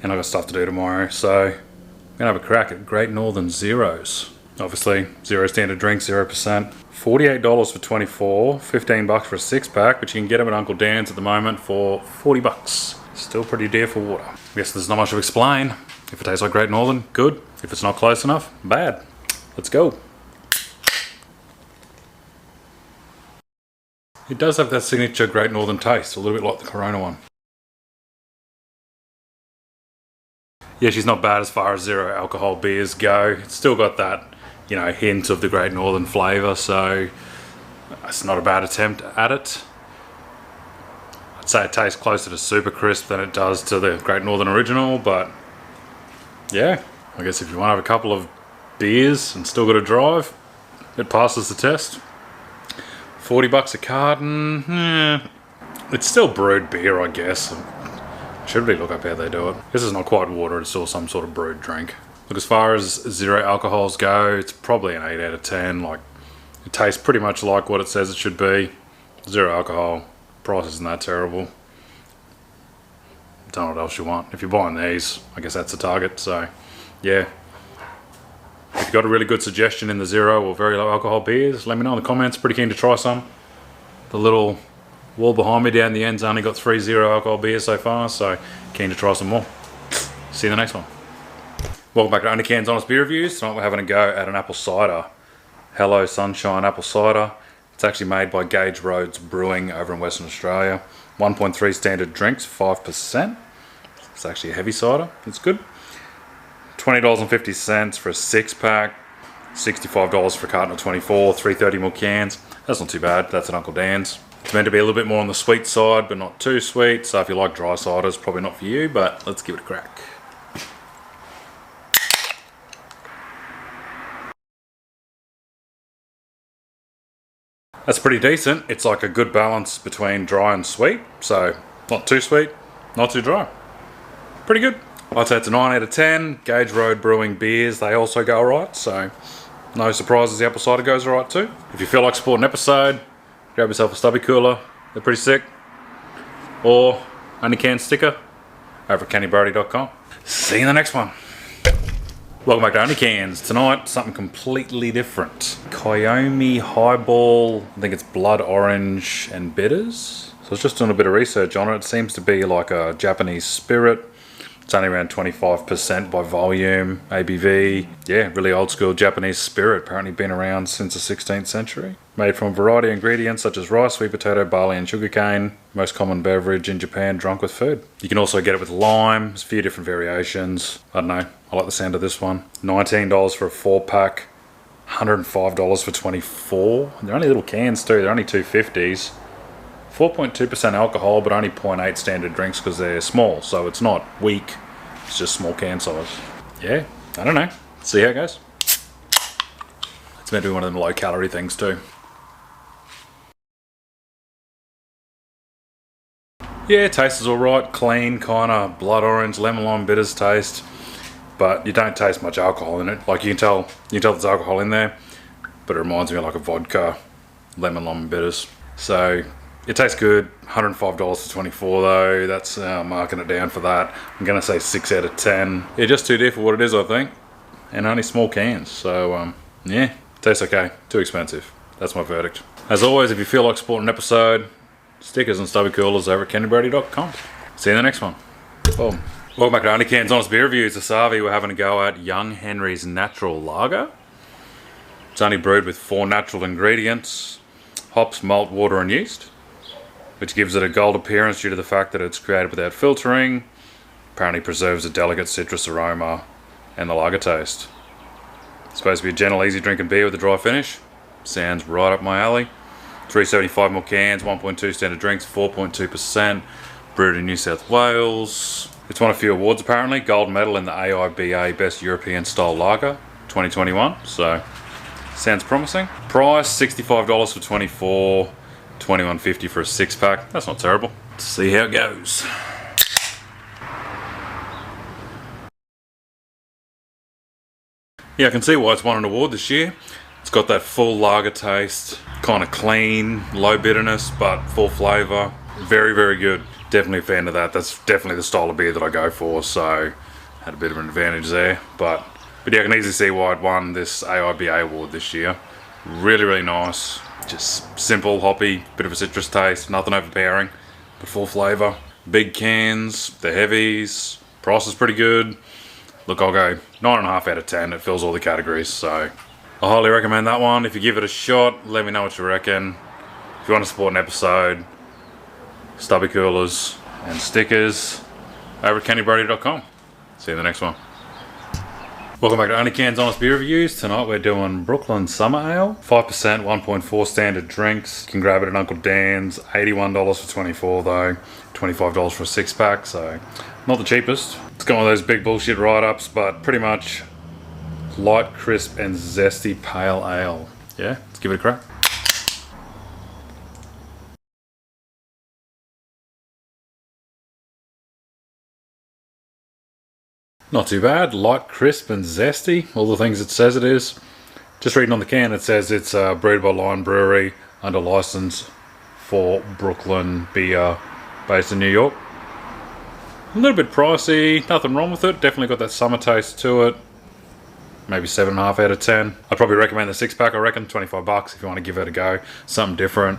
and I've got stuff to do tomorrow, so I'm going to have a crack at Great Northern Zeros. Obviously, zero standard drink, 0%. $48 for 24, $15 for a 6-pack, but you can get them at Uncle Dan's at the moment for $40. Still pretty dear for water. I guess there's not much to explain. If it tastes like Great Northern, good. If it's not close enough, bad. Let's go. It does have that signature Great Northern taste, a little bit like the Corona one. Yeah, she's not bad as far as zero alcohol beers go. It's still got that, you know, hint of the Great Northern flavour, so it's not a bad attempt at it. I'd say it tastes closer to Super Crisp than it does to the Great Northern Original, but yeah, I guess if you want to have a couple of beers and still got to drive, it passes the test. $40 a carton, it's still brewed beer, I guess. Should really look up how they do it. This is not quite water, it's still some sort of brewed drink. Look, as far as zero alcohols go, it's probably an 8 out of 10. Like, it tastes pretty much like what it says it should be. Zero alcohol, price isn't that terrible. Don't know what else you want. If you're buying these, I guess that's the target, so yeah. If you've got a really good suggestion in the zero or very low alcohol beers, let me know in the comments. Pretty keen to try some. The little wall behind me down the end's only got 3 zero alcohol beers so far, so keen to try some more. See you in the next one. Welcome back to OnlyCans Honest Beer Reviews. Tonight we're having a go at an apple cider. Hello Sunshine apple cider. It's actually made by Gage Road's Brewing over in Western Australia. 1.3 standard drinks, 5%. It's actually a heavy cider. It's good. $20.50 for a 6-pack. $65 for a carton of 24, 330ml cans. That's not too bad. That's at Uncle Dan's. It's meant to be a little bit more on the sweet side, but not too sweet. So if you like dry ciders, probably not for you, but let's give it a crack. That's pretty decent. It's like a good balance between dry and sweet. So not too sweet, not too dry. Pretty good. I'd say it's a 9 out of 10. Gage Road Brewing beers, they also go alright. So no surprises, the apple cider goes alright too. If you feel like supporting an episode, grab yourself a stubby cooler. They're pretty sick. Or OnlyCans sticker over at kennybrody.com. See you in the next one. Welcome back to OnlyCans. Tonight, something completely different. Kiyomi Highball, I think it's blood orange and bitters. So I was just doing a bit of research on it. It seems to be like a Japanese spirit. It's only around 25% by volume, ABV. Yeah, really old school Japanese spirit. Apparently been around since the 16th century. Made from a variety of ingredients such as rice, sweet potato, barley and sugarcane. Most common beverage in Japan drunk with food. You can also get it with lime. There's a few different variations. I don't know. I like the sound of this one. $19 for a 4-pack. $105 for 24. They're only little cans too. They're only 250s. 4.2% alcohol, but only 0.8 standard drinks because they're small, so it's not weak. It's just small can size. Yeah, I don't know. See how it goes. It's meant to be one of them low-calorie things too. Yeah, taste is alright. Clean, kind of blood orange, lemon lime bitters taste, but you don't taste much alcohol in it. Like you can tell there's alcohol in there, but it reminds me of like a vodka, lemon lime bitters. So It tastes good. $105 for 24 though. That's marking it down for that. I'm gonna say 6 out of 10. Yeah, just too dear for what it is, I think. And only small cans. So yeah, tastes okay. Too expensive. That's my verdict. As always, if you feel like supporting an episode, stickers and stubby coolers over at kennybrady.com. See you in the next one. Boom. Welcome back to OnlyCans Honest Beer Reviews. This RV we're having a go at Young Henry's Natural Lager. It's only brewed with 4 natural ingredients: hops, malt, water and yeast, which gives it a gold appearance due to the fact that it's created without filtering. Apparently preserves a delicate citrus aroma and the lager taste. It's supposed to be a gentle, easy drinking beer with a dry finish. Sounds right up my alley. 375ml cans, 1.2 standard drinks, 4.2%. Brewed in New South Wales. It's won a few awards apparently. Gold medal in the AIBA Best European Style Lager 2021. So, sounds promising. Price, $65 for 24. $21.50 for a 6-pack. That's not terrible. Let's see how it goes. Yeah, I can see why it's won an award this year. It's got that full lager taste. Kind of clean, low bitterness, but full flavour. Very, very good. Definitely a fan of that. That's definitely the style of beer that I go for, so had a bit of an advantage there. But yeah, I can easily see why it won this AIBA award this year. Really, really nice. Just simple, hoppy, bit of a citrus taste, nothing overpowering, but full flavour. Big cans, the heavies, price is pretty good. Look, I'll go 9.5 out of 10. It fills all the categories, so I highly recommend that one. If you give it a shot, let me know what you reckon. If you want to support an episode, stubby coolers and stickers over at kennybrady.com. See you in the next one. Welcome back to OnlyCans Honest Beer Reviews. Tonight we're doing Brooklyn Summer Ale. 5%, 1.4 standard drinks. You can grab it at Uncle Dan's. $81 for 24 though. $25 for a 6-pack, so not the cheapest. It's got one of those big bullshit write-ups, but pretty much light, crisp and zesty pale ale. Yeah, let's give it a crack. Not too bad. Light, crisp and zesty. All the things it says it is. Just reading on the can, it says it's brewed by Lion Brewery under license for Brooklyn Beer based in New York. A little bit pricey. Nothing wrong with it. Definitely got that summer taste to it. Maybe 7.5 out of 10. I'd probably recommend the 6-pack, I reckon. $25 if you want to give it a go. Something different.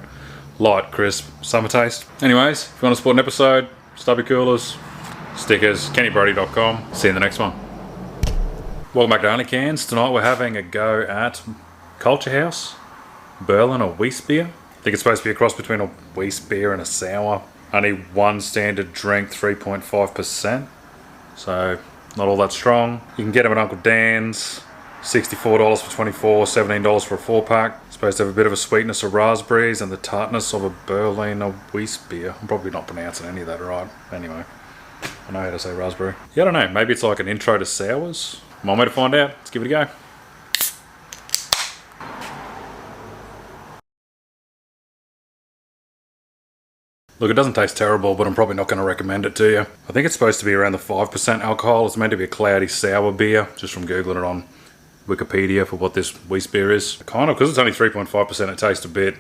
Light, crisp, summer taste. Anyways, if you want to support an episode, stubby coolers, stickers, kennybrady.com. See you in the next one. Welcome back to OnlyCans. Tonight we're having a go at Culture House Berlin or Weiss beer. I think it's supposed to be a cross between a Weiss beer and a sour. Only one standard drink, 3.5%. So not all that strong. You can get them at Uncle Dan's. $64 for 24, $17 for a 4-pack. Supposed to have a bit of a sweetness of raspberries and the tartness of a Berliner Weiss beer. I'm probably not pronouncing any of that right. Anyway, I know how to say raspberry. Yeah, I don't know. Maybe it's like an intro to sours. One way to find out. Let's give it a go. Look, it doesn't taste terrible, but I'm probably not going to recommend it to you. I think it's supposed to be around the 5% alcohol. It's meant to be a cloudy sour beer, just from Googling it on Wikipedia for what this Weiss beer is. Kind of, because it's only 3.5%, it tastes a bit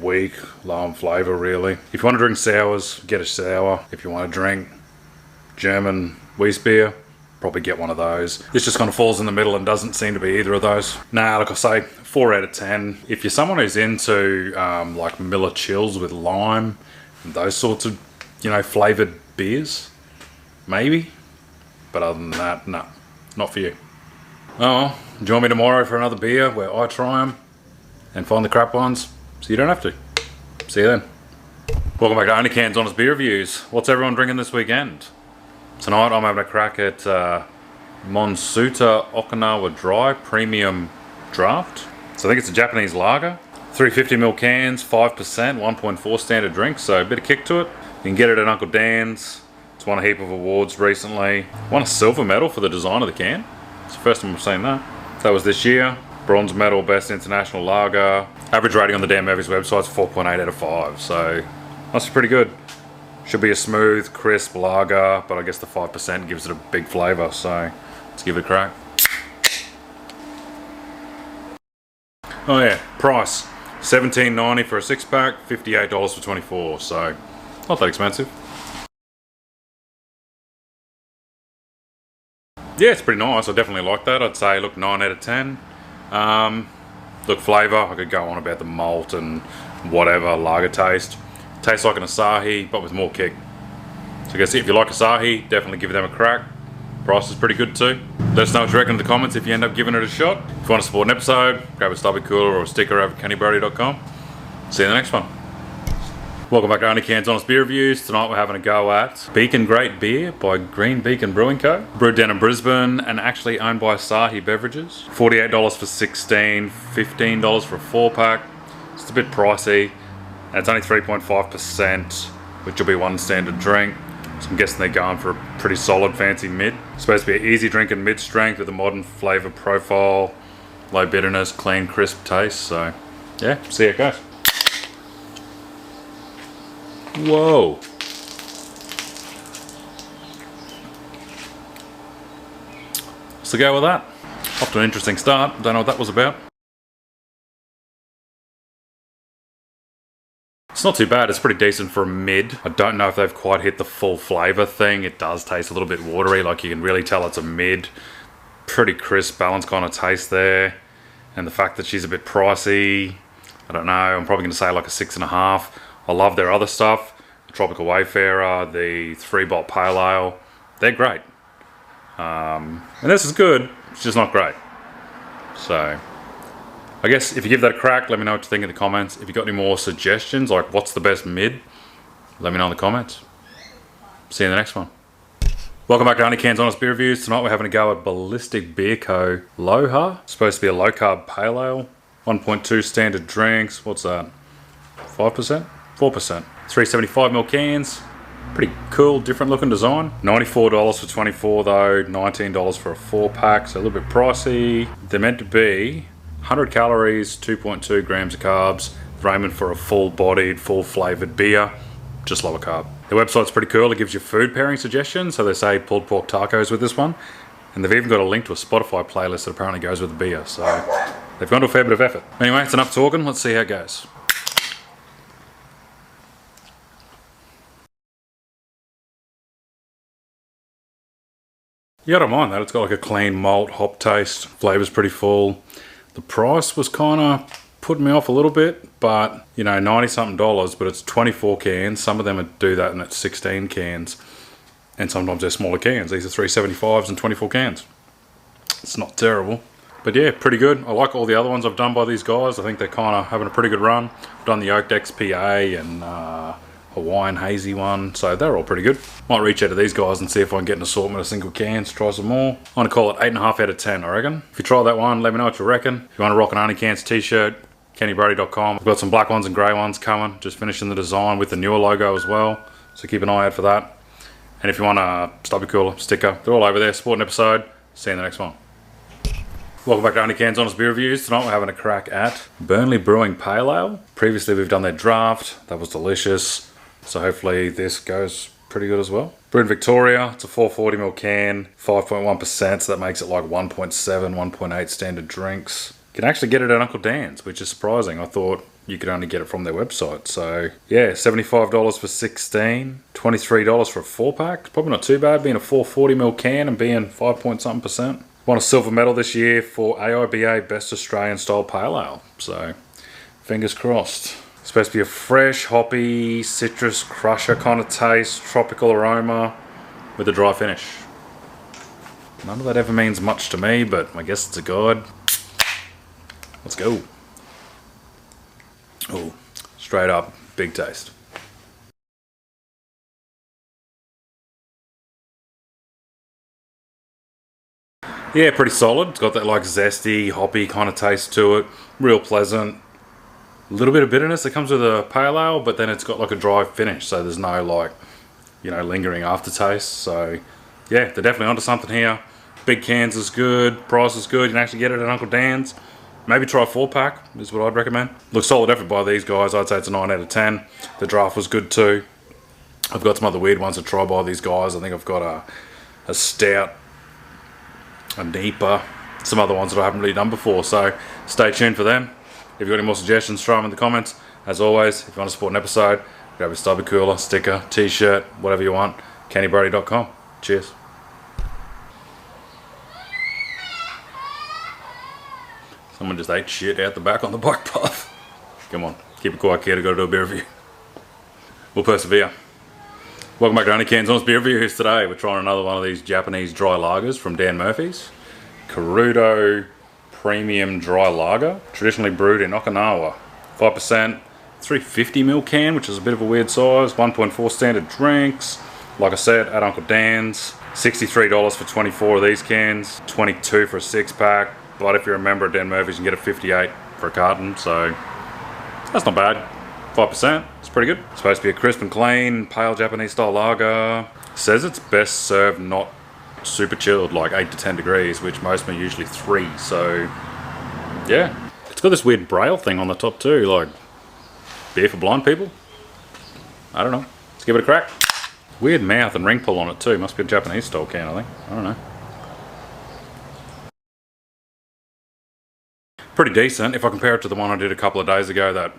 weak, low in flavour really. If you want to drink sours, get a sour. If you want to drink German Weiss beer, probably get one of those. This just kind of falls in the middle and doesn't seem to be either of those. Nah, like I say, 4 out of 10. If you're someone who's into like Miller Chills with lime, and those sorts of, you know, flavoured beers, maybe. But other than that, no, not for you. Oh well, join me tomorrow for another beer where I try them and find the crap ones, so you don't have to. See you then. Welcome back to OnlyCans Honest Beer Reviews. What's everyone drinking this weekend? Tonight I'm having a crack at Monsuta Okinawa Dry Premium Draft. So I think it's a Japanese lager. 350ml cans, 5%, 1.4 standard drinks, so a bit of kick to it. You can get it at Uncle Dan's. It's won a heap of awards recently. Won a silver medal for the design of the can. It's the first time I've seen that. That was this year. Bronze medal, best international lager. Average rating on the Dan Murphy's website is 4.8 out of 5, so that's pretty good. Should be a smooth, crisp lager, but I guess the 5% gives it a big flavour, so let's give it a crack. Oh yeah, price. $17.90 for a 6-pack, $58 for 24, so not that expensive. Yeah, it's pretty nice. I definitely like that. I'd say, look, 9 out of 10. Look, flavour, I could go on about the malt and whatever, lager taste. Tastes like an Asahi, but with more kick. So I guess if you like Asahi, definitely give them a crack. Price is pretty good too. Let us know what you reckon in the comments if you end up giving it a shot. If you want to support an episode, grab a stubby cooler or a sticker over at kennybrody.com. See you in the next one. Welcome back to OnlyCans Honest Beer Reviews. Tonight we're having a go at Beacon Great Beer by Green Beacon Brewing Co. Brewed down in Brisbane and actually owned by Asahi Beverages. $48 for 16, $15 for a 4-pack. It's a bit pricey. And it's only 3.5%, which will be one standard drink. So I'm guessing they're going for a pretty solid fancy mid. It's supposed to be an easy drinking mid strength with a modern flavour profile, low bitterness, clean, crisp taste. So yeah, see how it goes. Whoa. So go with that. Off to an interesting start. Don't know what that was about. It's not too bad. It's pretty decent for a mid. I don't know if they've quite hit the full flavour thing. It does taste a little bit watery. Like you can really tell it's a mid. Pretty crisp, balanced kind of taste there. And the fact that she's a bit pricey, I don't know. I'm probably going to say like a 6.5. I love their other stuff. The Tropical Wayfarer, the 3-bot Pale Ale. They're great. And this is good. It's just not great. So I guess if you give that a crack, let me know what you think in the comments. If you got any more suggestions, like what's the best mid, let me know in the comments. See you in the next one. Welcome back to OnlyCans Honest Beer Reviews. Tonight we're having a go at Ballistic Beer Co. Loha. Supposed to be a low carb pale ale. 1.2 standard drinks. What's that? 5%? 4%. 375ml cans. Pretty cool, different looking design. $94 for 24 though. $19 for a 4-pack. So a little bit pricey. They're meant to be 100 calories, 2.2 grams of carbs. They're aiming for a full-bodied, full-flavoured beer, just lower carb. Their website's pretty cool. It gives you food pairing suggestions. So they say pulled pork tacos with this one. And they've even got a link to a Spotify playlist that apparently goes with the beer. So they've gone to a fair bit of effort. Anyway, it's enough talking. Let's see how it goes. Yeah, I don't mind that. It's got like a clean malt, hop taste. Flavor's pretty full. The price was kind of putting me off a little bit, but you know, $90-something, but it's 24 cans. Some of them do that and it's 16 cans. And sometimes they're smaller cans. These are 375s and 24 cans. It's not terrible. But yeah, pretty good. I like all the other ones I've done by these guys. I think they're kind of having a pretty good run. I've done the Oaked XPA and Hawaiian Hazy one, so they're all pretty good. Might reach out to these guys and see if I can get an assortment of single cans, try some more. I'm gonna call it 8.5 out of 10, I reckon. If you try that one, let me know what you reckon. If you want to rock an OnlyCans t-shirt, kennybrody.com. I've got some black ones and grey ones coming, just finishing the design with the newer logo as well, so keep an eye out for that. And if you want a stubby cooler, sticker, they're all over there. Support an episode. See you in the next one. Welcome back to OnlyCans Honest Beer Reviews. Tonight we're having a crack at Burnley Brewing Pale Ale. Previously we've done their draft. That was delicious. So hopefully this goes pretty good as well. Brewed in Victoria. It's a 440ml can, 5.1%, so that makes it like 1.7, 1.8 standard drinks. You can actually get it at Uncle Dan's, which is surprising. I thought you could only get it from their website. So yeah, $75 for 16, $23 for a 4-pack. Probably not too bad, being a 440ml can and being 5.something%. Won a silver medal this year for AIBA Best Australian Style Pale Ale. So fingers crossed. It's supposed to be a fresh, hoppy, citrus crusher kind of taste, tropical aroma with a dry finish. None of that ever means much to me, but I guess it's a guide. Let's go. Oh, straight up, big taste. Yeah, pretty solid. It's got that like zesty, hoppy kind of taste to it. Real pleasant. A little bit of bitterness that comes with a pale ale, but then it's got like a dry finish, so there's no like, you know, lingering aftertaste. So yeah, they're definitely onto something here. Big cans is good, price is good. You can actually get it at Uncle Dan's. Maybe try a 4-pack is what I'd recommend. Looks solid effort by these guys. I'd say it's a 9 out of 10. The draft was good too. I've got some other weird ones to try by these guys. I think I've got a stout, a Ipa, some other ones that I haven't really done before. So stay tuned for them. If you've got any more suggestions, throw them in the comments. As always, if you want to support an episode, grab a stubby cooler, sticker, t-shirt, whatever you want. kennybrody.com. Cheers. Someone just ate shit out the back on the bike path. Come on, keep it quiet, kid. I've got to do a beer review. We'll persevere. Welcome back to OnlyCans Honest Beer Reviews. Today we're trying another one of these Japanese dry lagers from Dan Murphy's. Karudo Premium Dry Lager, traditionally brewed in Okinawa. 5%, 350ml can, which is a bit of a weird size. 1.4 standard drinks. Like I said, at Uncle Dan's. $63 for 24 of these cans. $22 for a 6-pack. But if you're a member of Dan Murphy's, you can get a $58 for a carton. So that's not bad. 5%. It's pretty good. It's supposed to be a crisp and clean, pale Japanese style lager. It says it's best served not super chilled, like 8 to 10 degrees, which most of them are usually 3. So yeah, it's got this weird braille thing on the top too, like beer for blind people. I don't know. Let's give it a crack. Weird mouth and ring pull on it too. Must be a Japanese style can, I think. I don't know. Pretty decent if I compare it to the one I did a couple of days ago, that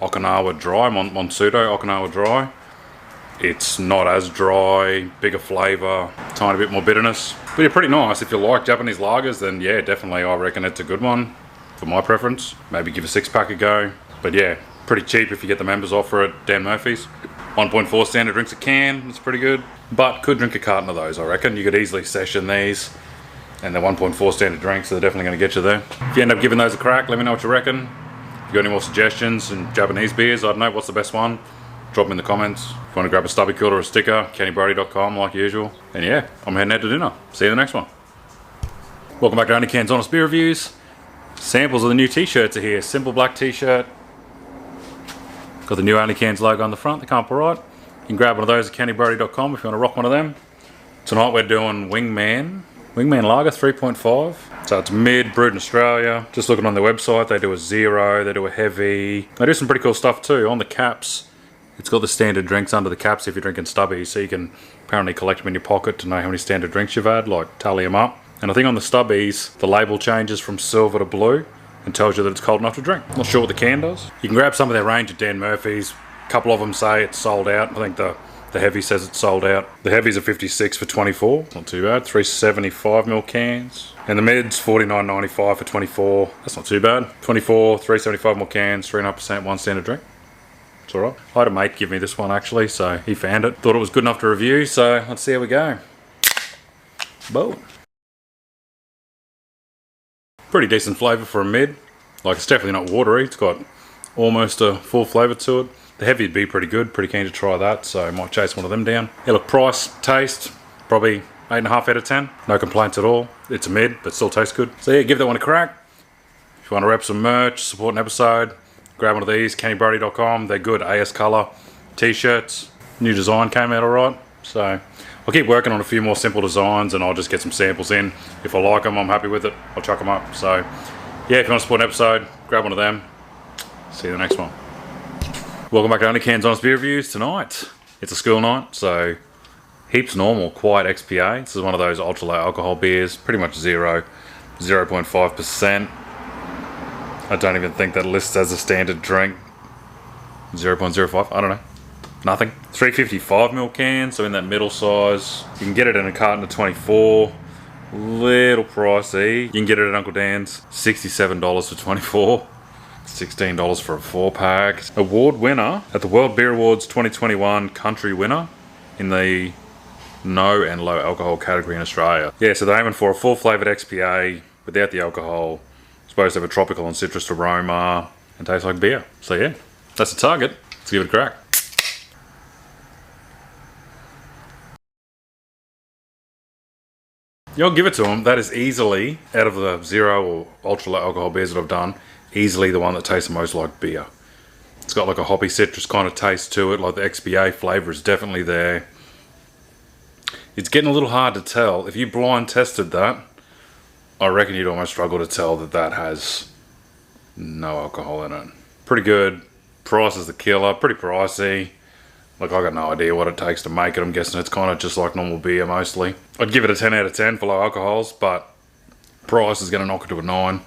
Okinawa Dry, Monsudo Okinawa Dry. It's not as dry, bigger flavour, tiny bit more bitterness. But yeah, pretty nice. If you like Japanese lagers, then yeah, definitely I reckon it's a good one for my preference. Maybe give a 6-pack a go. But yeah, pretty cheap if you get the members offer at Dan Murphy's. 1.4 standard drinks a can, it's pretty good. But could drink a carton of those, I reckon. You could easily session these. And they're 1.4 standard drinks, so they're definitely going to get you there. If you end up giving those a crack, let me know what you reckon. If you got any more suggestions and Japanese beers, I don't know, what's the best one? Drop them in the comments. If you want to grab a stubby cooler or a sticker, kennybrody.com like usual. And yeah, I'm heading out to dinner. See you in the next one. Welcome back to OnlyCans Honest Beer Reviews. Samples of the new t-shirts are here. Simple black t-shirt. Got the new OnlyCans logo on the front, the can't be right. You can grab one of those at kennybrody.com if you want to rock one of them. Tonight we're doing Wingman Lager 3.5. So it's mid, brewed in Australia. Just looking on their website, they do a 0, they do a heavy. They do some pretty cool stuff too. On the caps, it's got the standard drinks under the caps if you're drinking stubbies, so you can apparently collect them in your pocket to know how many standard drinks you've had, like tally them up. And I think on the stubbies, the label changes from silver to blue and tells you that it's cold enough to drink. Not sure what the can does. You can grab some of their range at Dan Murphy's. A couple of them say it's sold out. I think the heavy says it's sold out. The heavies are 56 for 24. Not too bad. 375ml cans. And the mids, $49.95 for 24. That's not too bad. 24, 375ml cans, 3.5%, one standard drink. It's alright. I had a mate give me this one actually, so he found it. Thought it was good enough to review, so let's see how we go. Boom. Pretty decent flavour for a mid. Like, it's definitely not watery. It's got almost a full flavour to it. The heavy would be pretty good. Pretty keen to try that, so I might chase one of them down. Yeah, look, price, taste, probably 8.5 out of 10. No complaints at all. It's a mid, but still tastes good. So yeah, give that one a crack. If you want to rep some merch, support an episode, grab one of these, kennybrody.com. They're good AS colour t-shirts. New design came out alright. So I'll keep working on a few more simple designs and I'll just get some samples in. If I like them, I'm happy with it. I'll chuck them up. So yeah, if you want to support an episode, grab one of them. See you in the next one. Welcome back to OnlyCans Honest Beer Reviews. Tonight, it's a school night, so heaps normal, quiet XPA. This is one of those ultra low alcohol beers, pretty much 0.5%. I don't even think that lists as a standard drink. 0.05, I don't know. Nothing. 355ml can, so in that middle size. You can get it in a carton of 24. Little pricey. You can get it at Uncle Dan's. $67 for 24. $16 for a 4-pack. Award winner at the World Beer Awards 2021, country winner in the no and low alcohol category in Australia. Yeah, so they're aiming for a full flavoured XPA without the alcohol. Supposed to have a tropical and citrus aroma and taste like beer. So yeah, that's the target. Let's give it a crack. Yeah, I'll give it to them. That is easily, out of the 0 or ultra low alcohol beers that I've done, easily the one that tastes the most like beer. It's got like a hoppy citrus kind of taste to it, like the XPA flavour is definitely there. It's getting a little hard to tell. If you blind tested that, I reckon you'd almost struggle to tell that that has no alcohol in it. Pretty good. Price is the killer. Pretty pricey. Like, I got no idea what it takes to make it. I'm guessing it's kind of just like normal beer mostly. I'd give it a 10 out of 10 for low alcohols, but price is going to knock it to a 9.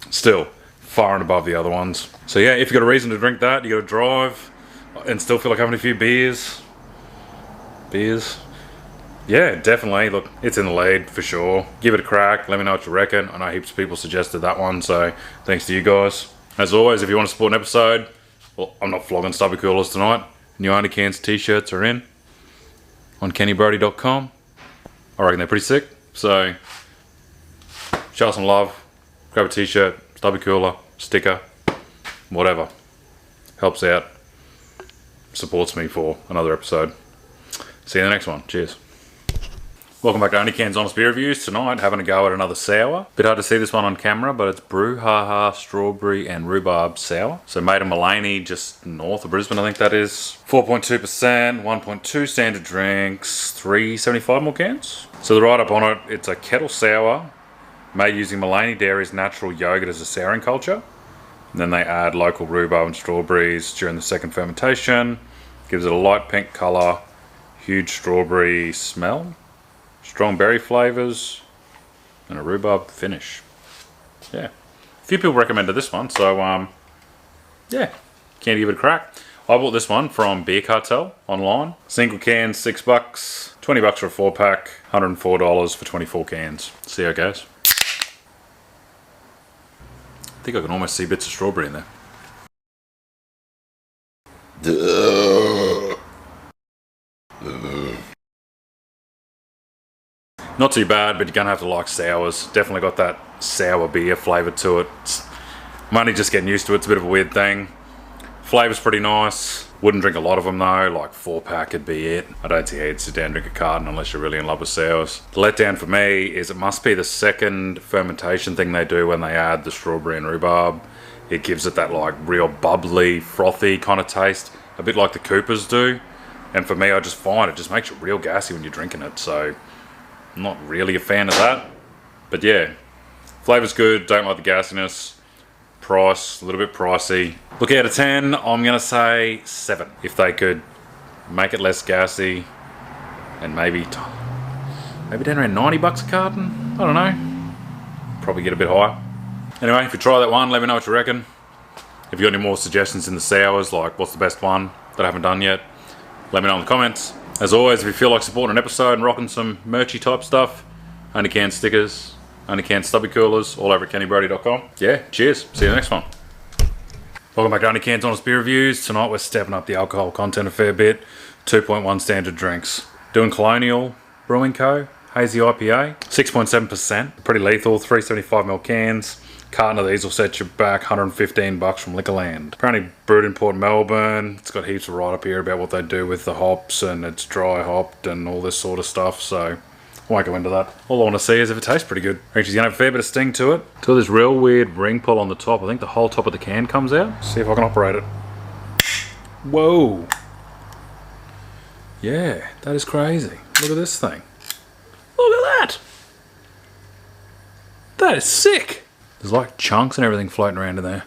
Still, far and above the other ones. So yeah, if you've got a reason to drink that, you got to drive and still feel like having a few beers. Yeah, definitely. Look, it's in the lead for sure. Give it a crack. Let me know what you reckon. I know heaps of people suggested that one, so thanks to you guys. As always, if you want to support an episode, well, I'm not flogging stubby coolers tonight. New OnlyCans t-shirts are in on kennybrody.com. I reckon they're pretty sick. So show some love. Grab a t-shirt, stubby cooler, sticker, whatever. Helps out. Supports me for another episode. See you in the next one. Cheers. Welcome back to OnlyCans Honest Beer Reviews. Tonight, having a go at another sour. Bit hard to see this one on camera, but it's brouhaha, strawberry and rhubarb sour. So made in Mullaney, just north of Brisbane, I think that is. 4.2%, 1.2 standard drinks, 375 ml cans. So the write-up on it, it's a kettle sour made using Mullaney Dairy's natural yogurt as a souring culture. And then they add local rhubarb and strawberries during the second fermentation. Gives it a light pink colour, huge strawberry smell, strong berry flavours, and a rhubarb finish. Yeah. A few people recommended this one, so yeah, can give it a crack. I bought this one from Beer Cartel online. Single can, $6, $20 for a 4-pack, $104 for 24 cans. See how it goes. I think I can almost see bits of strawberry in there. Not too bad, but you're gonna have to like sours. Definitely got that sour beer flavour to it. I'm only just getting used to it. It's a bit of a weird thing. Flavour's pretty nice. Wouldn't drink a lot of them though. Like 4-pack would be it. I don't see how you'd sit down and drink a carton unless you're really in love with sours. The letdown for me is it must be the second fermentation thing they do when they add the strawberry and rhubarb. It gives it that like real bubbly, frothy kind of taste. A bit like the Coopers do. And for me, I just find it just makes you real gassy when you're drinking it. So I'm not really a fan of that. But yeah, flavour's good. Don't like the gassiness. Price, a little bit pricey. Look, out of 10, I'm going to say 7. If they could make it less gassy and maybe down around $90 a carton. I don't know. Probably get a bit higher. Anyway, if you try that one, let me know what you reckon. If you've got any more suggestions in the sours, like what's the best one that I haven't done yet, let me know in the comments. As always, if you feel like supporting an episode and rocking some merchy type stuff, OnlyCans stickers, OnlyCans stubby coolers, all over at kennybrody.com. Yeah, cheers. See you in the next one. Welcome back to OnlyCans Honest Beer Reviews. Tonight we're stepping up the alcohol content a fair bit. 2.1 standard drinks. Doing Colonial Brewing Co. Hazy Ipa. 6.7%. Pretty lethal. 375ml cans. Carton of these will set you back $115 from Liquorland. Apparently brewed in Port Melbourne. It's got heaps of write up here about what they do with the hops, and it's dry hopped and all this sort of stuff, so I won't go into that. All I want to see is if it tastes pretty good. Actually, it's going to have a fair bit of sting to it. It's got this real weird ring pull on the top. I think the whole top of the can comes out. See if I can operate it. Whoa. Yeah, that is crazy. Look at this thing. Look at that. That is sick. There's like chunks and everything floating around in there.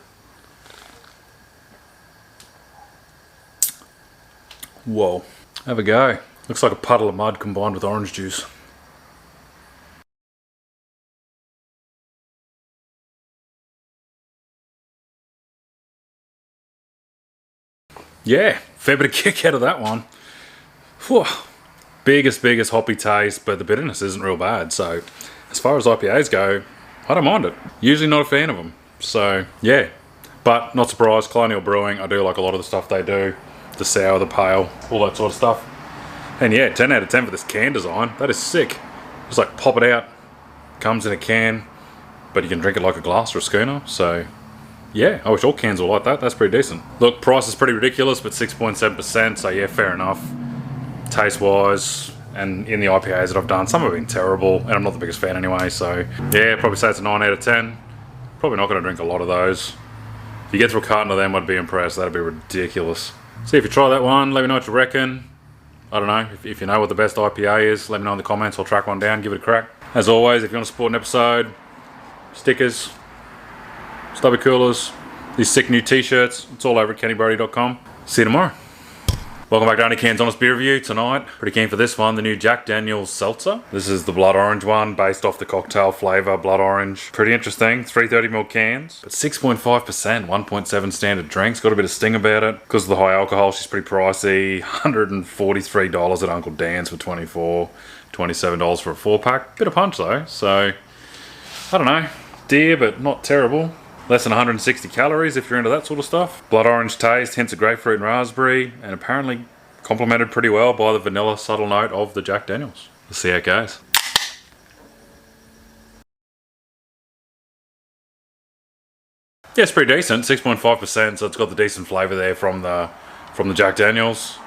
Whoa. Have a go. Looks like a puddle of mud combined with orange juice. Yeah, fair bit of kick out of that one. Whew. Biggest hoppy taste, but the bitterness isn't real bad. So as far as IPAs go, I don't mind it. Usually not a fan of them. So yeah, but not surprised. Colonial Brewing, I do like a lot of the stuff they do. The sour, the pale, all that sort of stuff. And yeah, 10 out of 10 for this can design. That is sick. Just like pop it out, comes in a can, but you can drink it like a glass or a schooner. So yeah, I wish all cans were like that. That's pretty decent. Look, price is pretty ridiculous, but 6.7%. So yeah, fair enough. Taste wise, and in the IPAs that I've done, some have been terrible, and I'm not the biggest fan anyway. So yeah, probably say it's a 9 out of 10. Probably not going to drink a lot of those. If you get through a carton of them, I'd be impressed. That'd be ridiculous. See if you try that one. Let me know what you reckon. I don't know, if you know what the best IPA is, let me know in the comments. I'll track one down, give it a crack. As always, if you want to support an episode, stickers, stubby coolers, these sick new t-shirts, it's all over at kennybrody.com. See you tomorrow. Welcome back to OnlyCans Honest Beer Review tonight. Pretty keen for this one, the new Jack Daniel's Seltzer. This is the blood orange one, based off the cocktail flavour, blood orange. Pretty interesting, 330ml cans, but 6.5%, 1.7 standard drinks. Got a bit of sting about it. Because of the high alcohol, she's pretty pricey. $143 at Uncle Dan's for $24, $27 for a 4-pack. Bit of punch though, so I don't know. Dear, but not terrible. Less than 160 calories if you're into that sort of stuff. Blood orange taste, hints of grapefruit and raspberry, and apparently complemented pretty well by the vanilla subtle note of the Jack Daniel's. Let's see how it goes. Yeah, it's pretty decent, 6.5%, so it's got the decent flavour there from the Jack Daniel's.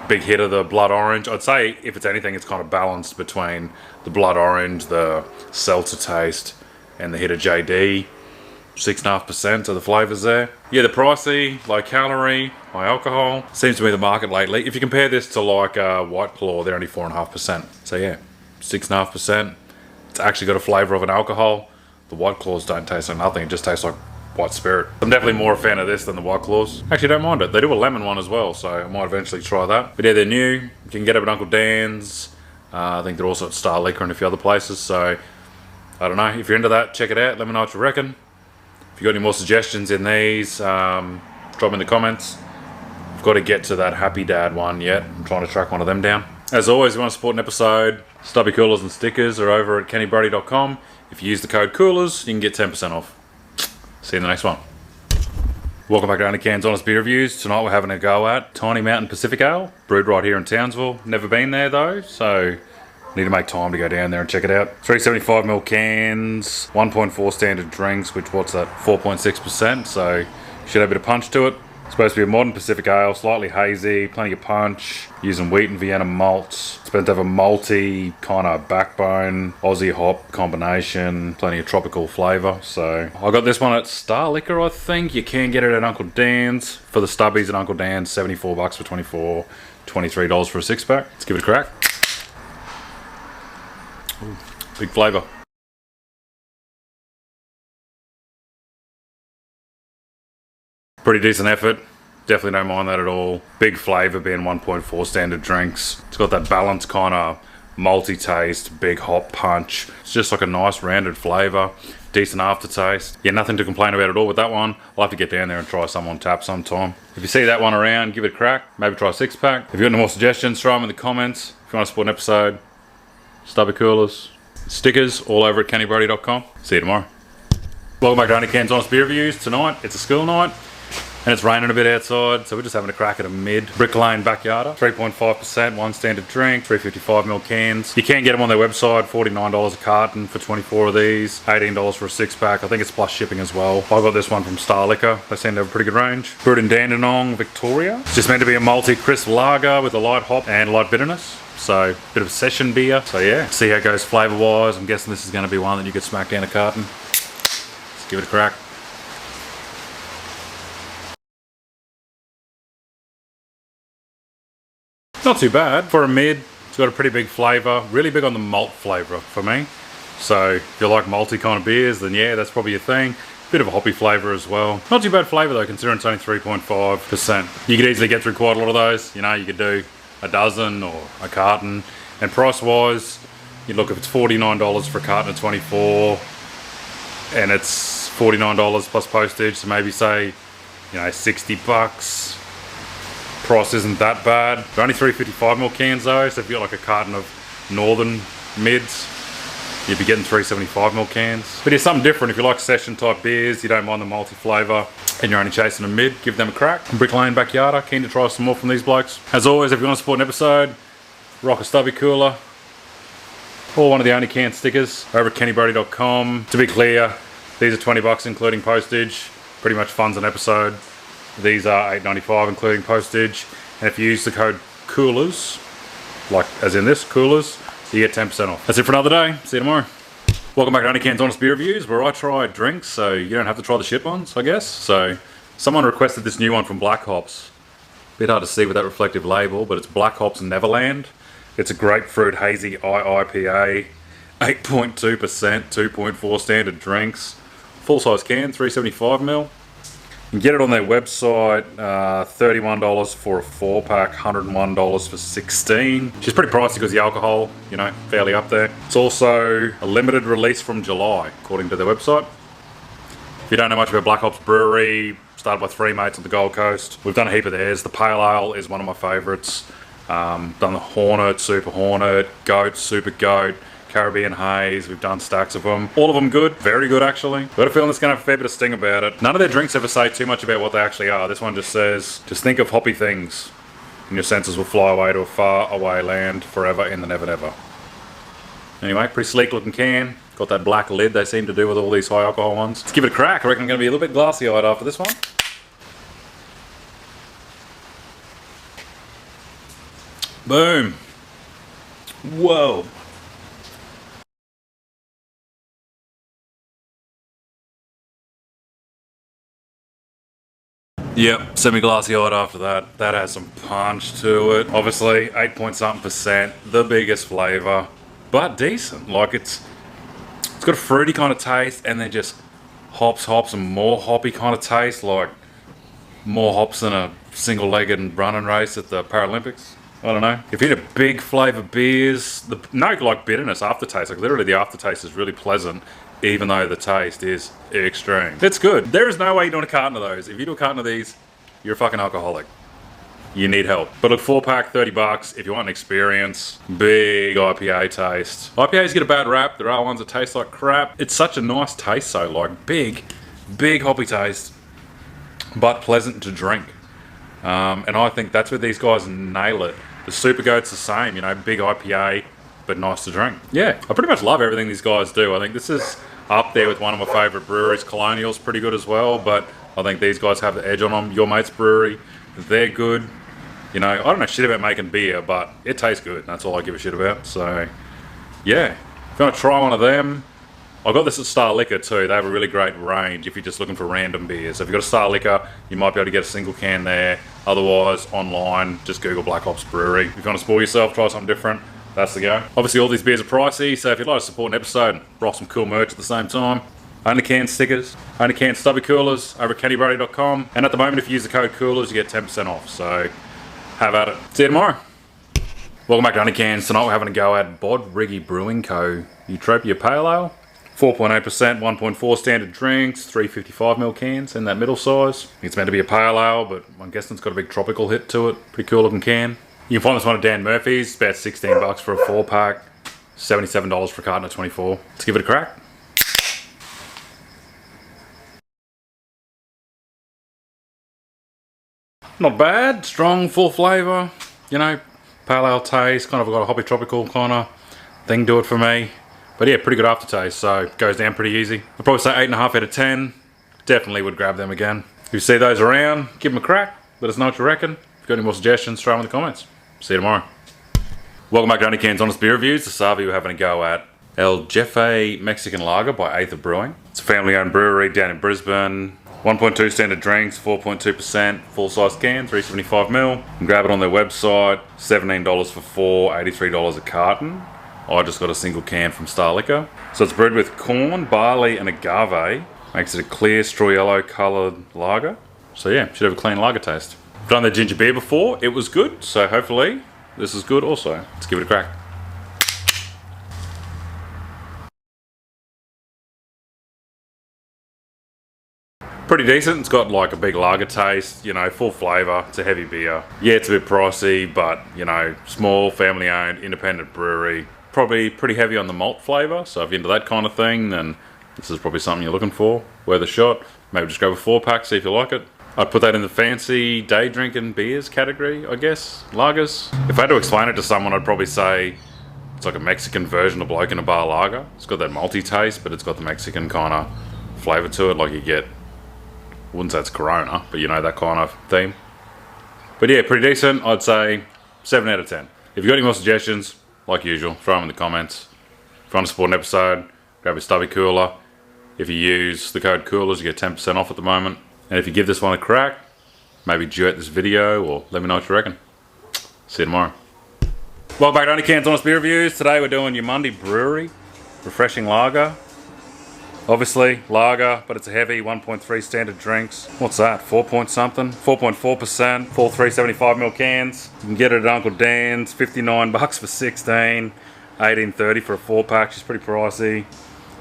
Big hit of the blood orange. I'd say, if it's anything, it's kind of balanced between the blood orange, the seltzer taste, and the hit of JD. 6.5% of the flavours there. Yeah, the pricey, low calorie, high alcohol. Seems to be the market lately. If you compare this to like White Claw, they're only 4.5%. So yeah, 6.5%. It's actually got a flavour of an alcohol. The White Claws don't taste like nothing. It just tastes like white spirit. I'm definitely more a fan of this than the White Claws. Actually, don't mind it. They do a lemon one as well, so I might eventually try that. But yeah, they're new. You can get them at Uncle Dan's. I think they're also at Star Liquor and a few other places. So I don't know. If you're into that, check it out. Let me know what you reckon. If you've got any more suggestions in these, drop them in the comments. I've got to get to that Happy Dad one yet. I'm trying to track one of them down. As always, if you want to support an episode, stubby coolers and stickers are over at kennybrody.com. If you use the code COOLERS, you can get 10% off. See you in the next one. Welcome back to OnlyCans Honest Beer Reviews. Tonight we're having a go at Tiny Mountain Pacific Ale, brewed right here in Townsville. Never been there though, so need to make time to go down there and check it out. 375ml cans, 1.4 standard drinks, which what's that, 4.6%, so should have a bit of punch to it. It's supposed to be a modern Pacific ale, slightly hazy, plenty of punch, using wheat and Vienna malts. It's meant to have a malty kind of backbone, Aussie hop combination, plenty of tropical flavour. So I got this one at Star Liquor, I think. You can get it at Uncle Dan's. For the stubbies at Uncle Dan's, $74 for 24, $23 for a 6-pack. Let's give it a crack. Ooh, big flavour. Pretty decent effort. Definitely don't mind that at all. Big flavour being 1.4 standard drinks. It's got that balanced kind of malty taste, big hop punch. It's just like a nice rounded flavour. Decent aftertaste. Yeah, nothing to complain about at all with that one. I'll have to get down there and try some on tap sometime. If you see that one around, give it a crack. Maybe try a 6-pack. If you've got any more suggestions, throw them in the comments. If you want to support an episode, stubby coolers, stickers, all over at kennybrody.com. See you tomorrow. Welcome back to OnlyCans Honest Beer Reviews. Tonight, it's a school night, and it's raining a bit outside, so we're just having a crack at a mid Brick Lane backyarder. 3.5%, one standard drink, 355ml cans. You can get them on their website, $49 a carton for 24 of these, $18 for a 6-pack. I think it's plus shipping as well. I got this one from Star Liquor. They seem to have a pretty good range. Brewed in Dandenong, Victoria. It's just meant to be a malty crisp lager with a light hop and light bitterness. So, bit of a session beer. So yeah, see how it goes flavour-wise. I'm guessing this is going to be one that you could smack down a carton. Let's give it a crack. Not too bad. For a mid, it's got a pretty big flavour. Really big on the malt flavour for me. So, if you like malty kind of beers, then yeah, that's probably your thing. Bit of a hoppy flavour as well. Not too bad flavour though, considering it's only 3.5%. You could easily get through quite a lot of those. You know, you could do a dozen or a carton, and price wise you look, if it's $49 for a carton of 24 and it's $49 plus postage, so maybe say, you know, $60. Price isn't that bad. They're only 355ml cans though, so if you got like a carton of northern mids, you'd be getting 375ml cans. But it's something different. If you like session type beers, you don't mind the multi flavour, and you're only chasing a mid, give them a crack. Brick Lane Backyarder, keen to try some more from these blokes. As always, if you want to support an episode, rock a stubby cooler or one of the OnlyCans stickers over at kennybrody.com. To be clear, these are $20 including postage. Pretty much funds an episode. These are $8.95 including postage. And if you use the code COOLERS, like as in this, COOLERS, you get 10% off. That's it for another day. See you tomorrow. Welcome back to OnlyCans Honest Beer Reviews, where I try drinks so you don't have to try the shit ones, I guess. So, someone requested this new one from Black Hops. Bit hard to see with that reflective label, but it's Black Hops Neverland. It's a grapefruit hazy IPA, 8.2%, 2.4 standard drinks. Full size can, 375ml. You can get it on their website, $31 for a 4-pack, $101 for 16. Which is pretty pricey because the alcohol, you know, fairly up there. It's also a limited release from July, according to their website. If you don't know much about Black Ops Brewery, started by 3 mates on the Gold Coast. We've done a heap of theirs. The Pale Ale is one of my favourites. Done the Hornet, Super Hornet, Goat, Super Goat, Caribbean Haze. We've done stacks of them. All of them good. Very good, actually. Got a feeling it's going to have a fair bit of sting about it. None of their drinks ever say too much about what they actually are. This one just says, just think of hoppy things, and your senses will fly away to a far away land forever in the never never. Anyway, pretty sleek looking can. Got that black lid they seem to do with all these high alcohol ones. Let's give it a crack. I reckon I'm going to be a little bit glassy eyed after this one. Boom. Whoa. Yep, semi-glassy eyed after that. That has some punch to it. Obviously, 8-point-something%, the biggest flavour, but decent. Like it's got a fruity kind of taste, and then just hops, and more hoppy kind of taste, like more hops than a single-legged running race at the Paralympics. I don't know. If you eat a big flavour beers, no like bitterness aftertaste. Like literally the aftertaste is really pleasant, even though the taste is extreme. It's good. There is no way you're doing a carton of those. If you do a carton of these, you're a fucking alcoholic. You need help. But look, 4-pack, $30 if you want an experience. Big IPA taste. IPAs get a bad rap. There are ones that taste like crap. It's such a nice taste though, like big hoppy taste, but pleasant to drink. And I think that's where these guys nail it. The Super Goat's the same, you know, big IPA, but nice to drink. Yeah, I pretty much love everything these guys do. I think this is up there with one of my favourite breweries. Colonial's pretty good as well, but I think these guys have the edge on them. Your Mate's Brewery, they're good. You know, I don't know shit about making beer, but it tastes good. That's all I give a shit about. So, yeah, if you want to try one of them, I got this at Star Liquor too. They have a really great range if you're just looking for random beers. So if you've got a Star Liquor, you might be able to get a single can there. Otherwise, online, just Google Black Ops Brewery. If you want to spoil yourself, try something different, that's the go. Obviously, all these beers are pricey, so if you'd like to support an episode, rock some cool merch at the same time. OnlyCans stickers, OnlyCans stubby coolers over at kennybrody.com. And at the moment, if you use the code coolers, you get 10% off. So have at it. See you tomorrow. Welcome back to OnlyCans. Tonight we're having a go at Bodriggy Brewing Co. Utopia Pale Ale. 4.8%, 1.4 standard drinks, 355ml cans in that middle size. It's meant to be a pale ale, but I'm guessing it's got a big tropical hit to it. Pretty cool looking can. You can find this one at Dan Murphy's. It's about $16 for a 4-pack, $77 for a carton of 24. Let's give it a crack. Not bad, strong, full flavour. You know, pale ale taste, kind of got a hoppy tropical kind of thing to it for me. But yeah, pretty good aftertaste, so it goes down pretty easy. I'd probably say 8.5 out of 10. Definitely would grab them again. If you see those around, give them a crack. Let us know what you reckon. If you've got any more suggestions, throw them in the comments. See you tomorrow. Welcome back to OnlyCans Honest Beer Reviews. This Savi we're having a go at El Jefe Mexican Lager by Aether Brewing. It's a family-owned brewery down in Brisbane. 1.2 standard drinks, 4.2%, full-size can, 375ml. You can grab it on their website. $17 for 4, $83 a carton. I just got a single can from Star Liquor. So it's brewed with corn, barley and agave. Makes it a clear straw yellow coloured lager. So yeah, should have a clean lager taste. I've done the ginger beer before, it was good. So hopefully this is good also. Let's give it a crack. Pretty decent. It's got like a big lager taste, you know, full flavour. It's a heavy beer. Yeah, it's a bit pricey, but you know, small, family owned, independent brewery. Probably pretty heavy on the malt flavour, so if you're into that kind of thing, then this is probably something you're looking for. Worth a shot. Maybe just grab a 4-pack, see if you like it. I'd put that in the fancy day drinking beers category, I guess. Lagers. If I had to explain it to someone, I'd probably say it's like a Mexican version of bloke in a bar lager. It's got that malty taste, but it's got the Mexican kind of flavour to it, like you get. I wouldn't say it's Corona, but you know, that kind of theme. But yeah, pretty decent. I'd say 7 out of 10. If you've got any more suggestions, like usual, throw them in the comments. If you want to support an episode, grab a stubby cooler. If you use the code coolers, you get 10% off at the moment. And if you give this one a crack, maybe duet this video or let me know what you reckon. See you tomorrow. Welcome back to OnlyCans Honest Beer Reviews. Today we're doing your Monday Brewery Refreshing Lager. Obviously, lager, but it's a heavy 1.3 standard drinks. What's that? 4 point something? 4.4%. Full 375ml cans. You can get it at Uncle Dan's. $59 for 16. $18.30 for a 4-pack. She's pretty pricey.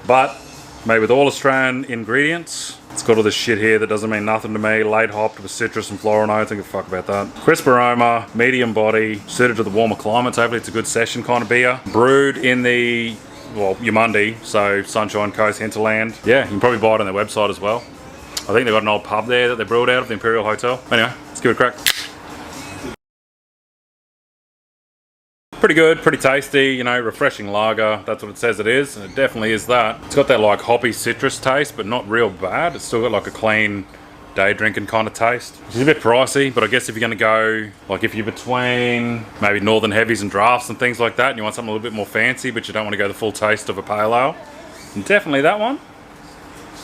But made with all Australian ingredients. It's got all this shit here that doesn't mean nothing to me. Late hopped with citrus and floral notes. I don't give a fuck about that. Crisp aroma, medium body, suited to the warmer climates. Hopefully it's a good session kind of beer. Brewed in the, well, Yamundi, so Sunshine Coast, hinterland. Yeah, you can probably buy it on their website as well. I think they've got an old pub there that they brewed out of, the Imperial Hotel. Anyway, let's give it a crack. Pretty good, pretty tasty, you know, refreshing lager. That's what it says it is, and it definitely is that. It's got that like hoppy citrus taste, but not real bad. It's still got like a clean day drinking kind of taste. It's a bit pricey, but I guess if you're going to go, like if you're between maybe Northern Heavies and drafts and things like that, and you want something a little bit more fancy, but you don't want to go the full taste of a pale ale, then definitely that one.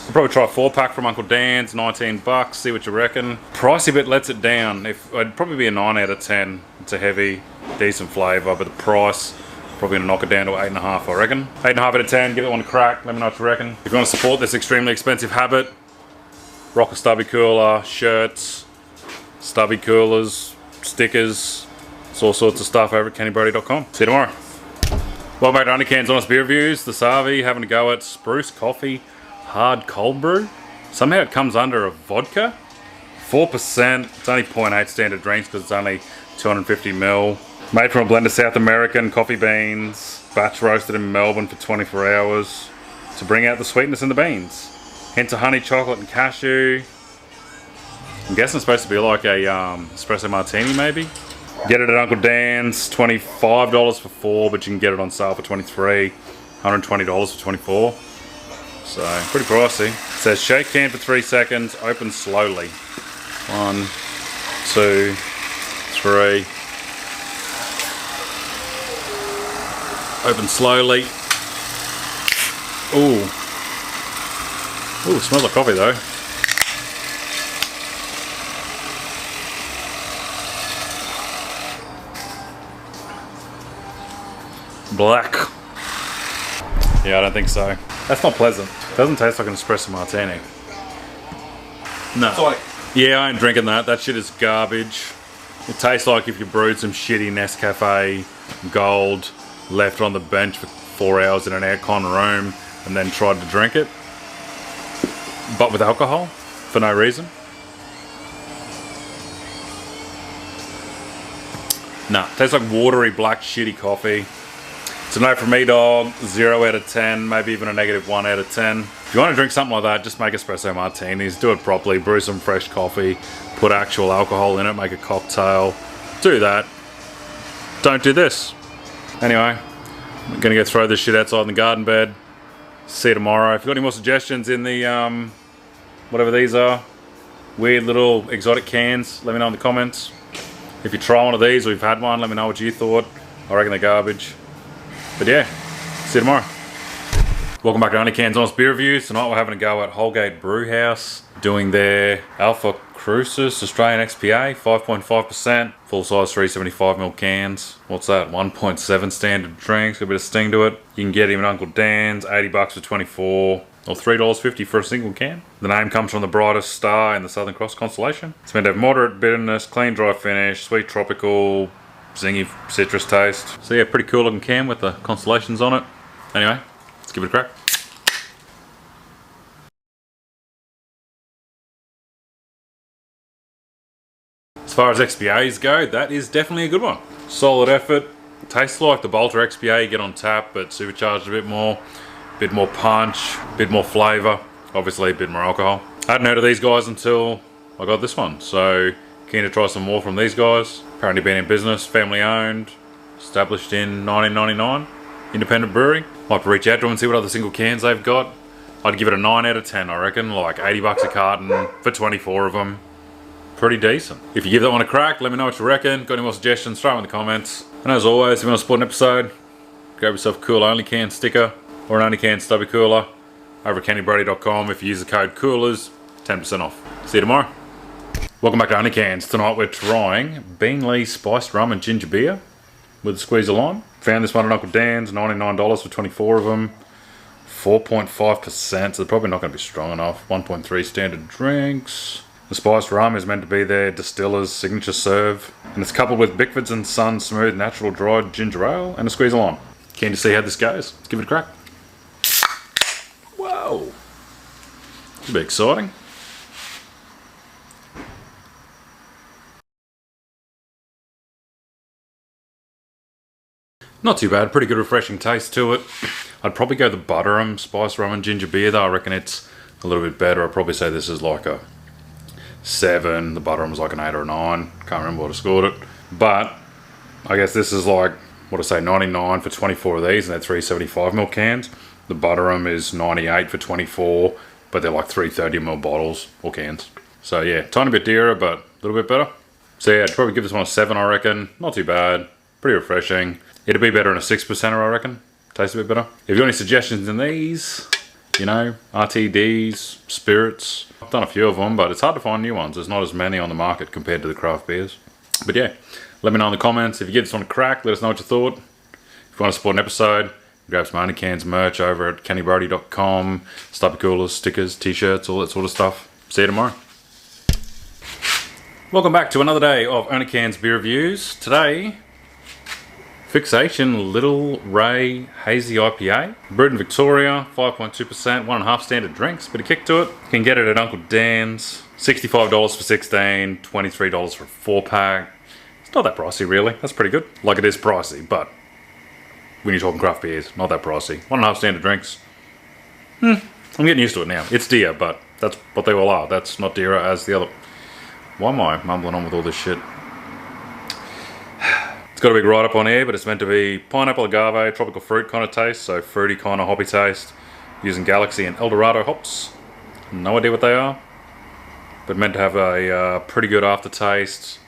I'll probably try a 4-pack from Uncle Dan's, $19, see what you reckon. Pricey bit lets it down. It'd probably be a 9 out of 10. It's a heavy, decent flavour, but the price, probably gonna knock it down to 8.5, I reckon. 8.5 out of 10, give it one a crack, let me know what you reckon. If you want to support this extremely expensive habit, rock a stubby cooler, shirts, stubby coolers, stickers, it's all sorts of stuff over at kennybrody.com. See you tomorrow. Welcome back to OnlyCans Honest Beer Reviews. The Savi having a go at Spruce Coffee Hard Cold Brew. Somehow it comes under a vodka. 4%, it's only 0.8 standard drinks because it's only 250ml. Made from a blend of South American coffee beans, batch roasted in Melbourne for 24 hours to bring out the sweetness in the beans. Hints of honey, chocolate and cashew. I'm guessing it's supposed to be like a espresso martini maybe. Get it at Uncle Dan's, $25 for 4, but you can get it on sale for 23, $120 for 24. So, pretty pricey. It says shake can for 3 seconds, open slowly. 1, 2, 3. Open slowly. Ooh. Ooh, smells like coffee though. Black. Yeah, I don't think so. That's not pleasant. Doesn't taste like an espresso martini. No. Sorry. Yeah, I ain't drinking that. That shit is garbage. It tastes like if you brewed some shitty Nescafe Gold, left it on the bench for 4 hours in an aircon room, and then tried to drink it. But with alcohol, for no reason. Nah, tastes like watery black shitty coffee. It's a no from me, dog. 0 out of 10, maybe even a -1 out of 10. If you want to drink something like that, just make espresso martinis. Do it properly. Brew some fresh coffee. Put actual alcohol in it. Make a cocktail. Do that. Don't do this. Anyway, I'm going to go throw this shit outside in the garden bed. See you tomorrow. If you've got any more suggestions in the, whatever these are, weird little exotic cans, let me know in the comments. If you try one of these or you've had one, let me know what you thought. I reckon they're garbage. But yeah, see you tomorrow. Welcome back to OnlyCans Honest Beer Reviews. Tonight we're having a go at Holgate Brewhouse, doing their Alpha Crucis Australian XPA, 5.5%, full size 375ml cans. What's that? 1.7 standard drinks, got a bit of sting to it. You can get him at Uncle Dan's, $80 for 24, or $3.50 for a single can. The name comes from the brightest star in the Southern Cross constellation. It's meant to have moderate bitterness, clean dry finish, sweet tropical, zingy citrus taste. So yeah, pretty cool looking can with the constellations on it. Anyway, let's give it a crack. As far as XPAs go, that is definitely a good one. Solid effort. Tastes like the Bolter XPA you get on tap, but supercharged a bit more punch, a bit more flavour, obviously a bit more alcohol. I hadn't heard of these guys until I got this one, so keen to try some more from these guys. Apparently been in business, family owned, established in 1999, independent brewery. Might reach out to them and see what other single cans they've got. I'd give it a 9 out of 10, I reckon, like $80 a carton for 24 of them. Pretty decent. If you give that one a crack, let me know what you reckon. Got any more suggestions, throw them in the comments. And as always, if you want to support an episode, grab yourself a cool OnlyCans sticker or an OnlyCans stubby cooler over at kennybrody.com. If you use the code COOLERS, 10% off. See you tomorrow. Welcome back to OnlyCans. Tonight we're trying Beanley Spiced Rum and Ginger Beer with a squeeze of lime. Found this one at Uncle Dan's, $99 for 24 of them. 4.5%, so they're probably not going to be strong enough. 1.3 standard drinks. The spiced rum is meant to be their distiller's signature serve, and it's coupled with Bickford's and Son smooth natural dried ginger ale and a squeeze of lime. Keen to see how this goes. Let's give it a crack. Whoa! This will be exciting. Not too bad, pretty good refreshing taste to it. I'd probably go the butter rum, spice rum and ginger beer though. I reckon it's a little bit better. I'd probably say this is like a 7, the butter rum was like an 8 or a 9. Can't remember what I scored it. But I guess this is like, what I say, 99 for 24 of these, and they're 375ml cans. The butter rum is 98 for 24, but they're like 330ml bottles or cans. So yeah, tiny bit dearer, but a little bit better. So yeah, I'd probably give this one a 7, I reckon. Not too bad, pretty refreshing. It'd be better in a 6%er, I reckon. Tastes a bit better. If you got any suggestions in these, you know, RTDs, spirits, I've done a few of them, but it's hard to find new ones. There's not as many on the market compared to the craft beers. But yeah, let me know in the comments. If you give this one a crack, let us know what you thought. If you want to support an episode, grab some OnlyCans merch over at kennybrody.com. Stubby coolers, stickers, t-shirts, all that sort of stuff. See you tomorrow. Welcome back to another day of OnlyCans Beer Reviews. Today, Fixation Little Ray Hazy IPA. Brewed in Victoria, 5.2%, 1.5 standard drinks. Bit of kick to it. You can get it at Uncle Dan's. $65 for 16, $23 for a 4-pack. It's not that pricey really. That's pretty good. Like, it is pricey, but when you're talking craft beers, not that pricey. 1.5 standard drinks. I'm getting used to it now. It's dear, but that's what they all are. That's not dearer as the other. Why am I mumbling on with all this shit? It's got a big write-up on here, but it's meant to be pineapple, agave, tropical fruit kind of taste, so fruity kind of hoppy taste, using Galaxy and Eldorado hops. No idea what they are, but meant to have a pretty good aftertaste.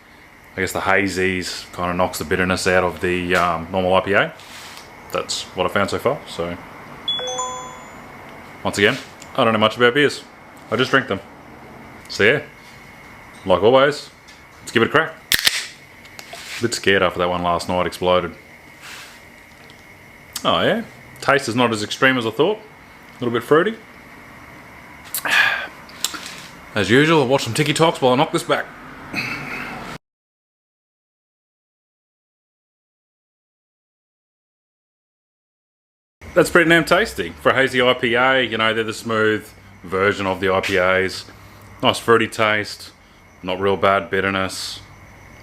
I guess the hazies kind of knocks the bitterness out of the normal IPA. That's what I found so far. So once again, I don't know much about beers. I just drink them. So yeah, like always, let's give it a crack. A bit scared after that one last night exploded. Oh yeah, taste is not as extreme as I thought. A little bit fruity. As usual, I'll watch some TikToks while I knock this back. That's pretty damn tasty. For a hazy IPA, you know, they're the smooth version of the IPAs. Nice fruity taste, not real bad bitterness.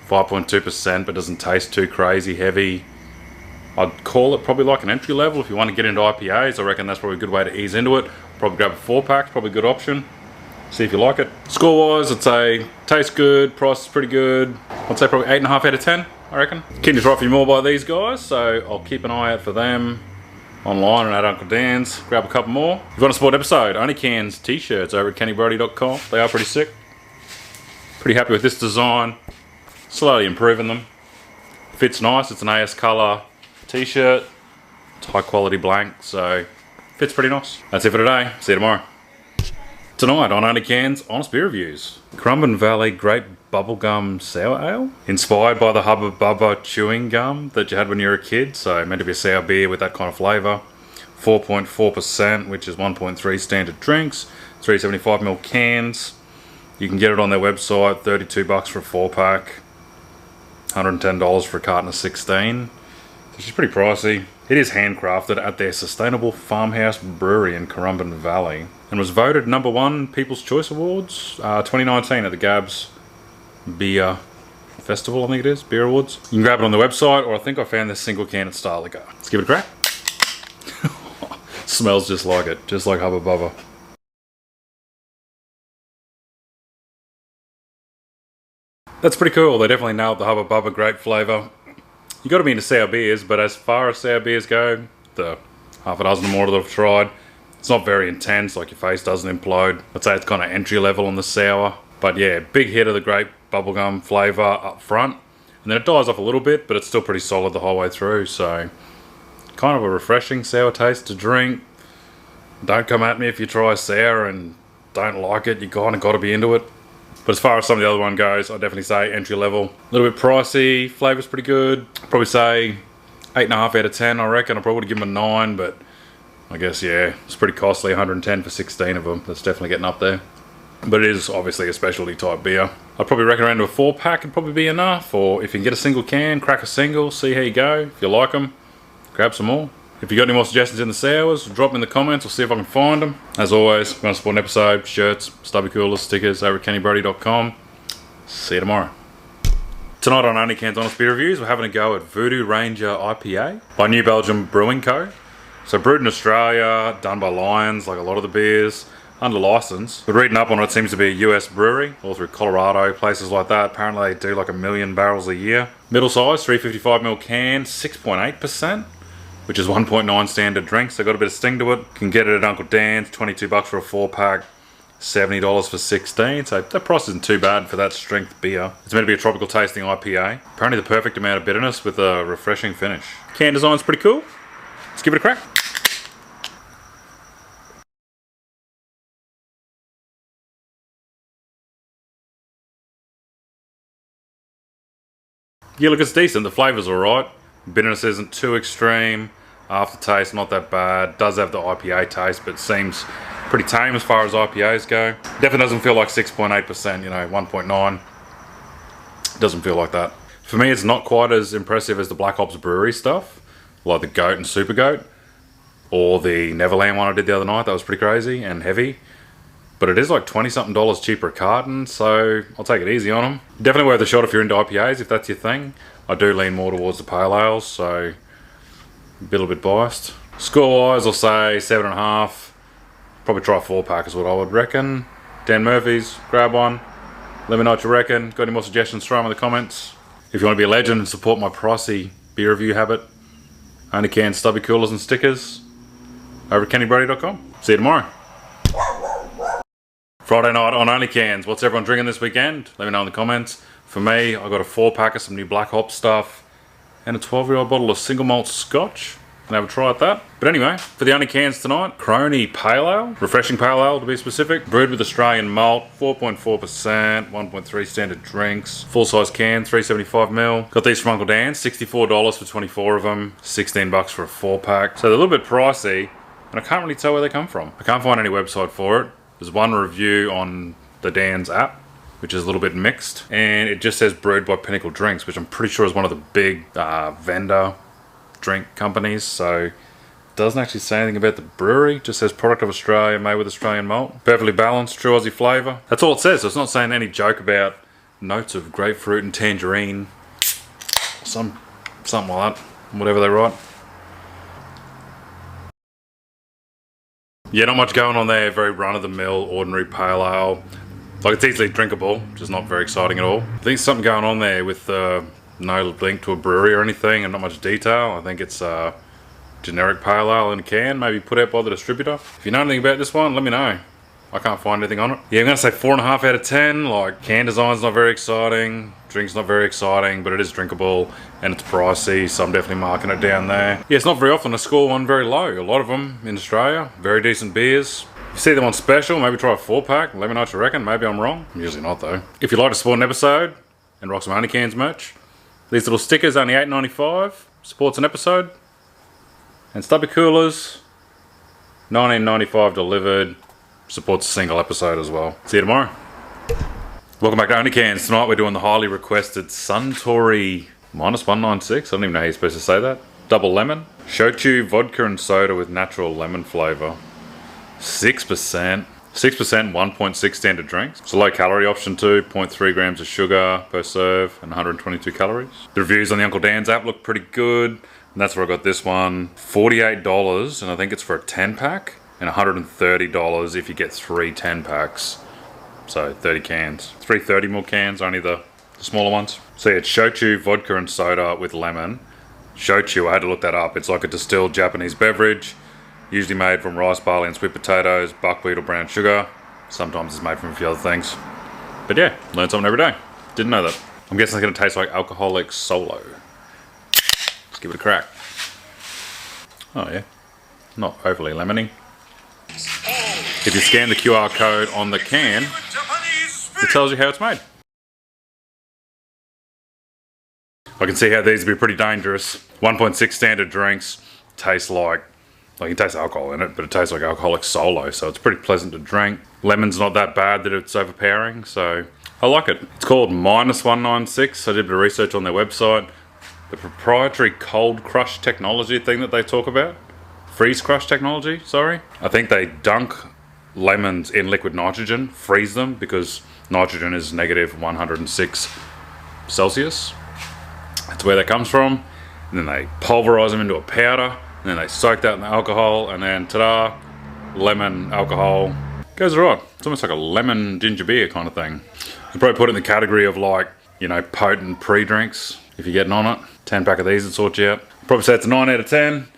5.2%, but doesn't taste too crazy heavy. I'd call it probably like an entry level if you want to get into IPAs. I reckon that's probably a good way to ease into it. Probably grab a 4-pack, probably a good option. See if you like it. Score-wise, I'd say tastes good, price is pretty good. I'd say probably 8.5 out of 10, I reckon. Keen to try a few more by these guys, so I'll keep an eye out for them online and at Uncle Dan's. Grab a couple more. If you want to support an episode, OnlyCans t-shirts over at kennybrody.com. They are pretty sick. Pretty happy with this design. Slowly improving them. Fits nice. It's an AS colour t-shirt. It's high quality blank, so fits pretty nice. That's it for today. See you tomorrow. Tonight on OnlyCans Honest Beer Reviews. Currumbin Valley Grape Bubblegum Sour Ale. Inspired by the Hubba Bubba chewing gum that you had when you were a kid. So meant to be a sour beer with that kind of flavour. 4.4%, which is 1.3 standard drinks. 375ml cans. You can get it on their website. $32 for a 4-pack. $110 for a carton of 16, which is pretty pricey. It is handcrafted at their Sustainable Farmhouse Brewery in Currumbin Valley and was voted #1 People's Choice Awards 2019 at the Gabs Beer Festival, I think it is, Beer Awards. You can grab it on the website, or I think I found this single can at Star Liquor. Let's give it a crack. Smells just like it, just like Hubba Bubba. That's pretty cool. They definitely nailed the Hubba Bubba grape flavour. You got to be into sour beers, but as far as sour beers go, the half a dozen or more that I've tried, it's not very intense, like your face doesn't implode. I'd say it's kind of entry level on the sour. But yeah, big hit of the grape bubblegum flavour up front. And then it dies off a little bit, but it's still pretty solid the whole way through. So kind of a refreshing sour taste to drink. Don't come at me if you try sour and don't like it. You kind of got to be into it. But as far as some of the other one goes, I'd definitely say entry level. A little bit pricey, flavour's pretty good. Probably say 8.5 out of 10, I reckon. I probably would give them a 9, but I guess, yeah, it's pretty costly, 110 for 16 of them. That's definitely getting up there. But it is obviously a specialty type beer. I'd probably recommend a 4-pack would probably be enough, or if you can get a single can, crack a single, see how you go. If you like them, grab some more. If you got any more suggestions in the sours, drop them in the comments, we'll see if I can find them. As always, if you want to support an episode, shirts, stubby coolers, stickers, over at kennybrody.com. See you tomorrow. Tonight on OnlyCans Honest Beer Reviews, we're having a go at Voodoo Ranger IPA by New Belgium Brewing Co. So brewed in Australia, done by Lions, like a lot of the beers, under license. But reading up on it, it seems to be a US brewery, all through Colorado, places like that. Apparently they do like 1 million barrels a year. Middle size, 355ml can, 6.8%, which is 1.9 standard drinks. So got a bit of sting to it. Can get it at Uncle Dan's, $22 for a 4-pack. $70 for 16, so that price isn't too bad for that strength beer. It's meant to be a tropical tasting IPA. Apparently the perfect amount of bitterness with a refreshing finish. Can design's pretty cool. Let's give it a crack. Yeah, look, it's decent. The flavour's alright. Bitterness isn't too extreme. Aftertaste, not that bad. Does have the IPA taste, but seems pretty tame as far as IPAs go. Definitely doesn't feel like 6.8%, you know, 1.9. Doesn't feel like that. For me, it's not quite as impressive as the Black Ops Brewery stuff, like the Goat and Super Goat, or the Neverland one I did the other night. That was pretty crazy and heavy. But it is like $20-something cheaper a carton, so I'll take it easy on them. Definitely worth a shot if you're into IPAs, if that's your thing. I do lean more towards the pale ales, so a little bit biased. Score-wise, I'll say 7.5. Probably try a 4-pack is what I would reckon. Dan Murphy's, grab one. Let me know what you reckon. Got any more suggestions, throw them in the comments. If you want to be a legend and support my pricey beer review habit, OnlyCans stubby coolers and stickers over at kennybrody.com. See you tomorrow. Friday night on OnlyCans. What's everyone drinking this weekend? Let me know in the comments. For me, I got a 4-pack of some new Black Hop stuff and a 12-year-old bottle of single malt scotch. Can have a try at that. But anyway, for the OnlyCans tonight, Crony Pale Ale, refreshing pale ale to be specific, brewed with Australian malt, 4.4%, 1.3 standard drinks, full size can, 375ml. Got these from Uncle Dan's, $64 for 24 of them, $16 for a 4-pack. So they're a little bit pricey, and I can't really tell where they come from. I can't find any website for it. There's one review on the Dan's app, which is a little bit mixed, and it just says brewed by Pinnacle Drinks, which I'm pretty sure is one of the big vendor drink companies, so it doesn't actually say anything about the brewery. Just says product of Australia, made with Australian malt, perfectly balanced, true Aussie flavour. That's all it says. So it's not saying any joke about notes of grapefruit and tangerine, something like that, whatever they write. Yeah, not much going on there. Very run-of-the-mill, ordinary pale ale. Like, it's easily drinkable, just not very exciting at all. I think there's something going on there with no link to a brewery or anything and not much detail. I think it's a generic pale ale in a can, maybe put out by the distributor. If you know anything about this one, let me know. I can't find anything on it. Yeah, I'm gonna say 4.5 out of 10. Like, can design's not very exciting, drink's not very exciting, but it is drinkable and it's pricey, so I'm definitely marking it down there. Yeah, it's not very often I score one very low. A lot of them in Australia, very decent beers. If you see them on special, maybe try a 4-pack. Let me know what you reckon. Maybe I'm wrong. Usually not though. If you'd like to support an episode and rock some OnlyCans merch, these little stickers only $8.95. Supports an episode. And stubby coolers, $19.95 delivered. Supports a single episode as well. See you tomorrow. Welcome back to OnlyCans. Tonight we're doing the highly requested Suntory -196. I don't even know how you're supposed to say that. Double lemon. Shochu vodka and soda with natural lemon flavour. 6%. 6%, 1.6 standard drinks. It's a low calorie option too, 0.3 grams of sugar per serve and 122 calories. The reviews on the Uncle Dan's app look pretty good, and that's where I got this one. $48, and I think it's for a 10-pack, and $130 if you get 3 10-packs. So 30 cans. 3 30ml cans, only the smaller ones. So yeah, it's shochu, vodka and soda with lemon. Shochu, I had to look that up. It's like a distilled Japanese beverage. Usually made from rice, barley and sweet potatoes, buckwheat or brown sugar. Sometimes it's made from a few other things. But yeah, learn something every day. Didn't know that. I'm guessing it's going to taste like alcoholic solo. Let's give it a crack. Oh yeah, not overly lemony. If you scan the QR code on the can, it tells you how it's made. I can see how these would be pretty dangerous. 1.6 standard drinks taste like Like, you can taste alcohol in it, but it tastes like alcoholic solo, so it's pretty pleasant to drink. Lemon's not that bad that it's overpowering, so I like it. It's called -196. I did a bit of research on their website. The proprietary cold crush technology thing that they talk about. Freeze crush technology, sorry. I think they dunk lemons in liquid nitrogen, freeze them, because nitrogen is -106 Celsius. That's where that comes from. And then they pulverize them into a powder, and then they soak that in the alcohol, and then ta-da, lemon alcohol. Goes right. It's almost like a lemon ginger beer kind of thing. You probably put it in the category of, like, you know, potent pre-drinks if you're getting on it. 10 pack of these would sort you out. Probably say it's a 9 out of 10.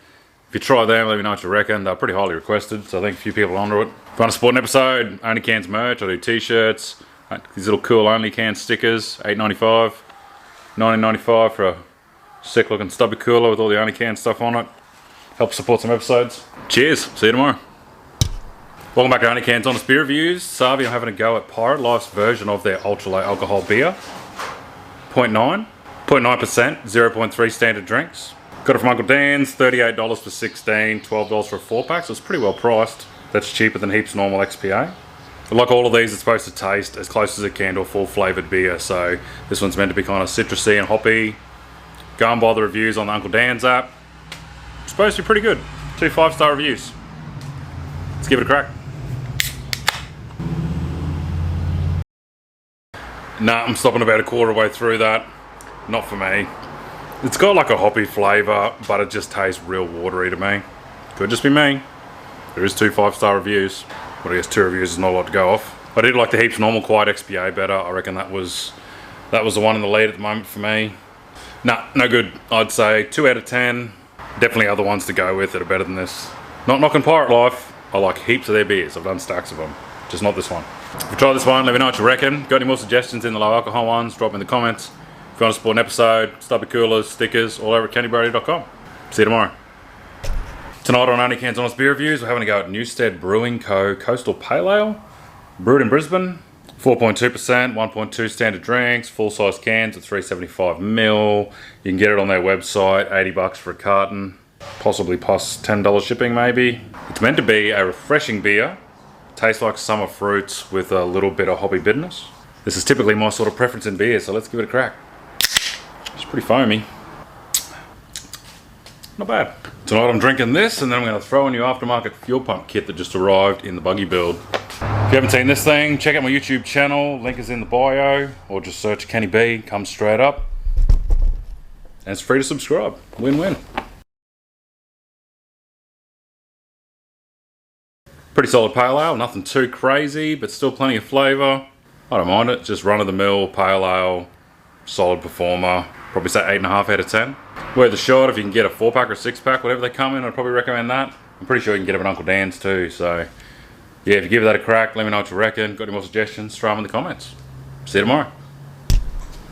If you try them, let me know what you reckon. They're pretty highly requested, so I think a few people are onto it. If you want to support an episode, OnlyCans merch, I do t-shirts, these little cool OnlyCans stickers, $8.95, $19.95 for a sick looking stubby cooler with all the OnlyCans stuff on it. Help support some episodes. Cheers, see you tomorrow. Welcome back to OnlyCans Honest Beer Reviews. Savi, I'm having a go at Pirate Life's version of their ultra low alcohol beer. 0.9%, 0.3 standard drinks. Got it from Uncle Dan's, $38 for 16, $12 for a 4-pack, so it's pretty well priced. That's cheaper than heaps normal XPA. But like all of these, it's supposed to taste as close as it can to a full flavoured beer, so this one's meant to be kind of citrusy and hoppy. Go and buy the reviews on the Uncle Dan's app. It's supposed to be pretty good. 2 5-star reviews. Let's give it a crack. Nah, I'm stopping about a quarter way through that. Not for me. It's got like a hoppy flavour, but it just tastes real watery to me. Could just be me. There is 2 5-star reviews. But I guess 2 reviews is not a lot to go off. I did like the heaps normal quiet XPA better. I reckon that was the one in the lead at the moment for me. Nah, no good. I'd say 2 out of 10. Definitely other ones to go with that are better than this. Not knocking Pirate Life. I like heaps of their beers. I've done stacks of them. Just not this one. If you try this one, let me know what you reckon. Got any more suggestions in the low alcohol ones? Drop them in the comments. If you want to support an episode, stubby coolers, stickers, all over at candybrody.com. See you tomorrow. Tonight on OnlyCans Honest Beer Reviews, we're having a go at Newstead Brewing Co. Coastal Pale Ale. Brewed in Brisbane. 4.2%, 1.2 standard drinks, full-size cans at 375ml. You can get it on their website, $80 for a carton. Possibly plus $10 shipping maybe. It's meant to be a refreshing beer. Tastes like summer fruits with a little bit of hoppy bitterness. This is typically my sort of preference in beer, so let's give it a crack. It's pretty foamy. Not bad. Tonight I'm drinking this, and then I'm going to throw in your aftermarket fuel pump kit that just arrived in the buggy build. If you haven't seen this thing, check out my YouTube channel. Link is in the bio, or just search Kenny B. Comes straight up. And it's free to subscribe. Win-win. Pretty solid pale ale, nothing too crazy, but still plenty of flavour. I don't mind it, just run-of-the-mill pale ale, solid performer. Probably say 8.5 out of 10. Worth a shot if you can get a 4-pack or 6-pack, whatever they come in, I'd probably recommend that. I'm pretty sure you can get them at Uncle Dan's too, so yeah, if you give that a crack, let me know what you reckon. Got any more suggestions, throw them in the comments. See you tomorrow.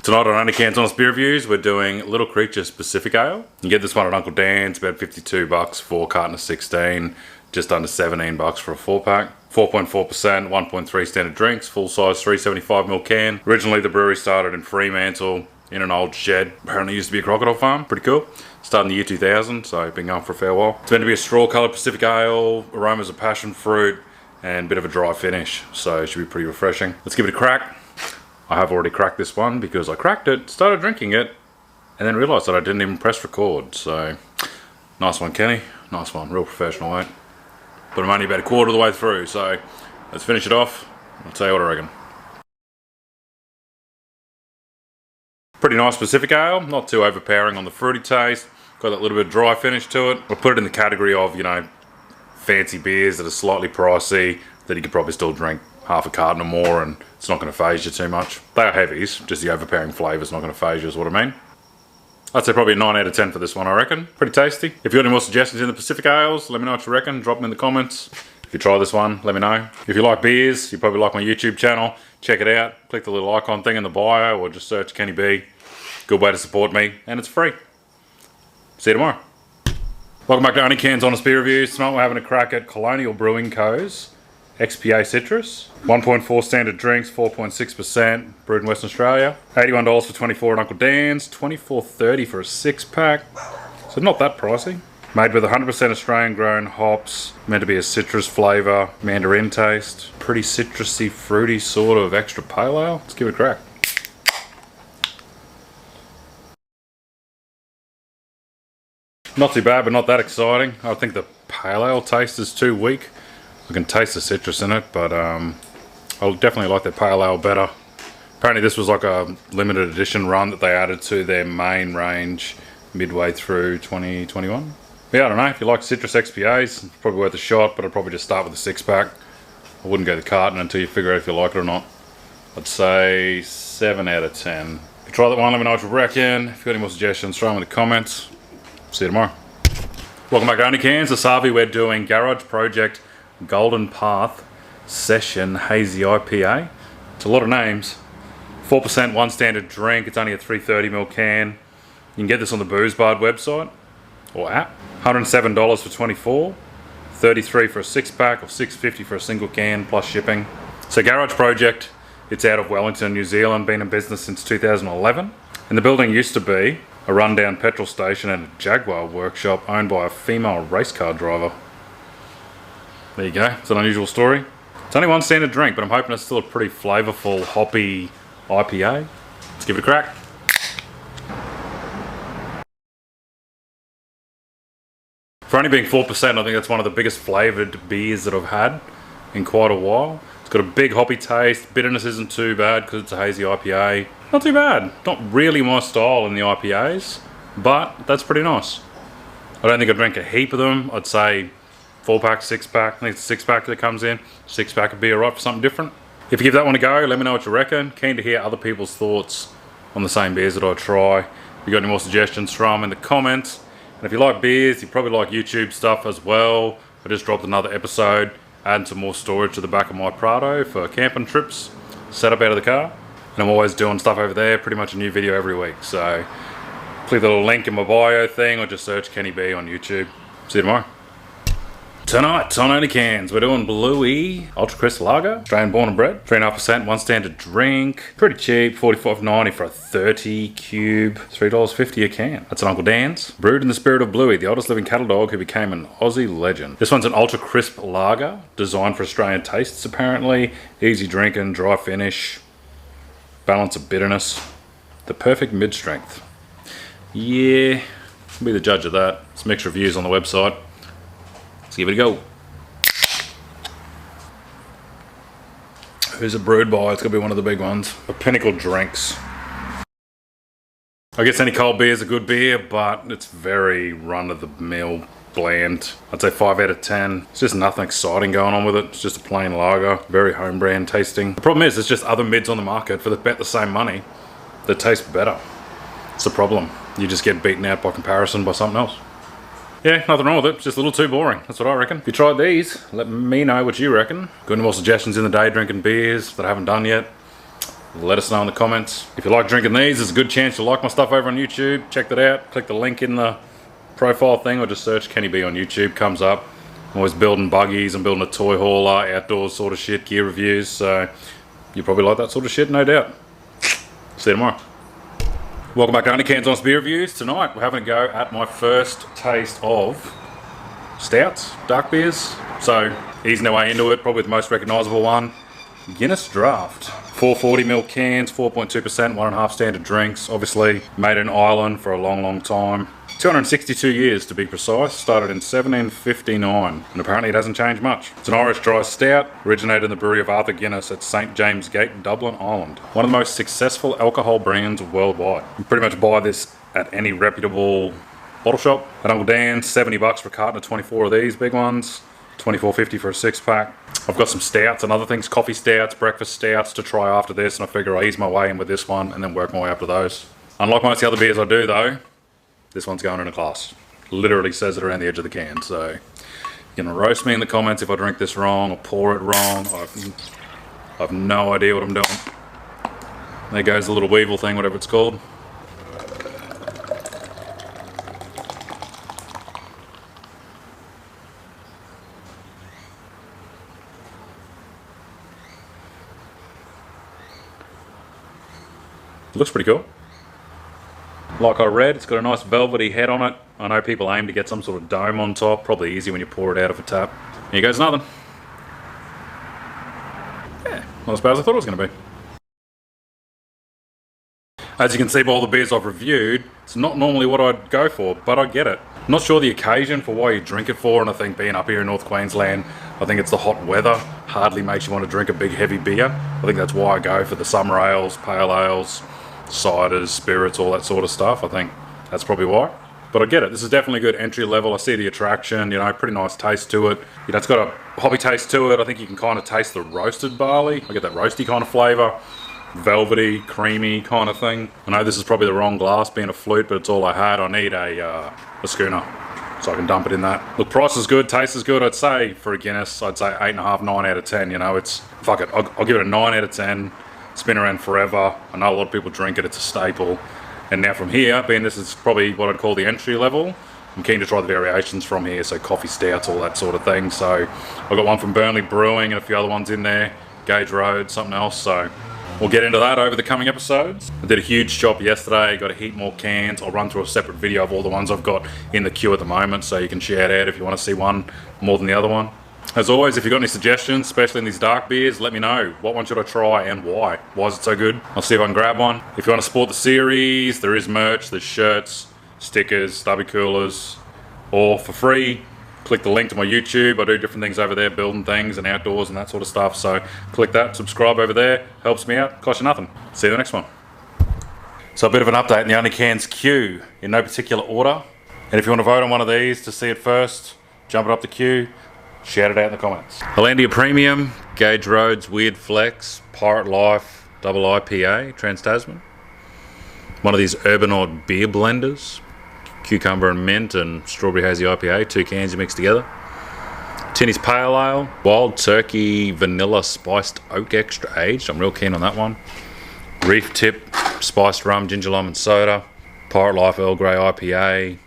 Tonight on OnlyCans Honest Beer Reviews, we're doing Little Creatures Pacific Ale. You can get this one at Uncle Dan's, about $52 for a carton of 16. Just under $17 for a 4-pack. 4.4%, 1.3 standard drinks, full size 375ml can. Originally the brewery started in Fremantle in an old shed. Apparently used to be a crocodile farm, pretty cool. Started in the year 2000, so been going for a fair while. It's meant to be a straw coloured Pacific Ale, aromas of passion fruit, and a bit of a dry finish, so it should be pretty refreshing. Let's give it a crack. I have already cracked this one because I cracked it, started drinking it, and then realised that I didn't even press record, so nice one, Kenny. Nice one, real professional, mate. But I'm only about a quarter of the way through, so let's finish it off. I'll tell you what I reckon. Pretty nice Pacific Ale, not too overpowering on the fruity taste. Got that little bit of dry finish to it. I'll put it in the category of, you know, fancy beers that are slightly pricey, that you could probably still drink half a carton or more and it's not going to phase you too much. They are heavies, just the overpowering flavour's not going to phase you is what I mean. I'd say probably a 9 out of 10 for this one, I reckon. Pretty tasty. If you got any more suggestions in the Pacific Ales, let me know what you reckon. Drop them in the comments. If you try this one, let me know. If you like beers, you probably like my YouTube channel. Check it out. Click the little icon thing in the bio or just search Kenny B. Good way to support me, and it's free. See you tomorrow. Welcome back to OnlyCans Honest Beer Reviews. Tonight we're having a crack at Colonial Brewing Co.'s XPA Citrus. 1.4 standard drinks, 4.6%, brewed in Western Australia. $81 for 24 at Uncle Dan's, $24.30 for a 6-pack. So not that pricey. Made with 100% Australian grown hops, meant to be a citrus flavour, mandarin taste, pretty citrusy, fruity sort of extra pale ale. Let's give it a crack. Not too bad, but not that exciting. I think the pale ale taste is too weak. I can taste the citrus in it, but I definitely like their pale ale better. Apparently this was like a limited edition run that they added to their main range midway through 2021. Yeah, I don't know, if you like citrus XPAs, it's probably worth a shot, but I'd probably just start with a 6-pack. I wouldn't go the carton until you figure out if you like it or not. I'd say 7 out of 10. If you try that one, let me know what you reckon. If you've got any more suggestions, throw them in the comments. See you tomorrow. Welcome back to OnlyCans. This Harvey, we're doing Garage Project Golden Path Session Hazy IPA. It's a lot of names. 4% one standard drink. It's only a 330ml can. You can get this on the Booze Bard website or app. $107 for 24, $33 for a 6-pack, or $6.50 for a single can plus shipping. So Garage Project, it's out of Wellington, New Zealand, been in business since 2011. And the building used to be a rundown petrol station and a Jaguar workshop owned by a female race car driver. There you go, it's an unusual story. It's only one standard drink, but I'm hoping it's still a pretty flavourful, hoppy IPA. Let's give it a crack. For only being 4%, I think that's one of the biggest flavoured beers that I've had in quite a while. It's got a big hoppy taste. Bitterness isn't too bad because it's a hazy IPA. Not too bad. Not really my style in the IPAs, but that's pretty nice. I don't think I'd drink a heap of them. I'd say 4-pack, 6-pack. I think it's a 6-pack that comes in. 6-pack would be alright for something different. If you give that one a go, let me know what you reckon. Keen to hear other people's thoughts on the same beers that I try. If you got any more suggestions, throw them in the comments. And if you like beers, you probably like YouTube stuff as well. I just dropped another episode, adding some more storage to the back of my Prado for camping trips, set up out of the car. And I'm always doing stuff over there, pretty much a new video every week. So click the little link in my bio thing or just search Kenny B on YouTube. See you tomorrow. Tonight on OnlyCans, we're doing Bluey Ultra Crisp Lager, Australian born and bred, 3.5%, one standard drink, pretty cheap, $45.90 for a 30 cube, $3.50 a can. That's an Uncle Dan's. Brewed in the spirit of Bluey, the oldest living cattle dog who became an Aussie legend. This one's an Ultra Crisp Lager, designed for Australian tastes apparently, easy drinking, dry finish, balance of bitterness, the perfect mid-strength. Yeah, I'll be the judge of that. Some mixed reviews on the website. Let's give it a go. Who's it brewed by? It's going to be one of the big ones. A Pinnacle Drinks. I guess any cold beer is a good beer, but it's very run-of-the-mill, bland. I'd say 5 out of 10. It's just nothing exciting going on with it. It's just a plain lager. Very home brand tasting. The problem is, there's just other mids on the market for about the same money that taste better. It's the problem. You just get beaten out by comparison by something else. Yeah, nothing wrong with it. It's just a little too boring. That's what I reckon. If you tried these, let me know what you reckon. Got any more suggestions in the day drinking beers that I haven't done yet? Let us know in the comments. If you like drinking these, there's a good chance you'll like my stuff over on YouTube. Check that out. Click the link in the profile thing or just search Kenny B on YouTube. Comes up. I'm always building buggies. I'm building a toy hauler, outdoors sort of shit, gear reviews. So you probably like that sort of shit, no doubt. See you tomorrow. Welcome back to OnlyCans Honest Beer Reviews. Tonight we're having a go at my first taste of stouts, dark beers. So easing our way into it, probably the most recognisable one, Guinness Draft. 440ml cans, 4.2%, 1.5 standard drinks. Obviously made in Ireland for a long time. 262 years to be precise, started in 1759, and apparently it hasn't changed much. It's an Irish dry stout, originated in the brewery of Arthur Guinness at St James Gate, Dublin, Ireland. One of the most successful alcohol brands worldwide. You can pretty much buy this at any reputable bottle shop. At Uncle Dan's, $70 for a carton of 24 of these big ones, $24.50 for a 6-pack. I've got some stouts and other things, coffee stouts, breakfast stouts to try after this, and I figure I'll ease my way in with this one and then work my way up to those. Unlike most of the other beers I do though, this one's going in a glass. Literally says it around the edge of the can, so you're gonna roast me in the comments if I drink this wrong or pour it wrong. I've no idea what I'm doing. There goes the little weevil thing, whatever it's called. Looks pretty cool. Like I read, it's got a nice velvety head on it. I know people aim to get some sort of dome on top. Probably easy when you pour it out of a tap. Here goes nothing. Yeah, not as bad as I thought it was going to be. As you can see by all the beers I've reviewed, it's not normally what I'd go for, but I get it. Not sure the occasion for why you drink it for, and I think being up here in North Queensland, I think it's the hot weather hardly makes you want to drink a big heavy beer. I think that's why I go for the summer ales, pale ales, ciders, spirits, all that sort of stuff. I think that's probably why. But I get it. This is definitely a good entry level. I see the attraction, you know, pretty nice taste to it. You know, it's got a hobby taste to it. I think you can kind of taste the roasted barley. I get that roasty kind of flavour. Velvety, creamy kind of thing. I know this is probably the wrong glass being a flute, but it's all I had. I need a schooner so I can dump it in that. Look, price is good, taste is good. I'd say for a Guinness, I'd say 8.5, 9 out of 10. You know, it's, fuck it, I'll give it a 9 out of 10. It's been around forever. I know a lot of people drink it, it's a staple. And now from here, being this is probably what I'd call the entry level, I'm keen to try the variations from here, so coffee stouts, all that sort of thing. So I've got one from Burnley Brewing and a few other ones in there, Gage Road, something else. So we'll get into that over the coming episodes. I did a huge shop yesterday, got a heap more cans. I'll run through a separate video of all the ones I've got in the queue at the moment, so you can shout out if you want to see one more than the other one. As always, if you've got any suggestions, especially in these dark beers, let me know. What one should I try and why? Why is it so good? I'll see if I can grab one. If you want to support the series, there is merch, there's shirts, stickers, stubby coolers, or for free, click the link to my YouTube. I do different things over there, building things and outdoors and that sort of stuff. So click that, subscribe over there, helps me out, costs you nothing. See you in the next one. So a bit of an update in the OnlyCans queue, in no particular order. And if you want to vote on one of these to see it first, jump it up the queue, shout it out in the comments. Hollandia Premium, Gage Roads, Weird Flex, Pirate Life, Double IPA, Trans-Tasman. One of these Urbanoid beer blenders. Cucumber and mint and strawberry hazy IPA, 2 cans you mix together. Tinny's Pale Ale, Wild Turkey Vanilla Spiced Oak Extra Aged, I'm real keen on that one. Reef Tip Spiced Rum, Ginger Lime and Soda. Pirate Life Earl Grey IPA.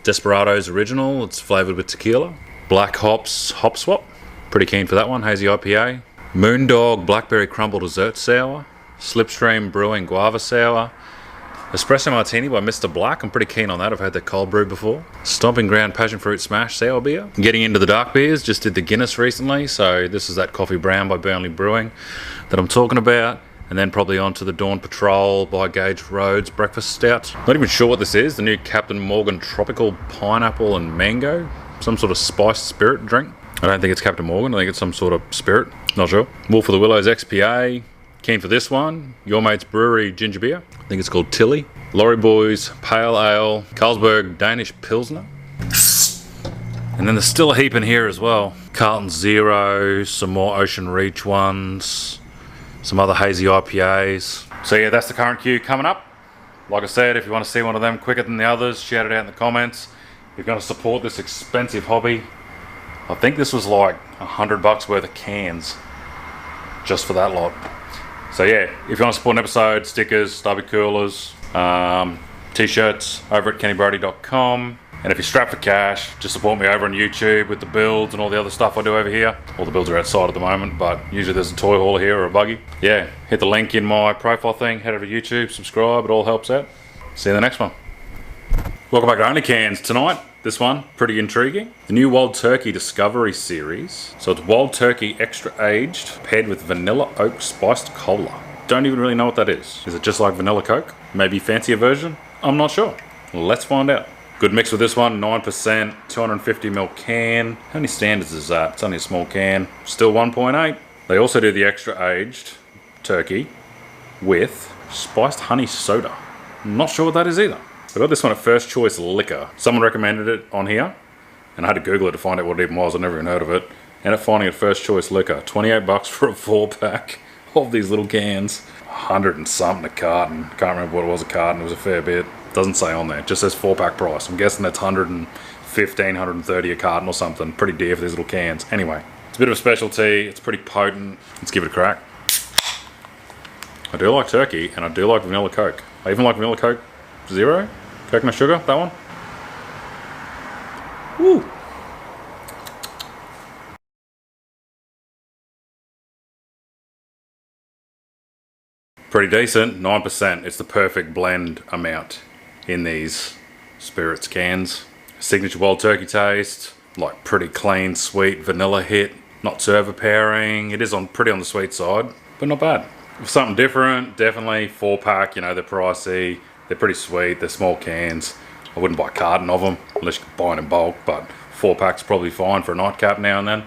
Desperados Original, it's flavoured with tequila. Black Hops Hop Swap, pretty keen for that one, hazy IPA. Moondog Blackberry Crumble Dessert Sour. Slipstream Brewing Guava Sour. Espresso Martini by Mr. Black, I'm pretty keen on that, I've had that cold brew before. Stomping Ground Passion Fruit Smash Sour Beer. Getting into the dark beers, just did the Guinness recently, so this is that Coffee Brown by Burnley Brewing that I'm talking about. And then probably on to the Dawn Patrol by Gage Roads Breakfast Stout. Not even sure what this is, the new Captain Morgan Tropical Pineapple and Mango. Some sort of spiced spirit drink. I don't think it's Captain Morgan, I think it's some sort of spirit, not sure. Wolf of the Willows XPA. Keen for this one. Your Mate's Brewery Ginger Beer. I think it's called Tilly. Laurie Boys Pale Ale. Carlsberg Danish Pilsner. And then there's still a heap in here as well. Carlton Zero. Some more Ocean Reach ones. Some other hazy IPAs. So yeah, that's the current queue coming up. Like I said, if you want to see one of them quicker than the others, shout it out in the comments. If you're going to support this expensive hobby, I think this was like $100 worth of cans just for that lot. So yeah, if you want to support an episode, stickers, stubby coolers, t-shirts over at kennybrody.com. And if you're strapped for cash, just support me over on YouTube with the builds and all the other stuff I do over here. All the builds are outside at the moment, but usually there's a toy hauler here or a buggy. Yeah, hit the link in my profile thing, head over to YouTube, subscribe, it all helps out. See you in the next one. Welcome back to OnlyCans. Tonight, this one, pretty intriguing. The new Wild Turkey Discovery Series. So it's Wild Turkey Extra Aged, paired with Vanilla Oak Spiced Cola. Don't even really know what that is. Is it just like Vanilla Coke? Maybe fancier version? I'm not sure. Let's find out. Good mix with this one, 9%, 250ml can. How many standards is that? It's only a small can. Still 1.8. They also do the extra aged turkey with spiced honey soda. I'm not sure what that is either. I got this one at First Choice Liquor. Someone recommended it on here, and I had to Google it to find out what it even was. I'd never even heard of it. Ended up finding it at First Choice Liquor. $28 for a 4-pack of these little cans. 100 and something a carton. Can't remember what it was a carton. It was a fair bit. Doesn't say on there. It just says 4-pack price. I'm guessing that's 115, 130 a carton or something. Pretty dear for these little cans. Anyway, it's a bit of a specialty. It's pretty potent. Let's give it a crack. I do like turkey, and I do like vanilla Coke. I even like vanilla Coke Zero. Coconut sugar, that one. Woo! Pretty decent, 9%. It's the perfect blend amount. in these spirits cans. Signature wild turkey taste, like pretty clean, sweet vanilla hit. Not too overpowering. It is pretty on the sweet side, but not bad. For something different, definitely 4-pack. You know, they're pricey. They're pretty sweet. They're small cans. I wouldn't buy a carton of them unless you buy it in bulk, but 4-pack's probably fine for a nightcap now and then.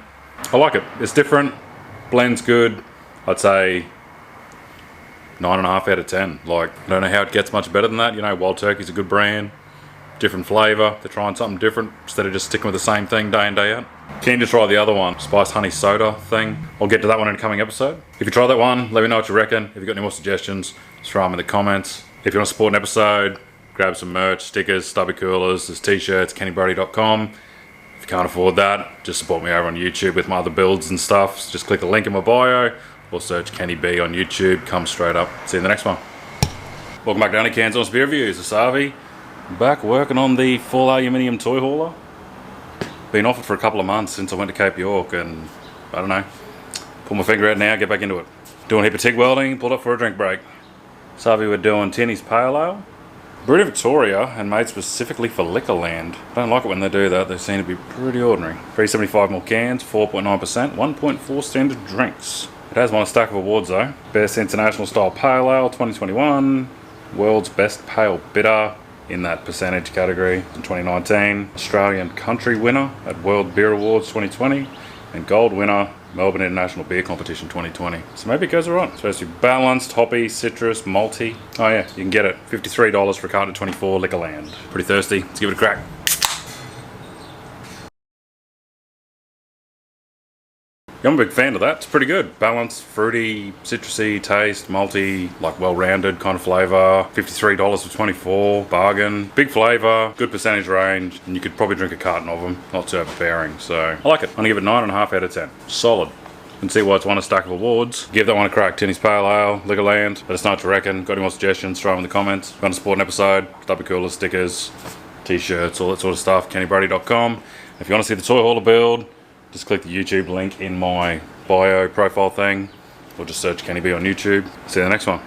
I like it. It's different. Blend's good. I'd say 9.5 out of 10. Like, I don't know how it gets much better than that. You know, Wild Turkey's a good brand. Different flavour. They're trying something different instead of just sticking with the same thing day in, day out. Keen to try the other one, Spice Honey Soda thing. I'll get to that one in a coming episode. If you try that one, let me know what you reckon. If you've got any more suggestions, just throw them in the comments. If you want to support an episode, grab some merch, stickers, stubby coolers, there's t-shirts, kennybrody.com. If you can't afford that, just support me over on YouTube with my other builds and stuff. So just click the link in my bio or search Kenny B on YouTube. Come straight up. See you in the next one. Welcome back to OnlyCans Honest Beer Reviews. It's Harvey. Back working on the full aluminium toy hauler. Been off it for a couple of months since I went to Cape York, and I don't know, pull my finger out now, get back into it. Doing a heap of TIG welding, pulled up for a drink break. Savvy, we're doing Tinny's Pale Ale. Brewed in Victoria and made specifically for Liquorland. Don't like it when they do that, they seem to be pretty ordinary. 375ml cans, 4.9%, 1.4 standard drinks. It has won a stack of awards though. Best International Style Pale Ale 2021, World's Best Pale Bitter in that percentage category in 2019, Australian Country winner at World Beer Awards 2020, and Gold winner Melbourne International Beer Competition 2020. So maybe it goes alright. It's supposed to be balanced, hoppy, citrus, malty. Oh yeah, you can get it. $53 for a carton of 24, Liquorland. Pretty thirsty. Let's give it a crack. I'm a big fan of that. It's pretty good. Balanced, fruity, citrusy taste, malty, like well-rounded kind of flavour. $53 for 24, bargain. Big flavour, good percentage range, and you could probably drink a carton of them. Not too overpowering, so I like it. I'm gonna give it 9.5 out of 10. Solid. You can see why it's won a stack of awards. Give that one a crack. Tinny's Pale Ale, Liquorland. Let us know what you reckon. Got any more suggestions? Throw them in the comments. If you want to support an episode, stubby coolers, stickers, t-shirts, all that sort of stuff. kennybrody.com. If you want to see the toy hauler build, just click the YouTube link in my bio profile thing, or just search Kenny B on YouTube. See you in the next one.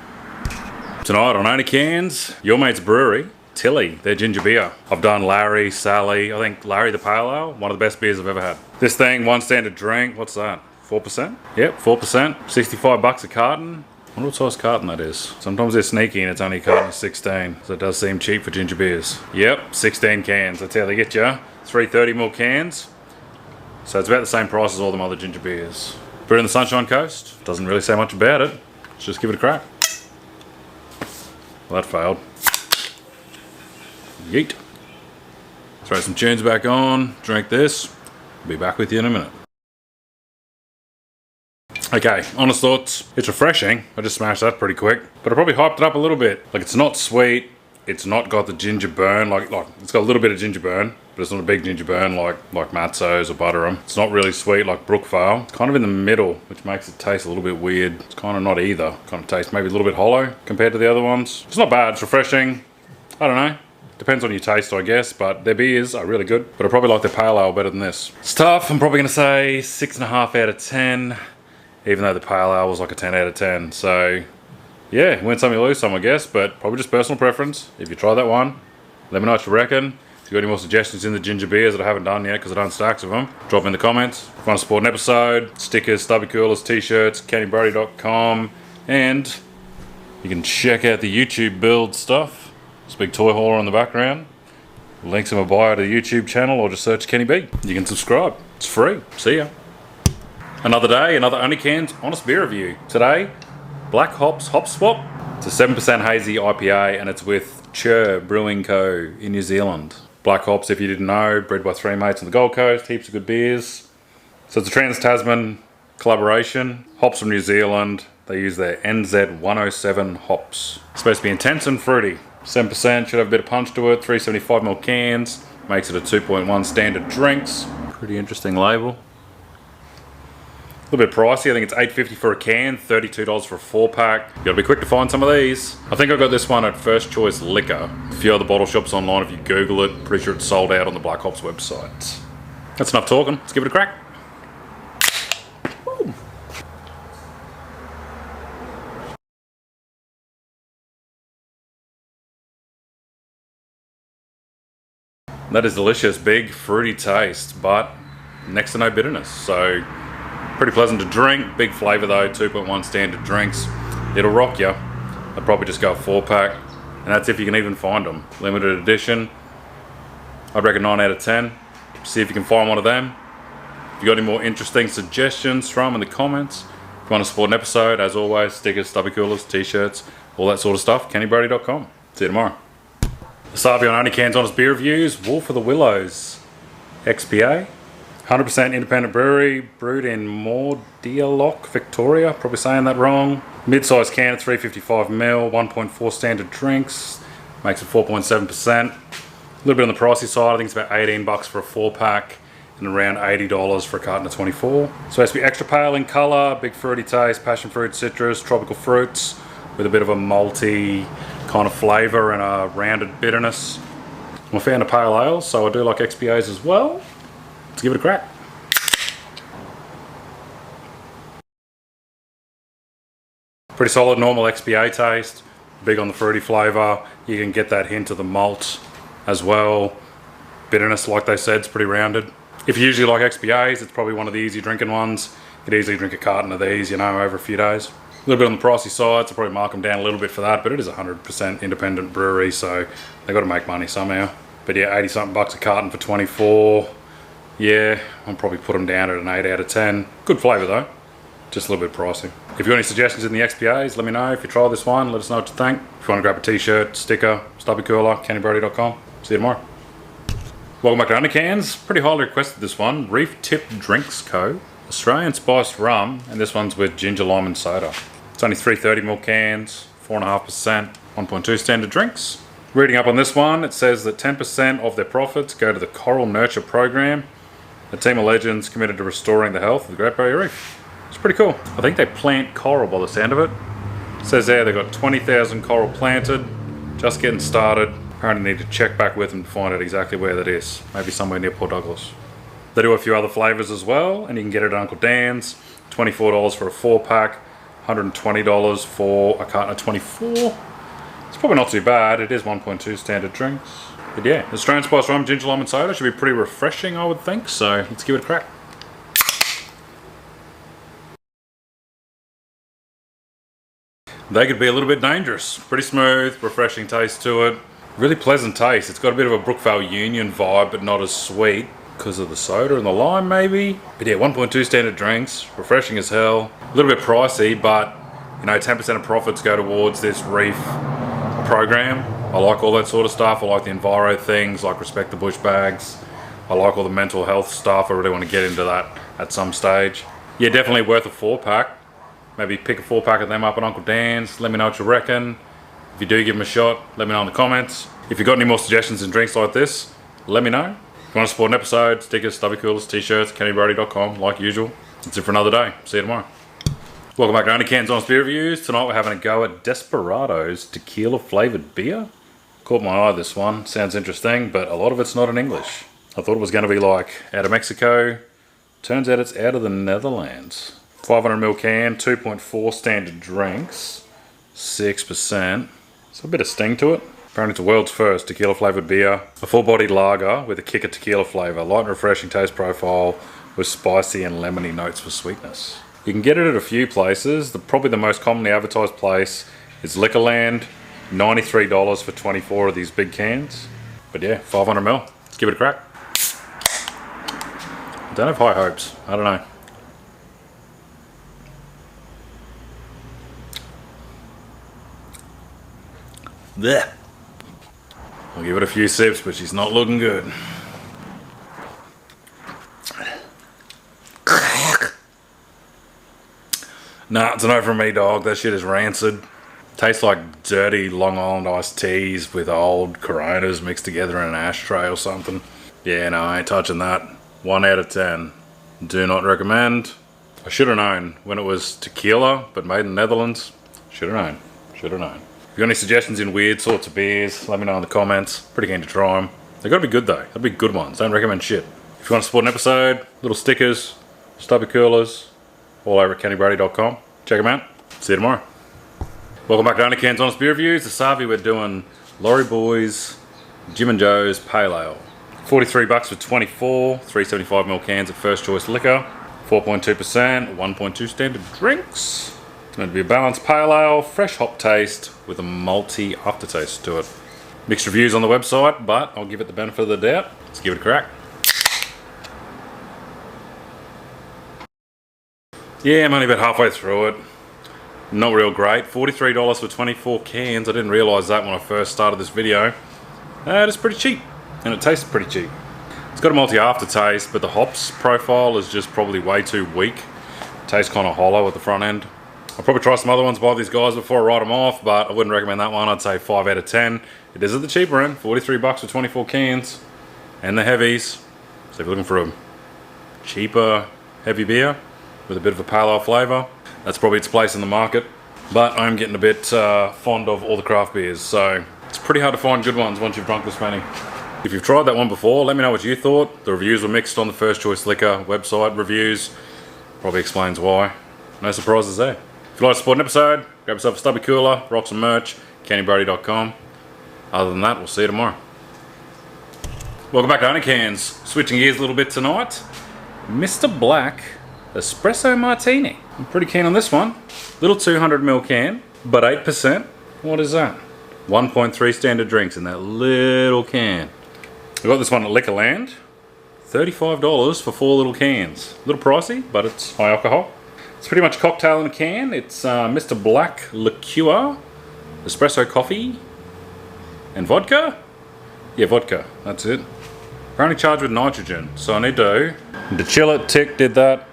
Tonight on OnlyCans, your mate's brewery, Tilly, their ginger beer. I've done Larry, Sally, I think Larry the Pale Ale, one of the best beers I've ever had. This thing, one standard drink, what's that? 4%? Yep, 4%. $65 a carton. I wonder what size carton that is. Sometimes they're sneaky and it's only a carton of 16, so it does seem cheap for ginger beers. Yep, 16 cans, that's how they get you. 330ml cans. So it's about the same price as all them other ginger beers. Brewed in the Sunshine Coast. Doesn't really say much about it. Let's just give it a crack. Well, that failed. Yeet. Throw some tunes back on. Drink this. Be back with you in a minute. Okay, honest thoughts. It's refreshing. I just smashed that pretty quick. But I probably hyped it up a little bit. Like, it's not sweet. It's not got the ginger burn. Like it's got a little bit of ginger burn, but it's not a big ginger burn like Matzo's or Butter'em. It's not really sweet like Brookville. It's kind of in the middle, which makes it taste a little bit weird. It's kind of not either. Kind of tastes maybe a little bit hollow compared to the other ones. It's not bad. It's refreshing. I don't know. Depends on your taste, I guess, but their beers are really good. But I probably like their Pale Ale better than this. It's tough. I'm probably going to say 6.5 out of 10, even though the Pale Ale was like a 10 out of 10. So yeah, win some, you lose some, I guess, but probably just personal preference. If you try that one, let me know what you reckon. If you've got any more suggestions in the ginger beers that I haven't done yet, because I've done stacks of them, drop in the comments. If you want to support an episode, stickers, stubby coolers, t-shirts, kennybrody.com, and you can check out the YouTube build stuff. This big toy hauler on the background. Links in my bio to the YouTube channel, or just search Kenny B. You can subscribe. It's free. See ya. Another day, another OnlyCans Honest Beer Review. Today, Black Hops Hop Swap. It's a 7% Hazy IPA and it's with Chur Brewing Co. in New Zealand. Black Hops, if you didn't know, bred by 3 mates on the Gold Coast, heaps of good beers. So it's a Trans-Tasman collaboration. Hops from New Zealand. They use their NZ107 hops. It's supposed to be intense and fruity. 7%, should have a bit of punch to it. 375ml cans. Makes it a 2.1 standard drinks. Pretty interesting label. A little bit pricey. I think it's $8.50 for a can, $32 for a 4-pack. You gotta be quick to find some of these. I think I got this one at First Choice Liquor. A few other bottle shops online, if you Google it, pretty sure it's sold out on the Black Hops website. That's enough talking. Let's give it a crack. That is delicious, big fruity taste, but next to no bitterness. So pretty pleasant to drink. Big flavour though, 2.1 standard drinks. It'll rock you. I'd probably just go a 4-pack, and that's if you can even find them. Limited edition. I'd reckon 9 out of 10. See if you can find one of them. If you got any more interesting suggestions, throw them in the comments. If you want to support an episode, as always, stickers, stubby coolers, t-shirts, all that sort of stuff, kennybrody.com. See you tomorrow. Ale Sabre on OnlyCans Honest Beer Reviews, Wolf of the Willows, XPA. 100% independent brewery, brewed in Mordialloc, Victoria. Probably saying that wrong. Mid-sized can at 355ml, 1.4 standard drinks. Makes it 4.7%. A little bit on the pricey side. I think it's about $18 for a 4-pack and around $80 for a carton of 24. So it has to be extra pale in colour, big fruity taste, passion fruit, citrus, tropical fruits with a bit of a malty kind of flavour and a rounded bitterness. I'm a fan of pale ales, so I do like XPAs as well. Let's give it a crack. Pretty solid normal XPA taste, big on the fruity flavour. You can get that hint of the malt as well. Bitterness, like they said, is pretty rounded. If you usually like XPAs, it's probably one of the easy drinking ones. You could easily drink a carton of these, you know, over a few days. A little bit on the pricey side, so probably mark them down a little bit for that, but it is a 100% independent brewery, so they got to make money somehow. But yeah, 80 something bucks a carton for 24. Yeah, I'll probably put them down at an 8 out of 10. Good flavour though, just a little bit pricey. If you got any suggestions in the XPAs, let me know. If you try this one, let us know what you think. If you want to grab a t-shirt, sticker, stubby cooler, kennybrody.com. See you tomorrow. Welcome back to OnlyCans. Pretty highly requested this one. Reef Tip Drinks Co. Australian spiced rum, and this one's with ginger, lime and soda. It's only 330ml cans, 4.5%, 1.2 standard drinks. Reading up on this one, it says that 10% of their profits go to the Coral Nurture Program, a team of legends committed to restoring the health of the Great Barrier Reef. It's pretty cool. I think they plant coral by the sound of it. It says there they've got 20,000 coral planted, just getting started. Apparently need to check back with them to find out exactly where that is. Maybe somewhere near Port Douglas. They do a few other flavours as well, and you can get it at Uncle Dan's. $24 for a 4-pack, $120 for a carton of 24. It's probably not too bad. It is 1.2 standard drinks. But yeah, Australian spiced rum, ginger, lime and soda should be pretty refreshing, I would think. So let's give it a crack. They could be a little bit dangerous. Pretty smooth, refreshing taste to it. Really pleasant taste. It's got a bit of a Brookville Union vibe, but not as sweet because of the soda and the lime maybe. But yeah, 1.2 standard drinks, refreshing as hell. A little bit pricey, but you know, 10% of profits go towards this reef program. I like all that sort of stuff. I like the enviro things, like respect the bush bags. I like all the mental health stuff. I really want to get into that at some stage. Yeah, definitely worth a 4-pack. Maybe pick a 4-pack of them up at Uncle Dan's. Let me know what you reckon. If you do give them a shot, let me know in the comments. If you've got any more suggestions and drinks like this, let me know. If you want to support an episode, stickers, stubby coolers, t-shirts, kennybrody.com, like usual. That's it for another day. See you tomorrow. Welcome back to OnlyCans Honest Beer Reviews. Tonight we're having a go at Desperado's tequila flavoured beer. Caught my eye, this one. Sounds interesting, but a lot of it's not in English. I thought it was going to be like out of Mexico. Turns out it's out of the Netherlands. 500ml can, 2.4 standard drinks, 6%. So a bit of sting to it. Apparently it's the world's first tequila flavoured beer. A full-bodied lager with a kick of tequila flavour. Light and refreshing taste profile with spicy and lemony notes for sweetness. You can get it at a few places. Probably the most commonly advertised place is Liquorland. $93 for 24 of these big cans. But yeah, 500ml. Let's give it a crack. I don't have high hopes. I don't know. Blech. I'll give it a few sips, but she's not looking good. Nah, it's a no from me, dog. That shit is rancid. Tastes like dirty Long Island iced teas with old Coronas mixed together in an ashtray or something. Yeah, no, I ain't touching that. 1 out of 10. Do not recommend. I should have known when it was tequila, but made in the Netherlands. Should have known. Should have known. If you got any suggestions in weird sorts of beers, let me know in the comments. Pretty keen to try them. They've got to be good though. They'll be good ones. Don't recommend shit. If you want to support an episode, little stickers, stubby coolers, all over at kennybrody.com. Check them out. See you tomorrow. Welcome back to OnlyCans Honest Beer Reviews. The Savi, we're doing Laurie Boys Jim and Joe's Pale Ale. $43 for 24, 375ml cans at First Choice Liquor, 4.2%, 1.2 standard drinks. It's meant to be a balanced pale ale, fresh hop taste with a malty aftertaste to it. Mixed reviews on the website, but I'll give it the benefit of the doubt. Let's give it a crack. Yeah, I'm only about halfway through it. Not real great. $43 for 24 cans. I didn't realise that when I first started this video. It's pretty cheap, and it tastes pretty cheap. It's got a malty aftertaste, but the hops profile is just probably way too weak. Tastes kind of hollow at the front end. I'll probably try some other ones by these guys before I write them off, but I wouldn't recommend that one. I'd say 5 out of 10. It is at the cheaper end, $43 for 24 cans, and the heavies. So if you're looking for a cheaper heavy beer with a bit of a pale ale flavour, that's probably its place in the market. But I'm getting a bit fond of all the craft beers, so it's pretty hard to find good ones once you've drunk this many. If you've tried that one before, let me know what you thought. The reviews were mixed on the First Choice Liquor website reviews. Probably explains why. No surprises there. If you'd like to support an episode, grab yourself a stubby cooler, rock some merch, kennybrody.com. Other than that, we'll see you tomorrow. Welcome back to OnlyCans. Switching gears a little bit tonight. Mr. Black Espresso Martini. I'm pretty keen on this one. Little 200ml can, but 8%. What is that? 1.3 standard drinks in that little can. I got this one at Liquorland. $35 for 4 little cans. A little pricey, but it's high alcohol. It's pretty much a cocktail in a can. It's Mr. Black liqueur, espresso coffee, and vodka? Yeah, vodka. That's it. Apparently charged with nitrogen, so I need to chill it. Tick, did that.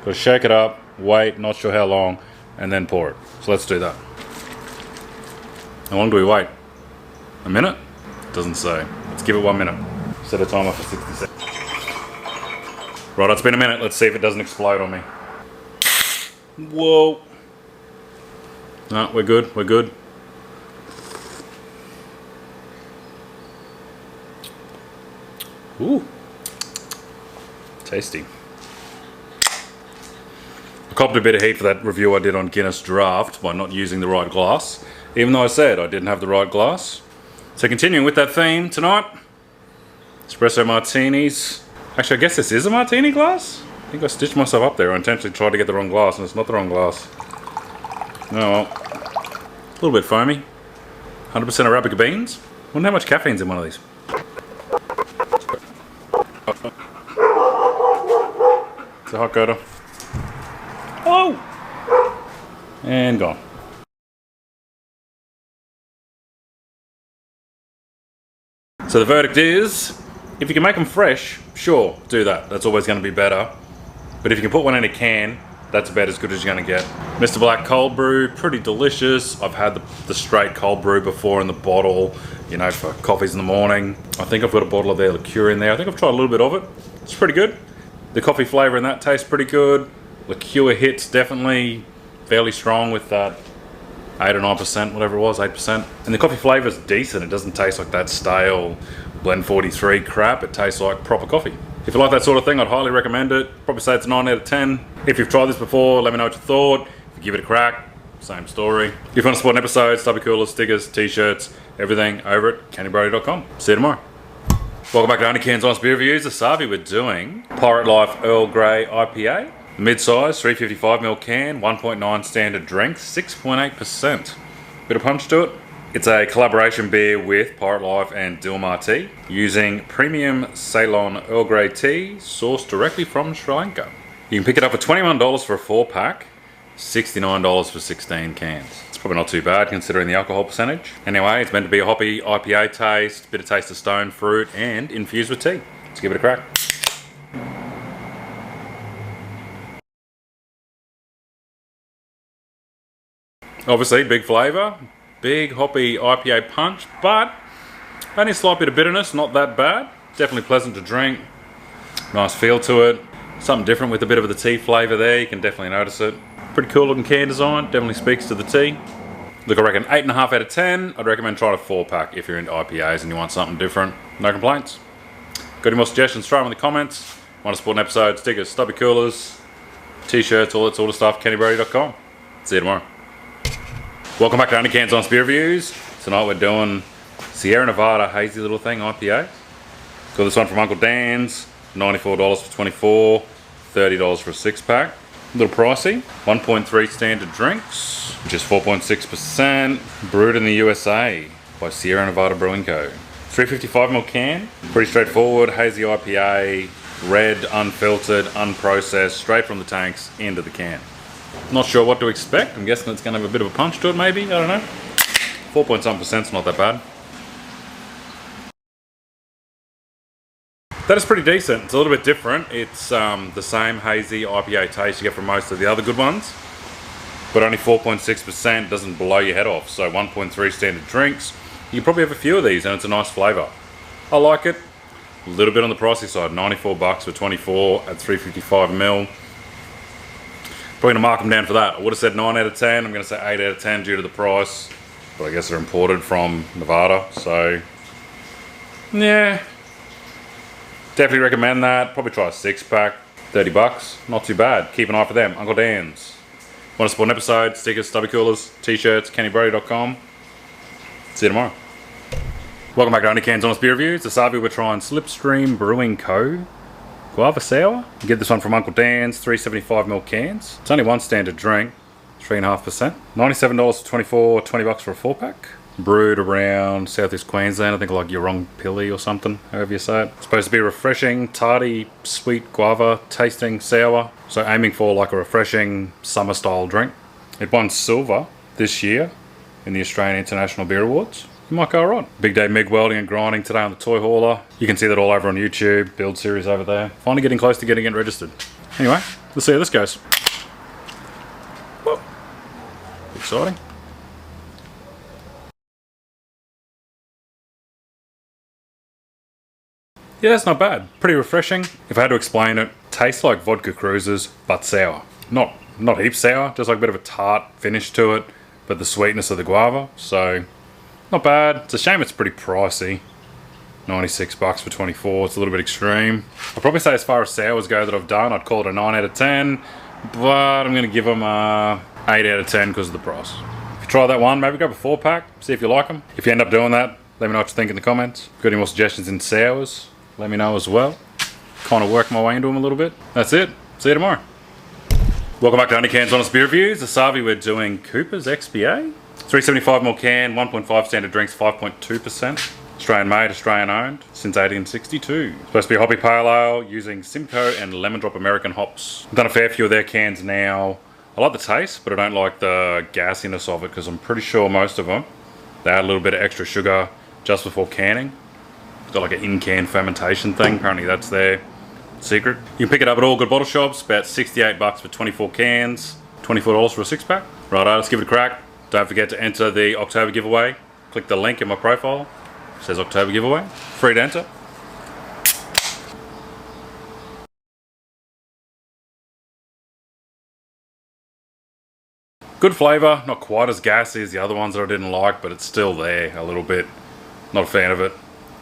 Gotta shake it up, wait, not sure how long, and then pour it. So let's do that. How long do we wait? A minute? Doesn't say. Let's give it 1 minute. Set a timer for 60 seconds. Right, it's been a minute. Let's see if it doesn't explode on me. Whoa. No, we're good. We're good. Ooh. Tasty. I copped a bit of heat for that review I did on Guinness Draft by not using the right glass, even though I said I didn't have the right glass. So continuing with that theme tonight, espresso martinis. Actually, I guess this is a martini glass? I think I stitched myself up there. I intentionally tried to get the wrong glass, and it's not the wrong glass. Oh well. A little bit foamy. 100% Arabica beans. Wonder how much caffeine's in one of these. It's a hot coater. Oh! And gone. So the verdict is, if you can make them fresh, sure, do that. That's always going to be better. But if you can put one in a can, that's about as good as you're going to get. Mr. Black cold brew, pretty delicious. I've had the straight cold brew before in the bottle, you know, for coffees in the morning. I think I've got a bottle of their liqueur in there. I think I've tried a little bit of it. It's pretty good. The coffee flavour in that tastes pretty good. Liqueur hits definitely fairly strong with that 8 or 9%, whatever it was, 8%. And the coffee flavour's decent. It doesn't taste like that stale Blend 43 crap. It tastes like proper coffee. If you like that sort of thing, I'd highly recommend it. Probably say it's a 9 out of 10. If you've tried this before, let me know what you thought. If you give it a crack, same story. If you want to support an episode, stubby coolers, stickers, t-shirts, everything over at kennybrody.com. See you tomorrow. Welcome back to OnlyCans Honest Beer Reviews. This Savi, we're doing Pirate Life Earl Grey IPA. Mid-size, 355ml can, 1.9 standard drink, 6.8%. Bit of punch to it. It's a collaboration beer with Pirate Life and Dilmar Tea, using premium Ceylon Earl Grey tea sourced directly from Sri Lanka. You can pick it up for $21 for a 4-pack, $69 for 16 cans. It's probably not too bad considering the alcohol percentage. Anyway, it's meant to be a hoppy IPA taste, bit of taste of stone fruit, and infused with tea. Let's give it a crack. Obviously, big flavour, big hoppy IPA punch, but only a slight bit of bitterness, not that bad. Definitely pleasant to drink, nice feel to it. Something different with a bit of the tea flavour there, you can definitely notice it. Pretty cool looking can design, definitely speaks to the tea. Look, I reckon 8.5 out of 10. I'd recommend trying a 4-pack if you're into IPAs and you want something different. No complaints. Got any more suggestions, throw them in the comments. Want to support an episode, stickers, stubby coolers, t-shirts, all that sort of stuff, kennybrody.com. See you tomorrow. Welcome back to OnlyCans Honest Beer Reviews. Tonight we're doing Sierra Nevada Hazy Little Thing IPA. Got this one from Uncle Dan's, $94 for 24, $30 for a 6-pack. A little pricey. 1.3 standard drinks, which is 4.6%. Brewed in the USA by Sierra Nevada Brewing Co. 355ml can. Pretty straightforward. Hazy IPA, red, unfiltered, unprocessed, straight from the tanks into the can. Not sure what to expect. I'm guessing it's going to have a bit of a punch to it, maybe. I don't know. 4.some%'s not that bad. That is pretty decent. It's a little bit different. It's the same hazy IPA taste you get from most of the other good ones, but only 4.6%. Doesn't blow your head off. So 1.3 standard drinks. You can probably have a few of these and it's a nice flavour. I like it. A little bit on the pricey side. $94 for 24 at 355ml. Probably going to mark them down for that. I would have said 9 out of 10. I'm going to say 8 out of 10 due to the price. But I guess they're imported from Nevada. So, yeah. Definitely recommend that. Probably try a 6-pack. $30. Not too bad. Keep an eye for them. Uncle Dan's. Want to support an episode? Stickers, stubby coolers, t-shirts, kennybrody.com. See you tomorrow. Welcome back to OnlyCans Honest Beer Reviews. This Aussie we're trying Slipstream Brewing Co. Guava Sour. You get this one from Uncle Dan's, 375ml cans. It's only one standard drink, 3.5%. $97 for 24, $20 for a 4-pack. Brewed around southeast Queensland, I think like Yurongpilly or something, however you say it. It's supposed to be refreshing, tarty, sweet guava, tasting sour. So aiming for like a refreshing summer style drink. It won silver this year in the Australian International Beer Awards. You might go alright. Big day MIG welding and grinding today on the toy hauler. You can see that all over on YouTube, build series over there. Finally getting close to getting it registered. Anyway, let's see how this goes. Whoa. Exciting. Yeah, that's not bad. Pretty refreshing. If I had to explain it, tastes like vodka cruisers, but sour. Not heap sour, just like a bit of a tart finish to it, but the sweetness of the guava. So, not bad. It's a shame it's pretty pricey. $96 for 24. It's a little bit extreme. I'd probably say as far as sours go that I've done, I'd call it a 9 out of 10, but I'm going to give them a 8 out of 10 because of the price. If you try that one, maybe go for a 4-pack, see if you like them. If you end up doing that, let me know what you think in the comments. If you've got any more suggestions in sours, let me know as well. Kind of work my way into them a little bit. That's it. See you tomorrow. Welcome back to OnlyCans Honest Beer Reviews. This Aussie we're doing Cooper's XPA. 375ml can, 1.5 standard drinks, 5.2%. Australian made, Australian owned, since 1862. Supposed to be a hoppy pale ale using Simcoe and Lemon Drop American hops. I've done a fair few of their cans now. I like the taste, but I don't like the gassiness of it because I'm pretty sure most of them, they add a little bit of extra sugar just before canning. Got like an in-can fermentation thing. Apparently that's their secret. You can pick it up at all good bottle shops. About $68 for 24 cans. $24 for a 6-pack. Righto, let's give it a crack. Don't forget to enter the October giveaway. Click the link in my profile. It says October giveaway. Free to enter. Good flavour. Not quite as gassy as the other ones that I didn't like, but it's still there a little bit. Not a fan of it.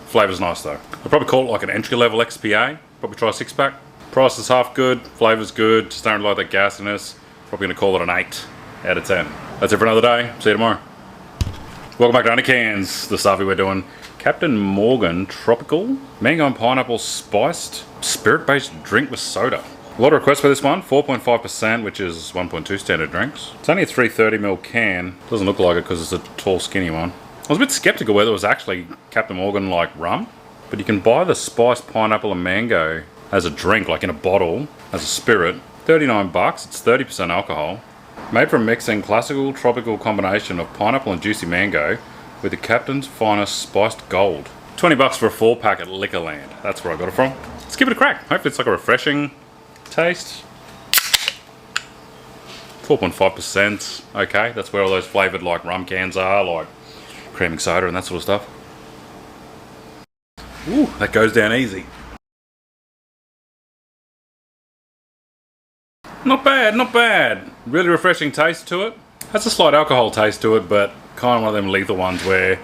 Flavour's nice though. I'd probably call it like an entry level XPA. Probably try a 6-pack. Price is half good, flavour's good, just don't like that gassiness. Probably going to call it an 8 out of 10. That's it for another day. See you tomorrow. Welcome back to OnlyCans. This Aussie we're doing Captain Morgan Tropical Mango and Pineapple Spiced Spirit-based Drink with Soda. A lot of requests for this one. 4.5%, which is 1.2 standard drinks. It's only a 330ml can. Doesn't look like it because it's a tall, skinny one. I was a bit skeptical whether it was actually Captain Morgan like rum, but you can buy the spiced pineapple and mango as a drink, like in a bottle, as a spirit. $39, it's 30% alcohol. Made from mixing classical tropical combination of pineapple and juicy mango with the Captain's Finest Spiced Gold. $20 for a 4-pack at Liquorland. That's where I got it from. Let's give it a crack. Hopefully it's like a refreshing taste. 4.5%. Okay, that's where all those flavoured like rum cans are, like creaming soda and that sort of stuff. Ooh, that goes down easy. Not bad, not bad. Really refreshing taste to it. Has a slight alcohol taste to it, but kind of one of them lethal ones where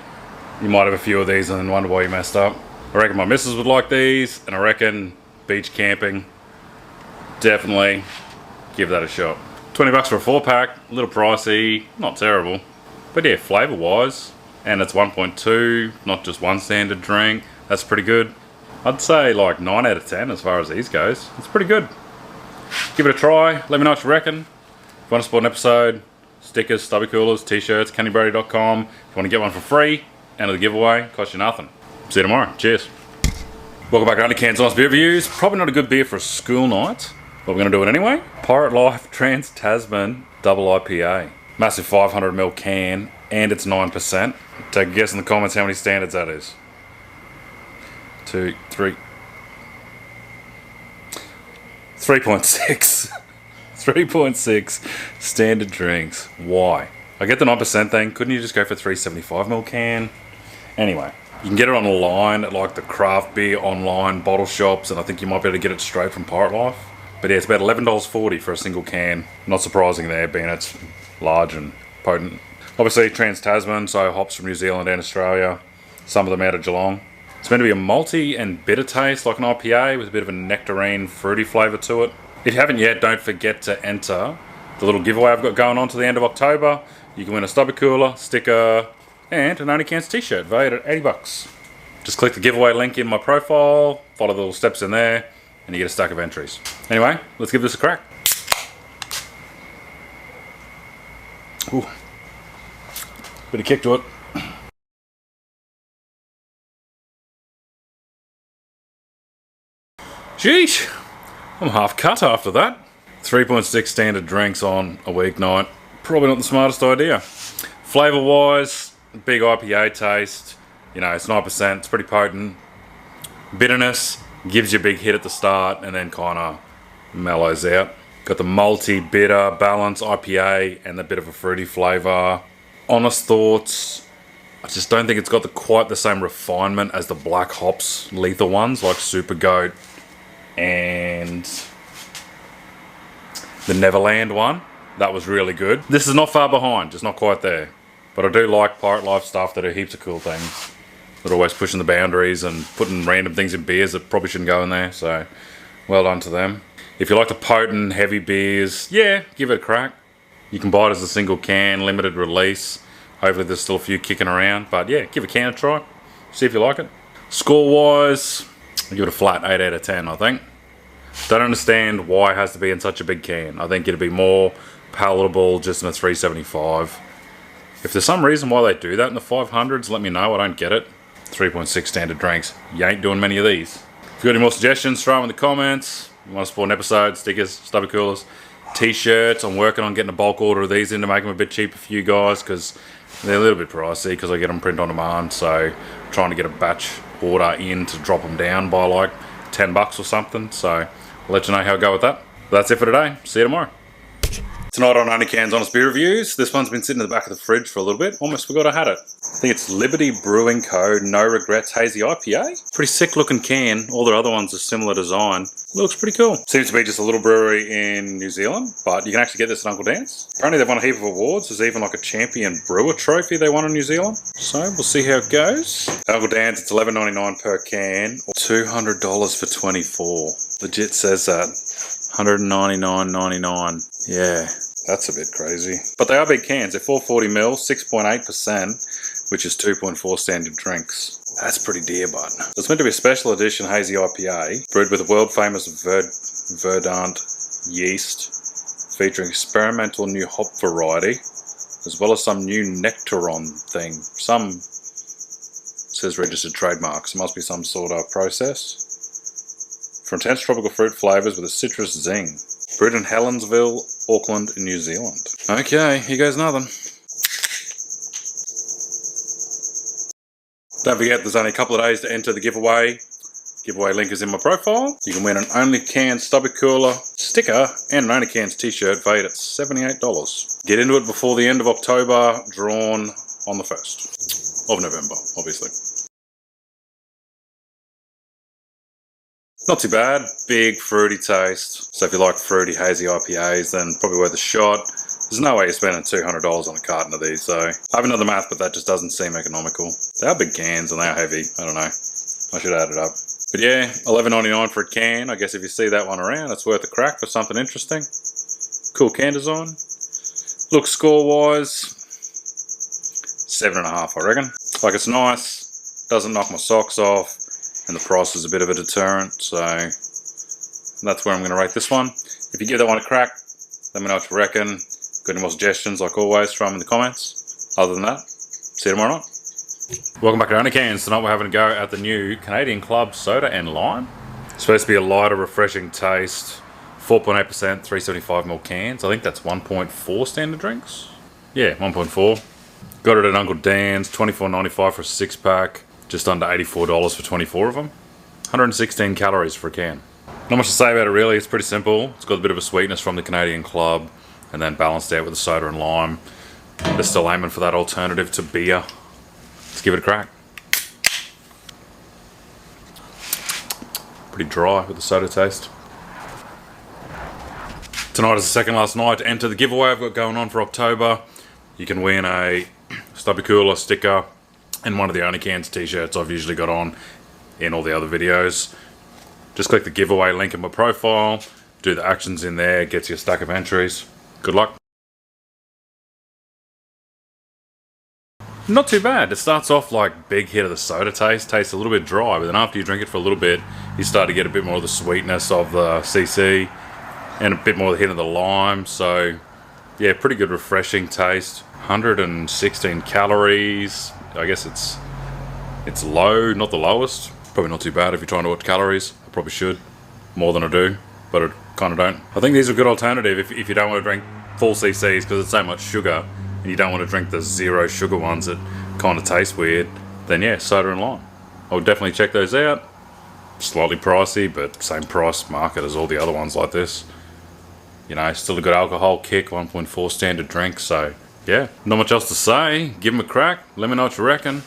you might have a few of these and then wonder why you messed up. I reckon my missus would like these, and I reckon beach camping, definitely give that a shot. $20 for a 4-pack, a little pricey, not terrible. But yeah, flavour wise, and it's 1.2, not just one standard drink. That's pretty good. I'd say like 9 out of 10 as far as these goes. It's pretty good. Give it a try. Let me know what you reckon. If you want to support an episode, stickers, stubby coolers, t-shirts, candybrady.com. If you want to get one for free, enter the giveaway, cost you nothing. See you tomorrow. Cheers. Welcome back to OnlyCans Honest Beer Reviews. Probably not a good beer for a school night, but we're going to do it anyway. Pirate Life Trans Tasman Double IPA. Massive 500ml can, and it's 9%. Take a guess in the comments how many standards that is. 2, 3. 3.6. 3.6 standard drinks. Why? I get the 9% thing. Couldn't you just go for 375ml can? Anyway, you can get it online at like the craft beer online bottle shops, and I think you might be able to get it straight from Pirate Life. But yeah, it's about $11.40 for a single can. Not surprising there, being it's large and potent. Obviously Trans Tasman, so hops from New Zealand and Australia. Some of them out of Geelong. It's meant to be a malty and bitter taste like an IPA with a bit of a nectarine fruity flavour to it. If you haven't yet, don't forget to enter the little giveaway I've got going on to the end of October. You can win a stubby cooler, sticker, and an OnlyCans t-shirt valued at $80. Just click the giveaway link in my profile, follow the little steps in there, and you get a stack of entries. Anyway, let's give this a crack. Ooh. Bit of kick to it. Sheesh, I'm half cut after that. 3.6 standard drinks on a weeknight. Probably not the smartest idea. Flavour wise, big IPA taste. You know, it's 9%, it's pretty potent. Bitterness gives you a big hit at the start and then kind of mellows out. Got the malty, bitter, balance IPA and a bit of a fruity flavour. Honest thoughts, I just don't think it's got quite the same refinement as the black hops lethal ones like Super Goat and the Neverland one. That was really good. This is not far behind, just not quite there. But I do like Pirate Life stuff that are heaps of cool things. They're always pushing the boundaries and putting random things in beers that probably shouldn't go in there, so well done to them. If you like the potent, heavy beers, yeah, give it a crack. You can buy it as a single can, limited release. Hopefully there's still a few kicking around, but yeah, give a can a try. See if you like it. Score-wise, I give it a flat 8 out of 10, I think. Don't understand why it has to be in such a big can. I think it'd be more palatable just in a 375. If there's some reason why they do that in the 500s, let me know. I don't get it. 3.6 standard drinks. You ain't doing many of these. If you've got any more suggestions, throw them in the comments. You want to support an episode, stickers, stubby coolers, t-shirts. I'm working on getting a bulk order of these in to make them a bit cheaper for you guys because they're a little bit pricey because I get them print on demand. So I'm trying to get a batch order in to drop them down by like $10 or something. So I'll let you know how I go with that. But that's it for today. See you tomorrow. Tonight on OnlyCans Honest Beer Reviews, this one's been sitting in the back of the fridge for a little bit. Almost forgot I had it. I think it's Liberty Brewing Co. No Regrets Hazy IPA. Pretty sick looking can. All their other ones are similar design. Looks pretty cool. Seems to be just a little brewery in New Zealand, but you can actually get this at Uncle Dan's. Apparently they've won a heap of awards. There's even like a champion brewer trophy they won in New Zealand. So we'll see how it goes. At Uncle Dan's, it's $11.99 per can, or $200 for 24. Legit says that. $199.99. Yeah. That's a bit crazy. But they are big cans. They're 440ml, 6.8%, which is 2.4 standard drinks. That's pretty dear, bud. It's meant to be a special edition Hazy IPA, brewed with a world-famous Verdant yeast, featuring experimental new hop variety, as well as some new Nectaron thing. Some says registered trademarks. It must be some sort of process. For intense tropical fruit flavours with a citrus zing. Brewed in Helensville, Auckland, New Zealand. Okay, here goes nothing. Don't forget, there's only a couple of days to enter the giveaway. Giveaway link is in my profile. You can win an OnlyCans stubby cooler, sticker, and an OnlyCans t-shirt valued at $78. Get into it before the end of October, drawn on the 1st of November, obviously. Not too bad, big fruity taste. So if you like fruity hazy IPAs, then probably worth a shot. There's no way you're spending $200 on a carton of these, so I haven't done the math, but that just doesn't seem economical. They are big cans and they are heavy. I don't know. I should add it up. But yeah, $11.99 for a can. I guess if you see that one around, it's worth a crack for something interesting. Cool can design. Look, score-wise, 7.5, I reckon. Like, it's nice. Doesn't knock my socks off. and the price is a bit of a deterrent, so that's where I'm going to rate this one. If you give that one a crack, let me know what you reckon. Got any more suggestions, like always, throw them in the comments. Other than that, see you tomorrow night. Welcome back to OnlyCans. Tonight we're having a go at the new Canadian Club Soda and Lime. It's supposed to be a lighter, refreshing taste. 4.8%, 375ml cans. I think that's 1.4 standard drinks. Yeah, 1.4. Got it at Uncle Dan's, $24.95 for a 6-pack. Just under $84 for 24 of them. 116 calories for a can. Not much to say about it really, it's pretty simple. It's got a bit of a sweetness from the Canadian Club and then balanced out with the soda and lime. They're still aiming for that alternative to beer. Let's give it a crack. Pretty dry with the soda taste. Tonight is the second last night to enter the giveaway I've got going on for October. You can win a stubby cooler sticker and one of the OnlyCans t-shirts I've usually got on in all the other videos. Just click the giveaway link in my profile, do the actions in there, gets you a stack of entries. Good luck. Not too bad. It starts off like big hit of the soda taste. Tastes a little bit dry, but then after you drink it for a little bit, you start to get a bit more of the sweetness of the CC and a bit more of the hit of the lime. So yeah, pretty good refreshing taste. 116 calories. I guess it's low, not the lowest. Probably not too bad if you're trying to watch calories. I probably should, more than I do, but I kind of don't. I think these are a good alternative if you don't want to drink full CCs because it's so much sugar and you don't want to drink the zero sugar ones that kind of taste weird. Then yeah, soda and lime. I would definitely check those out. Slightly pricey, but same price market as all the other ones like this. You know, still a good alcohol kick, 1.4 standard drink, so yeah, not much else to say. Give them a crack, let me know what you reckon.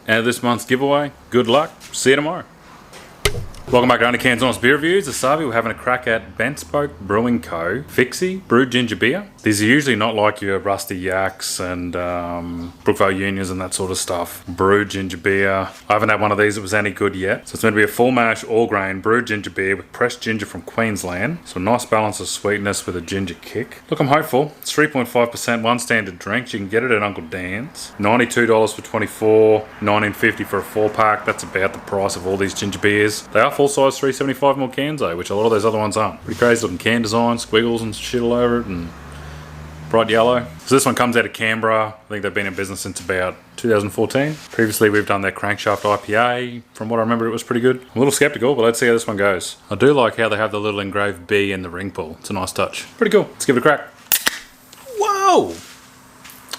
End of this month's giveaway. Good luck, see you tomorrow. Welcome back to OnlyCans Honest Beer Reviews. This Sabre, we're having a crack at Bentspoke Brewing Co. Fixie Brewed Ginger Beer. These are usually not like your Rusty Yaks and Brookville Unions and that sort of stuff. Brewed ginger beer. I haven't had one of these that was any good yet. So it's meant to be a full mash, all grain, brewed ginger beer with pressed ginger from Queensland. So a nice balance of sweetness with a ginger kick. Look, I'm hopeful. It's 3.5%, one standard drink. You can get it at Uncle Dan's. $92 for 24, $19.50 for a 4-pack. That's about the price of all these ginger beers. They are full-size 375ml cans though, which a lot of those other ones aren't. Pretty crazy looking can design, squiggles and shit all over it, and bright yellow. So this one comes out of Canberra. I think they've been in business since about 2014. Previously we've done their Crankshaft IPA. From what I remember, it was pretty good. I'm a little skeptical, but let's see how this one goes. I do like how they have the little engraved B in the ring pull. It's a nice touch. Pretty cool. Let's give it a crack. Whoa!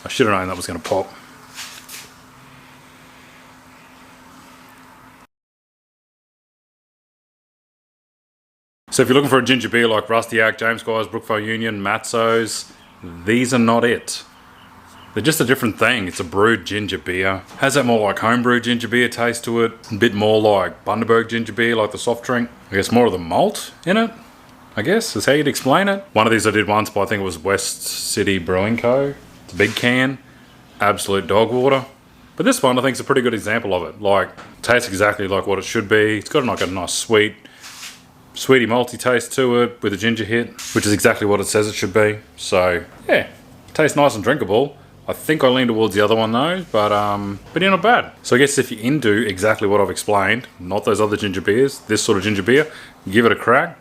I should have known that was going to pop. So if you're looking for a ginger beer like Rusty Yak, James Squires, Brookville Union, Matzo's, these are not it. They're just a different thing. It's a brewed ginger beer. Has that more like homebrewed ginger beer taste to it. A bit more like Bundaberg ginger beer, like the soft drink. I guess more of the malt in it, I guess, is how you'd explain it. One of these I did once, but I think it was West City Brewing Co. It's a big can. Absolute dog water. But this one I think is a pretty good example of it. Like, tastes exactly like what it should be. It's got like a nice sweety malty taste to it with a ginger hit, which is exactly what it says it should be. So yeah, tastes nice and drinkable. I think I lean towards the other one though, but yeah, not bad. So I guess if you're into exactly what I've explained, not those other ginger beers, this sort of ginger beer, give it a crack.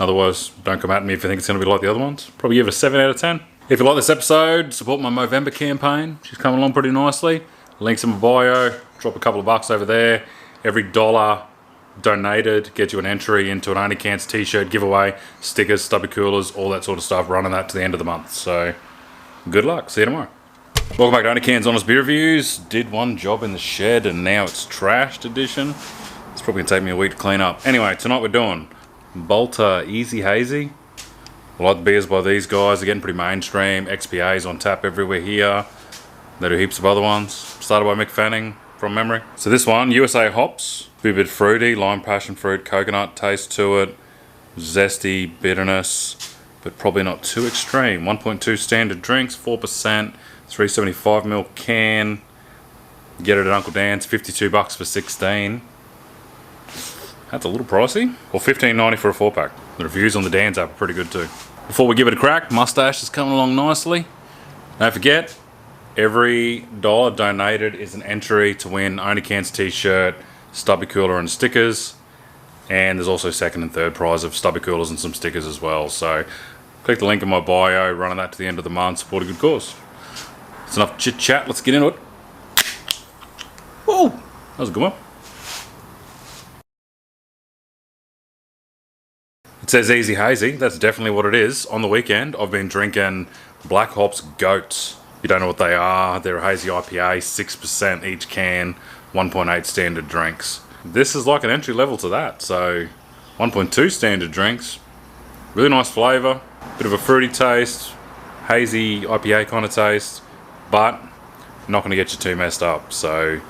Otherwise, don't come at me if you think it's going to be like the other ones. Probably give it a 7 out of 10. If you like this episode, support my Movember campaign. She's coming along pretty nicely. Links in my bio. Drop a couple of bucks over there. Every dollar donated gets you an entry into an OnlyCans t-shirt giveaway, stickers, stubby coolers, all that sort of stuff, running that to the end of the month. So good luck, see you tomorrow. Welcome back to OnlyCans Honest Beer Reviews. Did one job in the shed and now it's trashed edition. It's probably gonna take me a week to clean up. Anyway, tonight we're doing Bolter Easy Hazy. I like the beers by these guys. They're getting pretty mainstream. XPA's on tap everywhere here. They do heaps of other ones. Started by Mick Fanning from memory. So this one, USA hops. Be a bit fruity, lime, passion fruit, coconut taste to it. Zesty, bitterness, but probably not too extreme. 1.2 standard drinks, 4%, 375ml can. Get it at Uncle Dan's, $52 for 16. That's a little pricey. Or $15.90 for a 4-pack. The reviews on the Dan's app are pretty good too. Before we give it a crack, mustache is coming along nicely. Don't forget, every dollar donated is an entry to win OnlyCans t-shirt, stubby cooler and stickers. And there's also second and third prize of stubby coolers and some stickers as well. So click the link in my bio, running that to the end of the month, support a good cause. It's enough chit chat, let's get into it. Whoa, that was a good one. It says Easy Hazy, that's definitely what it is. On the weekend, I've been drinking Black Hops Goats. You don't know what they are, they're a Hazy IPA, 6% each can, 1.8 standard drinks. This is like an entry level to that, so 1.2 standard drinks. Really nice flavour, bit of a fruity taste, hazy IPA kind of taste, but not going to get you too messed up. So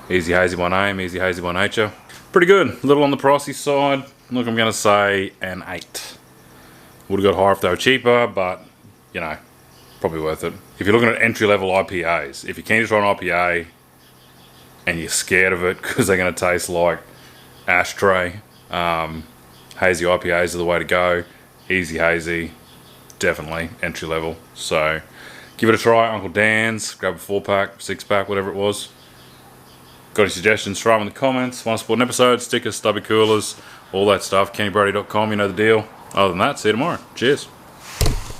easy hazy by name, easy hazy by nature. Pretty good, a little on the pricey side. Look, I'm going to say an 8. Would have got higher if they were cheaper, but you know, probably worth it. If you're looking at entry level IPAs, if you're keen to try an IPA and you're scared of it because they're going to taste like ashtray, hazy IPAs are the way to go. Easy hazy, definitely entry level. So give it a try. Uncle Dan's, grab a 4-pack, 6-pack, whatever it was. Got any suggestions, throw them in the comments. Want to support an episode, stickers, stubby coolers, all that stuff. KennyBrody.com, you know the deal. Other than that, see you tomorrow. Cheers.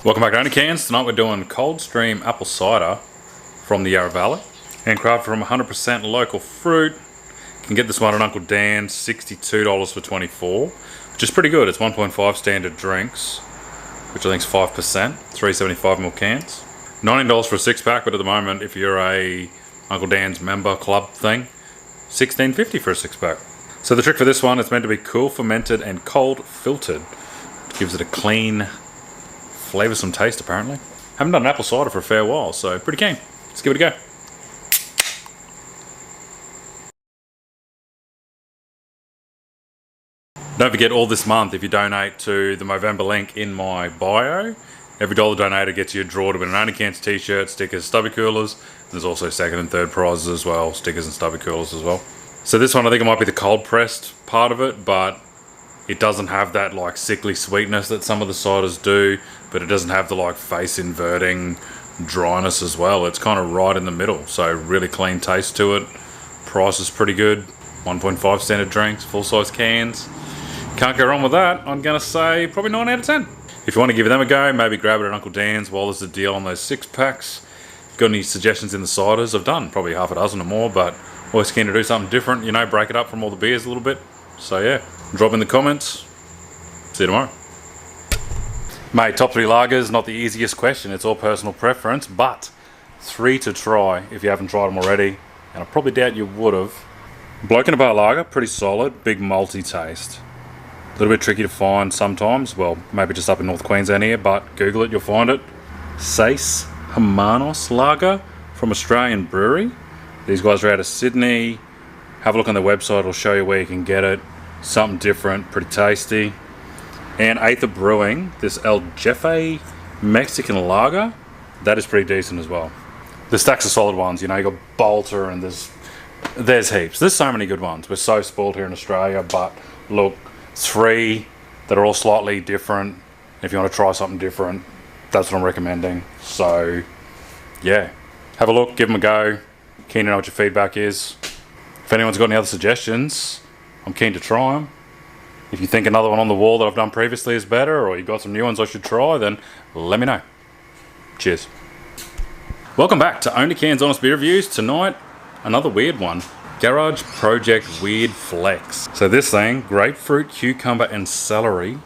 Welcome back to OnlyCans. Tonight we're doing Cold Stream Apple Cider from the Yarra Valley. Handcrafted from 100% local fruit. You can get this one at Uncle Dan's, $62 for 24, which is pretty good. It's 1.5 standard drinks, which I think is 5%, 375ml cans. $19 for a 6-pack, but at the moment, if you're a Uncle Dan's member club thing, $16.50 for a 6-pack. So the trick for this one, it's meant to be cool fermented and cold filtered, which gives it a clean, flavoursome taste apparently. Haven't done an apple cider for a fair while, so pretty keen. Let's give it a go. Don't forget, all this month, if you donate to the Movember link in my bio, every dollar donated gets you a draw to win an OnlyCans t-shirt, stickers, stubby coolers. And there's also second and third prizes as well, stickers and stubby coolers as well. So this one, I think it might be the cold pressed part of it, but it doesn't have that like sickly sweetness that some of the ciders do, but it doesn't have the like face inverting dryness as well. It's kind of right in the middle, so really clean taste to it. Price is pretty good, 1.5 standard drinks, full size cans. Can't go wrong with that. I'm going to say probably 9 out of 10. If you want to give them a go, maybe grab it at Uncle Dan's while there's a deal on those 6-packs. Got any suggestions in the ciders? I've done probably half a dozen or more, but always keen to do something different, you know, break it up from all the beers a little bit. So yeah, drop in the comments. See you tomorrow. Mate, top 3 lagers, not the easiest question. It's all personal preference, but 3 to try if you haven't tried them already, and I probably doubt you would have. Bloke in a Bar lager, pretty solid, big malty taste. A little bit tricky to find sometimes, well, maybe just up in North Queensland here, but Google it, you'll find it. Sace Hermanos Lager from Australian Brewery. These guys are out of Sydney. Have a look on their website, it'll show you where you can get it. Something different, pretty tasty. And Aether Brewing, this El Jefe Mexican Lager, that is pretty decent as well. The stacks of solid ones, you know, you got Bolter and there's heaps. There's so many good ones. We're so spoiled here in Australia, but look, 3 that are all slightly different. If you want to try something different, that's what I'm recommending. So yeah, have a look, give them a go. Keen to know what your feedback is. If anyone's got any other suggestions, I'm keen to try them. If you think another one on the wall that I've done previously is better, or you got some new ones I should try, then let me know. Cheers. Welcome back to OnlyCans Honest Beer Reviews. Tonight, another weird one. Garage Project Weird Flex. So this thing, grapefruit, cucumber and celery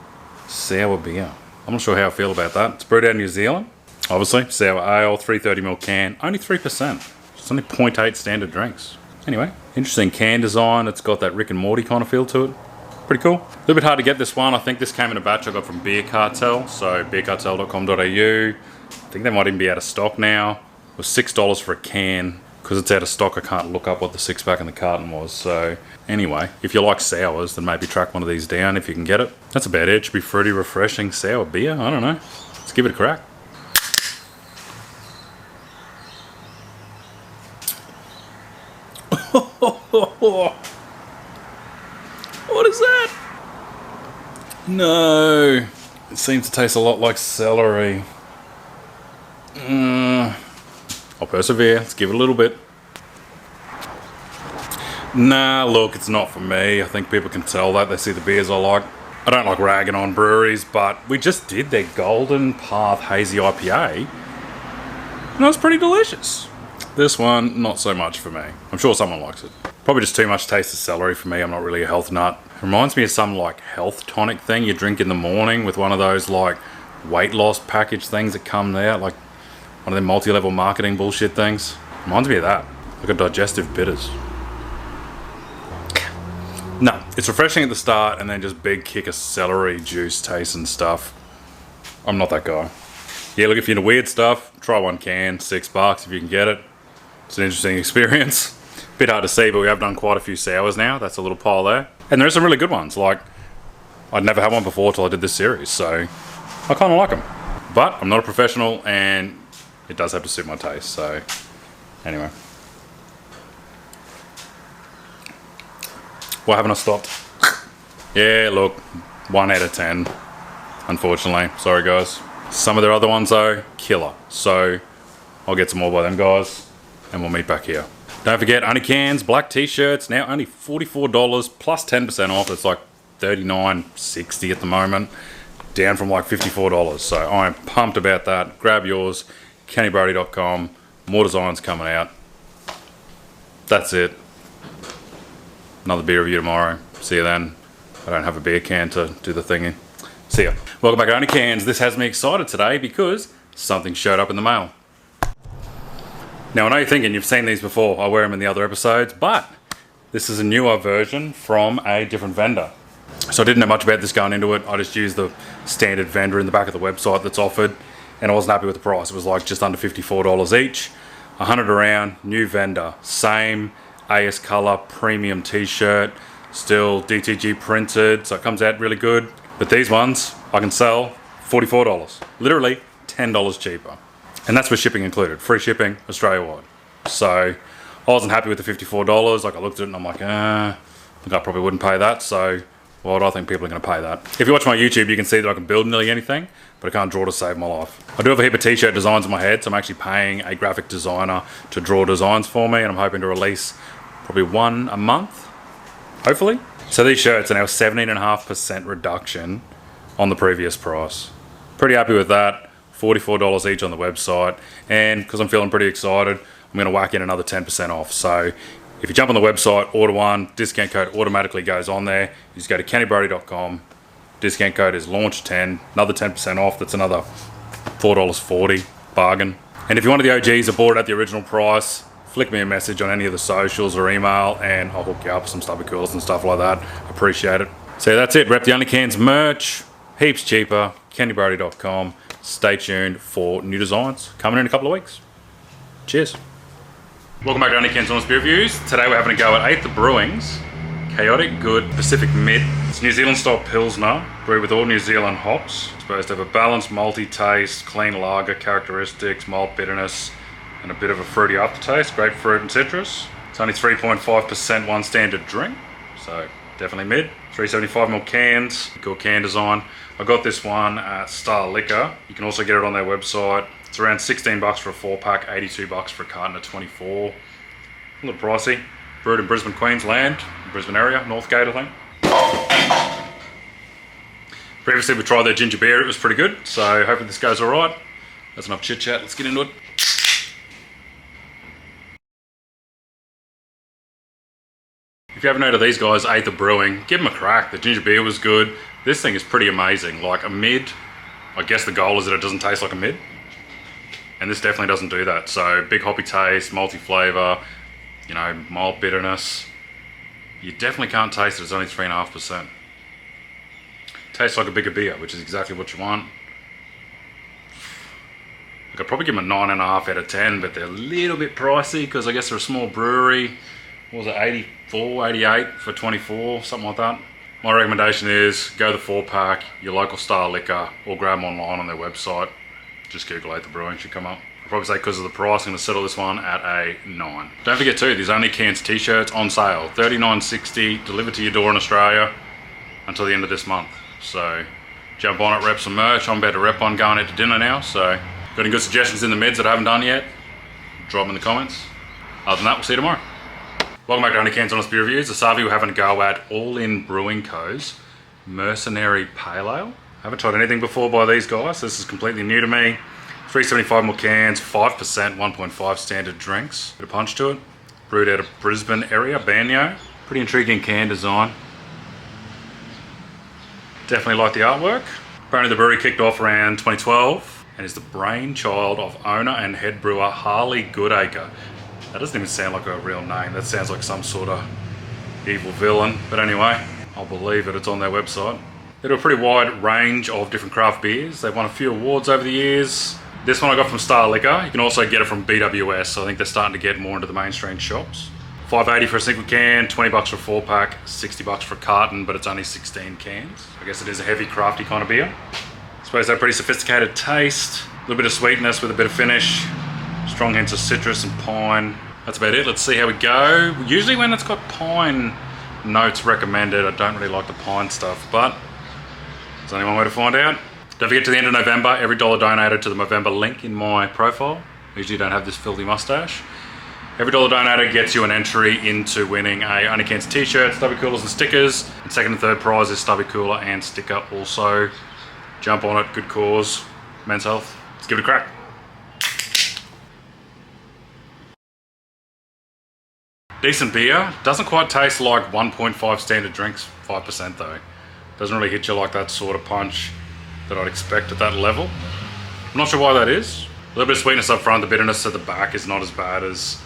sour beer. I'm not sure how I feel about that. It's brewed out in New Zealand. Obviously, sour ale, 330ml can, only 3%. It's only 0.8 standard drinks. Anyway, interesting can design. It's got that Rick and Morty kind of feel to it. Pretty cool. A little bit hard to get this one. I think this came in a batch I got from Beer Cartel. So beercartel.com.au. I think they might even be out of stock now. It was $6 for a can. Because it's out of stock, I can't look up what the 6-pack in the carton was. So anyway, if you like sours, then maybe track one of these down if you can get it. That's about it. It should be fruity, refreshing sour beer. I don't know. Let's give it a crack. What is that? No. It seems to taste a lot like celery. I'll persevere. Let's give it a little bit. Nah, look, it's not for me. I think people can tell that. They see the beers I like. I don't like ragging on breweries, but we just did their Golden Path Hazy IPA, and it was pretty delicious. This one, not so much for me. I'm sure someone likes it. Probably just too much taste of celery for me. I'm not really a health nut. It reminds me of some like health tonic thing you drink in the morning with one of those like weight loss package things that come out, like one of them multi-level marketing bullshit things. Reminds me of that. Like a digestive bitters. No, it's refreshing at the start and then just big kick of celery juice taste and stuff. I'm not that guy. Yeah, look, if you're into weird stuff, try one can, $6 if you can get it. It's an interesting experience. Bit hard to see, but we have done quite a few sours now. That's a little pile there. And there are some really good ones. Like, I'd never had one before till I did this series, so I kind of like them. But I'm not a professional and it does have to suit my taste, so anyway. Why haven't I stopped? Yeah, look, 1 out of 10, unfortunately. Sorry, guys. Some of their other ones, though, killer. So I'll get some more by them, guys, and we'll meet back here. Don't forget, OnlyCans black t-shirts, now only $44 plus 10% off. It's like $39.60 at the moment, down from like $54. So I am pumped about that. Grab yours, kennybrody.com. More designs coming out. That's it. Another beer review tomorrow. See you then. I don't have a beer can to do the thingy. See ya. Welcome back to OnlyCans. This has me excited today because something showed up in the mail. Now I know you're thinking you've seen these before. I wear them in the other episodes, but this is a newer version from a different vendor. So I didn't know much about this going into it. I just used the standard vendor in the back of the website that's offered, and I wasn't happy with the price. It was like just under $54 each. 100 around, new vendor, same AS color premium t-shirt, still DTG printed, so it comes out really good. But these ones I can sell $44, literally $10 cheaper, and that's with shipping included, free shipping Australia-wide. So I wasn't happy with the $54. Like, I looked at it and I'm like, I think I probably wouldn't pay that. So why would I think people are going to pay that? If you watch my YouTube, you can see that I can build nearly anything, but I can't draw to save my life. I do have a heap of t-shirt designs in my head, so I'm actually paying a graphic designer to draw designs for me, and I'm hoping to release probably one a month, hopefully. So these shirts are now 17.5% reduction on the previous price. Pretty happy with that. $44 each on the website, and because I'm feeling pretty excited, I'm going to whack in another 10% off. So if you jump on the website, order one, discount code automatically goes on there. You just go to kennybrody.com. Discount code is launch10, another 10% off. That's another $4.40 bargain. And if you're one of the OGs that bought it at the original price, flick me a message on any of the socials or email and I'll hook you up with some stubby coolers and stuff like that. Appreciate it. So that's it. Rep the OnlyCans merch. Heaps cheaper. kennybrody.com. Stay tuned for new designs coming in a couple of weeks. Cheers. Welcome back to OnlyCans Honest Beer Reviews. Today we're having a go at 8 The Brewing's Chaotic Good Pacific Mid. It's New Zealand style Pilsner, brewed with all New Zealand hops. It's supposed to have a balanced malty taste, clean lager characteristics, mild bitterness, and a bit of a fruity aftertaste, grapefruit and citrus. It's only 3.5% one standard drink, so definitely mid. 375ml cans, cool can design. I got this one at Star Liquor. You can also get it on their website. It's around $16 for a 4-pack, $82 for a carton of 24. A little pricey. Brewed in Brisbane, Queensland, Brisbane area, Northgate, I think. Previously we tried their ginger beer, it was pretty good, so hopefully this goes alright. That's enough chit chat, let's get into it. If you haven't heard of these guys, 8 The Brewing, give them a crack. The ginger beer was good. This thing is pretty amazing. Like a mid, I guess the goal is that it doesn't taste like a mid. And this definitely doesn't do that. So big hoppy taste, malty flavour, you know, mild bitterness. You definitely can't taste it, it's only 3.5%. Tastes like a bigger beer, which is exactly what you want. I could probably give them a 9.5 out of 10, but they're a little bit pricey because I guess they're a small brewery. What was it, 84, 88 for 24, something like that. My recommendation is go the 4-pack, your local Star Liquor, or grab them online on their website. Just Google 8 The Brewing, should come up. I'll probably say because of the price, I'm going to settle this one at a 9. Don't forget too, there's OnlyCans t-shirts on sale, $39.60, delivered to your door in Australia until the end of this month. So jump on it, rep some merch. I'm about to rep one going out to dinner now, so got any good suggestions in the mids that I haven't done yet? Drop them in the comments. Other than that, we'll see you tomorrow. Welcome back to OnlyCans Honest Beer Reviews. This we're having a go at All In Brewing Co.'s Mercenary Pale Ale. I haven't tried anything before by these guys. This is completely new to me. 375 ml cans, 5%, 1.5 standard drinks. Bit of punch to it. Brewed out of Brisbane area, Banyo. Pretty intriguing can design. Definitely like the artwork. Apparently the brewery kicked off around 2012 and is the brainchild of owner and head brewer Harley Goodacre. That doesn't even sound like a real name. That sounds like some sort of evil villain. But anyway, I'll believe it. It's on their website. They do a pretty wide range of different craft beers. They've won a few awards over the years. This one I got from Star Liquor. You can also get it from BWS. So I think they're starting to get more into the mainstream shops. $5.80 for a single can, $20 for a 4-pack, $60 for a carton, but it's only 16 cans. I guess it is a heavy, crafty kind of beer. I suppose they have a pretty sophisticated taste. A little bit of sweetness with a bit of finish. Strong hints of citrus and pine. That's about it. Let's see how we go. Usually when it's got pine notes recommended, I don't really like the pine stuff, but there's only one way to find out. Don't forget, to the end of November, every dollar donated to the Movember link in my profile. I usually don't have this filthy mustache. Every dollar donated gets you an entry into winning a OnlyCans t-shirt, stubby coolers and stickers. And second and third prize is stubby cooler and sticker also. Jump on it, good cause, men's health. Let's give it a crack. Decent beer. Doesn't quite taste like 1.5 standard drinks, 5% though. Doesn't really hit you like that sort of punch that I'd expect at that level. I'm not sure why that is. A little bit of sweetness up front, the bitterness at the back is not as bad as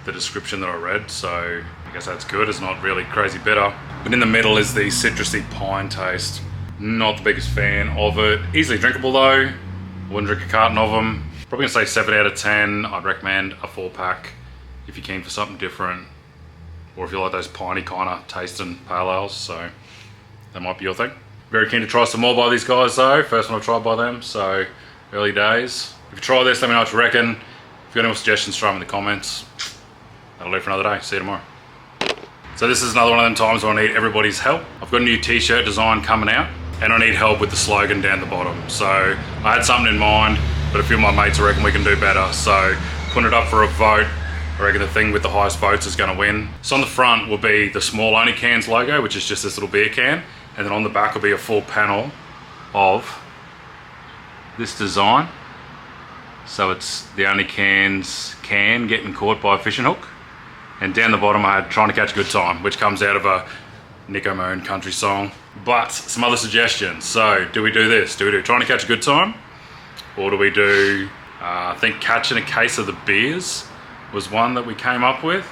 the description that I read, so I guess that's good. It's not really crazy bitter. But in the middle is the citrusy pine taste. Not the biggest fan of it. Easily drinkable though. Wouldn't drink a carton of them. Probably gonna say 7 out of 10. I'd recommend a 4-pack if you're keen for something different, or if you like those piney kind of tasting pale ales, so that might be your thing. Very keen to try some more by these guys though. First one I've tried by them, so early days. If you try this, let me know what you reckon. If you've got any more suggestions, throw them in the comments. That'll do for another day. See you tomorrow. So this is another one of them times where I need everybody's help. I've got a new t-shirt design coming out and I need help with the slogan down the bottom. So I had something in mind, but a few of my mates reckon we can do better. So putting it up for a vote. I reckon the thing with the highest votes is going to win. So on the front will be the small OnlyCans logo, which is just this little beer can. And then on the back will be a full panel of this design. So it's the OnlyCans can getting caught by a fishing hook. And down the bottom I had Trying to Catch a Good Time, which comes out of a Nico Moon country song. But some other suggestions. So do we do this? Do we do Trying to Catch a Good Time? Or do we do, I think Catching a Case of the Beers was one that we came up with.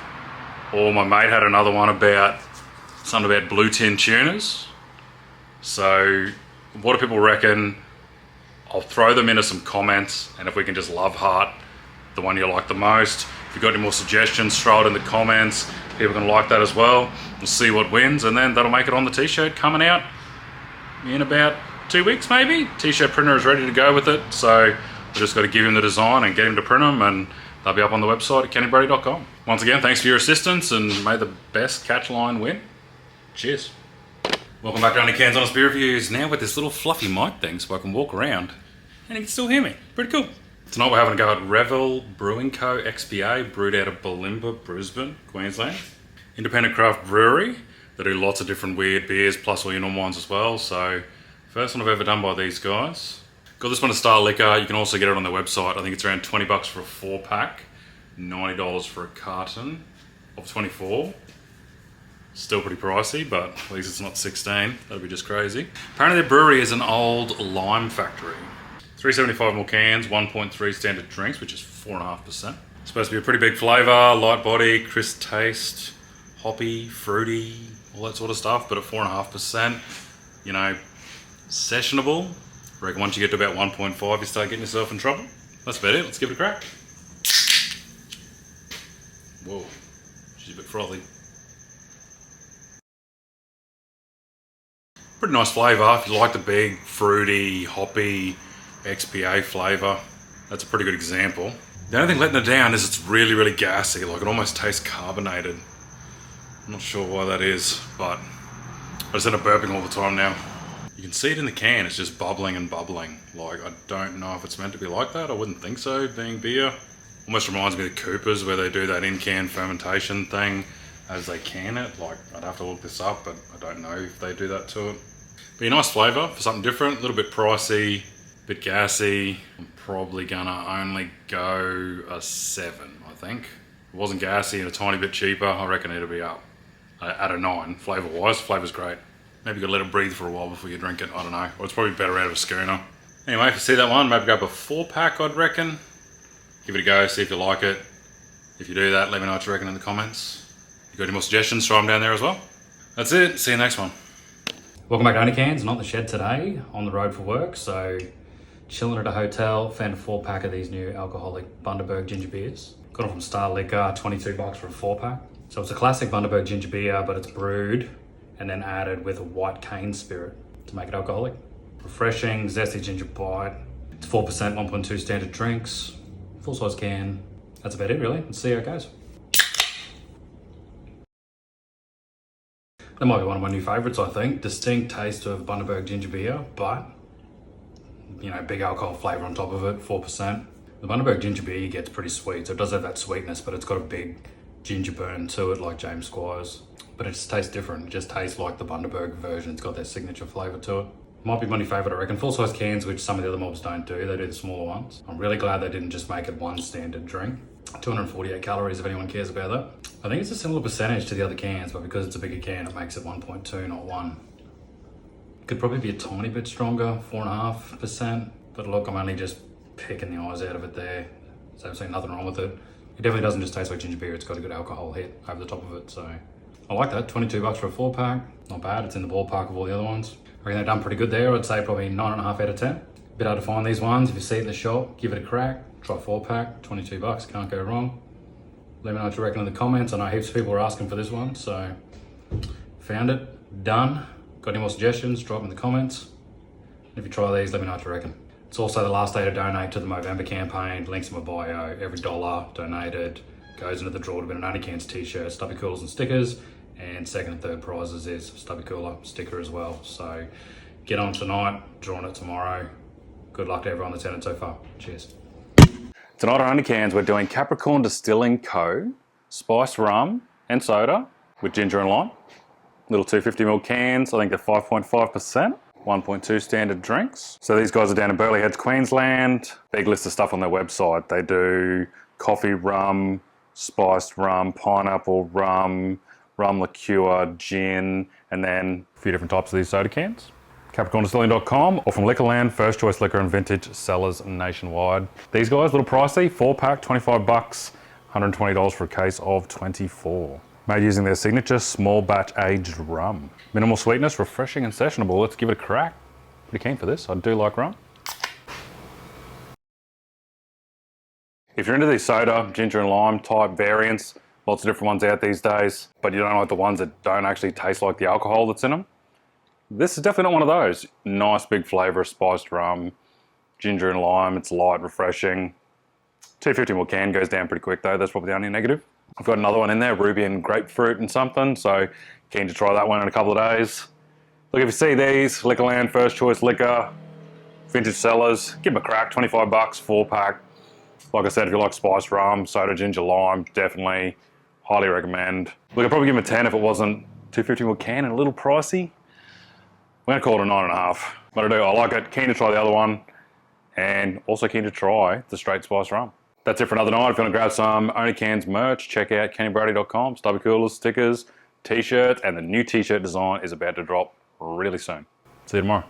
Or my mate had another one about something about blue tin tuners. So what do people reckon? I'll throw them into some comments, and if we can just love heart the one you like the most. If you've got any more suggestions, throw it in the comments. People can like that as well. We'll see what wins, and then that'll make it on the t-shirt coming out in about 2 weeks maybe. T-shirt printer is ready to go with it, so we just got to give him the design and get him to print them, and they'll be up on the website at kennybrady.com. Once again, thanks for your assistance, and may the best catch line win. Cheers. Welcome back to OnlyCans Honest Beer Reviews. Now with this little fluffy mic thing so I can walk around and you can still hear me. Pretty cool. Tonight we're having a go at Revel Brewing Co. XPA, brewed out of Bulimba, Brisbane, Queensland. Independent craft brewery. They do lots of different weird beers, plus all your normal ones as well. So, first one I've ever done by these guys. Got this one at Star Liquor. You can also get it on their website. I think it's around $20 for a 4-pack, $90 for a carton of 24. Still pretty pricey, but at least it's not 16. That'd be just crazy. Apparently their brewery is an old lime factory. 375 ml cans, 1.3 standard drinks, which is 4.5%. Supposed to be a pretty big flavour, light body, crisp taste, hoppy, fruity, all that sort of stuff, but at 4.5%, you know, sessionable. I reckon once you get to about 1.5, you start getting yourself in trouble. That's about it. Let's give it a crack. Whoa, she's a bit frothy. Pretty nice flavour. If you like the big, fruity, hoppy, XPA flavour, that's a pretty good example. The only thing letting it down is it's really, really gassy. Like, it almost tastes carbonated. I'm not sure why that is, but I just end up burping all the time now. You can see it in the can. It's just bubbling and bubbling. Like, I don't know if it's meant to be like that. I wouldn't think so, being beer. Almost reminds me of the Coopers, where they do that in-can fermentation thing. as they can it. Like, I'd have to look this up, but I don't know if they do that to it. But a nice flavour for something different, a little bit pricey, a bit gassy. I'm probably gonna only go a 7, I think. If it wasn't gassy and a tiny bit cheaper, I reckon it'll be up at a 9, flavour-wise. Flavour's great. Maybe you gotta let it breathe for a while before you drink it, I don't know. Or it's probably better out of a schooner. Anyway, if you see that one, maybe go up a 4-pack, I'd reckon. Give it a go, see if you like it. If you do that, let me know what you reckon in the comments. If you got any more suggestions, throw them down there as well. That's it, see you next one. Welcome back to OnlyCans, not the shed today, on the road for work, so chilling at a hotel, found a 4-pack of these new alcoholic Bundaberg ginger beers. Got them from Star Liquor, $22 for a 4-pack. So it's a classic Bundaberg ginger beer, but it's brewed and then added with a white cane spirit to make it alcoholic. Refreshing, zesty ginger bite. It's 4%, 1.2 standard drinks, full-size can. That's about it really, let's see how it goes. That might be one of my new favourites, I think. Distinct taste of Bundaberg ginger beer, but you know, big alcohol flavour on top of it, 4%. The Bundaberg ginger beer gets pretty sweet, so it does have that sweetness, but it's got a big ginger burn to it, like James Squire's. But it just tastes different. It just tastes like the Bundaberg version. It's got their signature flavour to it. Might be my new favourite, I reckon. Full-size cans, which some of the other mobs don't do. They do the smaller ones. I'm really glad they didn't just make it one standard drink. 248 calories, if anyone cares about that. I think it's a similar percentage to the other cans, but because it's a bigger can, it makes it 1.2, not 1. Could probably be a tiny bit stronger, 4.5%. But look, I'm only just picking the eyes out of it there. So I've seen nothing wrong with it. It definitely doesn't just taste like ginger beer. It's got a good alcohol hit over the top of it. So I like that. $22 for a 4-pack. Not bad. It's in the ballpark of all the other ones. I reckon they've done pretty good there. I'd say probably 9.5 out of 10. A bit hard to find these ones. If you see it in the shop, give it a crack. Try a 4-pack, $22. Can't go wrong. Let me know what you reckon in the comments. I know heaps of people were asking for this one, so found it, done. Got any more suggestions? Drop them in the comments. If you try these, let me know what you reckon. It's also the last day to donate to the Movember campaign. Links in my bio. Every dollar donated goes into the draw to win an OnlyCans t-shirt, stubby coolers and stickers. And second and third prizes is stubby cooler sticker as well. So get on tonight, drawing it tomorrow. Good luck to everyone that's entered so far. Cheers. Tonight on OnlyCans, we're doing Capricorn Distilling Co. spiced rum and soda with ginger and lime. Little 250ml cans, I think they're 5.5%. 1.2 standard drinks. So these guys are down in Burleigh Heads, Queensland. Big list of stuff on their website. They do coffee rum, spiced rum, pineapple rum, rum liqueur, gin, and then a few different types of these soda cans. CapricornDistilling.com or from Liquorland, First Choice Liquor and Vintage sellers nationwide. These guys, a little pricey, 4-pack, $25, $120 for a case of 24. Made using their signature small batch aged rum. Minimal sweetness, refreshing and sessionable. Let's give it a crack. Pretty keen for this, I do like rum. If you're into these soda, ginger and lime type variants, lots of different ones out these days, but you don't like the ones that don't actually taste like the alcohol that's in them, this is definitely not one of those. Nice big flavour, spiced rum, ginger and lime, it's light, refreshing. 250ml can goes down pretty quick though, that's probably the only negative. I've got another one in there, ruby and grapefruit and something, so keen to try that one in a couple of days. Look, if you see these, Liquorland, First Choice Liquor, Vintage Sellers, give them a crack, $25, 4-pack. Like I said, if you like spiced rum, soda, ginger, lime, definitely, highly recommend. Look, I'd probably give them a 10 if it wasn't 250ml can and a little pricey. I'm gonna call it a 9.5, but I like it, keen to try the other one, and also keen to try the straight spice rum. That's it for another night. If you want to grab some OnlyCans merch, check out kennybrady.com, stubby coolers, stickers, t-shirts, and the new t-shirt design is about to drop really soon. See you tomorrow.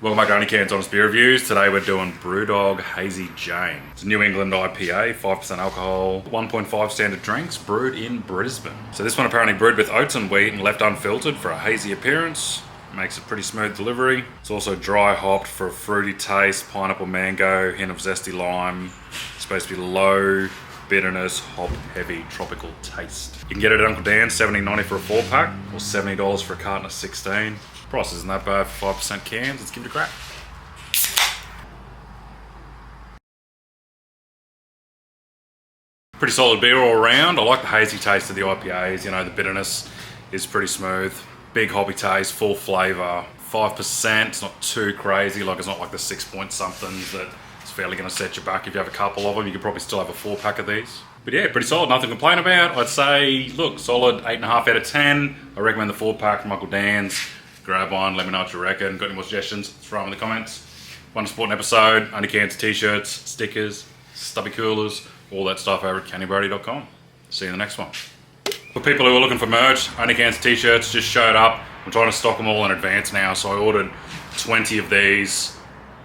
Welcome back to OnlyCans Honest Beer Reviews. Today we're doing Brewdog Hazy Jane. It's a New England IPA, 5% alcohol, 1.5 standard drinks, brewed in Brisbane. So this one apparently brewed with oats and wheat and left unfiltered for a hazy appearance. Makes a pretty smooth delivery. It's also dry hopped for a fruity taste, pineapple mango, hint of zesty lime. It's supposed to be low bitterness, hop heavy, tropical taste. You can get it at Uncle Dan's, $70.90 for a 4-pack, or $70 for a carton of 16. Price isn't that bad for 5% cans. Let's give it a crack. Pretty solid beer all around. I like the hazy taste of the IPAs. You know, the bitterness is pretty smooth. Big hoppy taste, full flavour. 5%, it's not too crazy. Like, it's not like the 6 point somethings that it's fairly going to set you back. If you have a couple of them, you could probably still have a 4-pack of these. But yeah, pretty solid, nothing to complain about. I'd say, look, solid 8.5 out of 10. I recommend the 4-pack from Uncle Dan's. Grab one, let me know what you reckon. Got any more suggestions? Throw them in the comments. Want to support an episode? OnlyCans t-shirts, stickers, stubby coolers, all that stuff over at cannybrody.com. See you in the next one. For people who are looking for merch, OnlyCans t-shirts just showed up. I'm trying to stock them all in advance now, so I ordered 20 of these.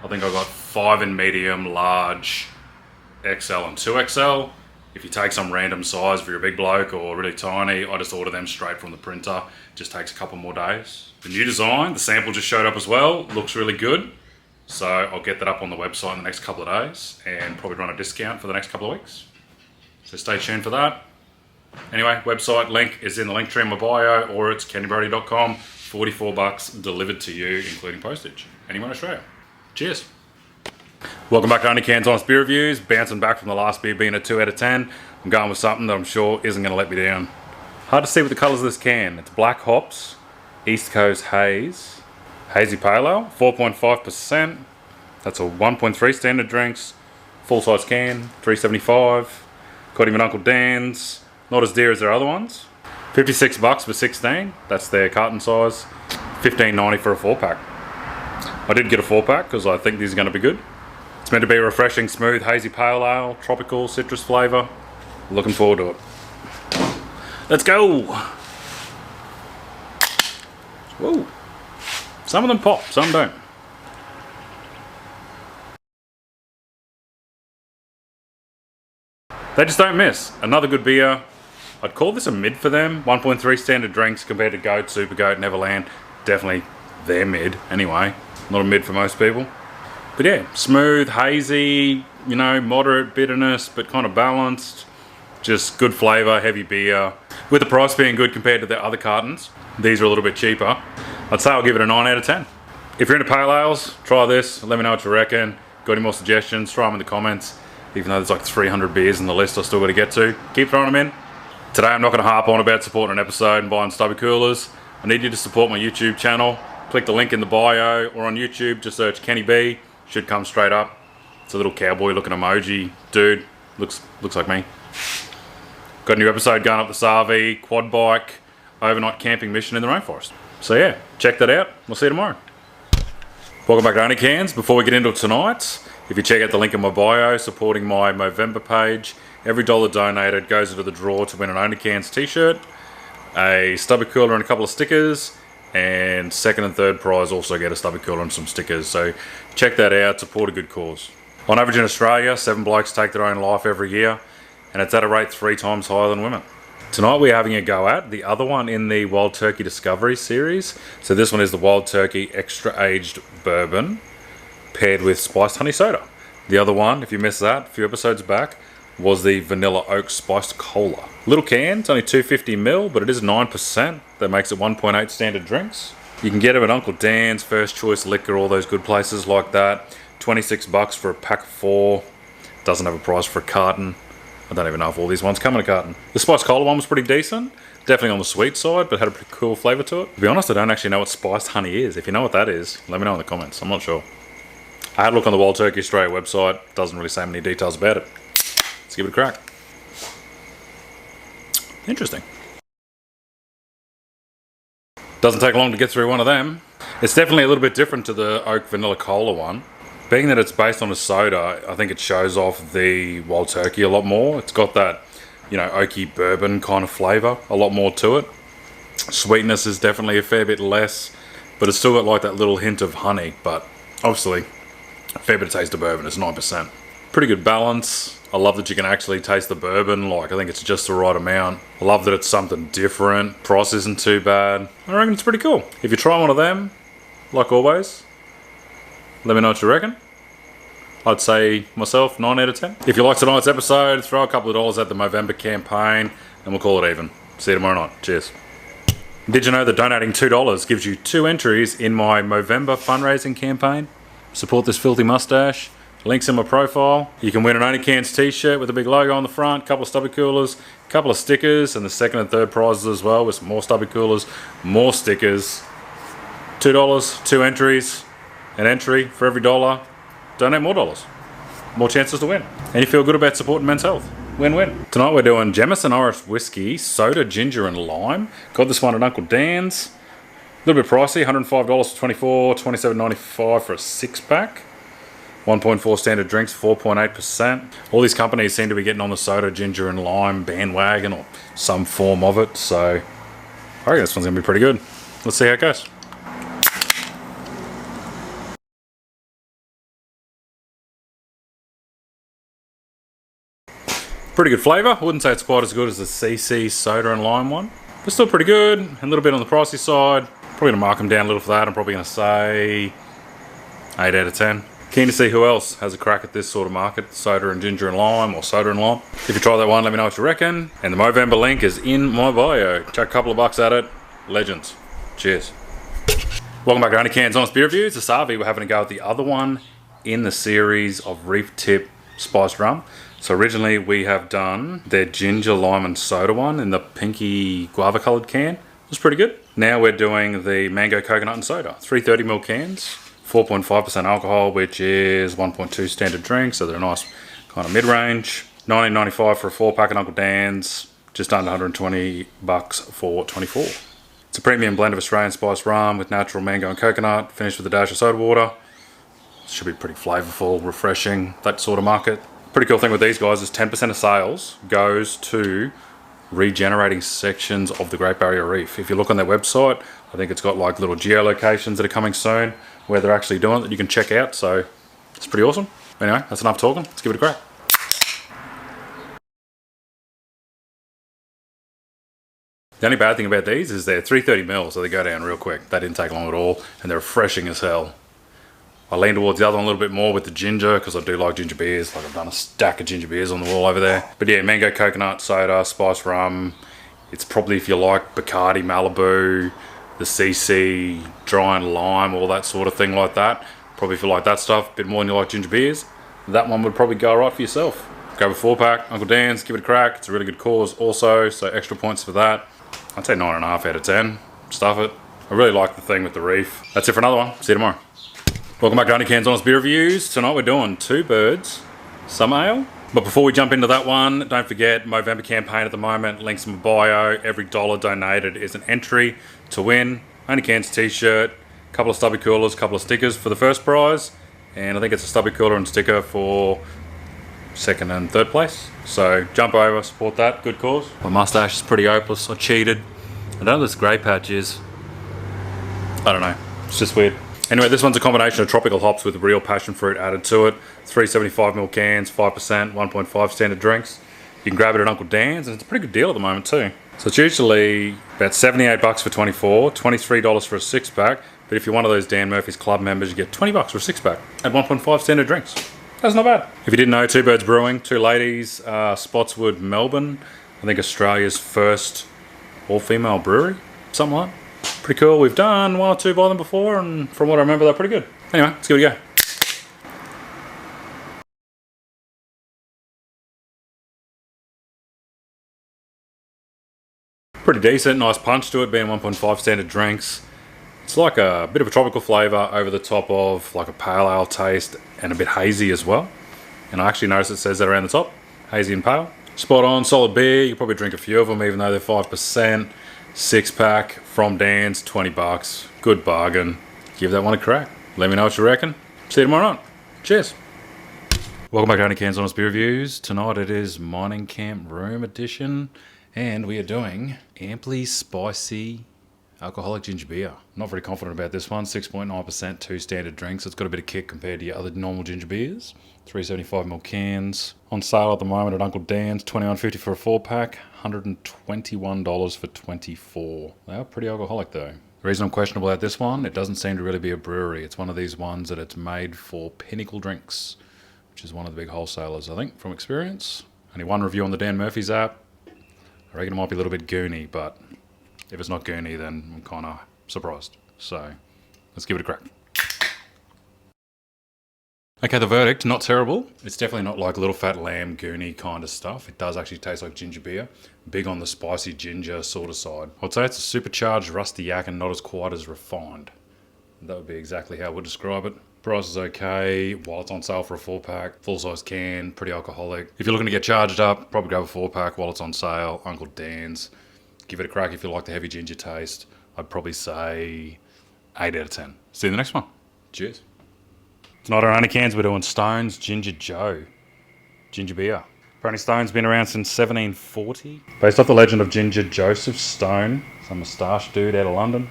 I think I got 5 in medium, large, XL and 2XL. If you take some random size for your big bloke or really tiny, I just order them straight from the printer. Just takes a couple more days. The new design, the sample just showed up as well. Looks really good. So I'll get that up on the website in the next couple of days and probably run a discount for the next couple of weeks. So stay tuned for that. Anyway, website link is in the link tree in my bio, or it's cannybrody.com. $44 delivered to you, including postage. Anywhere in Australia. Cheers. Welcome back to OnlyCans Honest Beer Reviews. Bouncing back from the last beer being a 2 out of 10. I'm going with something that I'm sure isn't going to let me down. Hard to see with the colours of this can. It's black hops, East Coast Haze, Hazy Pale Ale, 4.5%. That's a 1.3 standard drinks. Full size can, $3.75. Got him at Uncle Dan's. Not as dear as their other ones. $56 for 16. That's their carton size. $15.90 for a 4-pack. I did get a 4-pack because I think these are going to be good. It's meant to be a refreshing, smooth, hazy pale ale, tropical, citrus flavour. Looking forward to it. Let's go! Whoa. Some of them pop, some don't. They just don't miss. Another good beer. I'd call this a mid for them. 1.3 standard drinks compared to Goat, Super Goat, Neverland. Definitely their mid, anyway. Not a mid for most people. But yeah, smooth, hazy, you know, moderate bitterness, but kind of balanced. Just good flavour, heavy beer. With the price being good compared to the other cartons, these are a little bit cheaper. I'd say I'll give it a 9 out of 10. If you're into pale ales, try this. Let me know what you reckon. Got any more suggestions? Throw them in the comments. Even though there's like 300 beers in the list I've still got to get to. Keep throwing them in. Today I'm not going to harp on about supporting an episode and buying stubby coolers. I need you to support my YouTube channel. Click the link in the bio, or on YouTube just search Kenny B. Should come straight up. It's a little cowboy looking emoji. Dude, looks like me. Got a new episode going up the Sarvi, quad bike, overnight camping mission in the rainforest. So yeah, check that out. We'll see you tomorrow. Welcome back to OnlyCans. Before we get into tonight, if you check out the link in my bio, supporting my Movember page, every $1 donated goes into the draw to win an OnlyCans t-shirt, a stubby cooler and a couple of stickers, and second and third prize also get a stubby cooler and some stickers. So check that out, support a good cause. On average in Australia, 7 blokes take their own life every year, and it's at a rate 3 times higher than women. Tonight we're having a go at the other one in the Wild Turkey Discovery series. So this one is the Wild Turkey Extra Aged Bourbon paired with spiced honey soda. The other one, if you missed that a few episodes back, was the Vanilla Oak Spiced Cola. Little can, it's only 250ml, but it is 9%. That makes it 1.8 standard drinks. You can get them at Uncle Dan's, First Choice Liquor, all those good places like that. $26 for a pack of 4. Doesn't have a price for a carton. I don't even know if all these ones come in a carton. The Spiced Cola one was pretty decent. Definitely on the sweet side, but had a pretty cool flavour to it. To be honest, I don't actually know what spiced honey is. If you know what that is, let me know in the comments. I'm not sure. I had a look on the Wild Turkey Australia website. Doesn't really say many details about it. Let's give it a crack. Interesting. Doesn't take long to get through one of them. It's definitely a little bit different to the Oak Vanilla Cola one. Being that it's based on a soda, I think it shows off the Wild Turkey a lot more. It's got that, you know, oaky bourbon kind of flavour, a lot more to it. Sweetness is definitely a fair bit less, but it's still got like that little hint of honey, but obviously a fair bit of taste of bourbon. It's 9%. Pretty good balance. I love that you can actually taste the bourbon. Like, I think it's just the right amount. I love that it's something different. Price isn't too bad. I reckon it's pretty cool. If you try one of them, like always, let me know what you reckon. I'd say myself 9 out of 10. If you like tonight's episode, throw a couple of dollars at the Movember campaign and we'll call it even. See you tomorrow night. Cheers. Did you know that donating $2 gives you 2 entries in my Movember fundraising campaign? Support this filthy mustache. Links in my profile. You can win an OnlyCans t-shirt with a big logo on the front, couple of stubby coolers, couple of stickers, and the second and third prizes as well with some more stubby coolers, more stickers. $2, 2 entries, an entry for every $1. Donate more dollars. more chances to win. And you feel good about supporting men's health. Win-win. Tonight we're doing Jameson Irish Whiskey, Soda, Ginger and Lime. Got this one at Uncle Dan's. A little bit pricey, $105 for 24, $27.95 for a 6-pack. 1.4 standard drinks, 4.8%. All these companies seem to be getting on the soda, ginger and lime bandwagon or some form of it. So I reckon this one's going to be pretty good. Let's see how it goes. Pretty good flavour. I wouldn't say it's quite as good as the CC soda and lime one, but still pretty good. A little bit on the pricey side. Probably going to mark them down a little for that. I'm probably going to say 8 out of 10. Keen to see who else has a crack at this sort of market, soda and ginger and lime, or soda and lime. If you try that one, let me know what you reckon. And the Movember link is in my bio. Chuck a couple of bucks at it. Legends. Cheers. Welcome back to OnlyCans Honest Beer Reviews. This RV, we're having a go at the other one in the series of Reef Tip Spiced Rum. So originally we have done their ginger, lime and soda one in the pinky guava coloured can. It was pretty good. Now we're doing the mango coconut and soda. 330ml cans. 4.5% alcohol, which is 1.2 standard drinks, so they're a nice kind of mid-range. $19.95 for a 4-pack at Uncle Dan's, just under $120 for 24. It's a premium blend of Australian spiced rum with natural mango and coconut, finished with a dash of soda water. Should be pretty flavourful, refreshing, that sort of market. Pretty cool thing with these guys is 10% of sales goes to regenerating sections of the Great Barrier Reef. If you look on their website, I think it's got like little geolocations that are coming soon where they're actually doing it that you can check out, so it's pretty awesome. Anyway, that's enough talking. Let's give it a crack. The only bad thing about these is they're 330ml, so they go down real quick. They didn't take long at all, and they're refreshing as hell. I lean towards the other one a little bit more with the ginger because I do like ginger beers. Like I've done a stack of ginger beers on the wall over there. But yeah, mango coconut, soda, spiced rum. It's probably if you like Bacardi, Malibu, the CC, dry and lime, all that sort of thing like that. Probably if you like that stuff a bit more than you like ginger beers, that one would probably go right for yourself. Grab a 4-pack, Uncle Dan's, give it a crack. It's a really good cause also, so extra points for that. I'd say 9.5 out of 10. Stuff it. I really like the thing with the reef. That's it for another one. See you tomorrow. Welcome back to OnlyCans Honest Beer Reviews. Tonight we're doing Two Birds, Some Ale. But before we jump into that one, don't forget, Movember campaign at the moment, links in my bio. Every dollar donated is an entry to win. OnlyCans t-shirt, a couple of stubby coolers, a couple of stickers for the first prize. And I think it's a stubby cooler and sticker for second and third place. So jump over, support that, good cause. My mustache is pretty hopeless, I cheated. I don't know what this grey patch is. I don't know, it's just weird. Anyway, this one's a combination of tropical hops with real passion fruit added to it. 375ml cans, 5%, 1.5 standard drinks. You can grab it at Uncle Dan's, and it's a pretty good deal at the moment too. So it's usually about $78 for 24, $23 for a 6-pack. But if you're one of those Dan Murphy's Club members, you get $20 for a 6-pack at 1.5 standard drinks. That's not bad. If you didn't know, Two Birds Brewing, two ladies, Spotswood, Melbourne. I think Australia's first all-female brewery, something like that. Pretty cool. We've done one or two by them before, and from what I remember, they're pretty good. Anyway, let's give it a go. Pretty decent, nice punch to it, being 1.5 standard drinks. It's like a bit of a tropical flavour over the top of like a pale ale taste and a bit hazy as well. And I actually noticed it says that around the top, hazy and pale. Spot on, solid beer. You can probably drink a few of them even though they're 5%. 6-pack from Dan's, $20. Good bargain. Give that one a crack. Let me know what you reckon. See you tomorrow night. Cheers. Welcome back to OnlyCans Honest Beer Reviews. Tonight it is Mining Camp Room Edition. And we are doing amply spicy alcoholic ginger beer. Not very confident about this one. 6.9%, 2 standard drinks. It's got a bit of kick compared to your other normal ginger beers. 375ml cans. On sale at the moment at Uncle Dan's. $21.50 for a 4-pack. $121 for 24. They are pretty alcoholic though. The reason I'm questionable about this one, it doesn't seem to really be a brewery. It's one of these ones that it's made for Pinnacle Drinks, which is one of the big wholesalers, I think, from experience. Only one review on the Dan Murphy's app. I reckon it might be a little bit goony, but if it's not goony, then I'm kind of surprised. So let's give it a crack. Okay, the verdict, not terrible. It's definitely not like Little Fat Lamb, goony kind of stuff. It does actually taste like ginger beer. Big on the spicy ginger sort of side. I'd say it's a supercharged rusty yak and not as quite as refined. That would be exactly how I would describe it. Price is okay while it's on sale for a 4-pack. Full-size can, pretty alcoholic. If you're looking to get charged up, probably grab a 4-pack while it's on sale. Uncle Dan's. Give it a crack if you like the heavy ginger taste. I'd probably say 8 out of 10. See you in the next one. Cheers. Tonight on OnlyCans, we're doing Stone's Ginger Joe. Ginger beer. Apparently Stone's been around since 1740. Based off the legend of Ginger Joseph Stone. Some moustache dude out of London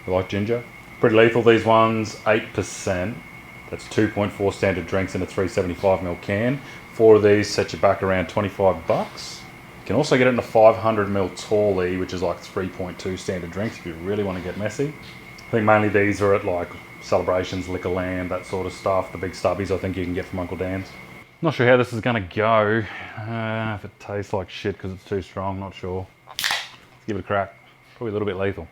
who liked ginger. Pretty lethal, these ones, 8%. That's 2.4 standard drinks in a 375ml can. 4 of these set you back around $25. You can also get it in a 500ml Tally, which is like 3.2 standard drinks if you really want to get messy. I think mainly these are at like Celebrations, Liquorland, that sort of stuff. The big stubbies I think you can get from Uncle Dan's. Not sure how this is going to go. If it tastes like shit because it's too strong, not sure. Let's give it a crack. Probably a little bit lethal.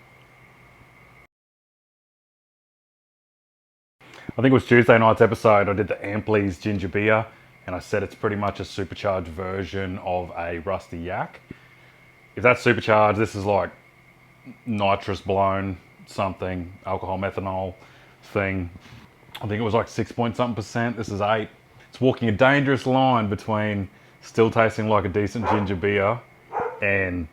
I think it was Tuesday night's episode, I did the Ampleys ginger beer, and I said it's pretty much a supercharged version of a Rusty Yak. If that's supercharged, this is like nitrous blown something, alcohol methanol thing. I think it was like 6 point something percent. This is 8. It's walking a dangerous line between still tasting like a decent ginger beer and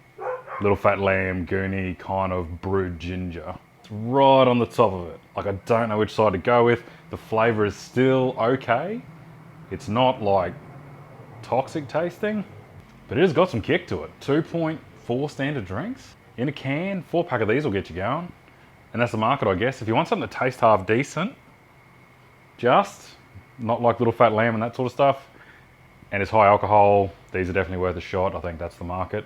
little fat lamb, goony kind of brewed ginger. It's right on the top of it. Like I don't know which side to go with. The flavor is still okay. It's not like toxic tasting, but it has got some kick to it. 2.4 standard drinks in a can. 4-pack of these will get you going. And that's the market, I guess. If you want something that tastes half decent, just not like little fat lamb and that sort of stuff, and it's high alcohol, these are definitely worth a shot. I think that's the market.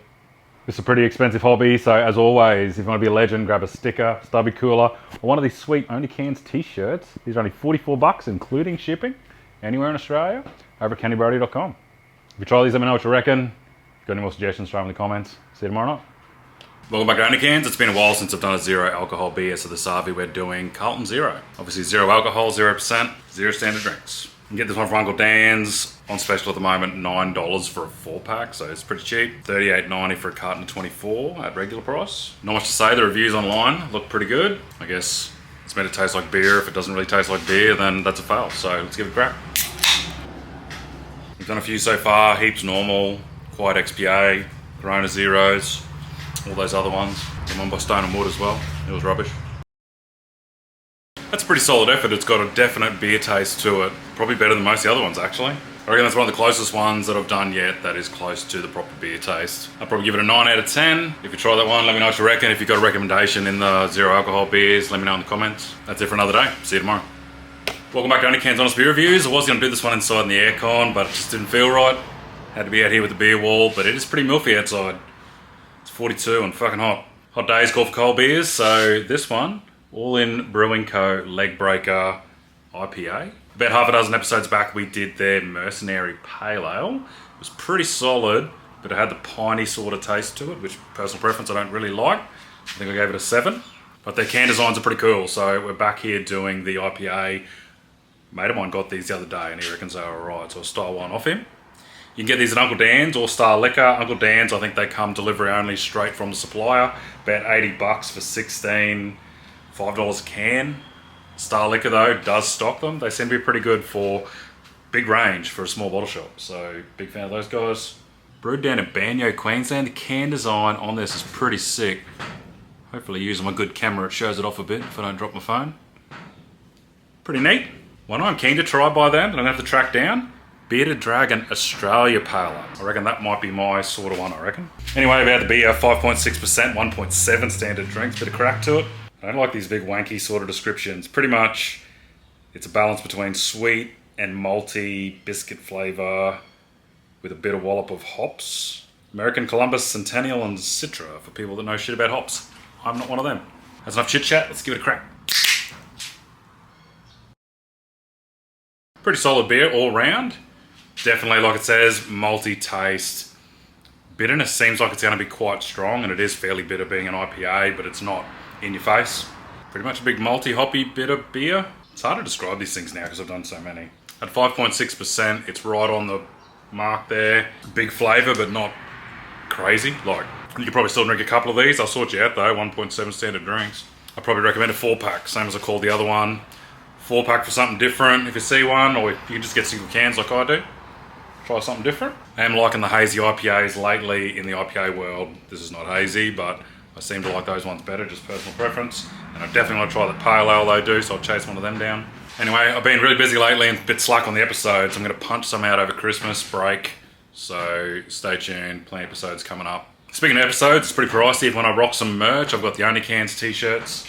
It's a pretty expensive hobby, so as always, if you want to be a legend, grab a sticker, stubby cooler, or one of these sweet OnlyCans t-shirts. These are only $44, including shipping, anywhere in Australia, over at candybrody.com. If you try these, let me know what you reckon. If you've got any more suggestions, throw them in the comments. See you tomorrow night. Welcome back to OnlyCans. It's been a while since I've done a 0 alcohol beer, so this Harvey we're doing Carlton 0. Obviously 0 alcohol, 0%, 0 standard drinks. You can get this one from Uncle Dan's, on special at the moment, $9 for a 4-pack, so it's pretty cheap. $38.90 for a carton of 24 at regular price. Not much to say, the reviews online look pretty good. I guess it's meant to taste like beer. If it doesn't really taste like beer, then that's a fail, so let's give it a crack. We've done a few so far, heaps normal, Quiet XPA, Corona Zeros, all those other ones. The one by Stone and Wood as well, it was rubbish. That's a pretty solid effort. It's got a definite beer taste to it. Probably better than most of the other ones, actually. I reckon that's one of the closest ones that I've done yet that is close to the proper beer taste. I'll probably give it a 9 out of 10. If you try that one, let me know what you reckon. If you've got a recommendation in the 0 alcohol beers, let me know in the comments. That's it for another day. See you tomorrow. Welcome back to OnlyCans Honest Beer Reviews. I was going to do this one inside in the aircon, but it just didn't feel right. Had to be out here with the beer wall, but it is pretty milky outside. It's 42 and fucking hot. Hot days call for cold beers, so this one, All In Brewing Co. Leg Breaker IPA. About half a dozen episodes back, we did their Mercenary Pale Ale. It was pretty solid, but it had the piney sort of taste to it, which personal preference I don't really like. I think I gave it a 7. But their can designs are pretty cool, so we're back here doing the IPA. A mate of mine got these the other day and he reckons they're alright, so I'll style one off him. You can get these at Uncle Dan's or Star Liquor. Uncle Dan's, I think they come delivery only straight from the supplier. About $80 for 16, $5 a can. Star Liquor though does stock them. They seem to be pretty good for big range for a small bottle shop. So big fan of those guys. Brewed down in Banyo, Queensland. The can design on this is pretty sick. Hopefully using my good camera it shows it off a bit if I don't drop my phone. Pretty neat. One I'm keen to try by then, but I'm going to have to track down. Bearded Dragon Australia Pale Ale. I reckon that might be my sort of one, I reckon. Anyway, about the beer, 5.6%, 1.7 standard drinks, bit of crack to it. I don't like these big wanky sort of descriptions. Pretty much, it's a balance between sweet and malty biscuit flavour with a bit of wallop of hops. American Columbus, Centennial and Citra for people that know shit about hops. I'm not one of them. That's enough chit chat, let's give it a crack. Pretty solid beer all round. Definitely, like it says, malty taste. Bitterness seems like it's going to be quite strong, and it is fairly bitter being an IPA, but it's not in your face. Pretty much a big malty, hoppy, bitter beer. It's hard to describe these things now because I've done so many. At 5.6%, it's right on the mark there. Big flavour, but not crazy. Like, you could probably still drink a couple of these. I'll sort you out though, 1.7 standard drinks. I'd probably recommend a 4-pack, same as I called the other one. 4-pack for something different if you see one, or you can just get single cans like I do. Try something different. I am liking the hazy IPAs lately in the IPA world. This is not hazy, but I seem to like those ones better, just personal preference. And I definitely want to try the pale ale they do, so I'll chase one of them down. Anyway, I've been really busy lately and a bit slack on the episodes. I'm going to punch some out over Christmas break, so stay tuned. Plenty of episodes coming up. Speaking of episodes, it's pretty pricey if when I rock some merch. I've got the OnlyCans t-shirts,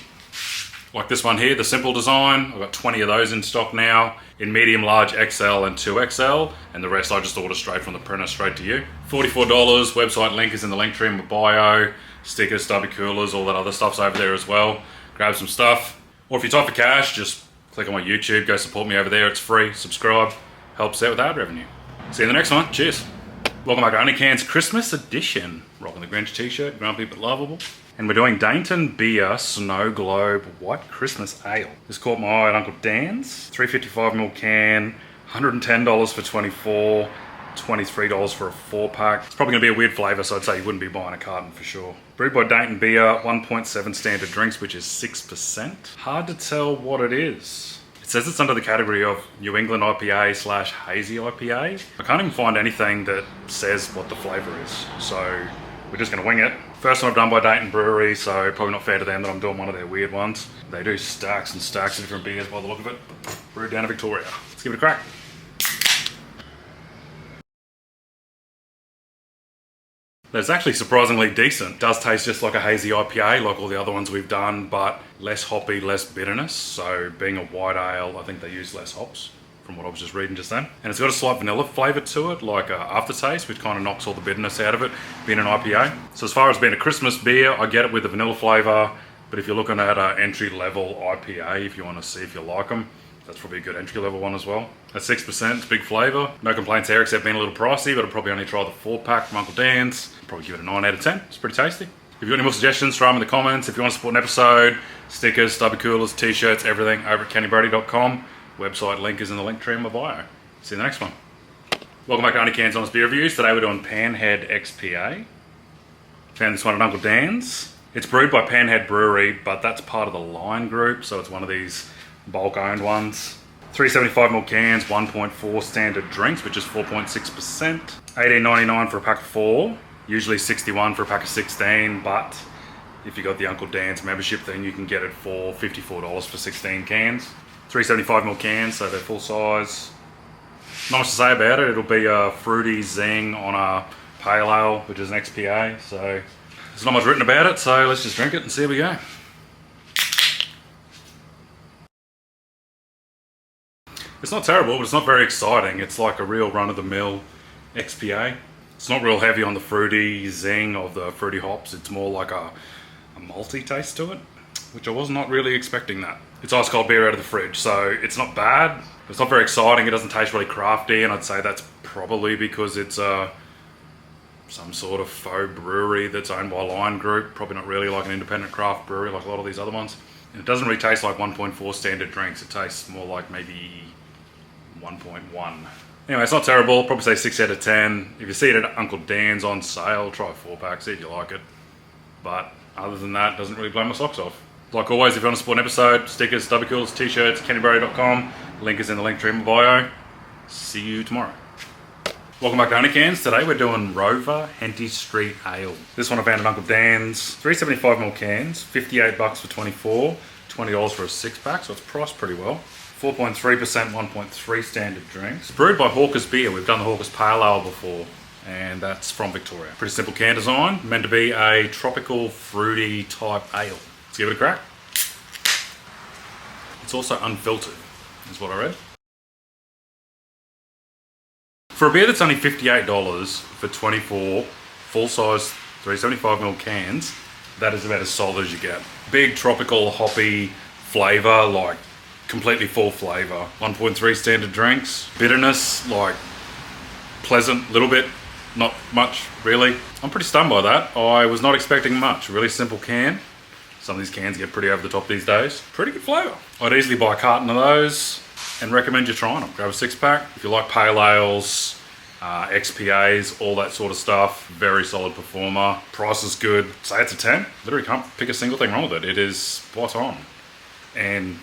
like this one here, the simple design. I've got 20 of those in stock now, in medium, large, XL and 2XL, and the rest I just order straight from the printer, straight to you. $44, website link is in the link tree in my bio. Stickers, stubby coolers, all that other stuff's over there as well. Grab some stuff. Or if you're tight for cash, just click on my YouTube, go support me over there, it's free, subscribe, helps out with ad revenue. See you in the next one, cheers. Welcome back to OnlyCans Christmas edition. Rocking the Grinch t-shirt, grumpy but lovable. And we're doing Dainton Beer Snow Globe White Christmas Ale. This caught my eye at Uncle Dan's. 355ml can, $110 for 24, $23 for a 4-pack. It's probably going to be a weird flavour, so I'd say you wouldn't be buying a carton for sure. Brewed by Dainton Beer, 1.7 standard drinks, which is 6%. Hard to tell what it is. It says it's under the category of New England IPA / Hazy IPA. I can't even find anything that says what the flavour is, so we're just going to wing it. First one I've done by Dainton Brewery, so probably not fair to them that I'm doing one of their weird ones. They do stacks and stacks of different beers by the look of it. Brewed down in Victoria. Let's give it a crack. That's actually surprisingly decent. It does taste just like a hazy IPA, like all the other ones we've done, but less hoppy, less bitterness. So being a white ale, I think they use less hops, from what I was just reading just then. And it's got a slight vanilla flavour to it, like an aftertaste, which kind of knocks all the bitterness out of it, being an IPA. So as far as being a Christmas beer, I get it with the vanilla flavour, but if you're looking at an entry-level IPA, if you want to see if you like them, that's probably a good entry-level one as well. At 6%, it's big flavour. No complaints there, except being a little pricey, but I'll probably only try the 4-pack from Uncle Dan's. Probably give it a 9 out of 10. It's pretty tasty. If you've got any more suggestions, throw them in the comments. If you want to support an episode, stickers, stubby coolers, t-shirts, everything over at kennybrody.com. Website link is in the link tree in my bio. See you in the next one. Welcome back to OnlyCans Honest Beer Reviews. Today we're doing Panhead XPA. Found this one at Uncle Dan's. It's brewed by Panhead Brewery, but that's part of the Line Group, so it's one of these bulk owned ones. 375ml cans, 1.4 standard drinks, which is 4.6%. $18.99 for a pack of 4. Usually $61 for a pack of 16, but if you got the Uncle Dan's membership, then you can get it for $54 for 16 cans. 375ml cans, so they're full size. Not much to say about it. It'll be a fruity zing on a pale ale, which is an XPA. So there's not much written about it, so let's just drink it and see how we go. It's not terrible, but it's not very exciting. It's like a real run-of-the-mill XPA. It's not real heavy on the fruity zing of the fruity hops. It's more like a malty taste to it, which I was not really expecting that. It's ice cold beer out of the fridge, so it's not bad. It's not very exciting. It doesn't taste really crafty, and I'd say that's probably because it's some sort of faux brewery that's owned by Line Group. Probably not really like an independent craft brewery like a lot of these other ones. And it doesn't really taste like 1.4 standard drinks. It tastes more like maybe 1.1. Anyway, it's not terrible. Probably say 6 out of 10. If you see it at Uncle Dan's on sale, try a 4-pack, see if you like it. But other than that, it doesn't really blow my socks off. Like always, if you want to support an episode, stickers, stubby coolers, t-shirts, kennybrody.com. Link is in the link tree in my bio. See you tomorrow. Welcome back to OnlyCans. Today we're doing Rover Henty Street Ale. This one I found at Uncle Dan's. 375ml cans, $58 for 24, $20 for a 6-pack, so it's priced pretty well. 4.3%, 1.3 standard drinks. Brewed by Hawker's Beer. We've done the Hawker's Pale Ale before, and that's from Victoria. Pretty simple can design, meant to be a tropical, fruity type ale. Let's give it a crack. It's also unfiltered, is what I read. For a beer that's only $58 for 24 full-size 375ml cans, that is about as solid as you get. Big tropical hoppy flavour, like completely full flavour. 1.3 standard drinks. Bitterness, like pleasant, little bit, not much really. I'm pretty stunned by that. I was not expecting much. Really simple can. Some of these cans get pretty over the top these days. Pretty good flavour. I'd easily buy a carton of those and recommend you trying them. Grab a 6-pack. If you like pale ales, XPAs, all that sort of stuff, very solid performer. Price is good. Say it's a 10. Literally can't pick a single thing wrong with it. It is spot on. And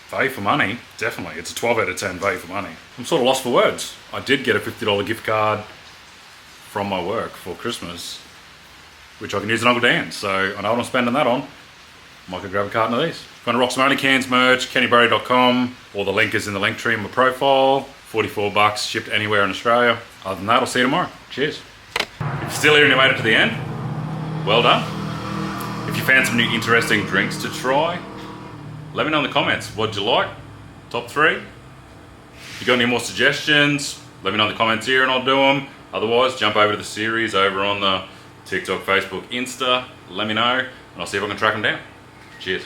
value for money, definitely. It's a 12 out of 10 value for money. I'm sort of lost for words. I did get a $50 gift card from my work for Christmas, which I can use at Uncle Dan's. So I know what I'm spending that on. Might go grab a carton of these. If you want to rock some OnlyCans merch, kennyberry.com, or the link is in the link tree in my profile. $44 shipped anywhere in Australia. Other than that, I'll see you tomorrow. Cheers. If you're still here and you made it to the end, well done. If you found some new interesting drinks to try, let me know in the comments. What'd you like? Top 3? If you got any more suggestions, let me know in the comments here and I'll do them. Otherwise, jump over to the series over on the TikTok, Facebook, Insta. Let me know and I'll see if I can track them down. Cheers.